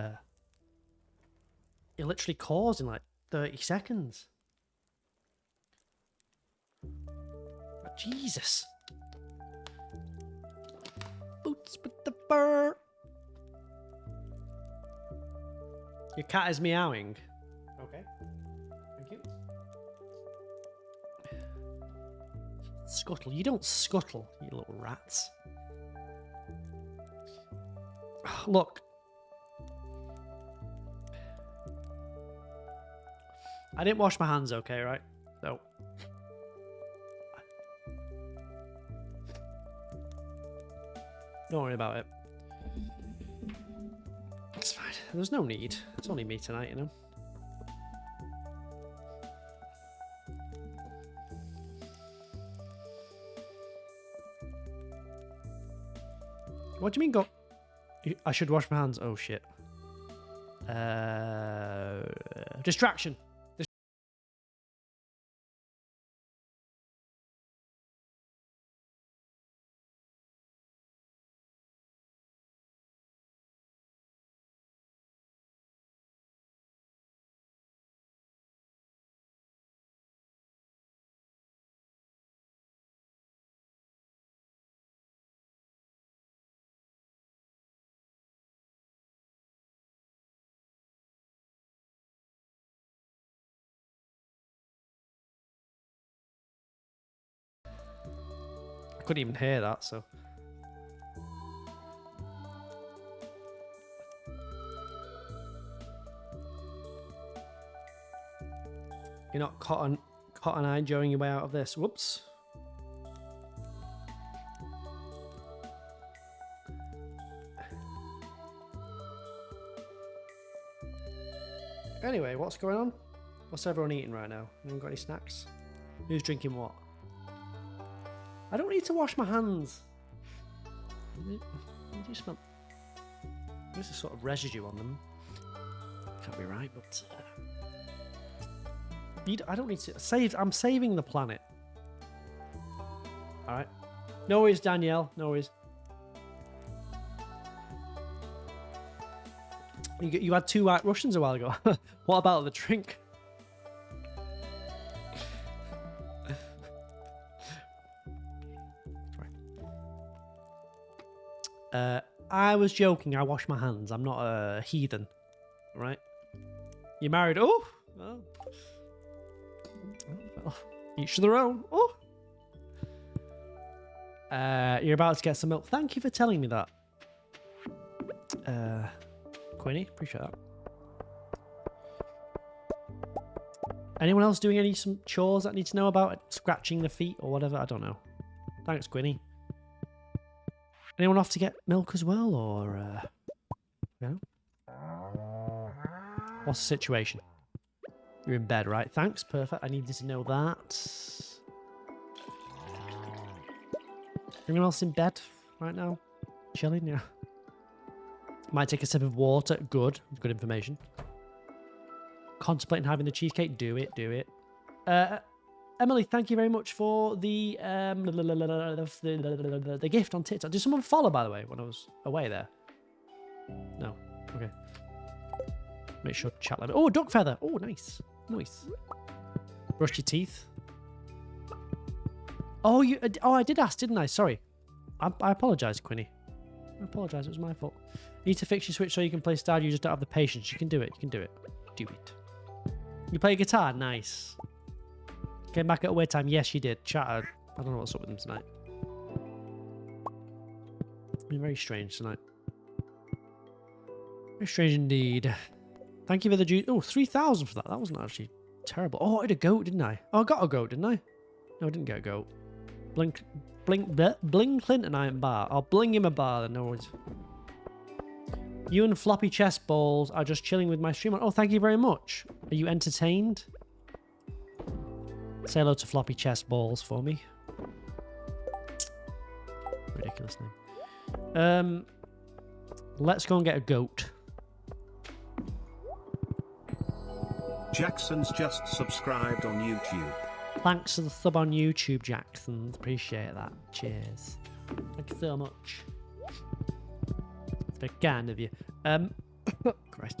literally cause in like 30 seconds? Jesus. Boots with the fur. Your cat is meowing. Okay. Thank you. Scuttle. You don't scuttle, you little rats. Look. I didn't wash my hands, okay, right? So. Don't worry about it. It's fine. There's no need. It's only me tonight, you know? What do you mean go... I should wash my hands. Oh, shit. Distraction. I couldn't even hear that, so... You're not cotton-eyed enjoying your way out of this. Whoops. Anyway, what's going on? What's everyone eating right now? Anyone got any snacks? Who's drinking what? I don't need to wash my hands. They do smell... There's a sort of residue on them. Can't be right, but... I don't need to save. I'm saving the planet. All right. No worries, Danielle. No worries. You had 2 White Russians a while ago. What about the drink? I was joking. I wash my hands. I'm not a heathen. All right. You married? Oh. Well. Each to their own. Oh. You're about to get some milk. Thank you for telling me that. Quinny, appreciate that. Anyone else doing some chores that I need to know about? Scratching the feet or whatever? I don't know. Thanks, Quinny. Anyone off to get milk as well, or you know? What's the situation? You're in bed, right? Thanks, perfect. I needed to know that. Anyone else in bed right now? Chilling, yeah. Might take a sip of water. Good. Good information. Contemplating having the cheesecake. Do it, do it. Emily, thank you very much for the gift on TikTok. Did someone follow, by the way, when I was away there? No. Okay. Make sure to chat like... Oh, duck feather. Oh, nice. Nice. Brush your teeth. Oh, I did ask, didn't I? Sorry. I apologise, Quinny. I apologise. It was my fault. You need to fix your Switch so you can play Stardew. You just don't have the patience. You can do it. You can do it. Do it. You play guitar? Nice. Came back at away time? Yes, you did. Chat. I don't know what's up with them tonight. Been very strange tonight. Very strange indeed. Thank you for the juice. Oh, 3,000 for that. That wasn't actually terrible. Oh, I had a goat, didn't I? Oh, I got a goat, didn't I? No, I didn't get a goat. Bling Clinton Iron Bar. I'll bling him a bar then, no worries. You and Floppy Chest Balls are just chilling with my stream on. Oh, thank you very much. Are you entertained? Say hello to Floppy Chest Balls for me. Ridiculous name. Let's go and get a goat. Jackson's just subscribed on YouTube. Thanks for the sub on YouTube, Jackson. Appreciate that. Cheers. Thank you so much. That's very kind of you. Christ.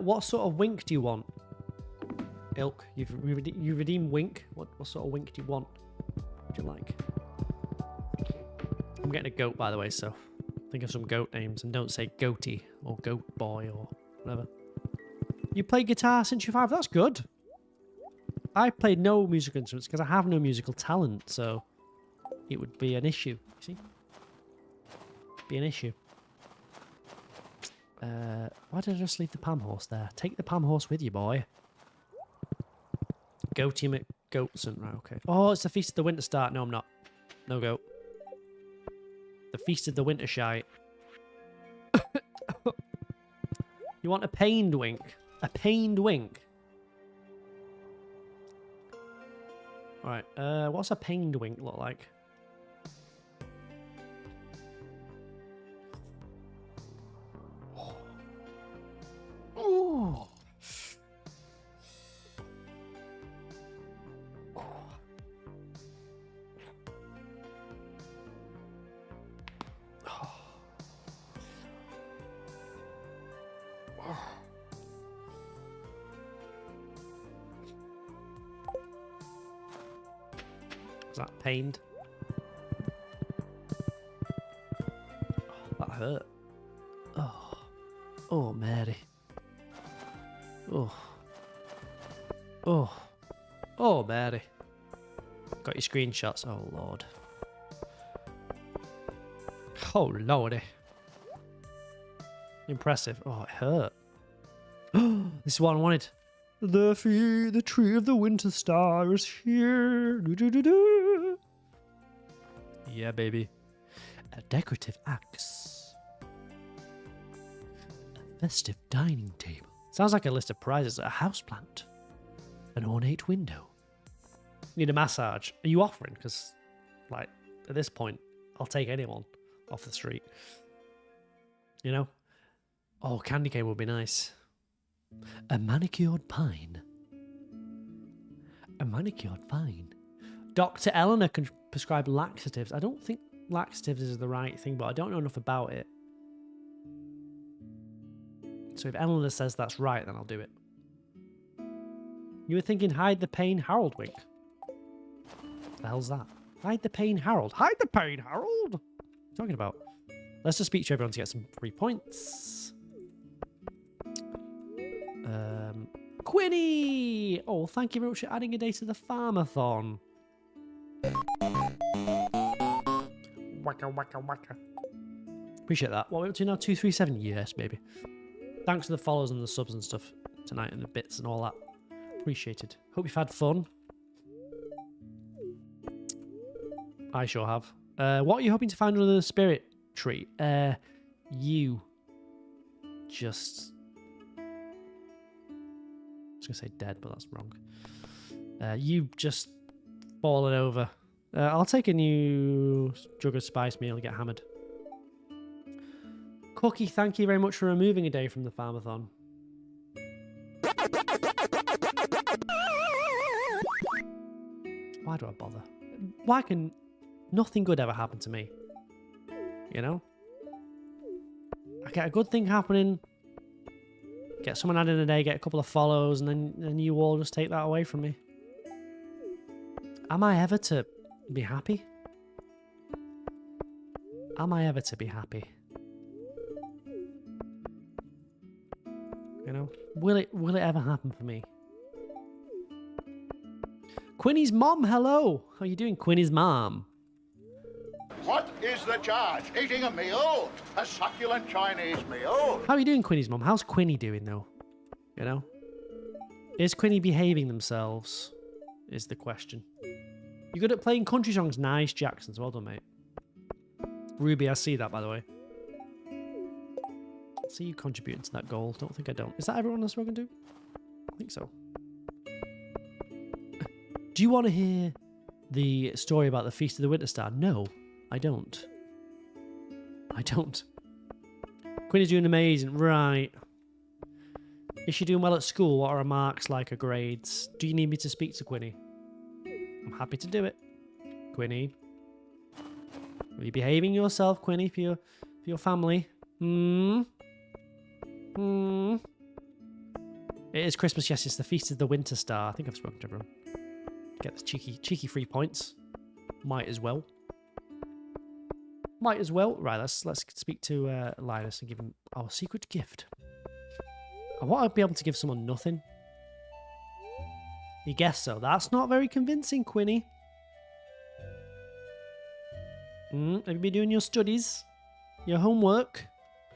What sort of wink do you want? Ilk, you redeem wink. What sort of wink do you want? What do you like? I'm getting a goat, by the way, so think of some goat names and don't say goatee or goat boy or whatever. You play guitar since you're 5. That's good. I played no musical instruments because I have no musical talent, so it would be an issue. You see? Be an issue. Why did I just leave the Pam horse there? Take the Pam horse with you, boy. Goatee McGoatson. Right, okay. Oh, it's the Feast of the Winter Start. No, I'm not. No goat. The Feast of the Winter Shite. You want a pained wink? A pained wink? Alright, what's a pained wink look like? Oh. Is that pained? Oh, that hurt. Oh. Oh, Mary. Oh. Oh. Oh, Mary. Got your screenshots. Oh, Lord. Oh, Lordy. Impressive. Oh, it hurt. This is what I wanted. The tree of the winter star is here. Do-do-do-do. Yeah, baby. A decorative axe. A festive dining table. Sounds like a list of prizes. A houseplant. An ornate window. Need a massage. Are you offering? Because, like, at this point, I'll take anyone off the street. You know? Oh, candy cane would be nice. A manicured pine. A manicured pine. Dr. Eleanor can prescribe laxatives. I don't think laxatives is the right thing, but I don't know enough about it. So if Eleanor says that's right, then I'll do it. You were thinking hide the pain, Harold wink. What the hell's that? Hide the pain, Harold. Hide the pain, Harold! What are you talking about? Let's just speak to everyone to get some free points. Quinny! Oh, thank you very much for adding a day to the Farmathon. Waka, waka, waka. Appreciate that. What are we up to now? 237? Yes, baby. Thanks for the follows and the subs and stuff tonight and the bits and all that. Appreciated. Hope you've had fun. I sure have. What are you hoping to find under the spirit tree? You just... I was going to say dead, but that's wrong. You just fallen over. I'll take a new jug of spice meal and get hammered. Cookie, thank you very much for removing a day from the Farmathon. Why do I bother? Why can nothing good ever happen to me? You know? I get a good thing happening, get someone added a day, get a couple of follows, and then you all just take that away from me. Am I ever to be happy? Am I ever to be happy? You know? Will it ever happen for me? Quinny's mom, hello! How are you doing, Quinny's mom? What is the charge? Eating a meal? A succulent Chinese meal? How are you doing, Quinny's mom? How's Quinny doing, though? You know? Is Quinny behaving themselves? Is the question. You good at playing country songs? Nice, Jackson. Well done, mate. Ruby, I see that, by the way. I see you contributing to that goal. Don't think I don't. Is that everyone else we're going to do? I think so. Do you want to hear the story about the Feast of the Winter Star? No, I don't. I don't. Quinny's doing amazing. Right. Is she doing well at school? What are her marks like, her grades? Do you need me to speak to Quinny? I'm happy to do it. Quinny. Are you behaving yourself, Quinny, for your family? Hmm? Hmm? It is Christmas, yes, it's the Feast of the Winter Star. I think I've spoken to everyone. Get the cheeky 3 points. Might as well. Might as well. Right, let's speak to Linus and give him our secret gift. I want to be able to give someone nothing. You guess so. That's not very convincing, Quinny. Have you been doing your studies? Your homework?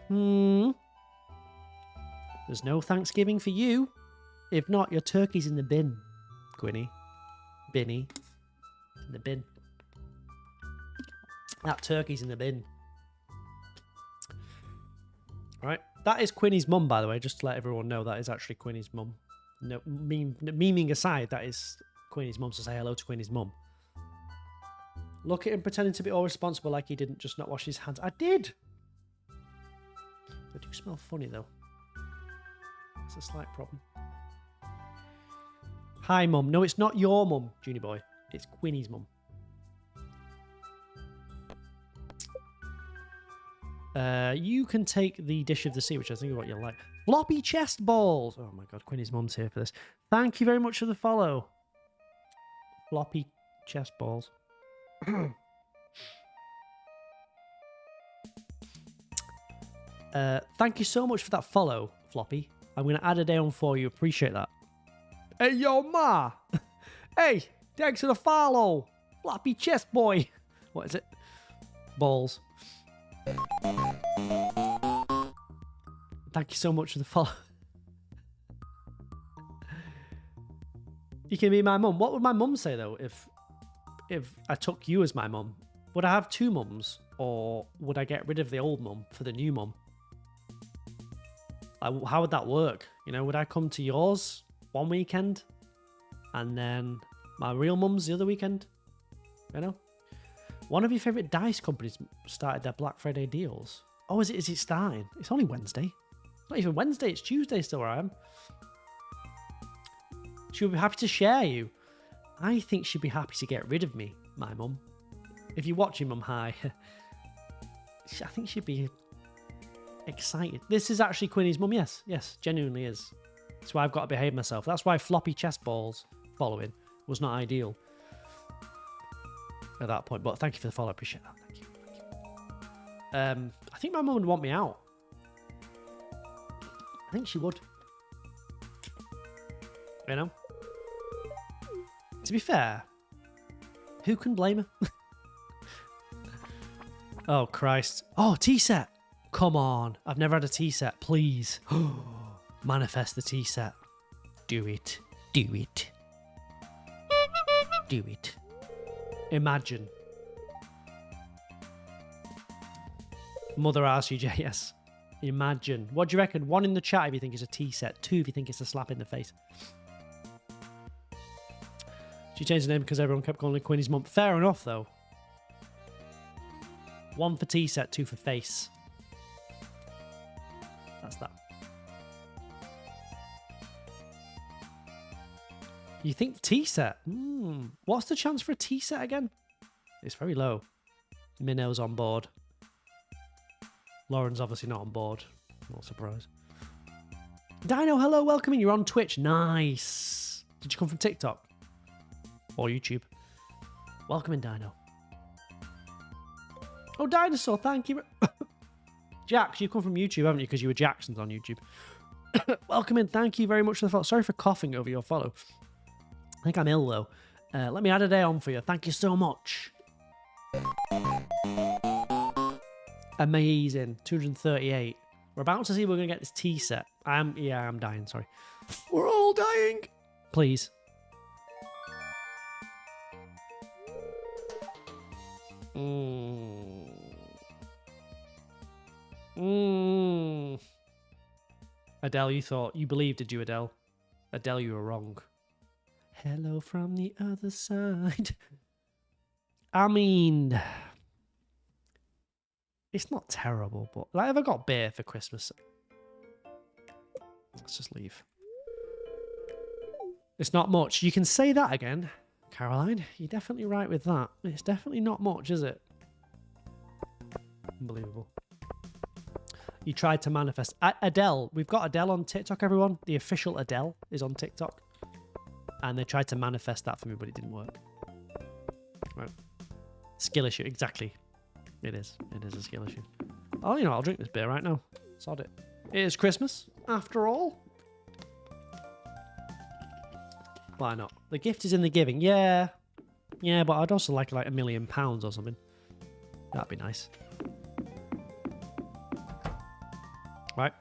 There's no Thanksgiving for you. If not, your turkey's in the bin, Quinny. Binny. In the bin. That turkey's in the bin. Right. That is Quinny's mum, by the way, just to let everyone know that is actually Quinny's mum. No, memeing aside, that is Quinny's mum, so say hello to Quinny's mum. Look at him pretending to be all responsible like he didn't just not wash his hands. I did! They do smell funny, though. It's a slight problem. Hi, mum. No, it's not your mum, Junior Boy. It's Quinny's mum. You can take the dish of the sea, which I think is what you like. Floppy chest balls. Oh my god, Quinny's mum's here for this. Thank you very much for the follow. Floppy chest balls. Thank you so much for that follow, Floppy. I'm going to add a day on for you. Appreciate that. Hey, yo, ma. Hey, thanks for the follow. Floppy chest boy. What is it? Balls. Thank you so much for the follow. You can be my mum. What would my mum say though if I took you as my mum? Would I have 2 mums, or would I get rid of the old mum for the new mum? How would that work? You know, would I come to yours one weekend and then my real mum's the other weekend? You know? One of your favourite dice companies started their Black Friday deals. Oh, is it starting? It's only Wednesday. It's not even Wednesday, it's Tuesday still where I am. She would be happy to share you. I think she'd be happy to get rid of me, my mum. If you're watching, Mum, hi. I think she'd be excited. This is actually Quinny's mum, yes. Yes, genuinely is. That's why I've got to behave myself. That's why floppy chest balls following was not ideal at that point. But thank you for the follow. I appreciate that. Thank you. I think my mum would want me out. I think she would. You know? To be fair, who can blame her? Oh, Christ. Oh, tea set. Come on. I've never had a tea set. Please. Manifest the tea set. Do it. Do it. Do it. Imagine. Mother RCJ, yes. Imagine. What do you reckon? 1 in the chat if you think it's a tea set. 2 if you think it's a slap in the face. She changed the name because everyone kept calling her Quinny's mum. Fair enough, though. 1 for tea set, 2 for face. That's that. You think tea set? What's the chance for a tea set again? It's very low. Minnow's on board. Lauren's obviously not on board. Not surprised. Dino, hello, welcome in. You're on Twitch. Nice. Did you come from TikTok? Or YouTube? Welcome in, Dino. Oh, Dinosaur, thank you. Jax, you've come from YouTube, haven't you? Because you were Jackson's on YouTube. Welcome in. Thank you very much for the follow. Sorry for coughing over your follow. I think I'm ill, though. Let me add a day on for you. Thank you so much. Amazing. 238. We're about to see if we're going to get this tea set. I'm dying, sorry. We're all dying. Please. Adele, you believed, did you, Adele? Adele, you were wrong. Hello from the other side. I mean, it's not terrible, but like, have I got beer for Christmas? Let's just leave. It's not much. You can say that again, Caroline. You're definitely right with that. It's definitely not much, is it? Unbelievable. You tried to manifest. Adele. We've got Adele on TikTok, everyone. The official Adele is on TikTok. And they tried to manifest that for me, but it didn't work. Right. Skill issue. Exactly. It is. It is a skill issue. Oh, you know, I'll drink this beer right now. Sod it. It is Christmas, after all. Why not? The gift is in the giving. Yeah. Yeah, but I'd also like £1 million or something. That'd be nice. Right.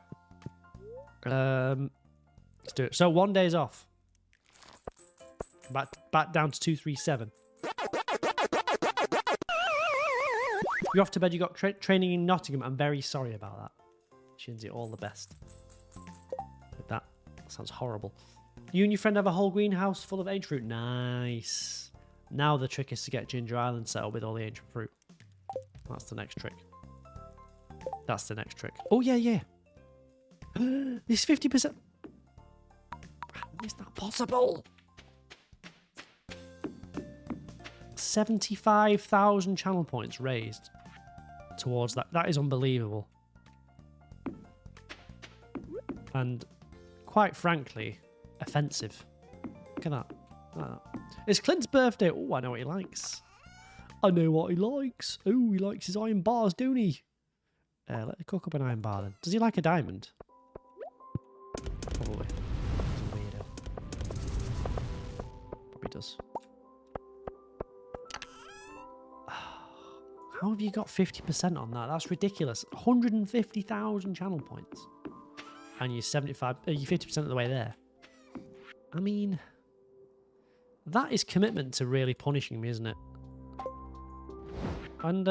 Let's do it. So 1 day's off. Back down to 237. You're off to bed. You got training in Nottingham. I'm very sorry about that. Shinzi, all the best. With that sounds horrible. You and your friend have a whole greenhouse full of ancient fruit. Nice. Now the trick is to get Ginger Island set up with all the ancient fruit. That's the next trick. That's the next trick. Oh, yeah, yeah. This 50%. How is that possible? 75,000 channel points raised towards that. That is unbelievable. And quite frankly, offensive. Look at that. Look at that. It's Clint's birthday. Oh, I know what he likes. I know what he likes. Oh, he likes his iron bars, don't he? Let me cook up an iron bar then. Does he like a diamond? Probably. He's a weirdo. Probably does. How have you got 50% on that? That's ridiculous. 150,000 channel points. And you're 50% of the way there. I mean, that is commitment to really punishing me, isn't it? And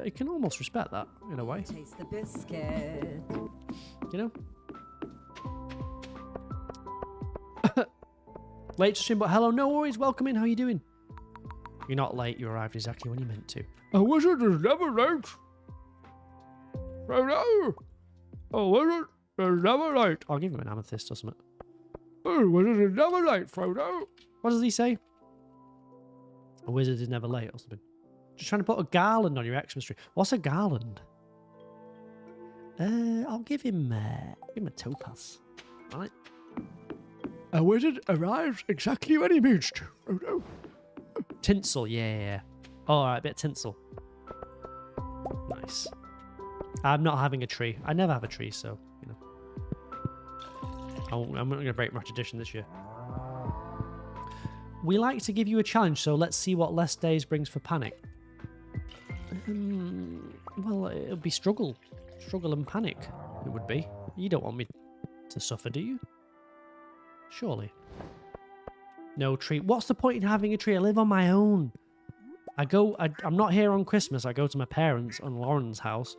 you can almost respect that in a way. Taste the biscuit. You know? Late stream, but hello, no worries, welcome in, how you doing? You're not late, you arrived exactly when you meant to. A wizard is never late. Frodo! A wizard is never late. I'll give him an amethyst or something. A wizard is never late, Frodo. What does he say? A wizard is never late or something. Just trying to put a garland on your Xmas tree. What's a garland? I'll give him a topaz. Right. A wizard arrives exactly when he means to. Oh no. Tinsel, yeah. Alright, a bit of tinsel. Nice. I'm not having a tree. I never have a tree, so, you know. I'm not going to break my tradition this year. We like to give you a challenge, so let's see what less days brings for panic. Well, it'll be struggle. Struggle and panic, it would be. You don't want me to suffer, do you? Surely. No tree. What's the point in having a tree? I live on my own. I'm not here on Christmas. I go to my parents' on Lauren's house.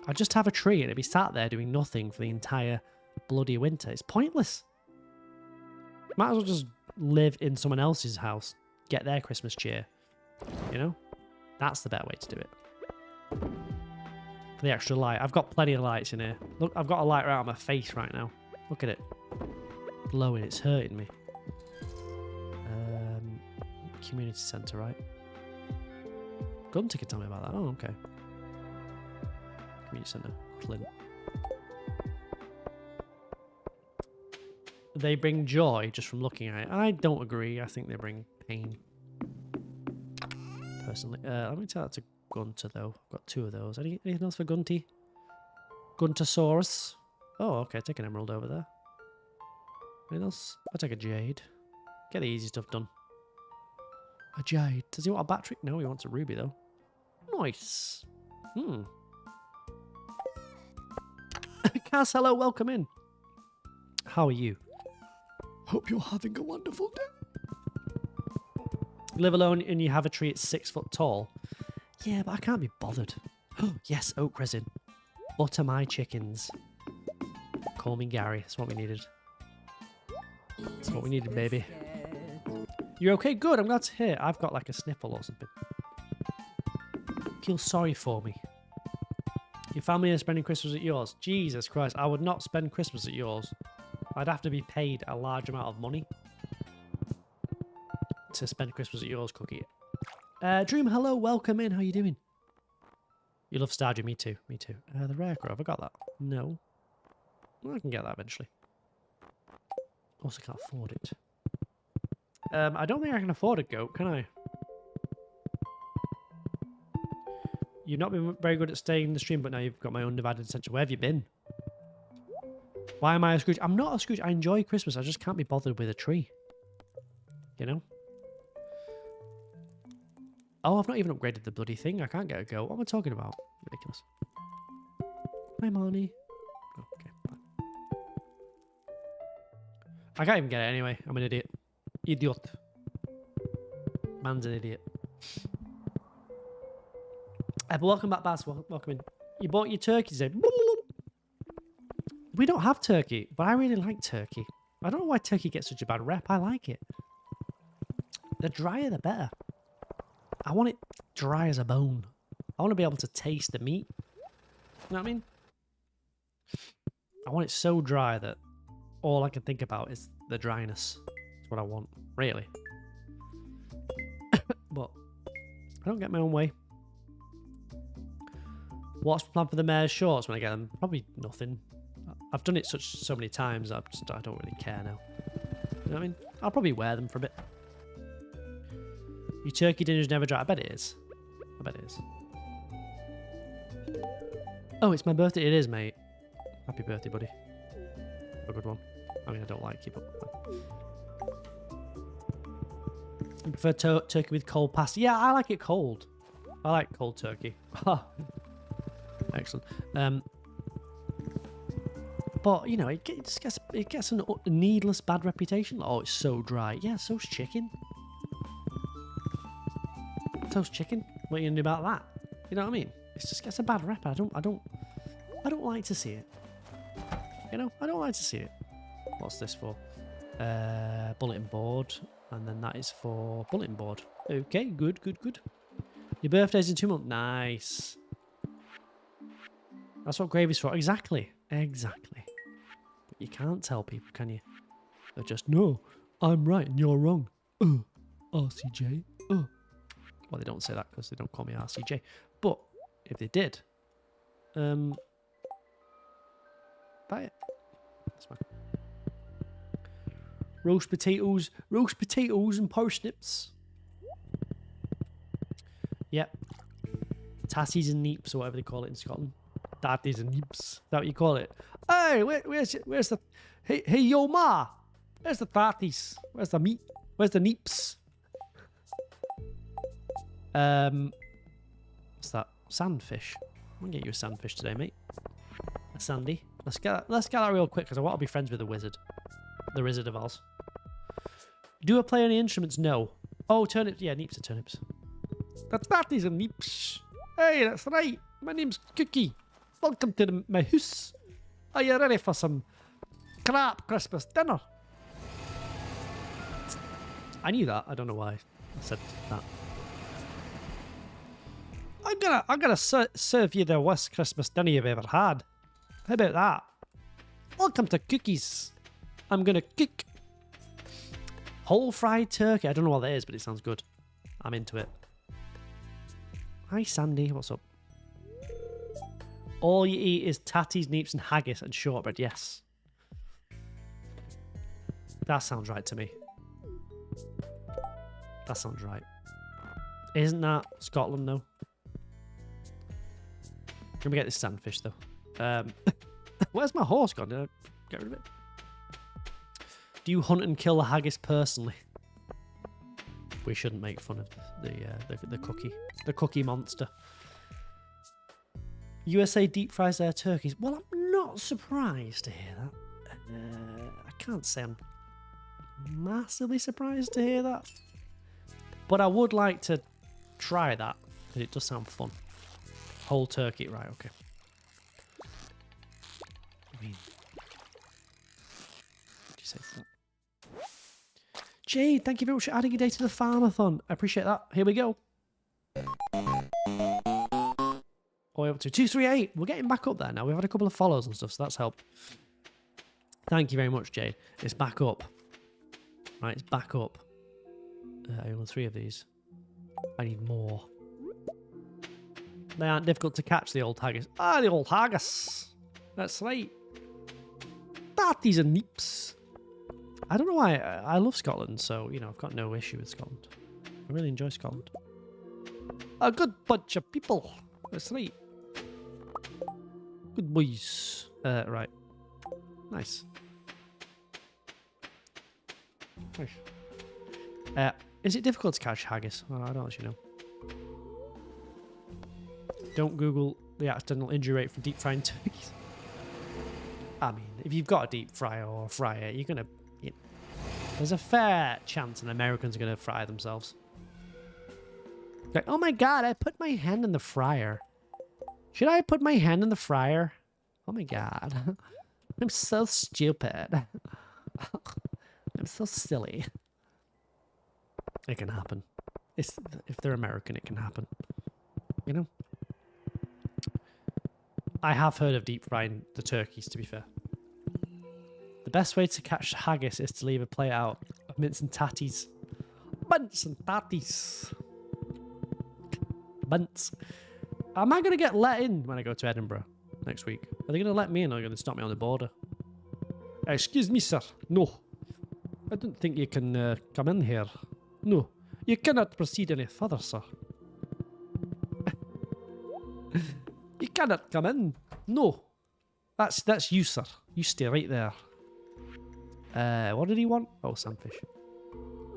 I just have a tree and it'd be sat there doing nothing for the entire bloody winter. It's pointless. Might as well just live in someone else's house. Get their Christmas cheer. You know? That's the better way to do it. For the extra light. I've got plenty of lights in here. Look, I've got a light right on my face right now. Look at it. Glowing. It's hurting me. Community centre, right? Gunter could tell me about that. Oh, okay. Community centre. Clint. They bring joy just from looking at it. I don't agree. I think they bring pain. Personally. Let me tell that to Gunter, though. I've got 2 of those. Anything else for Gunty? Guntosaurus. Oh, okay. Take an emerald over there. Anything else? I'll take a jade. Get the easy stuff done. A jade. Does he want a battery? No, he wants a ruby, though. Nice. Cass, hello. Welcome in. How are you? Hope you're having a wonderful day. Live alone and you have a tree that's 6 foot tall. Yeah, but I can't be bothered. Yes, oak resin. Butter my chickens. Call me Gary. That's what we needed. That's what we needed, baby. You're okay? Good. I'm glad to hear. I've got like a sniffle or something. Feel sorry for me. Your family are spending Christmas at yours. Jesus Christ. I would not spend Christmas at yours. I'd have to be paid a large amount of money to spend Christmas at yours, Cookie. Dream, hello. Welcome in. How you doing? You love Stardew, me too, me too. The rare crow, have I got that? No. Well, I can get that eventually. Also can't afford it. I don't think I can afford a goat, can I? You've not been very good at staying in the stream, but now you've got my undivided attention. Where have you been? Why am I a Scrooge? I'm not a Scrooge. I enjoy Christmas. I just can't be bothered with a tree. You know? Oh, I've not even upgraded the bloody thing. I can't get a goat. What am I talking about? Ridiculous. Hi, Marnie. Oh, okay, fine. I can't even get it anyway. I'm an idiot. Idiot. Man's an idiot. But welcome back, Baz. Welcome in. You bought your turkey today. We don't have turkey, but I really like turkey. I don't know why turkey gets such a bad rep. I like it. The drier, the better. I want it dry as a bone. I want to be able to taste the meat. You know what I mean? I want it so dry that all I can think about is the dryness. That's what I want, really. But I don't get my own way. What's the plan for the mayor's shorts when I get them? Probably nothing. I've done it so many times that I don't really care now. You know what I mean? I'll probably wear them for a bit. Your turkey dinner's never dry. I bet it is. I bet it is. Oh, it's my birthday. It is, mate. Happy birthday, buddy. A good one. I mean, I don't like you, but... You prefer turkey with cold pasta? Yeah, I like it cold. I like cold turkey. Excellent. But, you know, it gets a needless bad reputation. Oh, it's so dry. Yeah, so's chicken. So's chicken. What are you going to do about that? You know what I mean? It just gets a bad rep. I don't like to see it. You know, I don't like to see it. What's this for? Bulletin board. And then that is for bulletin board. Okay, good, good, good. Your birthday's in 2 months. Nice. That's what gravy's for. Exactly. Exactly. But you can't tell people, can you? They're just, no, I'm right and you're wrong. RCJ. Well, they don't say that because they don't call me RCJ. But if they did, buy it. That's fine. Roast potatoes and parsnips. Yep. Tassies and neeps or whatever they call it in Scotland. Tatties and neeps. Is that what you call it? Hey, where's the... Hey, yo, ma! Where's the tatties? Where's the meat? Where's the neeps? What's that? Sandfish. I'm gonna get you a sandfish today, mate. A sandy. Let's get that real quick because I want to be friends with the wizard. The Wizard of Oz. Do I play any instruments? No. Oh, turnips. Yeah, neeps are turnips. The tatties and neeps. Hey, that's right. My name's Cookie. Welcome to my house. Are you ready for some crap Christmas dinner? I knew that. I don't know why I said that. I'm gonna serve you the worst Christmas dinner you've ever had. How about that? Welcome to Cookies. I'm gonna cook whole fried turkey. I don't know what that is, but it sounds good. I'm into it. Hi, Sandy. What's up? All you eat is tatties, neeps, and haggis and shortbread. Yes. That sounds right to me. That sounds right. Isn't that Scotland, though? Can we get this sandfish, though? Where's my horse gone? Did I get rid of it? Do you hunt and kill the haggis personally? We shouldn't make fun of the cookie monster. USA deep fries their turkeys. Well, I'm not surprised to hear that. I can't say I'm massively surprised to hear that. But I would like to try that, because it does sound fun. Whole turkey, right, okay. I mean, what do you say for that? Jade, thank you very much for adding your day to the Farmathon. I appreciate that. Here we go. All the way up to 238. We're getting back up there now. We've had a couple of follows and stuff, so that's helped. Thank you very much, Jade. It's back up. Right, it's back up. I own 3 of these. I need more. They aren't difficult to catch, the old haggis. Ah, the old haggis. That's right. Tatties and neeps. I don't know why. I love Scotland, so, you know, I've got no issue with Scotland. I really enjoy Scotland. A good bunch of people. That's right. Good boys. Right. Nice. Nice. Is it difficult to catch haggis? Well, I don't actually know. Don't Google the accidental injury rate from deep frying turkeys. I mean, if you've got a deep fryer or a fryer, you're gonna... there's a fair chance an American's gonna fry themselves. Like, oh my god, I put my hand in the fryer. Should I put my hand in the fryer? Oh my god. I'm so stupid. I'm so silly. It can happen. If they're American, it can happen. You know? I have heard of deep frying the turkeys, to be fair. The best way to catch haggis is to leave a plate out of mince and tatties. Mince and tatties. Mince. Am I going to get let in when I go to Edinburgh next week? Are they going to let me in or are they going to stop me on the border? Excuse me, sir. No. I don't think you can come in here. No. You cannot proceed any further, sir. You cannot come in. No. That's you, sir. You stay right there. What did he want? Oh, sandfish.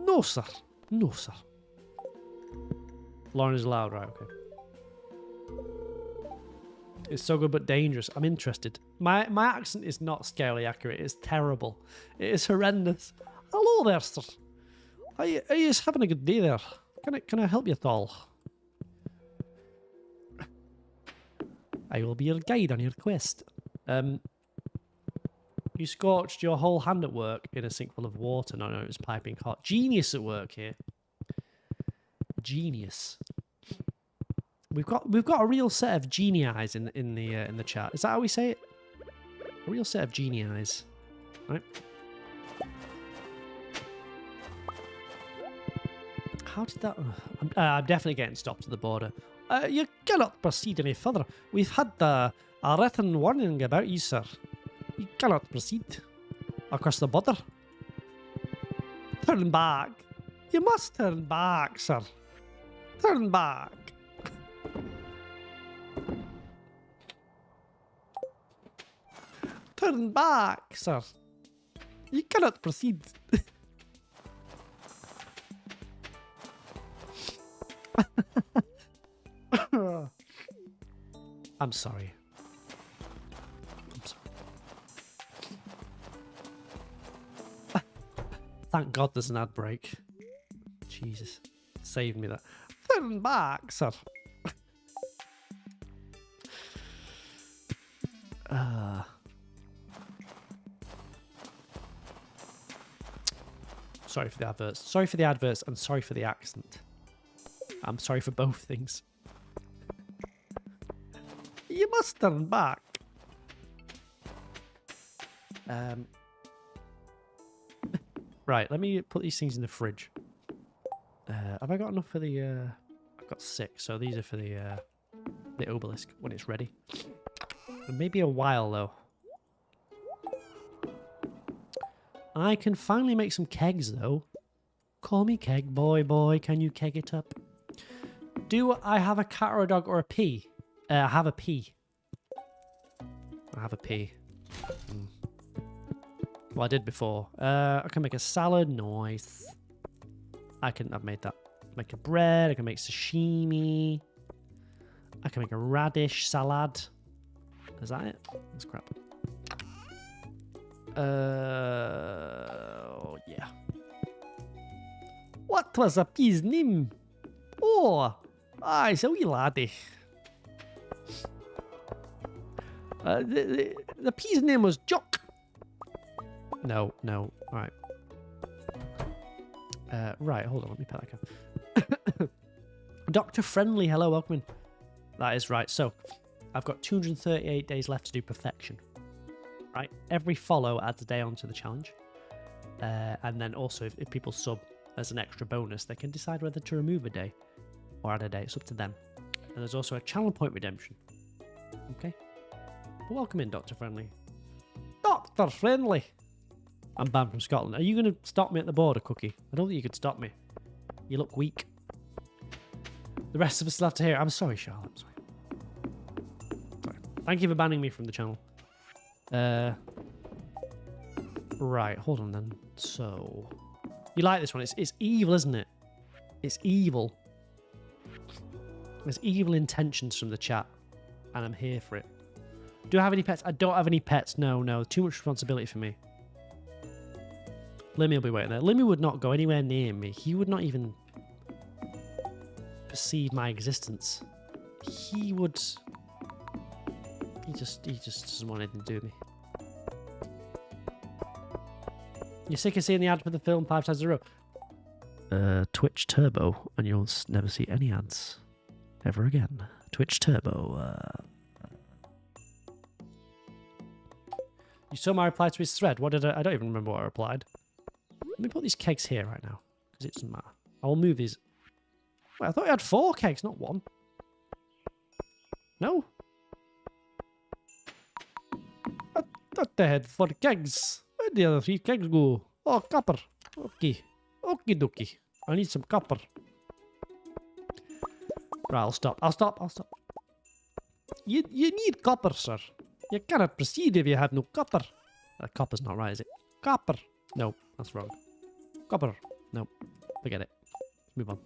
No, sir. No, sir. Lauren is allowed, right? Okay. It's so good but dangerous. I'm interested. My accent is not scarily accurate. It's terrible. It is horrendous. Hello there, sir. Are you having a good day there? Can I help you at all? I will be your guide on your quest. You scorched your whole hand at work in a sink full of water. No, it was piping hot. Genius at work here. Genius. We've got a real set of genii in the chat. Is that how we say it? A real set of genii, right? How did that? I'm definitely getting stopped at the border. You cannot proceed any further. We've had a written warning about you, sir. You cannot proceed across the border. Turn back. You must turn back, sir. Turn back. Turn back, sir. You cannot proceed. I'm sorry. I'm sorry. Thank God there's an ad break. Jesus. Save me that. Turn back, sir. Sorry for the adverts. Sorry for the adverts and sorry for the accent. I'm sorry for both things. You must turn back. Right, let me put these things in the fridge. Have I got enough for the... I've got 6, so these are for the obelisk when it's ready. And maybe a while, though. I can finally make some kegs, though. Call me keg boy, can you keg it up? Do I have a cat or a dog or a pea? I have a pea. I have a pea. Well, I did before. I can make a salad. Nice. I've made that. Make a bread. I can make sashimi. I can make a radish salad. Is that it? That's crap. Oh, yeah. What was a pea's name? Oh, it's a wee laddie. The pea's name was Jock. No. All right. Right, hold on. Let me put that down. Dr. Friendly, hello, welcome in. That is right. So, I've got 238 days left to do perfection. Right? Every follow adds a day onto the challenge. And then also, if people sub as an extra bonus, they can decide whether to remove a day or add a day. It's up to them. And there's also a channel point redemption. Okay. But welcome in, Dr. Friendly. Dr. Friendly! I'm banned from Scotland. Are you going to stop me at the border, Cookie? I don't think you could stop me. You look weak. The rest of us still have to hear it. I'm sorry, Charlotte. I'm sorry. Sorry. Thank you for banning me from the channel. Right, hold on then. So, you like this one? It's evil, isn't it? It's evil. There's evil intentions from the chat, and I'm here for it. Do I have any pets? I don't have any pets. No. Too much responsibility for me. Limmy will be waiting there. Limmy would not go anywhere near me. He would not even perceive my existence. He would... He just doesn't want anything to do with me. You're sick of seeing the ad for the film 5 times in a row. Twitch Turbo, and you'll never see any ads ever again. Twitch Turbo. You saw my reply to his thread. What did I don't even remember what I replied. Let me put these kegs here right now, because it doesn't matter. I will move these. Wait, I thought you had 4 kegs, not 1. No? I thought they had 4 kegs. Where'd the other 3 kegs go? Oh, copper. Okay. Okie dokie. I need some copper. Right, I'll stop. You need copper, sir. You cannot proceed if you have no copper. Copper's not right, is it? Copper. No, that's wrong. Copper. No, forget it. Move on.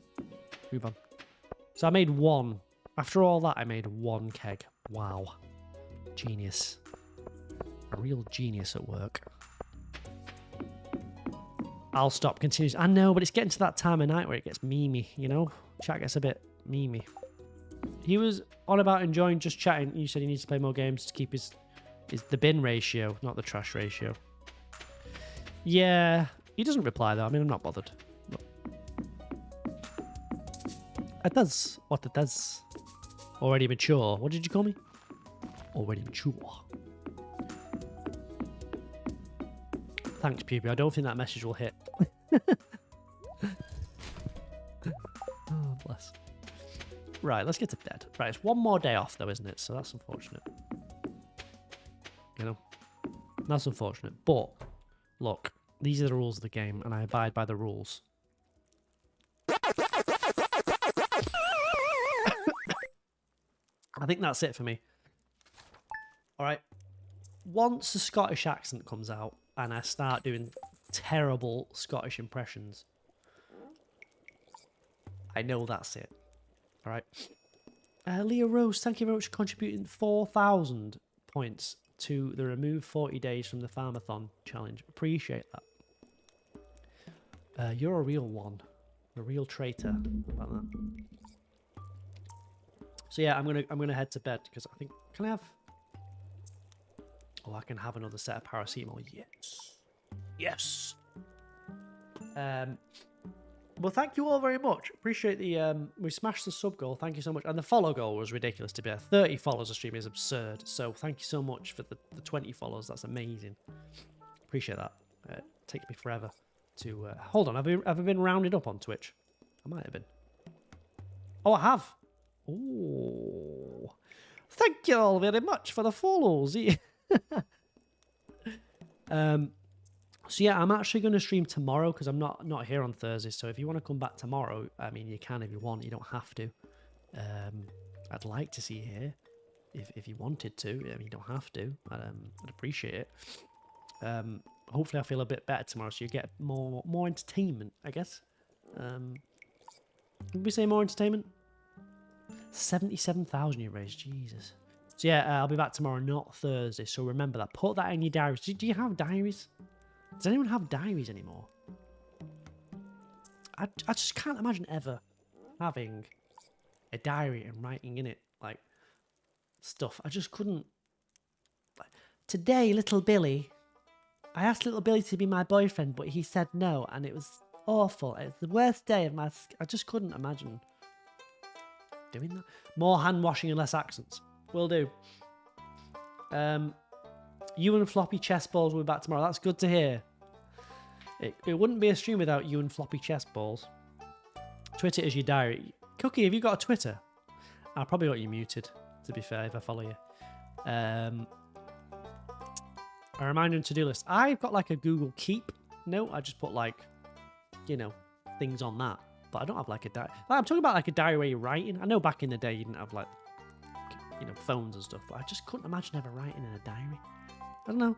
So I made 1. After all that, I made 1 keg. Wow. Genius. A real genius at work. I'll stop. Continues. I know, but it's getting to that time of night where it gets memey, you know? Chat gets a bit memey. He was on about enjoying just chatting. You said he needs to play more games to keep his the bin ratio, not the trash ratio. Yeah, he doesn't reply though. I mean, I'm not bothered. But it does what it does. Already mature. What did you call me? Already mature. Thanks, Pew. I don't think that message will hit. Oh, bless. Right, let's get to bed. Right, it's 1 more day off though, isn't it? So that's unfortunate. You know? That's unfortunate. But, look, these are the rules of the game, and I abide by the rules. I think that's it for me. Alright. Once the Scottish accent comes out, and I start doing terrible Scottish impressions, I know that's it. Alright. Leah Rose, thank you very much for contributing 4,000 points to the remove 40 days from the Farmathon challenge. Appreciate that. You're a real one. A real traitor about that. So yeah, I'm gonna head to bed because I think, can I have... Oh, I can have another set of paracetamol. Yes. Yes. Well, thank you all very much. Appreciate the... we smashed the sub goal. Thank you so much. And the follow goal was ridiculous to be there. 30 follows a stream is absurd. So thank you so much for the 20 follows. That's amazing. Appreciate that. It takes me forever to... hold on. Have I been rounded up on Twitch? I might have been. Oh, I have. Oh. Thank you all very much for the follows. So yeah, I'm actually going to stream tomorrow because I'm not here on Thursday. So if you want to come back tomorrow, I mean, you can if you want. You don't have to. I'd like to see you here if you wanted to. I mean, you don't have to. I'd appreciate it. Hopefully, I feel a bit better tomorrow, so you get more entertainment, I guess. Did we say more entertainment? 77,000 you raised, Jesus. So yeah, I'll be back tomorrow, not Thursday. So remember that. Put that in your diaries. Do you have diaries? Does anyone have diaries anymore? I just can't imagine ever having a diary and writing in it like stuff. I just couldn't. Today, little Billy, I asked little Billy to be my boyfriend, but he said no, and it was awful. It was the worst day of my... I just couldn't imagine doing that. More hand washing and less accents. Will do. You and floppy chess balls will be back tomorrow. That's good to hear. It wouldn't be a stream without you and floppy chess balls. Twitter is your diary. Cookie, have you got a Twitter? I'll probably got you muted, to be fair, if I follow you. A reminder and to-do list. I've got like a Google Keep note. I just put like, you know, things on that. But I don't have like a diary. Like, I'm talking about like a diary where you're writing. I know back in the day you didn't have like, you know, phones and stuff. But I just couldn't imagine ever writing in a diary. I don't know.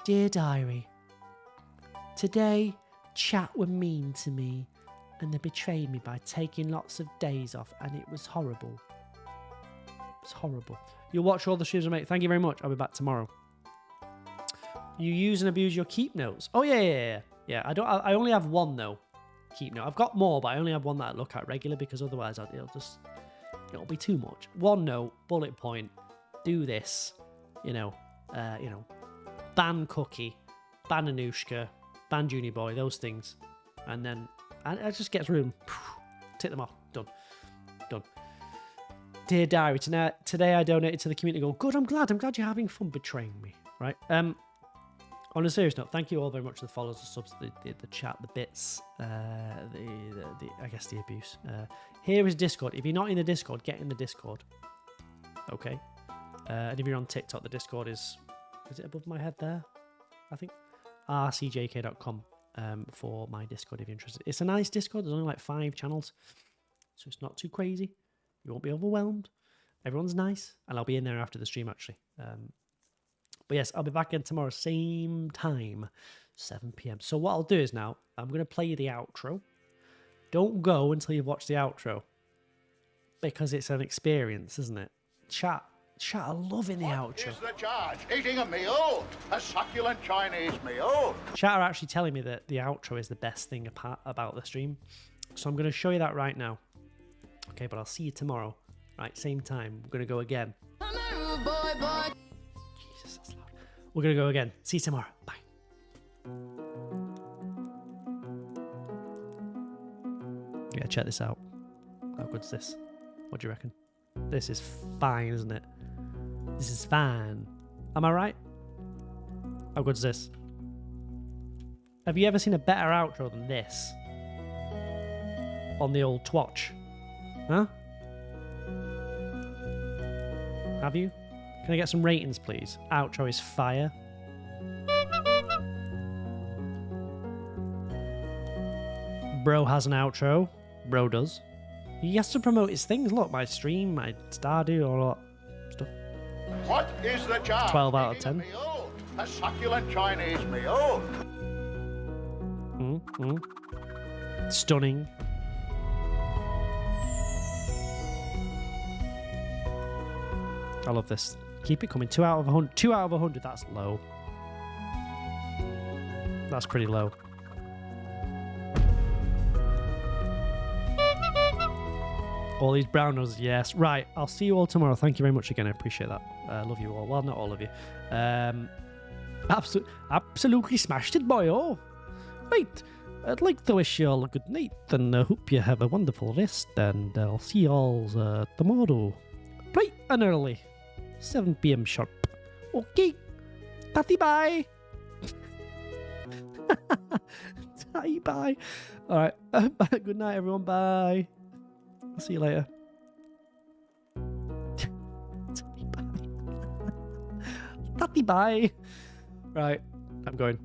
Dear diary, today chat were mean to me and they betrayed me by taking lots of days off and it was horrible. It's horrible. You'll watch all the streams, mate. Thank you very much. I'll be back tomorrow. You use and abuse your keep notes. Oh yeah. I only have one though. Keep note. I've got more, but I only have one that I look at regularly because otherwise it'll be too much. One note, bullet point. Do this. You know. Ban Cookie, ban Anushka, ban Junior Boy. Those things, and then it just gets rid of them. Take them off. Done. Dear diary, today I donated to the community goal. Good, I'm glad you're having fun betraying me. Right. On a serious note, thank you all very much to the followers, the subs, the chat, the bits, I guess the abuse. Here is Discord. If you're not in the Discord, get in the Discord. Okay. And if you're on TikTok, the Discord is it above my head there? I think rcjk.com for my Discord if you're interested. It's a nice Discord. There's only like 5 channels, so it's not too crazy. You won't be overwhelmed. Everyone's nice, and I'll be in there after the stream actually. But yes, I'll be back in tomorrow, same time, 7 p.m. So what I'll do is now, I'm going to play you the outro. Don't go until you've watched the outro, because it's an experience, isn't it? Chat are loving the outro. What is the charge? Eating a meal? A succulent Chinese meal? Chat are actually telling me that the outro is the best thing about the stream. So I'm going to show you that right now. Okay, but I'll see you tomorrow. Right, same time. We're going to go again. Jesus, that's loud. We're going to go again. See you tomorrow. Bye. Yeah, check this out. How good's this? What do you reckon? This is fine, isn't it? This is fine. Am I right? How good's this? Have you ever seen a better outro than this? On the old Twatch? Huh? Have you? Can I get some ratings, please? Outro is fire. Bro has an outro. Bro does. He has to promote his things. Look, my stream, my Stardew, all that stuff. What is the charge? 12 out of Eating 10. a meal? A succulent Chinese meal? Stunning. I love this. Keep it coming. 2 out of 100. 2 out of 100. That's low. That's pretty low. All these brown noses, yes. Right, I'll see you all tomorrow. Thank you very much again. I appreciate that. I love you all. Well, not all of you. Absolutely smashed it, boy. Oh, right. I'd like to wish you all a good night, and I hope you have a wonderful rest. And I'll see you all tomorrow, bright and early, 7 p.m. sharp. Okay. Tatty bye. Tatty bye. All right. Good night, everyone. Bye. I'll see you later. Tatty bye. Right, I'm going.